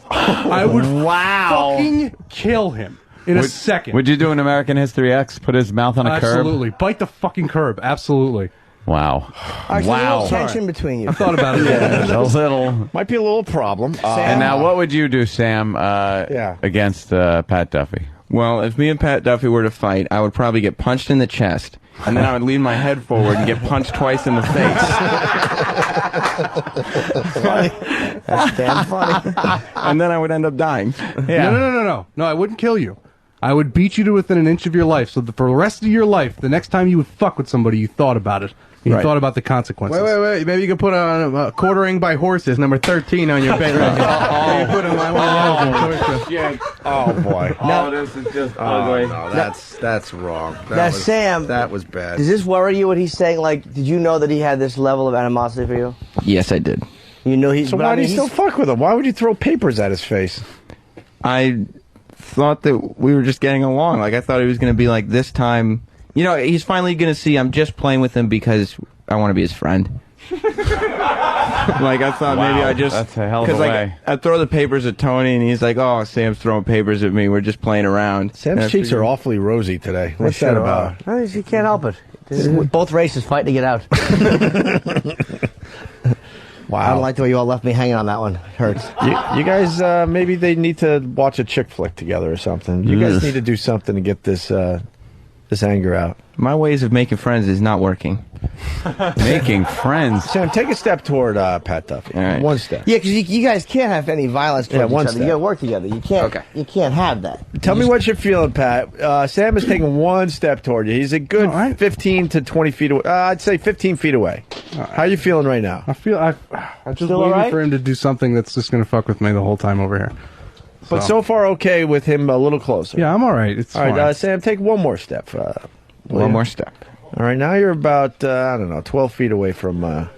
I would fucking kill him in a second. Would you do an American History X? Put his mouth on a curb? Absolutely. Bite the fucking curb. Absolutely. Wow. There's a little tension between you. I thought about it. A little. Might be a little problem. And now, what would you do, Sam, against Pat Duffy? Well, if me and Pat Duffy were to fight, I would probably get punched in the chest, and then I would lean my head forward and get punched twice in the face. Funny. That's damn funny. And then I would end up dying. Yeah. No, I wouldn't kill you. I would beat you to within an inch of your life, so that for the rest of your life, the next time you would fuck with somebody, you thought about it. You thought about the consequences. Wait. Maybe you could put on quartering by horses, number 13 on your bed. You put on Oh, boy. No, this is just ugly. No, that's wrong. Sam, that was bad. Does this worry you, what he's saying? Like, did you know that he had this level of animosity for you? Yes, I did. You know he. So why do you still fuck with him? Why would you throw papers at his face? I thought that we were just getting along. Like, I thought he was going to be like, this time, you know, he's finally going to see I'm just playing with him because I want to be his friend. Like, I thought maybe I just... That's a hell of a way. I throw the papers at Tony, and he's like, oh, Sam's throwing papers at me. We're just playing around. Sam's cheeks are awfully rosy today. What's that about? He can't help it. Both races fighting to get out. Wow. I don't like the way you all left me hanging on that one. It hurts. You guys, maybe they need to watch a chick flick together or something. You guys need to do something to get this anger out. My ways of making friends is not working. Making friends? Sam, take a step toward Pat Duffy. All right. One step. Yeah, because you guys can't have any violence towards one each other. step. You got to work together. You can't. Okay. You can't have that. Tell me what you're feeling, Pat. Sam is taking one step toward you. He's a good 15 to 20 feet away. I'd say 15 feet away. How are you feeling right now? I just Still waiting all right? for him to do something that's just going to fuck with me the whole time over here. But so far, okay with him a little closer. Yeah, I'm all right. It's all fine. right, Sam, take one more step. One more step. All right, now you're about, 12 feet away from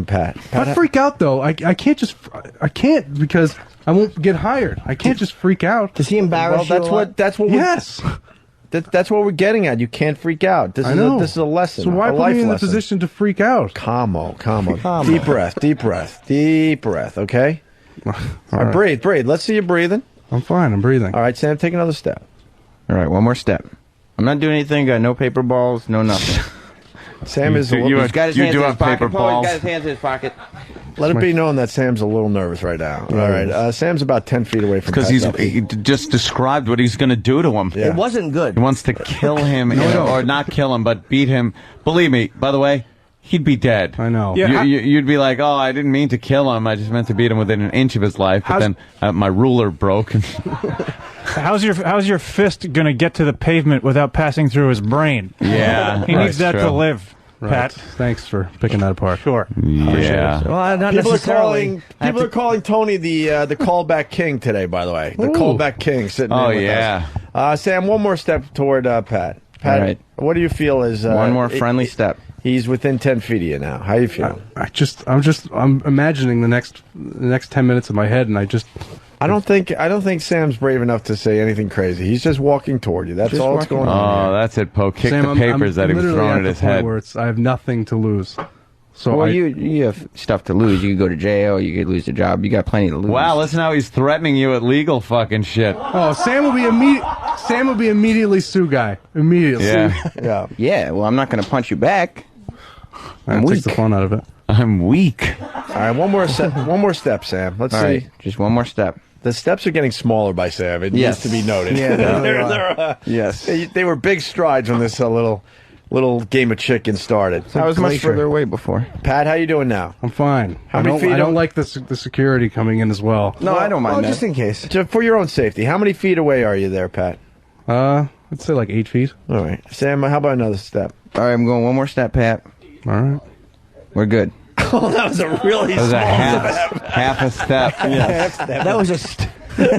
Pat. I freak out though. I can't because I won't get hired. I can't just freak out. Does he embarrass you? That's what. Yes. That's what we're getting at. You can't freak out. This is a lesson. So why a put life me in the lesson. position to freak out? Calmo. Deep breath. Okay. All right, breathe. Let's see you breathing. I'm fine. I'm breathing. All right, Sam, take another step. All right, one more step. I'm not doing anything. Got no paper balls, no nothing. Sam is. He's got his hands in his pocket. paper balls. He's got his hands in his pocket. Let it be known that Sam's a little nervous right now. All right, Sam's about 10 feet away from. Because he just described what he's going to do to him. Yeah. It wasn't good. He wants to kill him, or not kill him, but beat him. Believe me, by the way, he'd be dead. I know. Yeah, you'd be like, oh, I didn't mean to kill him. I just meant to beat him within an inch of his life. But then my ruler broke. How's your fist gonna get to the pavement without passing through his brain? Yeah, he needs that to live. Right. Pat, thanks for picking that apart. Sure. Yeah. Well, not People necessarily. are calling Tony the callback king today. By the way, the callback king sitting. Oh, in with us. Sam, one more step toward Pat. Pat, all right. What do you feel is one more friendly step? He's within 10 feet of you now. How you feeling? I'm imagining the next 10 minutes in my head, and I don't think Sam's brave enough to say anything crazy. He's just walking toward you. That's Just all that's going on. Oh, that's it, Poe. Kick Sam, the papers that he was literally throwing at his head. Where I have nothing to lose. So Well, you have stuff to lose. You could go to jail. You could lose a job. You got plenty to lose. Wow, listen how he's threatening you at legal fucking shit. Oh, Sam will be immediately sue guy. Immediately. Yeah. Yeah. Well, I'm not going to punch you back. That takes the fun out of it. I'm weak. All right, one more step, Sam. Let's All see. right, just one more step. The steps are getting smaller by Sam. It needs to be noted. Yeah, yes. They were big strides when this little game of chicken started. I was much further away before. Pat, how you doing now? I'm fine. How many feet? I don't like the security coming in as well. No, I don't mind that. Just in case. For your own safety, how many feet away are you there, Pat? I'd say like 8 feet. All right. Sam, how about another step? All right, I'm going one more step, Pat. All right. We're good. Oh, that was a really That was small a step. half a step. Yes. That was a.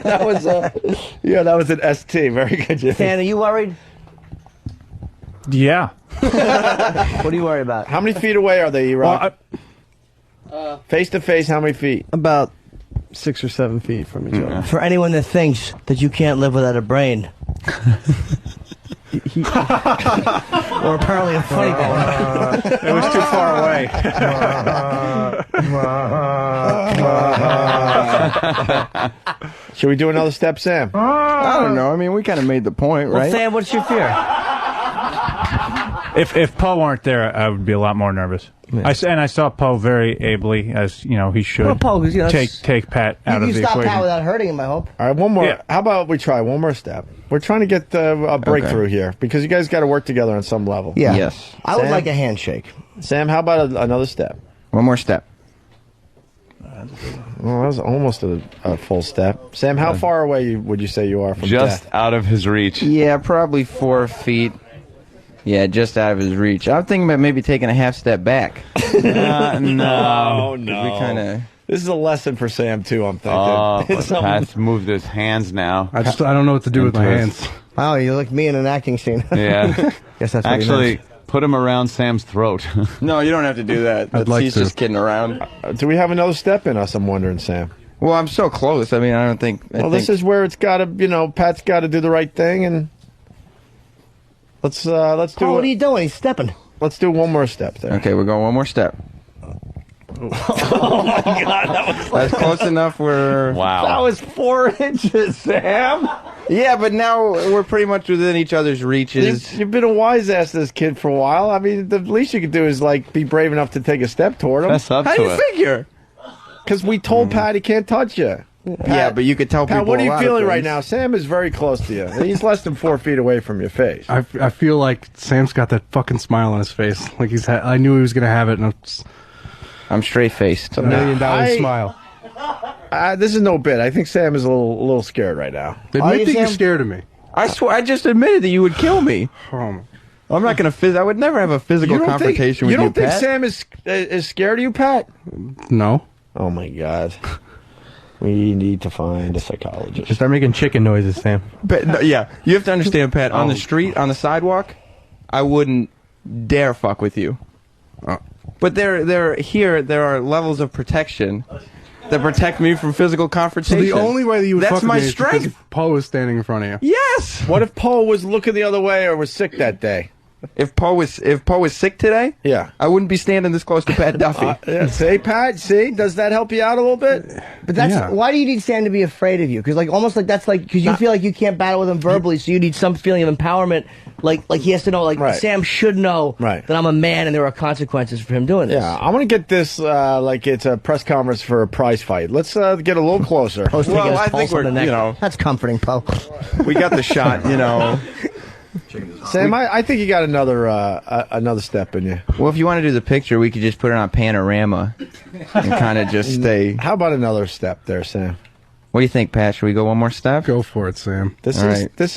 That was that was an ST. Very good, Jimmy. Stan, are you worried? Yeah. What are you worried about? How many feet away are they, E-Rock? Face to face, how many feet? About 6 or 7 feet from each other. For anyone that thinks that you can't live without a brain. Or apparently a funny bone. It was too far away. Should we do another step, Sam? I don't know. I mean, we kind of made the point, Well, right? Sam, what's your fear? If Poe weren't there, I would be a lot more nervous. I saw Poe very ably, as he should. Well, Poe, 'cause, take Pat out You of the stop equation. Pat without hurting him, I hope. All right, one more. Yeah. How about we try one more step? We're trying to get a breakthrough here because you guys got to work together on some level. Yeah. Yes. I would Sam? like a handshake. Sam, how about another step? One more step. Well, that was almost a full step. Sam, how far away would you say you are from Just death? out of his reach. Yeah, probably 4 feet. Yeah, just out of his reach. I'm thinking about maybe taking a half step back. No. We kind This is a lesson for Sam too. I'm thinking. Oh, It's but Pat's moved his hands now. I don't know what to do with my hands. Oh, you look me in an acting scene. Yeah. Guess that's what he Actually, meant. put him around Sam's throat. No, you don't have to do that. He's just kidding around. Do we have another step in us? I'm wondering, Sam. Well, I'm so close. I mean, I don't think. This is where it's got to. Pat's got to do the right thing, and let's do. Oh, what are you doing? He's stepping. Let's do one more step there. Okay, we're going one more step. Oh my God, That's close enough. That was 4 inches, Sam. Yeah, but now we're pretty much within each other's reaches. You've been a wise ass to this kid for a while. I mean, the least you could do is be brave enough to take a step toward him. Fess up How to do you it. figure? Because we told Pat he can't touch you. Yeah, but you could tell Pat, people. what are a you lot of feeling right things. now? Sam is very close to you. He's less than 4 feet away from your face. I feel like Sam's got that fucking smile on his face. Like I knew he was gonna have it, and I'm straight faced. It's $1 million smile. This is no bit. I think Sam is a little scared right now. Admit that you're scared of me. I swear, I just admitted that you would kill me. I'm not gonna. I would never have a physical confrontation with you. You don't think Pat. Sam is scared of you, Pat? No. Oh my God. We need to find a psychologist. Just start making chicken noises, Sam. But no, yeah, you have to understand, Pat. On the street, on the sidewalk, I wouldn't dare fuck with you. But there are levels of protection that protect me from physical So confrontation. the only way that you would That's fuck with my me is because strength. Poe is standing in front of you. Yes. What if Poe was looking the other way or was sick that day? If Poe was sick today, yeah, I wouldn't be standing this close to Pat Duffy. See, Pat, does that help you out a little bit? But that's why do you need Sam to be afraid of you? Because because you feel like you can't battle with him verbally, so you need some feeling of empowerment. Like he has to know, Sam should know that I'm a man and there are consequences for him doing this. Yeah, I'm gonna get this like it's a press conference for a prize fight. Let's get a little closer. Well, I think we're that's comforting, Poe. We got the shot, Sam, I think you got another step in you. Well, if you want to do the picture, we could just put it on panorama and kind of just stay. How about another step there, Sam? What do you think, Pat? Should we go one more step? Go for it, Sam. This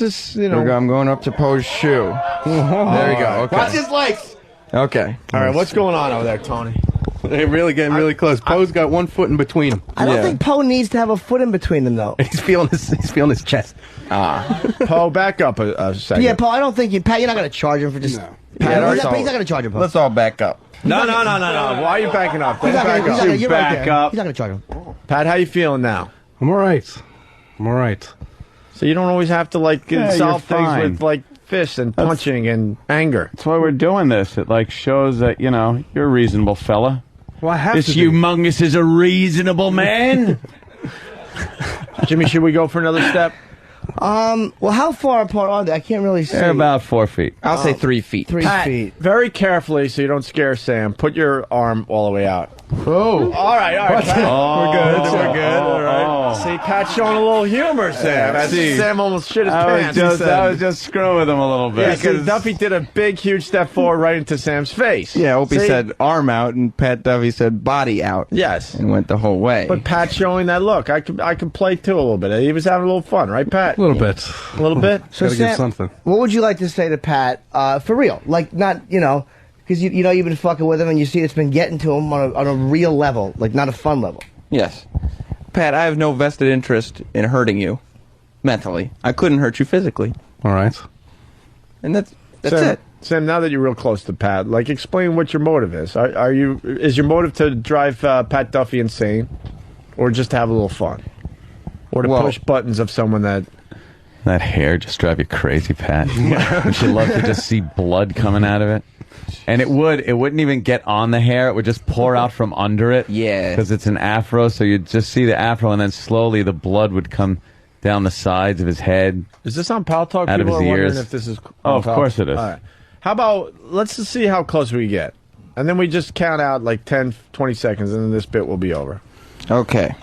is I'm going up to Poe's shoe. There we go. Okay. Watch his legs. Okay. All right, what's going on over there, Tony? They're really getting really close. Poe's got 1 foot in between them. I don't think Poe needs to have a foot in between them, though. He's feeling his chest. Poe, back up a second. Yeah, Paul, I don't think Pat, you're not going to charge him for just. He's not going to charge him, Paul. Let's all back up. No. Why are you backing up? Don't back up. You're right there. He's not going to charge him. Pat, how you feeling now? I'm all right. So you don't always have to solve things fine. with fists and punching and anger. That's why we're doing this. It shows that you're a reasonable fella. Well, I have this to be. humongous is a reasonable man. Jimmy, should we go for another step? Well, how far apart are they? I can't really see. They're about 4 feet. I'll say 3 feet. 3 Pat, feet. very carefully so you don't scare Sam. Put your arm all the way out. Oh. All right. Pat. We're good. All right. See, Pat's showing a little humor, Sam. Sam almost shit his pants. I was just screwing with him a little bit. Yeah, because Duffy did a big, huge step forward right into Sam's face. Yeah, Opie See? said arm out, and Pat Duffy said body out. Yes. And went the whole way. But Pat's showing that look. I could play too a little bit. He was having a little fun, right, Pat? A little bit. A little bit? So, Gotta get Sam, something. what would you like to say to Pat for real? Like, not, Because you know you've been fucking with him, and you see it's been getting to him on a real level, like not a fun level. Yes. Pat, I have no vested interest in hurting you mentally. I couldn't hurt you physically. All right. And that's Sam, it. Sam, now that you're real close to Pat, like, explain what your motive is. Is your motive to drive Pat Duffy insane, or just to have a little fun, or to push buttons of someone that? That hair just drive you crazy, Pat. Would you love to just see blood coming out of it? And it wouldn't even get on the hair. It would just pour out from under it. Yeah. Because it's an afro, so you'd just see the afro, and then slowly the blood would come down the sides of his head. Is this on Pal Talk? Out of People his are wondering ears. if this is. Oh, of course it is. All right. How about let's just see how close we get, and then we just count out like 10, 20 seconds, and then this bit will be over. Okay.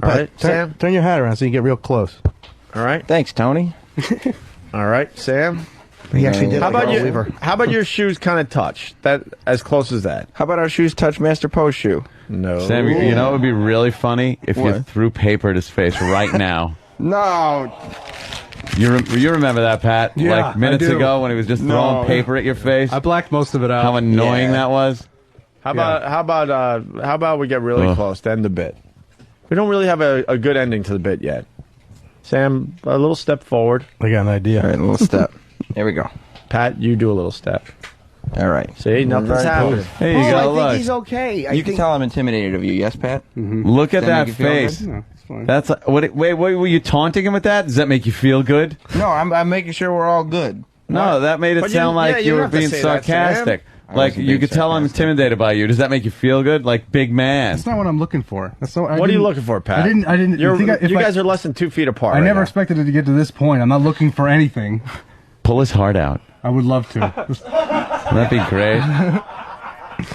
All right, Sam. Turn your hat around so you get real close. All right. Thanks, Tony. All right, Sam. He actually did. How like about Earl you? Weaver. How about your shoes kind of touch that as close as that? How about our shoes touch Master Po's shoe? No. Sam, you know what would be really funny if you What? threw paper at his face right now. No. You remember that, Pat? Yeah, like minutes I do. ago when he was just throwing paper at your face. I blacked most of it out. How annoying that was. How about we get really close to end the bit? We don't really have a good ending to the bit yet. Sam, a little step forward. I got an idea. All right, a little step. There we go. Pat, you do a little step. All right. See, nothing's happening. There you go. I Look. think he's okay. You can tell I'm intimidated of you, yes, Pat? Look at Does that that make you feel face. good? No, it's fine. That's wait, were you taunting him with that? Does that make you feel good? No, I'm making sure we're all good. No, that made it But sound like you you don't were have to being say that, Sam. sarcastic. I Like wasn't you being could tell I'm sarcastic. intimidated by you. Does that make you feel good? Like big man. That's not what I'm looking for. That's not, What are you looking for, Pat? I didn't. You think if guys are less than 2 feet apart. I right never now. expected it to get to this point. I'm not looking for anything. Pull his heart out. I would love to. That'd be great.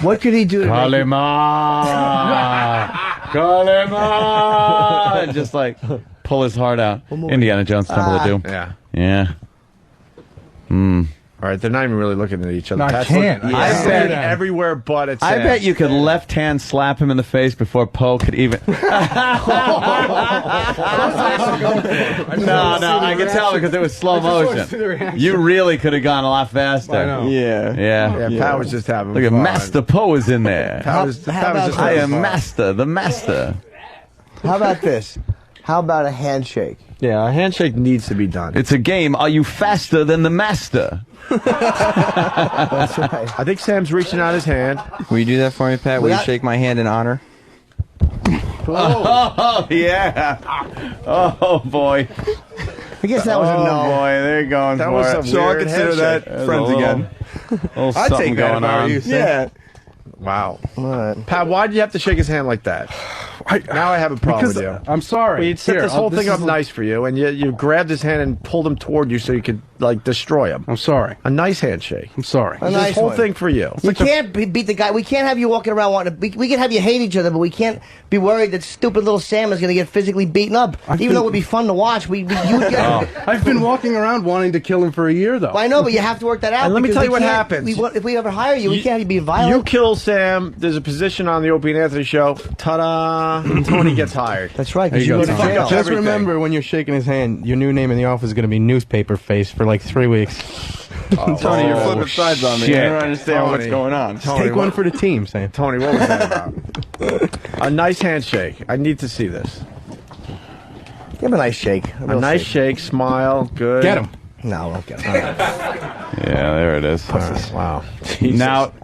What could he do? To make you- Kalima! Kalima! And just like pull his heart out. Indiana Jones Temple of Doom. Yeah. Yeah. All right, they're not even really looking at each other. No, I Pat's can't. looking- I He's bet- looking everywhere but at I Sam. bet you could left hand slap him in the face before Poe could even. No, I could tell because it was slow motion. You really could have gone a lot faster. I know. Yeah. Yeah, Pat was just having Look at fun. Master Poe is in there. Pat was just I having am fun. Master, the Master. How about this? How about a handshake? Yeah, a handshake needs to be done. It's a game. Are you faster than the Master? That's right. I think Sam's reaching out his hand. Will you do that for me, Pat? Will you Without- shake my hand in honor? Oh, yeah. Oh, boy. I guess that was a Oh, no. boy. They're going That for was it. some So I'll weird consider handshake. that friends again. Little I'd something take that going if I were on. you, Sam. Yeah. Wow. All right. Pat, why did you have to shake his hand like that? Now I have a problem with Because you. I'm sorry. We set Here, this whole this thing is up nice for you, and you grabbed his hand and pulled him toward you so you could, like, destroy him. I'm sorry. A nice handshake. I'm sorry. A This nice whole one. thing for you. You can't beat the guy. We can't have you walking around wanting to. We can have you hate each other, but we can't be worried that stupid little Sam is going to get physically beaten up. Even though it would be fun to watch, you would get. I've been walking around wanting to kill him for a year, though. I know, but you have to work that out. And let me because tell you we what can't- happens. If we ever hire you, we can't have you be violent. You kill Sam, there's a position on the Opie and Anthony show. Ta-da! Tony gets hired. That's right. There Because you you go, go to Tom. jail. Just Just everything. remember when you're shaking his hand, your new name in the office is going to be Newspaper Face for like 3 weeks. Tony, you're flipping sides on me. shit. I don't understand what's Tony. going on. Tony, Take one what- for the team, Sam. Tony, what was that about? A nice handshake. I need to see this. Give him a nice shake. A nice shake, smile, good. Get him. No, I won't get him. Yeah, there it is. All right, wow.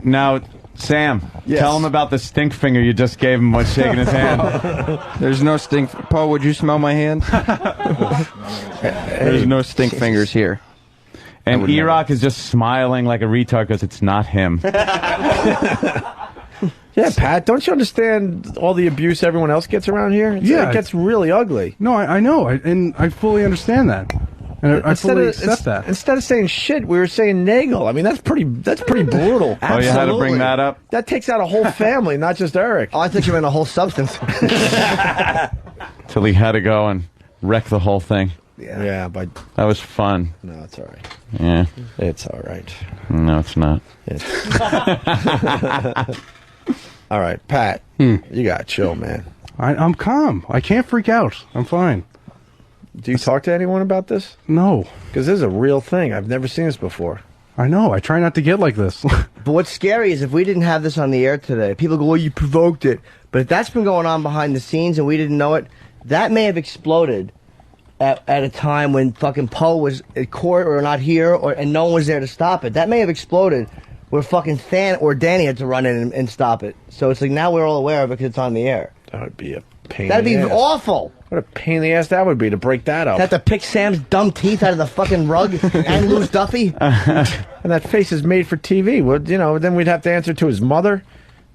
Now, Sam, Yes. tell him about the stink finger you just gave him when shaking his hand. There's no stink. Paul, would you smell my hand? There's no stink fingers here. And would never. E-Rock is just smiling like a retard because it's not him. Yeah, Pat, don't you understand all the abuse everyone else gets around here? Yeah. It gets really ugly. No, I know, and I fully understand that, and I fully accept that. Instead of saying shit, we were saying nagel. I mean, that's pretty brutal. Oh, you had to bring that up? That takes out a whole family, not just Eric. Oh, I thought you meant a whole substance. Till he had to go and wreck the whole thing. Yeah, but That was fun. no, it's all right. Yeah. It's all right. No, it's not. All right, Pat, you got to chill, man. I'm calm. I can't freak out. I'm fine. Do you talk to anyone about this? No. Because this is a real thing. I've never seen this before. I know. I try not to get like this. But what's scary is if we didn't have this on the air today, people go, well, you provoked it. But if that's been going on behind the scenes and we didn't know it, that may have exploded at a time when fucking Poe was at court or not here, and no one was there to stop it. That may have exploded where fucking Than or Danny had to run in and stop it. So it's like now we're all aware of it because it's on the air. That would be a pain. That'd be in the ass. awful. What a pain in the ass that would be to break that up. Have to pick Sam's dumb teeth out of the fucking rug and lose Duffy. And that face is made for TV. Well, you know, then we'd have to answer to his mother.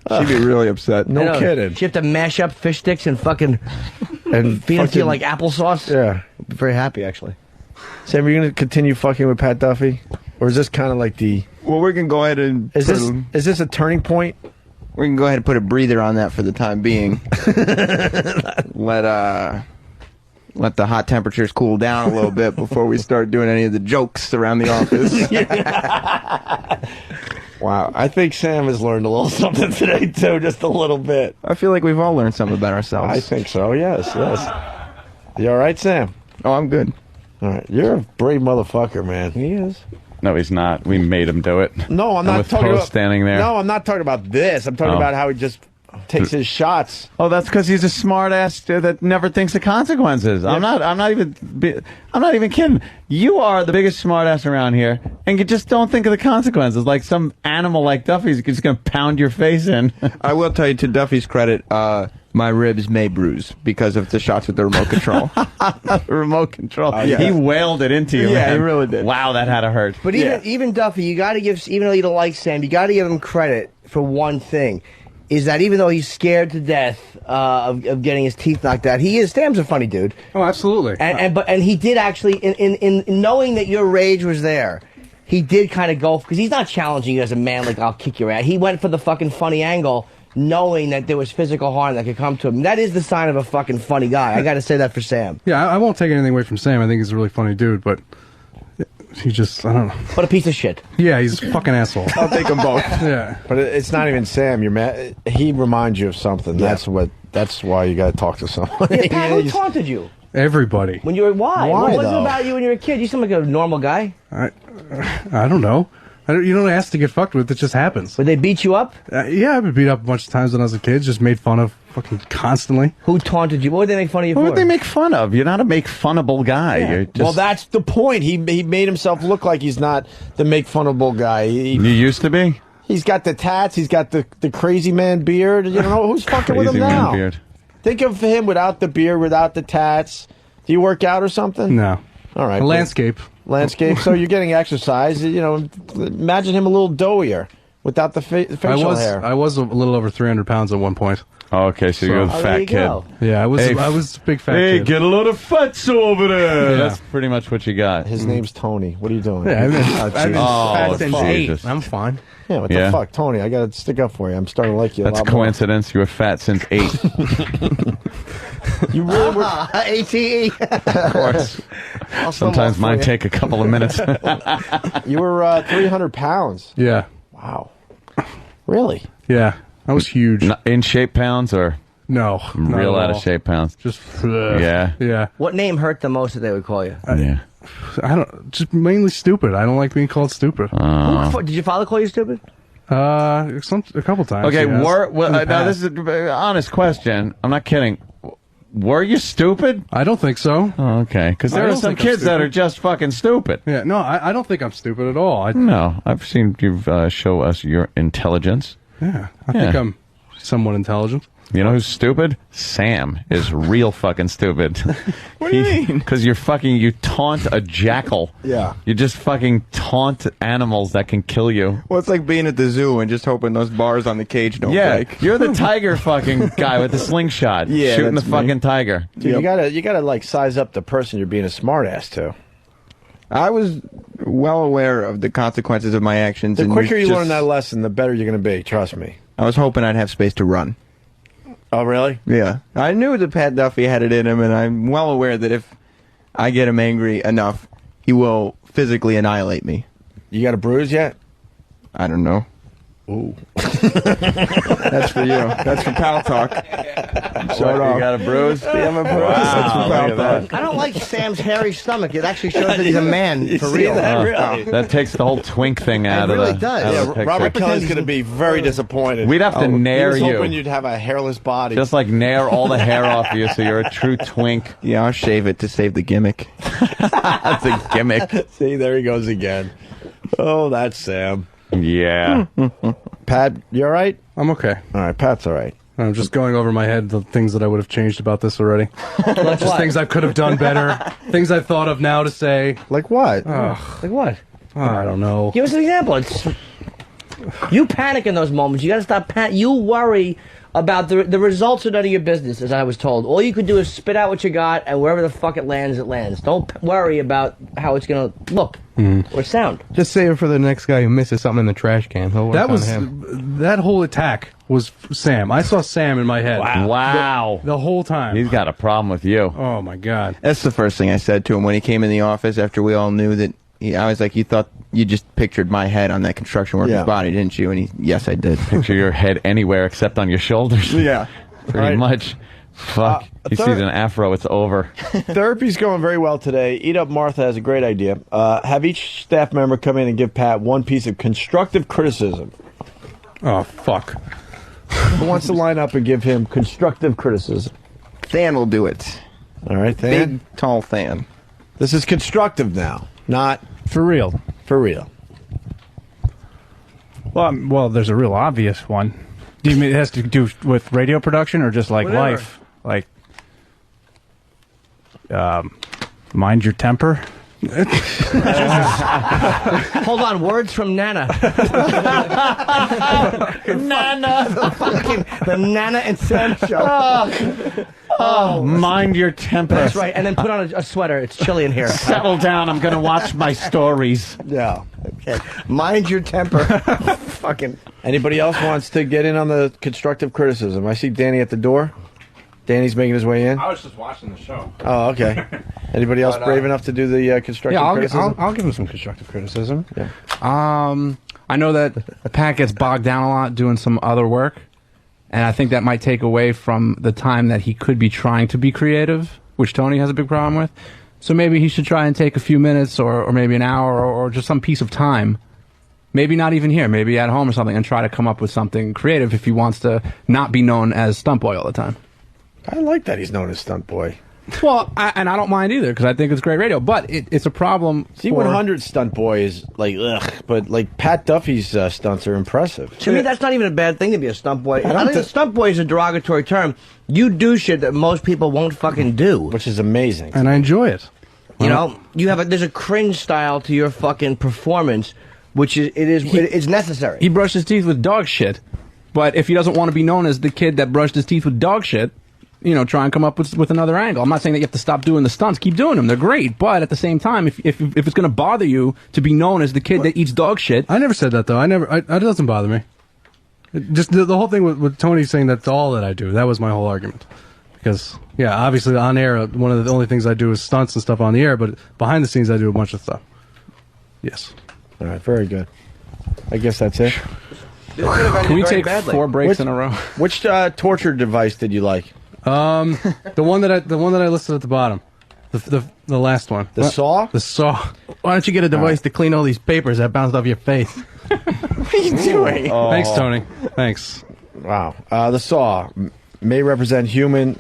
She'd be really upset. No kidding. She'd have to mash up fish sticks and fucking feed them to you like applesauce. Yeah. I'd be very happy, actually. Sam, are you going to continue fucking with Pat Duffy? Or is this kind of like the... Well, we can go ahead and... Is this a turning point? We can go ahead and put a breather on that for the time being. Let the hot temperatures cool down a little bit before we start doing any of the jokes around the office. Wow, I think Sam has learned a little something today, too, just a little bit. I feel like we've all learned something about ourselves. I think so, yes. You all right, Sam? Oh, I'm good. All right, you're a brave motherfucker, man. He is. No, he's not. We made him do it. No, I'm not with talking Poe about... standing there. No, I'm not talking about this. I'm talking about how he just takes his shots. Oh, that's because he's a smart ass that never thinks of consequences. Yeah. I'm not even kidding. You are the biggest smart ass around here, and you just don't think of the consequences. Like some animal like Duffy's just gonna pound your face in. I will tell you, to Duffy's credit, my ribs may bruise because of the shots with the remote control. Remote control. Yeah. He wailed it into you. Yeah, man. he really did. Wow, that had to hurt. But even Duffy, you got to give, even though you don't like Sam, you got to give him credit for one thing. Is that even though he's scared to death of getting his teeth knocked out, Sam's a funny dude. Oh, absolutely. And he did actually, in knowing that your rage was there, he did kind of go, because he's not challenging you as a man like, I'll kick your ass. He went for the fucking funny angle, knowing that there was physical harm that could come to him. That is the sign of a fucking funny guy. I got to say that for Sam. Yeah, I won't take anything away from Sam. I think he's a really funny dude, but he just, I don't know. What a piece of shit. Yeah, he's a fucking asshole. I'll take them both. Yeah. But it's not even Sam. You're mad. He reminds you of something. Yeah. That's why you got to talk to someone. Yeah, Pat, who taunted you? Everybody. When you were, why? Why, What was it though? about you when you were a kid? You seem like a normal guy. I don't know. You don't ask to get fucked with. It just happens. Would they beat you up? Yeah, I've been beat up a bunch of times when I was a kid. Just made fun of fucking constantly. Who taunted you? What would they make fun of you What for? would they make fun of? You're not a make funnable guy. Yeah. You're just, Well, that's the point. He made himself look like he's not the make funnable guy. you used to be? He's got the tats. He's got the crazy man beard. You don't know who's fucking with him Crazy man now. beard. Think of him without the beard, without the tats. Do you work out or something? No. All right. Landscape. So you're getting exercise. You know, imagine him a little doughier without the facial hair. I was a little over 300 pounds at one point. Oh, okay, so you're the there fat you kid. go. Yeah, I was a big fat Hey, kid. get a load of fatso over there. Yeah. That's pretty much what you got. His name's Tony. What are you doing? Yeah, I've been fat since Jesus. 8. I'm fine. Yeah, what the fuck, Tony? I gotta stick up for you. I'm starting to like you. That's a lot more. coincidence. You were fat since 8. You really were. ATE. Of course. Sometimes mine take a couple of minutes. You were 300 pounds. Yeah. Wow. Really? Yeah. I was huge. In shape pounds or No. not real at out of all. shape pounds? Just Yeah. Yeah. What name hurt the most that they would call you? Yeah. I don't. Just mainly stupid. I don't like being called stupid. Did your father call you stupid? A couple times. Okay, yes. well, In the now this past. is an honest question. I'm not kidding. Were you stupid? I don't think so. Oh, okay. Because I there are don't some think I'm kids that stupid. are just fucking stupid. Yeah, no, I don't think I'm stupid at all. No, I've seen you show us your intelligence. Yeah, I think I'm somewhat intelligent. You know who's stupid? Sam is real fucking stupid. What do you mean? Because you taunt a jackal. Yeah. You just fucking taunt animals that can kill you. Well, it's like being at the zoo and just hoping those bars on the cage don't break. You're the tiger fucking guy with the slingshot. Yeah, shooting the that's me. fucking tiger. Dude, you gotta like size up the person you're being a smartass to. I was well aware of the consequences of my actions. The and quicker you just- learn that lesson, the better you're gonna be. Trust me. I was hoping I'd have space to run. Oh, really? Yeah. I knew that Pat Duffy had it in him, and I'm well aware that if I get him angry enough, he will physically annihilate me. You got a bruise yet? I don't know. Ooh. That's for you. That's for Pal Talk. What, you got a bruise? Yeah, I'm a bruise. Wow, That's for look Pal at that. Talk. I don't like Sam's hairy stomach. It actually shows that he's a man for real. That takes the whole twink thing out It of really the does. out of the Yeah, picture. Robert Kelly's going to be very disappointed. We'd have to nair he was you. hoping you'd have a hairless body. Just like nair all the hair off you so you're a true twink. Yeah, I'll shave it to save the gimmick. That's a gimmick. See, there he goes again. Oh, that's Sam. Yeah. Pat, you all right? I'm okay. All right, Pat's all right. I'm just going over my head the things that I would have changed about this already. Just things I could have done better. Things I've thought of now to say. Like what? Ugh. Like what? I don't know. Give us an example. You panic in those moments. You got to stop You worry about the results are none of your business, as I was told. All you could do is spit out what you got, and wherever the fuck it lands, it lands. Don't worry about how it's going to look or sound. Just save it for the next guy who misses something in the trash can. He'll work That on was him. that whole attack was Sam. I saw Sam in my head. Wow. The whole time. He's got a problem with you. Oh my God. That's the first thing I said to him when he came in the office after we all knew that. I was like, you thought you just pictured my head on that construction worker's body, didn't you? And yes, I did. Picture your head anywhere except on your shoulders. Yeah. Pretty much. Fuck. He sees an afro, it's over. Therapy's going very well today. Eat Up Martha has a great idea. Have each staff member come in and give Pat one piece of constructive criticism. Oh, fuck. Who wants to line up and give him constructive criticism? Than will do it. All right, Than. Big, tall Than. This is constructive now, not for real. For real. Well, there's a real obvious one. Do you mean it has to do with radio production or just like Whatever. life? Like, mind your temper. Hold on, words from Nana. Nana. The Nana and Sam show. Oh, mind your temper. That's right, and then put on a sweater. It's chilly in here. Settle down. I'm going to watch my stories. Yeah. Okay. Mind your temper. Fucking. Anybody else wants to get in on the constructive criticism? I see Danny at the door. Danny's making his way in. I was just watching the show. Oh, okay. Anybody else brave enough to do the constructive criticism? I'll give him some constructive criticism. Yeah. I know that Pat gets bogged down a lot doing some other work, and I think that might take away from the time that he could be trying to be creative, which Tony has a big problem with. So maybe he should try and take a few minutes or maybe an hour or just some piece of time, maybe not even here, maybe at home or something, and try to come up with something creative if he wants to not be known as Stunt Boy all the time. I like that he's known as Stunt Boy. Well, I don't mind either because I think it's great radio, but it's a problem. C100 Stunt Boy is like ugh, but like Pat Duffy's stunts are impressive. To me, that's not even a bad thing to be a stunt boy. I think stunt boy is a derogatory term. You do shit that most people won't fucking do, which is amazing, and I enjoy it. You know, there's a cringe style to your fucking performance, which it's necessary. He brushed his teeth with dog shit, but if he doesn't want to be known as the kid that brushed his teeth with dog shit, you know, try and come up with another angle. I'm not saying that you have to stop doing the stunts. Keep doing them. They're great. But at the same time, if it's going to bother you to be known as the kid that eats dog shit. I never said that, though. It doesn't bother me. Just the whole thing with Tony saying that's all that I do. That was my whole argument. Because, yeah, obviously on air, one of the only things I do is stunts and stuff on the air, but behind the scenes I do a bunch of stuff. Yes. All right, very good. I guess that's it. Can we take 4 breaks in a row? Which torture device did you like? The one that I listed at the bottom, the last one. The saw? The saw. Why don't you get a device to clean all these papers that bounced off your face? What are you doing? Thanks, Tony. Thanks. Wow. The saw may represent human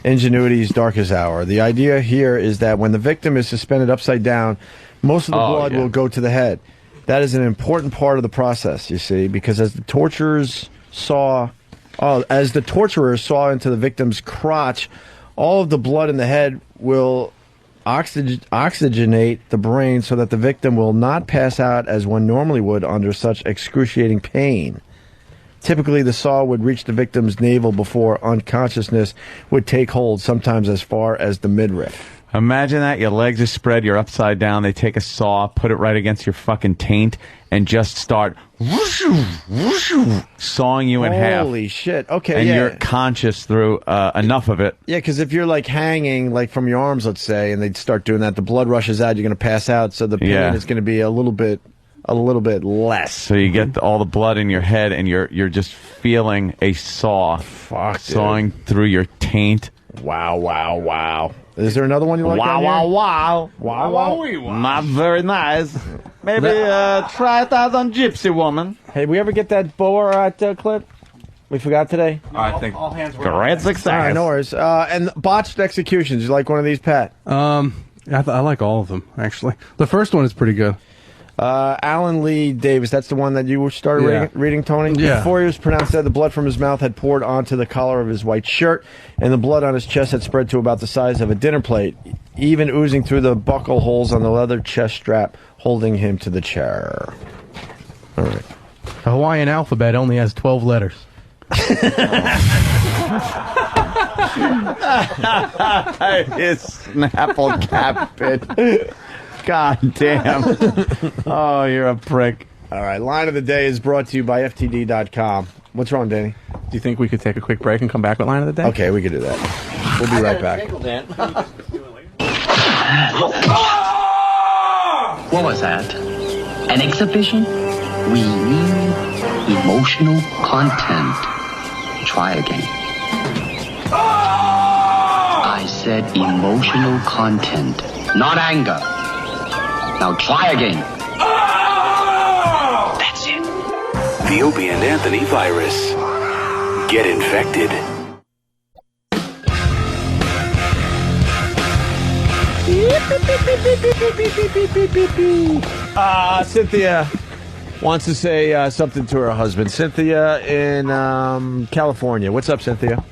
ingenuity's darkest hour. The idea here is that when the victim is suspended upside down, most of the blood will go to the head. That is an important part of the process, you see, because as the torturers saw into the victim's crotch, all of the blood in the head will oxygenate the brain so that the victim will not pass out as one normally would under such excruciating pain. Typically, the saw would reach the victim's navel before unconsciousness would take hold, sometimes as far as the midriff. Imagine that. Your legs are spread, you're upside down, they take a saw, put it right against your fucking taint, and just start sawing you in half. Holy shit. Okay, and you're conscious through enough of it. Yeah, because if you're like hanging like from your arms, let's say, and they start doing that, the blood rushes out, you're going to pass out, so the pain is going to be a little bit a little bit less. So you get all the blood in your head, and you're just feeling a saw sawing through your taint. Wow, wow, wow. Is there another one you like? Wow, wow, wow. Wow, wow. Not very nice. Maybe try it out on Gypsy Woman. Hey, we ever get that Borat clip? We forgot today? I think all hands were great success. All right, no worries. And botched executions. You like one of these, Pat? I like all of them, actually. The first one is pretty good. Alan Lee Davis, that's the one that you started reading, Tony? Yeah. Before he was pronounced dead, the blood from his mouth had poured onto the collar of his white shirt, and the blood on his chest had spread to about the size of a dinner plate, even oozing through the buckle holes on the leather chest strap holding him to the chair. All right. The Hawaiian alphabet only has 12 letters. His Snapple cap bit. God damn. Oh, you're a prick. All right, line of the day is brought to you by FTD.com. What's wrong, Danny? Do you think we could take a quick break and come back with line of the day? Okay, we could do that. We'll be right back. What was that? An exhibition? We need emotional content. Try again. I said emotional content, not anger. Now try again. That's it. The Opie and Anthony virus. Get infected. Cynthia wants to say something to her husband. Cynthia in California. What's up, Cynthia?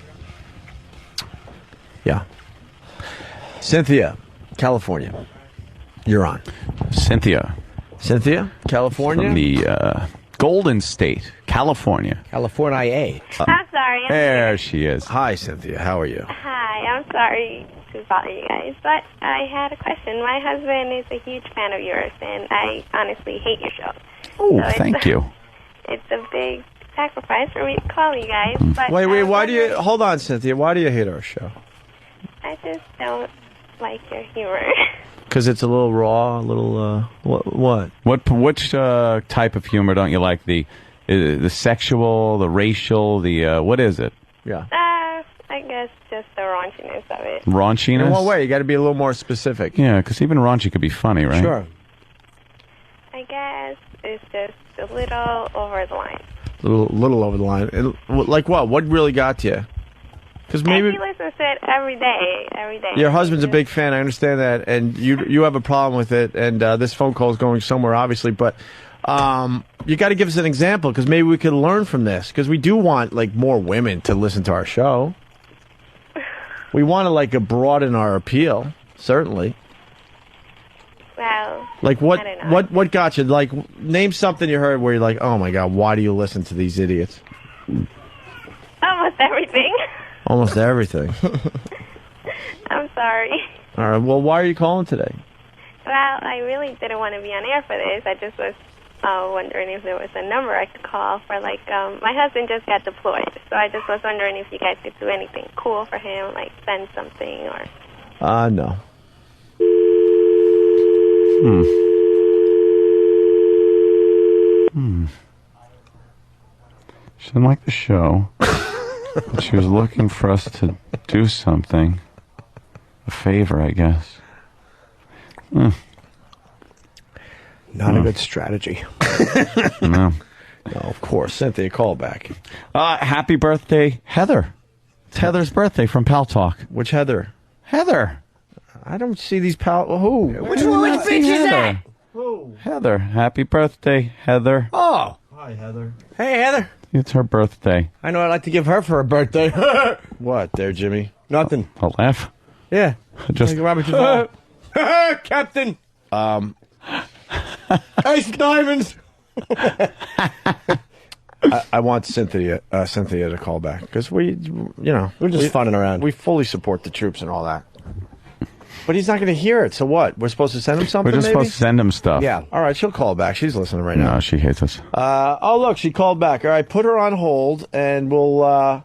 Yeah. Cynthia, California. You're on. Cynthia, California? from the Golden State, California. California. I'm sorry. There she is. Hi, Cynthia. How are you? Hi, I'm sorry to bother you guys, but I had a question. My husband is a huge fan of yours, and I honestly hate your show. Oh, So thank you. It's a big sacrifice for me to call you guys, but Wait, why do you... Hold on, Cynthia. Why do you hate our show? I just don't like your humor. Because it's a little raw, a little... what? Which type of humor don't you like? The sexual, the racial, the what is it? Yeah. I guess just the raunchiness of it. Raunchiness? In what way? You got to be a little more specific. Yeah, because even raunchy could be funny, right? Sure. I guess it's just a little over the line. Little over the line. Like what? What really got to you? Because maybe He listens to it every day. your husband's a big fan. I understand that, and you have a problem with it. And this phone call is going somewhere, obviously. But you got to give us an example, because maybe we could learn from this. Because we do want more women to listen to our show. We want to broaden our appeal, certainly. Well, Like what? I don't know. What got you? Name something you heard where you're like, oh my god, why do you listen to these idiots? Almost everything. Almost everything. I'm sorry. All right. Well, why are you calling today? Well, I really didn't want to be on air for this. I just was wondering if there was a number I could call for, my husband just got deployed, so I just was wondering if you guys could do anything cool for him, like send something or... No. She didn't like the show. But she was looking for us to do something. A favor, I guess. Not a good strategy. No. No, of course. Cynthia, call back. Happy birthday, Heather. It's Heather's birthday from Pal Talk. Which Heather? Heather. I don't see these Who? Which bitch is that? Who? Heather. Happy birthday, Heather. Oh. Hi, Heather. Hey, Heather. It's her birthday. I know I'd like to give her for her birthday. What there, Jimmy? Nothing. A laugh? Yeah. Just Like Robert Duvall. Captain. Ace Diamonds. I want Cynthia to call back, because we're just funning around. We fully support the troops and all that. But he's not going to hear it, so what? We're supposed to send him something, We're just maybe? supposed to send him stuff. Yeah. All right, she'll call back. She's listening right now. No, she hates us. Oh, look, she called back. All right, put her on hold, and we'll...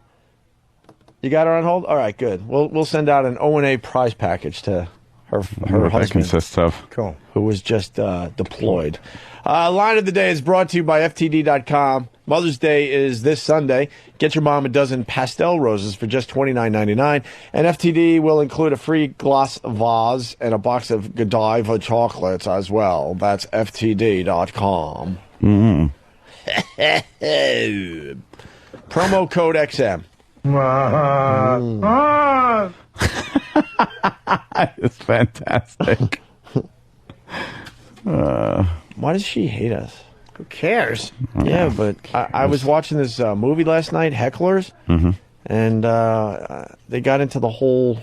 You got her on hold? All right, good. We'll send out an O&A prize package to her What that husband. consists of. Cool. Who was just deployed. Line of the day is brought to you by FTD.com. Mother's Day is this Sunday. Get your mom a dozen pastel roses for just $29.99. And FTD will include a free glass vase and a box of Godiva chocolates as well. That's FTD.com. Mm-hmm. Promo code XM. It's fantastic. Why does she hate us? Who cares? Yeah, but I was watching this movie last night, Hecklers, and they got into the whole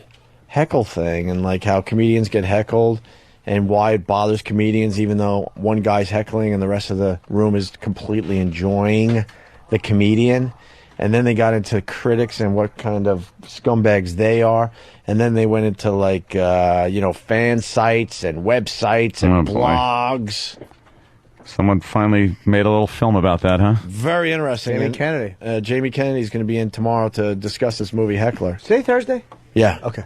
heckle thing and like how comedians get heckled and why it bothers comedians even though one guy's heckling and the rest of the room is completely enjoying the comedian. And then they got into critics and what kind of scumbags they are. And then they went into like, fan sites and websites and blogs. Someone finally made a little film about that, huh? Very interesting. Jamie And, Kennedy. Jamie Kennedy's going to be in tomorrow to discuss this movie, Heckler. Today, Thursday? Yeah. Okay.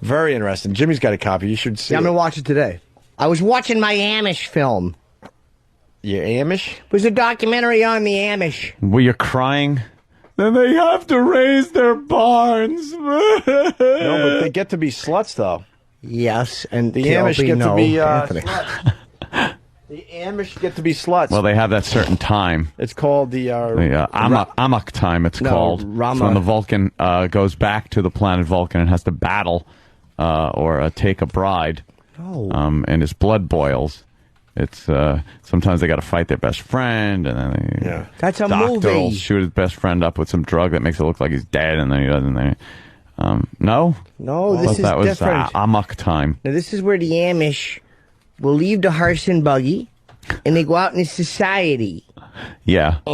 Very interesting. Jimmy's got a copy. You should see Yeah, I'm it. going to watch it today. I was watching my Amish film. Your Amish? It was a documentary on the Amish. Were you crying? Then they have to raise their barns. No, but they get to be sluts, though. Yes, and the Amish get to be Anthony. sluts. The Amish get to be sluts. Well, they have that certain time. It's called the Amok time, it's called. It's when the Vulcan goes back to the planet Vulcan and has to battle or take a bride. Oh. And his blood boils. It's sometimes they got to fight their best friend, and then That's a doctor will movie. shoot his best friend up with some drug that makes it look like he's dead, and then he doesn't. No, this is that was different. Amok time. Now, this is where the Amish will leave the horse and buggy, and they go out into society. Yeah. A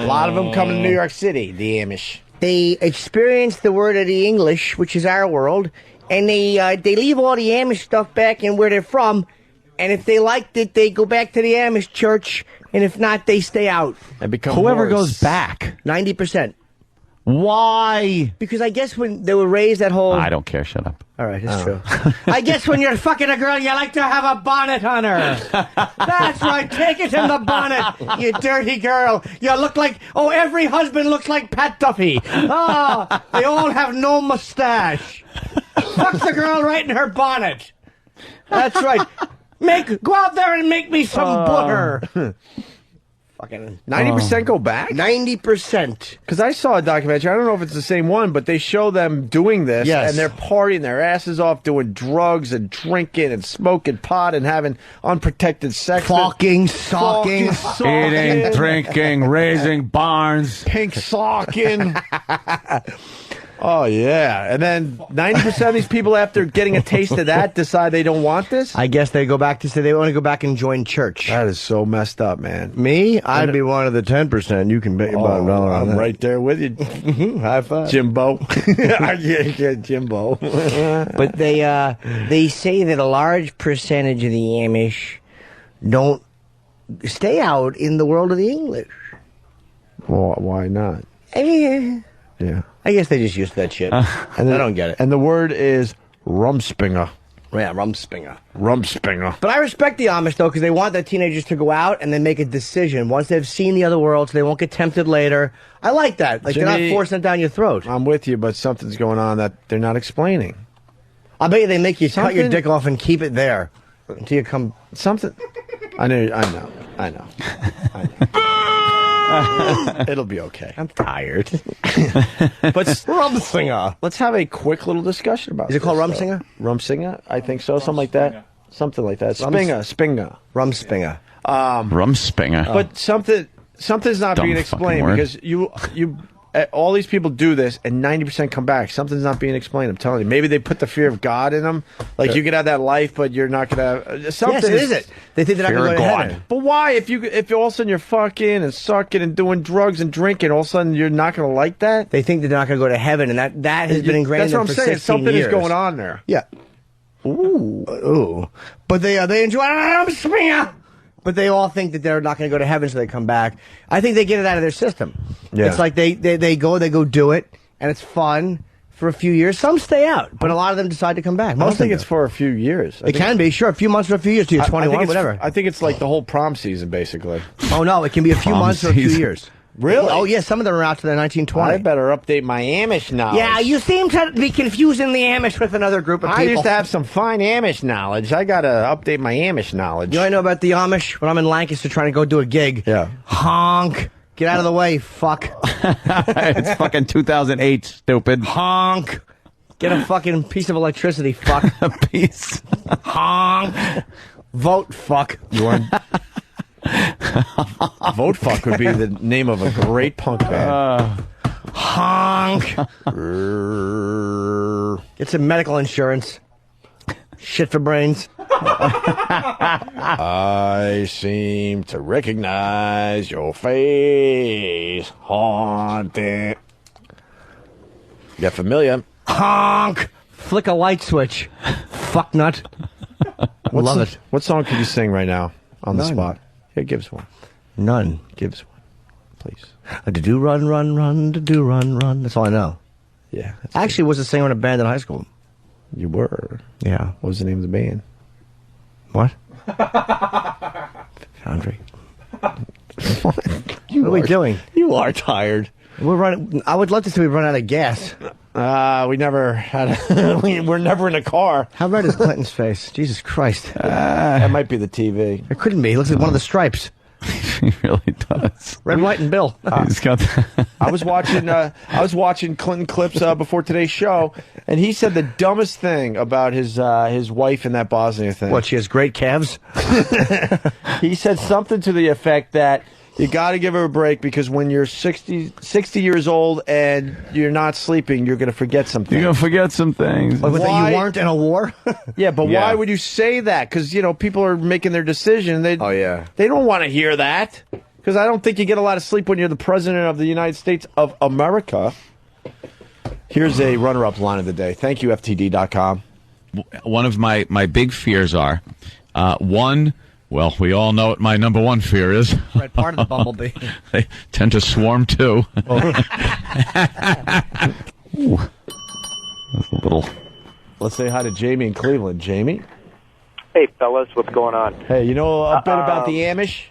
lot of them come to New York City, the Amish. They experience the word of the English, which is our world, and they leave all the Amish stuff back in where they're from. And if they liked it, they go back to the Amish church, and if not, they stay out. And become Whoever whores. goes back. 90%. Why? Because I guess when they were raised that whole... I don't care. Shut up. All right, it's true. I guess when you're fucking a girl, you like to have a bonnet on her. That's right. Take it in the bonnet, you dirty girl. You look like... Oh, every husband looks like Pat Duffy. Oh, they all have no mustache. Fuck the girl right in her bonnet. That's right. Go out there and make me some butter. Fucking 90% go back? 90%. Because I saw a documentary. I don't know if it's the same one, but they show them doing this, Yes. and they're partying their asses off, doing drugs and drinking and smoking pot and having unprotected sex. Fucking socking. Eating, drinking, raising barns. Pink socking. Oh, yeah. And then 90% of these people, after getting a taste of that, decide they don't want this? I guess they go back to say they want to go back and join church. That is so messed up, man. Me? I'd be one of the 10%. You can bet your bottom dollar on I'm that. right there with you. High five. Jimbo. yeah, Jimbo. But they say that a large percentage of the Amish don't stay out in the world of the English. Well, why not? I mean, Yeah. I guess they just used to that shit. And I don't get it. And the word is rumspinger. Yeah, rumspinger. Rumspinger. But I respect the Amish, though, because they want their teenagers to go out and then make a decision once they've seen the other world so they won't get tempted later. I like that. Like, they're Jimmy, not forcing it down your throat. I'm with you, but something's going on that they're not explaining. I bet you they make you cut your Something- dick off and keep it there until you come... Something... I know. It'll be okay. I'm tired. But Rumsinger. let's have a quick little discussion about Is it called this, though. Rumsinger? Rumsinger? I think so. Something like that. Something like that. Spinger. Rumspinger. Rumspinger. But something's not Dumb being fucking explained word. because you all these people do this and 90% come back. Something's not being explained. I'm telling you. Maybe they put the fear of God in them. Like you could have that life, but you're not gonna have something. Yes, it is it. They think they're not Fear going to of go to God. heaven. But why? If all of a sudden you're fucking and sucking and doing drugs and drinking, all of a sudden you're not gonna like that. They think they're not going to go to heaven, and that has been ingrained That's in what them I'm for saying. 16 Something years. is going on there. Yeah. Ooh. But they enjoy Rumspinger. But they all think that they're not going to go to heaven, so they come back. I think they get it out of their system. Yeah. It's like they go do it, and it's fun, for a few years. Some stay out, but a lot of them decide to come back. I don't Most think of it's for a few years. It can be, sure, a few months or a few years to you're 21, whatever. I think it's like the whole prom season, basically. Oh, no, it can be a few months or a few years. Really? Oh, yeah, some of them are out to their 1920. I better update my Amish knowledge. Yeah, you seem to be confusing the Amish with another group of people. I used to have some fine Amish knowledge. I gotta update my Amish knowledge. You know what I know about the Amish? When I'm in Lancaster trying to go do a gig. Yeah. Honk. Get out of the way, fuck. It's fucking 2008, stupid. Honk. Get a fucking piece of electricity, fuck. A piece. Honk. Vote, fuck. You are... Vote fuck would be the name of a great punk band. Honk. Get some medical insurance. Shit for brains. I seem to recognize your face. Haunted. Get familiar? Honk. Flick a light switch. Fuck nut. Love it. What song could you sing right now on the None. spot? Here, give us one. None. Give us one, please. Do run, run, run, do run, run. That's all I know. Yeah. I actually was a singer in a band in high school. You were? Yeah. What was the name of the band? What? Foundry. What are we doing? You are tired. We're running. I would love to say we run out of gas. We never had. We're never in a car. How red is Clinton's face? Jesus Christ. That might be the TV. It couldn't be. He looks like one of the stripes. He really does. Red, white, and Bill. He's got I was watching Clinton clips before today's show, and he said the dumbest thing about his wife in that Bosnia thing. What? She has great calves. He said something to the effect that you got to give her a break because when you're 60 years old and you're not sleeping, you're going to forget some things. You're going to forget some things. Like that you weren't in a war? Yeah, but why would you say that? Because, people are making their decision. They don't want to hear that. Because I don't think you get a lot of sleep when you're the president of the United States of America. Here's a runner-up line of the day. Thank you, FTD.com. One of my big fears are, well, we all know what my number one fear is. Right, part of the bumblebee. They tend to swarm too. Ooh. That's a little. Let's say hi to Jamie in Cleveland. Jamie? Hey, fellas, what's going on? Hey, you know a bit about the Amish?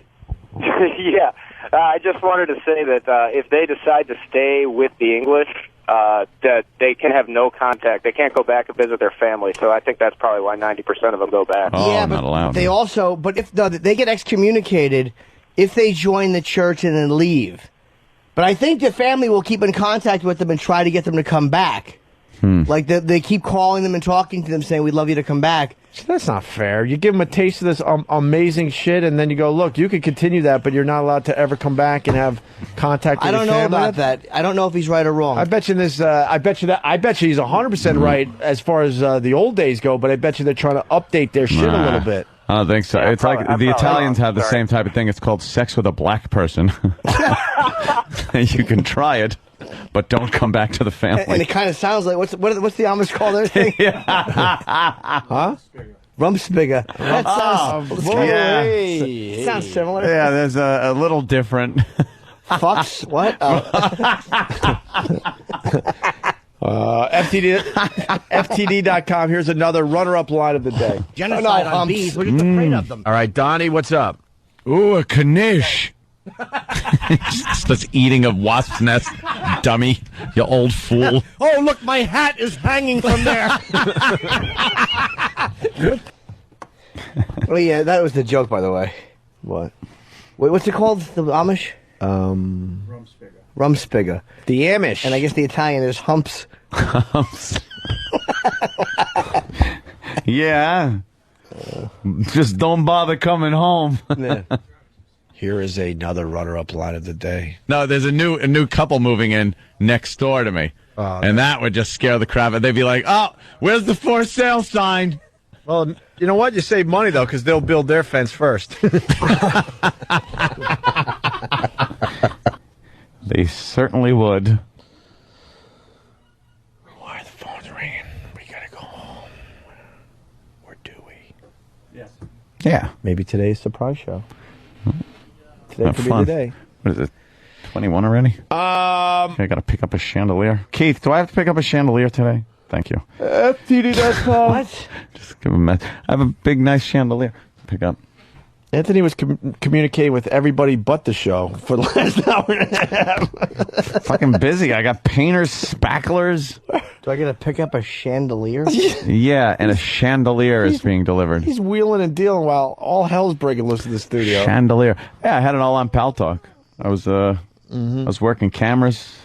Yeah. I just wanted to say that if they decide to stay with the English, that they can have no contact. They can't go back and visit their family. So I think that's probably why 90% of them go back. Oh, yeah, not allowed. They also, but if they get excommunicated if they join the church and then leave. But I think the family will keep in contact with them and try to get them to come back. Like they keep calling them and talking to them, saying, "We'd love you to come back." That's not fair. You give them a taste of this amazing shit, and then you go, "Look, you can continue that, but you're not allowed to ever come back and have contact with I don't your know family." about that. I don't know if he's right or wrong. I bet you this. I bet you he's 100% right as far as the old days go. But I bet you they're trying to update their shit a little bit. I don't think so. Yeah, it's like the Italians have the same type of thing. It's called sex with a black person. You can try it, but don't come back to the family. And it kind of sounds like what's the Amish call their thing? Huh? Rumspigga. That sounds sounds similar. Yeah, there's a little different. Fucks? What? FTD.com. Here's another runner-up line of the day. Genocide on bees. We're just afraid of them. All right, Donnie, what's up? Ooh, a knish. Just eating a wasp's nest, dummy. You old fool. Oh, look, my hat is hanging from there. Well, yeah, that was the joke, by the way. What? Wait, what's it called? The Amish? Rumspigga. The Amish. And I guess the Italian is humps. Humps. Yeah. Just don't bother coming home. Yeah. Here is another runner-up line of the day. No, there's a new couple moving in next door to me. And that would just scare the crap out. They'd be like, "Oh, where's the for sale sign?" Well, you know what? You save money, though, because they'll build their fence first. They certainly would. Why are the phones ringing? We gotta go home. Or do we? Yes. Yeah. Maybe today's surprise show. Today Have could fun. be the day. What is it? 21 already? Okay, I got to pick up a chandelier. Keith, do I have to pick up a chandelier today? Thank you. FTD.com. What? Just give him I have a big, nice chandelier to pick up. Anthony was communicating with everybody but the show for the last hour and a half. Fucking busy. I got painters, spacklers. Do I get to pick up a chandelier? Yeah, and a chandelier is being delivered. He's wheeling and dealing while all hell's breaking loose in the studio. Chandelier. Yeah, I had it all on Pal Talk. I was working cameras.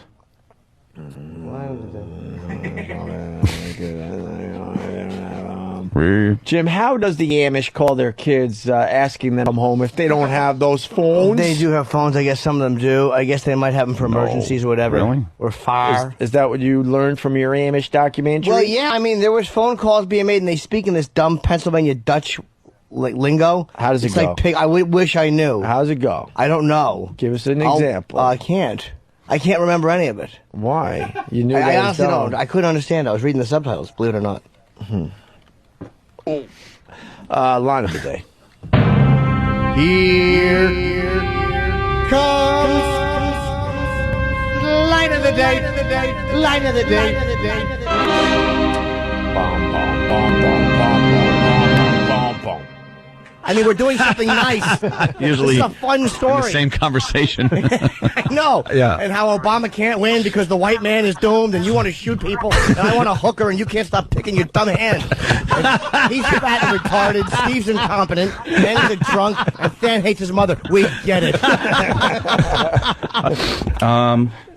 Jim, how does the Amish call their kids asking them to come home if they don't have those phones? They do have phones. I guess some of them do. I guess they might have them for emergencies or whatever. Really? Or fire. Is that what you learned from your Amish documentary? Well, yeah. I mean, there was phone calls being made, and they speak in this dumb Pennsylvania Dutch lingo. How does it go? Like pig. I wish I knew. How does it go? I don't know. Give us an example. I can't. I can't remember any of it. Why? You knew I honestly don't. I couldn't understand. I was reading the subtitles, believe it or not. Line of the day. Here comes line of the day. Line of the day. Bom, bom, bom, bom, bom, bom, bom, bom. I mean, we're doing something nice. Usually, it's a fun story. The same conversation. I know. Yeah. And how Obama can't win because the white man is doomed, and you want to shoot people, and I want a hooker, and you can't stop picking your dumb hand. And he's fat and retarded. Steve's incompetent. Manny's a drunk, and Stan hates his mother. We get it.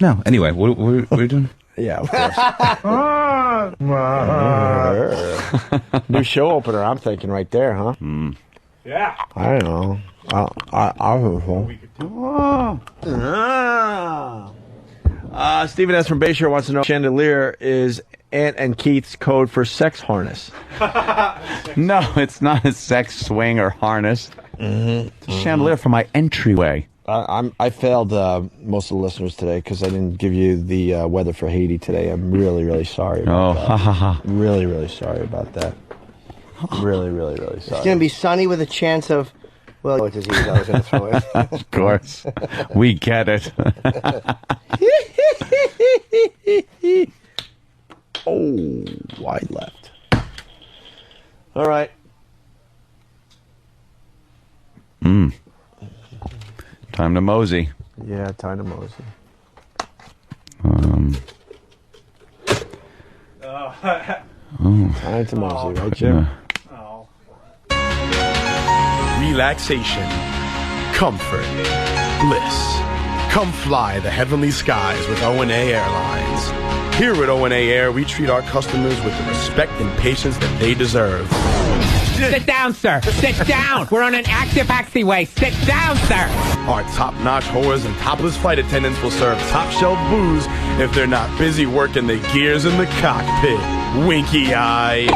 No. Anyway, what are you doing? Yeah, of course. New show opener, I'm thinking right there, huh? Yeah. I don't know. I Stephen S. from Bayshore wants to know, chandelier is Ant and Keith's code for sex harness. No, it's not a sex swing or harness. It's a chandelier for my entryway. I failed most of the listeners today because I didn't give you the weather for Haiti today. I'm really, really sorry about that. Ha ha ha. Really, really sorry about that. Really, really, really sorry. It's going to be sunny with a chance of, well, what disease I was going to throw in. Of course. We get it. Oh, wide left. All right. Time to mosey. Yeah, time to mosey. Time to mosey, right, Jim? Relaxation, comfort, bliss. Come fly the heavenly skies with O&A Airlines. Here at O&A Air, we treat our customers with the respect and patience that they deserve. Sit down, sir. Sit down. We're on an active taxiway. Sit down, sir. Our top-notch whores and topless flight attendants will serve top-shelf booze if they're not busy working the gears in the cockpit. Winky eye.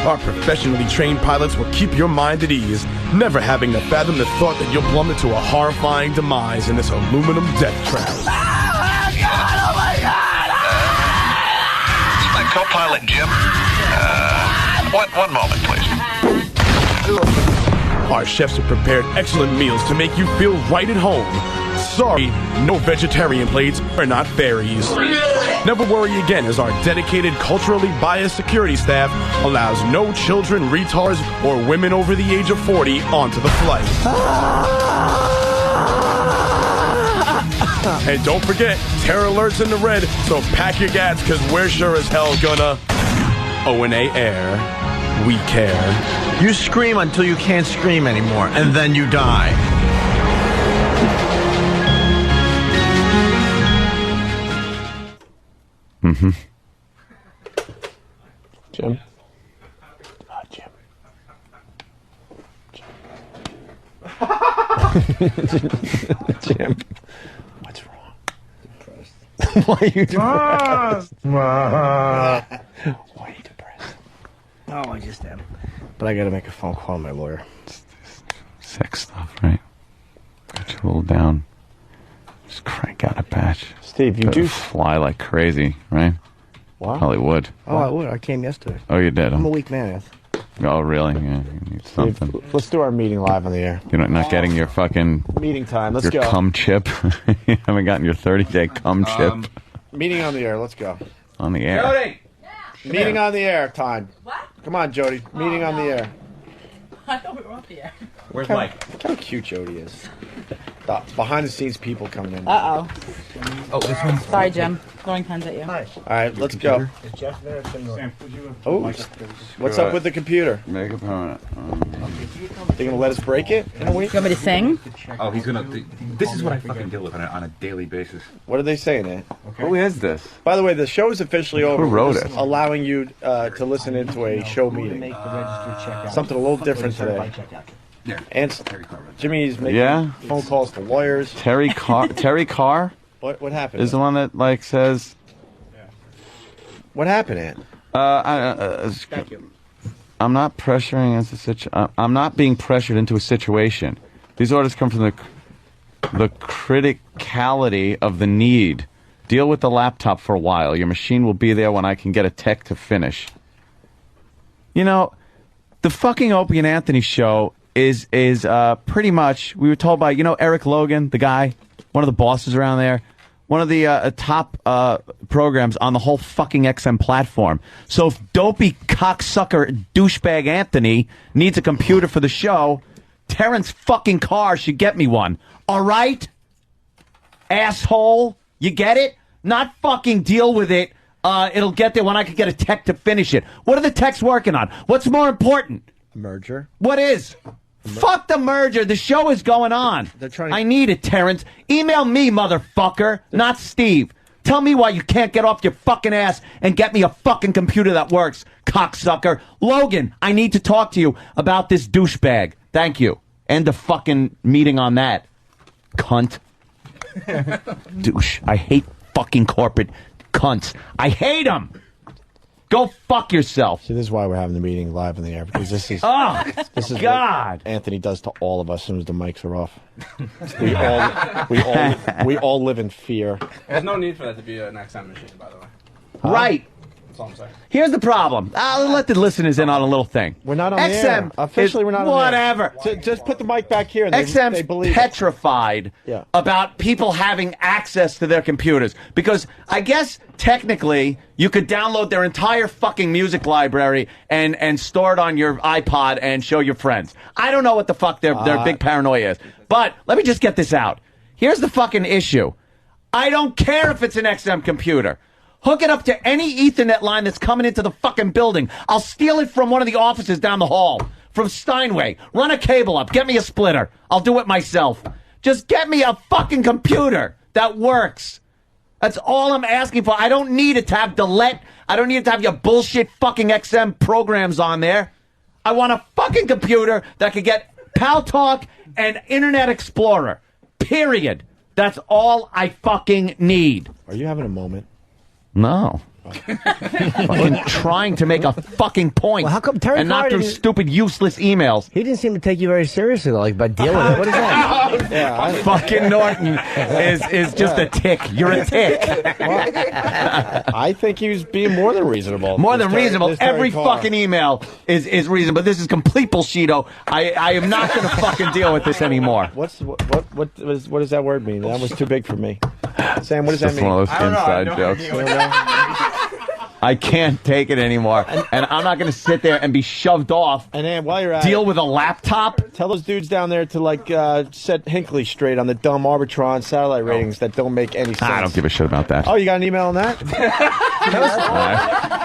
Our professionally trained pilots will keep your mind at ease, never having to fathom the thought that you'll plummet to a horrifying demise in this aluminum death trap. Oh, my God! It's my co-pilot, Jim. One moment, please. Our chefs have prepared excellent meals to make you feel right at home. Sorry, no vegetarian plates are not fairies. Never worry again, as our dedicated, culturally biased security staff allows no children, retards, or women over the age of 40 onto the flight. And don't forget, terror alerts in the red, so pack your gats, because we're sure as hell gonna O&A Air. We care. You scream until you can't scream anymore, and then you die. Mm-hmm. Jim? Jim. What's wrong? Depressed. Why are you depressed? Why are you depressed? Oh, I just am. But I got to make a phone call to my lawyer. Sex stuff, right? Got you a little down. Just crank out a batch. Steve, you Gotta do fly like crazy, right? What? Probably would. Oh, I would. I came yesterday. Oh, you did? I'm Huh? a weak man, Eth. Oh, really? Yeah, you need something. Let's do our meeting live on the air. You're not getting your fucking... Meeting time. Let's your go. cum chip. You haven't gotten your 30-day cum chip. Meeting on the air. Let's go. On the air. Jody! Meeting on the air time. What? Come on, Jody. Meeting on the air. I thought we were off the air. Where's Mike? Look how cute Jody is. Behind the scenes people coming in. Uh-oh. Oh, this one. Sorry, Jim. Throwing pens at you. Hi. All right, let's go. Is Jeff there? Jim Norton? Oh, what's up with the computer? Make a permanent. They gonna let us break it in a week? You want me to sing? Oh, he's gonna. This is what I fucking deal with on a daily basis. What are they saying, Ed? Who is this? By the way, the show is officially over. Who wrote We're it? Allowing you to listen into a show meeting. Something a little different today. Yeah. And Jimmy's making phone calls to lawyers. Terry Carr? What happened? Is the one that like says... What happened, Ant? Thank you. I'm not pressuring I'm not being pressured into a situation. These orders come from the criticality of the need. Deal with the laptop for a while. Your machine will be there when I can get a tech to finish. You know, the fucking Opie and Anthony show is pretty much, we were told by, Eric Logan, the guy, one of the bosses around there, one of the top programs on the whole fucking XM platform. So if dopey cocksucker douchebag Anthony needs a computer for the show, Terrence fucking Carr should get me one. All right? Asshole? You get it? Not fucking deal with it. It'll get there when I can get a tech to finish it. What are the techs working on? What's more important? Merger. What is? Fuck the merger. The show is going on. I need it, Terrence. Email me, motherfucker, not Steve. Tell me why you can't get off your fucking ass and get me a fucking computer that works, cocksucker. Logan, I need to talk to you about this douchebag. Thank you. End the fucking meeting on that. Cunt. Douche. I hate fucking corporate cunts. I hate them. Go fuck yourself. See, this is why we're having the meeting live in the air, because this is this is God. What Anthony does to all of us as soon as the mics are off. We all live in fear. There's no need for that to be an XM machine, by the way. Right. That's all I'm saying. Here's the problem. I'll let the listeners in on a little thing. We're not on XM the air. Officially, we're not on the air. Whatever. Just put the mic back here. XM's believe petrified about people having access to their computers. Because I guess technically you could download their entire fucking music library and store it on your iPod and show your friends. I don't know what the fuck their big paranoia is. But let me just get this out. Here's the fucking issue. I don't care if it's an XM computer. Hook it up to any Ethernet line that's coming into the fucking building. I'll steal it from one of the offices down the hall. From Steinway. Run a cable up. Get me a splitter. I'll do it myself. Just get me a fucking computer that works. That's all I'm asking for. I don't need it to have Delete. I don't need it to have your bullshit fucking XM programs on there. I want a fucking computer that can get Pal Talk and Internet Explorer. Period. That's all I fucking need. Are you having a moment? No. Fucking trying to make a fucking point. Well, how come Terry and not Carr through didn't- stupid, useless emails. He didn't seem to take you very seriously, though, like by dealing with it. What is that? Fucking Norton is just a tick. You're a tick. I think he was being more than reasonable. More than reasonable. This Terry Every Carr. fucking email is reasonable. But this is complete bullshito. I am not going to fucking deal with this anymore. What does that word mean? That was too big for me. Sam, what does It's that just mean? one of those inside jokes. I can't take it anymore. And I'm not going to sit there and be shoved off. And then while you're at deal it, with a laptop. Tell those dudes down there to set Hinckley straight on the dumb Arbitron satellite ratings that don't make any sense. I don't give a shit about that. Oh, you got an email on that?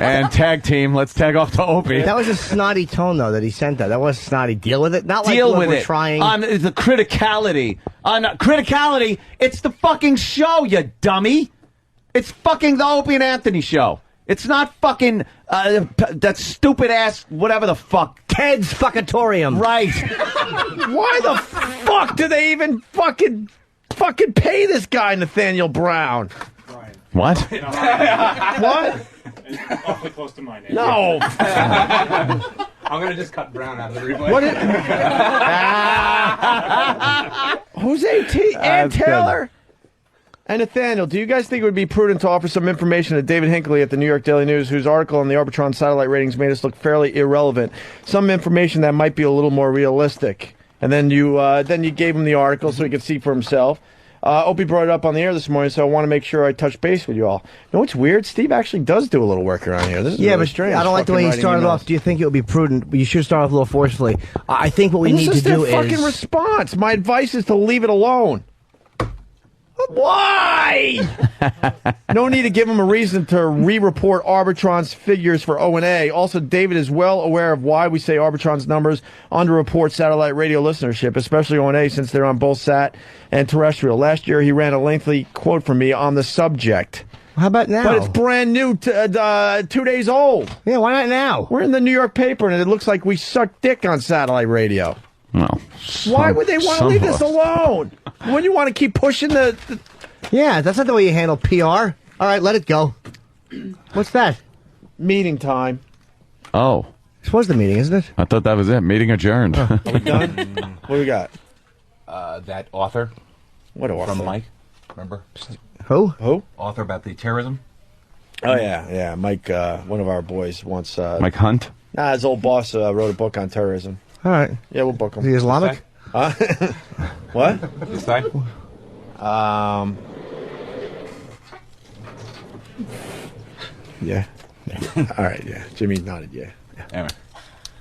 And tag team. Let's tag off to Opie. That was a snotty tone, though, that he sent that. That was snotty. Deal with it. Not like Deal look, with we're it. trying. On the criticality. On criticality, it's the fucking show, you dummy. It's fucking the Opie and Anthony show. It's not fucking that stupid ass whatever the fuck. Ted's Fuckatorium. Right. Why the fuck do they even fucking pay this guy, Nathaniel Brown? What? What? Awfully close to my name. No. I'm gonna just cut Brown out of the replay. What is... Who's AT? Ann Taylor? And Nathaniel, do you guys think it would be prudent to offer some information to David Hinckley at the New York Daily News, whose article on the Arbitron satellite ratings made us look fairly irrelevant? Some information that might be a little more realistic. And then you gave him the article so he could see for himself. Opie brought it up on the air this morning, so I want to make sure I touch base with you all. You know what's weird? Steve actually does do a little work around here. This is really but strange. I don't like the way he started off. Do you think it would be prudent? You should start off a little forcefully. I think what we need to do is... This is their fucking response. My advice is to leave it alone. Why? No need to give him a reason to re-report Arbitron's figures for O&A. Also, David is well aware of why we say Arbitron's numbers underreport satellite radio listenership, especially O&A, since they're on both sat and terrestrial. Last year, he ran a lengthy quote from me on the subject. How about now? But it's brand new, 2 days old. Yeah, why not now? We're in the New York paper, and it looks like we suck dick on satellite radio. Well, why would they want to leave this alone? Wouldn't you want to keep pushing the... Yeah, that's not the way you handle PR. All right, let it go. What's that? Meeting time. Oh. This was the meeting, isn't it? I thought that was it. Meeting adjourned. Are we done? What do we got? That author. What author? From Mike. Remember? Who? Author about the terrorism. Oh, yeah. Mike, one of our boys once... Mike Hunt? Nah, his old boss wrote a book on terrorism. All right. Yeah, we'll book him. Is he Islamic? What? This side? Yeah. All right, yeah. Jimmy nodded, yeah. Anyway.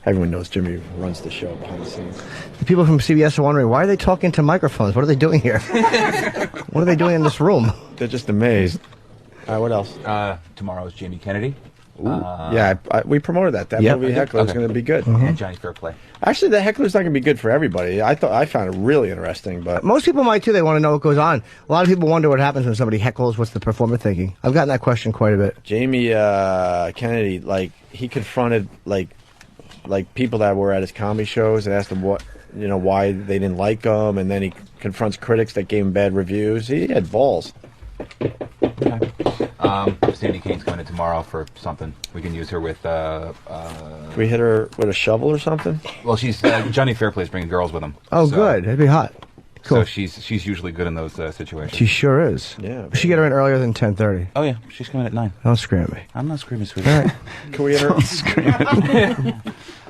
Everyone knows Jimmy runs the show behind the scenes. The people from CBS are wondering, why are they talking to microphones? What are they doing here? What are they doing in this room? They're just amazed. All right, what else? Tomorrow is Jamie Kennedy. Yeah, we promoted that. That movie Heckler is going to be good. And Johnny Fairplay. Actually, the Heckler's not going to be good for everybody. I found it really interesting, but Most people might, too. They want to know what goes on. A lot of people wonder what happens when somebody heckles. What's the performer thinking? I've gotten that question quite a bit. Jamie Kennedy, he confronted people that were at his comedy shows and asked them why they didn't like him, and then he confronts critics that gave him bad reviews. He had balls. Sandy Kane's coming in tomorrow for something. We can use her with. Can we hit her with a shovel or something? Well, she's Johnny Fairplay's bringing girls with him. Oh, good. That'd be hot. Cool. So she's usually good in those situations. She sure is. Yeah. We should get her in earlier than 10:30. Oh yeah, she's coming at 9. Don't scream at me. I'm not screaming, sweetheart. Can we get her? Don't scream.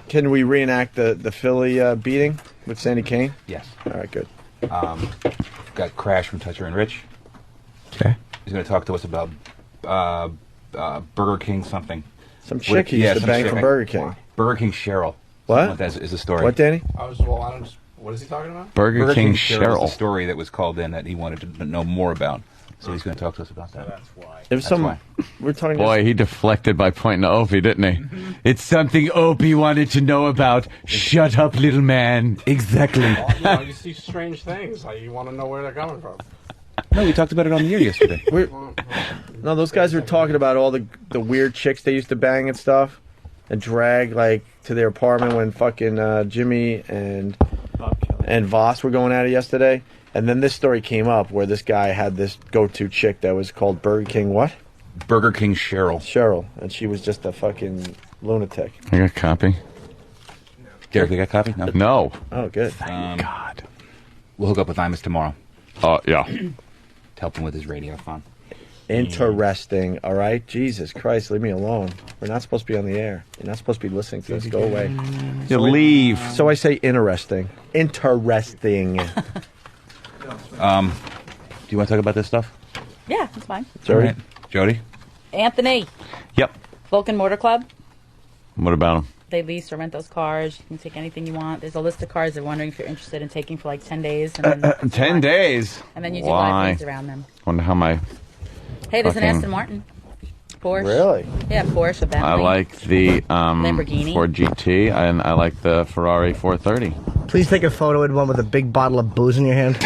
Can we reenact the Philly beating with Sandy Kane? Yes. All right, good. Got Crash from Toucher and Rich. Okay. He's going to talk to us about Burger King something. Some chick he used to bang for Burger King. Burger King Cheryl. What? That is the story. What, Danny? What is he talking about? Burger King Cheryl. is the story that was called in that he wanted to know more about. So he's going to talk to us about that. That's why. There's some. We're talking. Boy, he deflected by pointing to Opie, didn't he? It's something Opie wanted to know about. Shut up, little man. Exactly. You see strange things. You want to know where they're coming from. No, we talked about it on the air yesterday. No, those guys were talking about all the weird chicks they used to bang and stuff, and drag to their apartment when fucking Jimmy and Voss were going at it yesterday. And then this story came up where this guy had this go-to chick that was called Burger King what? Burger King Cheryl. Cheryl, and she was just a fucking lunatic. I got a copy. Derek, you got a copy? No. No. Oh, good. Thank God. We'll hook up with Imus tomorrow. Yeah. To help him with his radio phone. Interesting. All right. Jesus Christ, leave me alone. We're not supposed to be on the air. You're not supposed to be listening to this. Go away. You leave. So I say interesting. Interesting. Do you want to talk about this stuff? Yeah, that's fine. Jody? Right. Jody? Anthony, Yep. Vulcan Motor Club. What about him? They lease or rent those cars. You can take anything you want. There's a list of cars they're wondering if you're interested in taking for 10 days. And then 10 days? And then you do Why? live days around them. Wonder how my... Hey, there's an fucking- Aston Martin. Porsche. Really? Yeah, Porsche, a Bentley. I like the Lamborghini. Ford GT, and I like the Ferrari 430. Please take a photo with one with a big bottle of booze in your hand.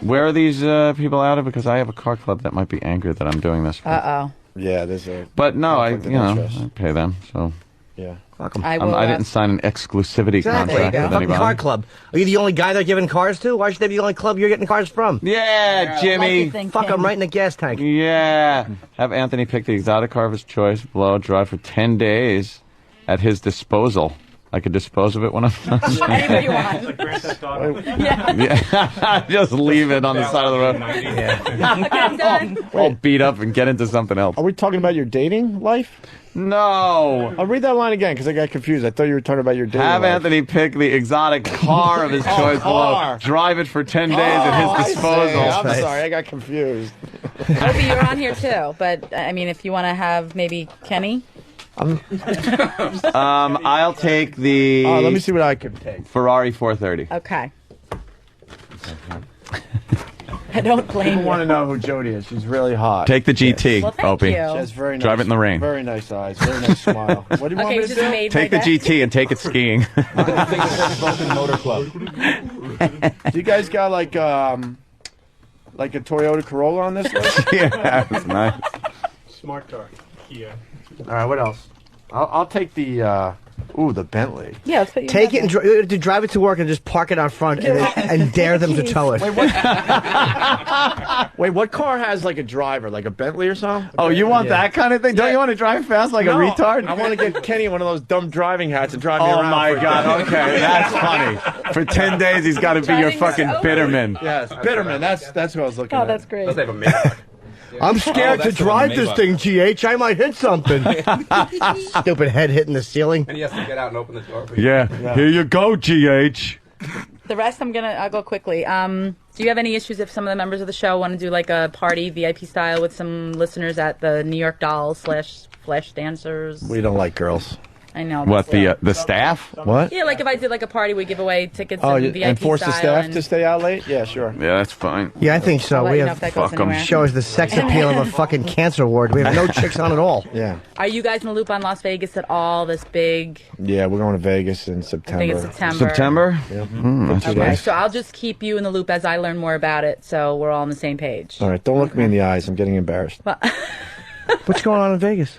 Where are these people out of? Because I have a car club that might be angry that I'm doing this. Uh-oh. Yeah, there's a... But no, I conflict of interest. I pay them, so... Yeah. Welcome. I will, I didn't sign an exclusivity contract with Fucking anybody. car club. Are you the only guy they're giving cars to? Why should they be the only club you're getting cars from? Yeah, Jimmy. Fuck, I'm right in the gas tank. Yeah. Have Anthony pick the exotic car of his choice, blow, drive for 10 days at his disposal. I could dispose of it when I'm done. Anybody you want. Like Grand Theft Auto. Yeah. Just leave it on the side of the road. Okay, I'm done. All beat up and get into something else. Are we talking about your dating life? No. I'll read that line again because I got confused. I thought you were talking about your dating Have life. Anthony pick the exotic car of his choice below. Drive it for 10 days at his disposal. I'm sorry, I got confused. Opie, you're on here too, but I mean, if you want to have maybe Kenny. I'll take the. Oh, let me see what I can take. Ferrari 430. Okay. I don't blame I you. want to know who Jody is. She's really hot. Take the GT, Well, thank Opie. you. She has very nice, Drive it in the rain. Very nice eyes. Very nice smile. What do you want Okay, me to just do? made Take the my GT and take it skiing. Motor Club. Do you guys got like a Toyota Corolla on this list? Yeah, that's nice. Smart car. Kia. All right, what else? I'll take the the Bentley. Yeah, let's put you Take in it and to drive it to work and just park it out front and dare them to tow it. Wait, what car has like a driver, like a Bentley or something? Oh, you want that kind of thing? Don't you want to drive fast like a retard? I want to get Kenny one of those dumb driving hats and drive me Oh around. my for God! Okay, that's funny. For 10 days, he's got to be your fucking bitterman. Yes, Bitterman. That's what I was looking Oh, at. that's great. Does they have a Maybach? I'm scared to that's drive the this Maybach. thing, GH. I might hit something. Stupid head hitting the ceiling. And he has to get out and open the door. Yeah. Here you go, GH. The rest I'll go quickly. Do you have any issues if some of the members of the show want to do like a party VIP style with some listeners at the New York Dolls / Flash Dancers? We don't like girls. I know. What, the staff? What? Yeah, like if I did like a party, we give away tickets Oh, and VIP and force the style staff and to stay out late? Yeah, sure. Yeah, that's fine. Yeah, I think so. I'll let We you know have if that goes fuck 'em. anywhere. show us the sex appeal of a fucking cancer ward. We have no chicks on at all. Yeah. Are you guys in the loop on Las Vegas at all? This big, Yeah, we're going to Vegas in I September. think it's September. September? Yeah. That's Okay, nice. so I'll just keep you in the loop as I learn more about it, so we're all on the same page. All right, don't look me in the eyes. I'm getting embarrassed. What's going on in Vegas?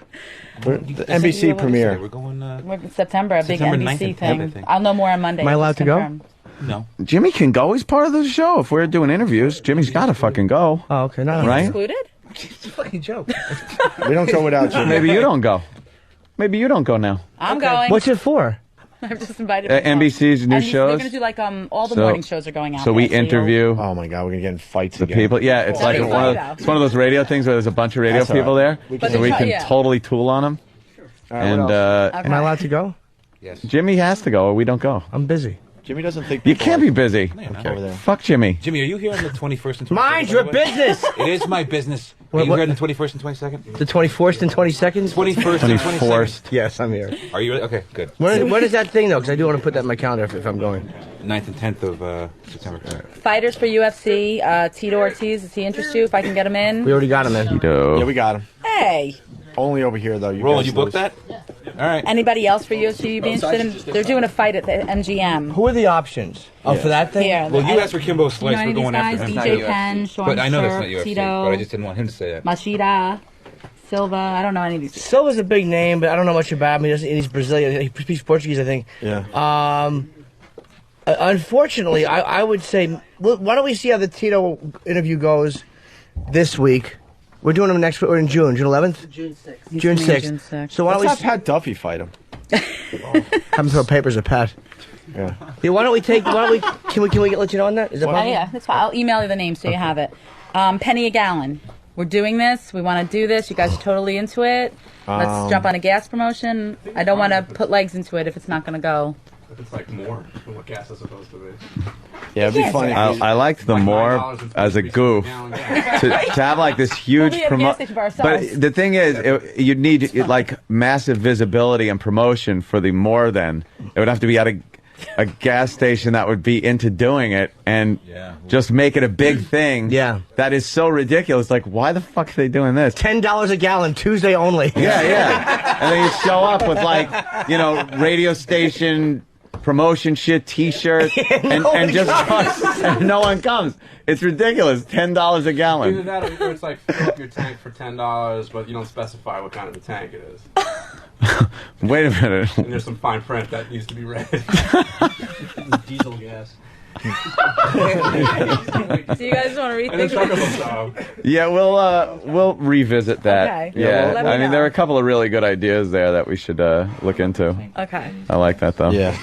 The NBC premiere. We're going. We're in September, a big September 9th NBC and 10th, I thing. think. I'll know more on Monday. Am I allowed to go? Confirmed. No. Jimmy can go. He's part of the show. If we're doing interviews, Jimmy's got to fucking go. Oh, okay. No, Right? Excluded? It's a fucking joke. We don't go without you. Maybe you don't go. Maybe you don't go now. I'm going. What's it for? I've just invited NBC's new and shows. They're going to do like all the So- morning shows are going out. So we there, interview Oh my God, we're gonna get in fights the again. people. Yeah, it's like That'd be one fun, of, it's one of those radio things where there's a bunch of radio That's all people right. there, But so we they- can yeah. totally tool on them. All right, And what else? Okay. Am I allowed to go? Yes. Jimmy has to go, or we don't go. I'm busy. Jimmy doesn't think You people can't be like busy. over there. Fuck Jimmy. Jimmy, are you here on the 21st and 22nd? Mind your by the way? business. It is my business. Are What- you what- here on the 21st and 22nd? The 21st and 22nd? 21st and 22nd. 24th. Yes, I'm here. Are you? Okay, good. When is that thing, though? Because I do want to put that in my calendar if I'm going. 9th and 10th of September. Fighters for UFC. Tito Ortiz, does he interest you if I can get him in? We already got him in. Yeah, we got him. Hey. Only over here though. Roland, guys you booked lose. that? All right. Anybody else for UFC you'd be interested in? They're doing a fight at the MGM. Who are the options? Oh, for that thing? Here. Well, you asked for Kimbo You Slice. know any We're of these going after guys? him. BJ Penn, Sean But I know that's not Sharp, UFC. Tito, But I just didn't want him to say that. Machida, Silva. I don't know any of these. Silva's a big name, but I don't know much about him. He's Brazilian. He speaks Portuguese, I think. Yeah. Unfortunately, I would say, why don't we see how the Tito interview goes this week? We're doing them next week. We're in June 11th? June 6th. June June 6th. So why don't Let's we have Pat Duffy fight him. have him throw papers at Pat? Yeah. Yeah, why don't we can we let you know on that? Is that Oh, possible? yeah, that's fine. I'll email you the name so you have it. Penny a gallon. We're doing this. We want to do this. You guys are totally into it. Let's jump on a gas promotion. I don't want to put legs into it if it's not going to go. It's like more than what gas is supposed to be. Yeah, it'd be funny. I liked the more as a goof to have like this huge Well, we have a gas station for ourselves. But the thing is, you'd need like massive visibility and promotion for the more. Then it would have to be at a gas station that would be into doing it and just make it a big thing. Yeah, that is so ridiculous. Like, why the fuck are they doing this? $10 a gallon Tuesday only. Yeah. And then you show up with like, radio station promotion shit, T-shirt, and just and no one comes. It's ridiculous. $10 a gallon. Either that or it's like fill up your tank for $10, but you don't specify what kind of a tank it is. Wait a minute. And there's some fine print that needs to be read. Diesel gas. Do you guys want to rethink it? Yeah, we'll revisit that. Okay. Yeah, Let me I mean, know. there are a couple of really good ideas there that we should look into. Okay. I like that though. Yeah.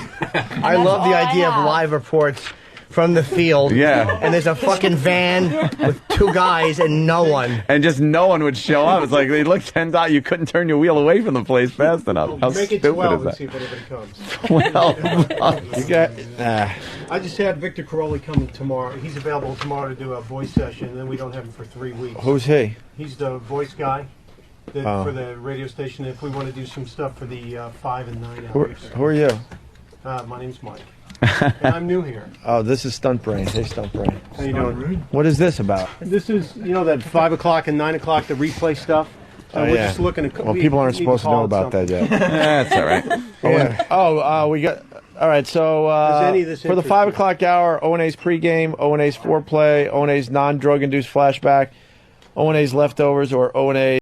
I love the idea of live reports from the field. Yeah. And there's a fucking van with 2 guys and no one. And just no one would show up. It's like they looked 10 out. You couldn't turn your wheel away from the place fast enough. How Make it stupid 12 is and that? see if anybody comes. You got. I just had Victor Caroli coming tomorrow. He's available tomorrow to do a voice session, and then we don't have him for 3 weeks. Who's he? He's the voice guy Oh. for the radio station. If we want to do some stuff for the 5 and 9 Who, hours. who are you? My name's Mike, and I'm new here. Oh, this is Stunt Brain. Hey, Stunt Brain. How you doing? What is this about? This is, that 5 o'clock and 9 o'clock, the replay stuff. We're just looking to. Well, people aren't supposed to know about that yet. That's all right. We got. All right, so Does any of this for the interest 5 o'clock hour, O&A's pregame, O&A's foreplay, O&A's non-drug-induced flashback, O&A's leftovers, or O&A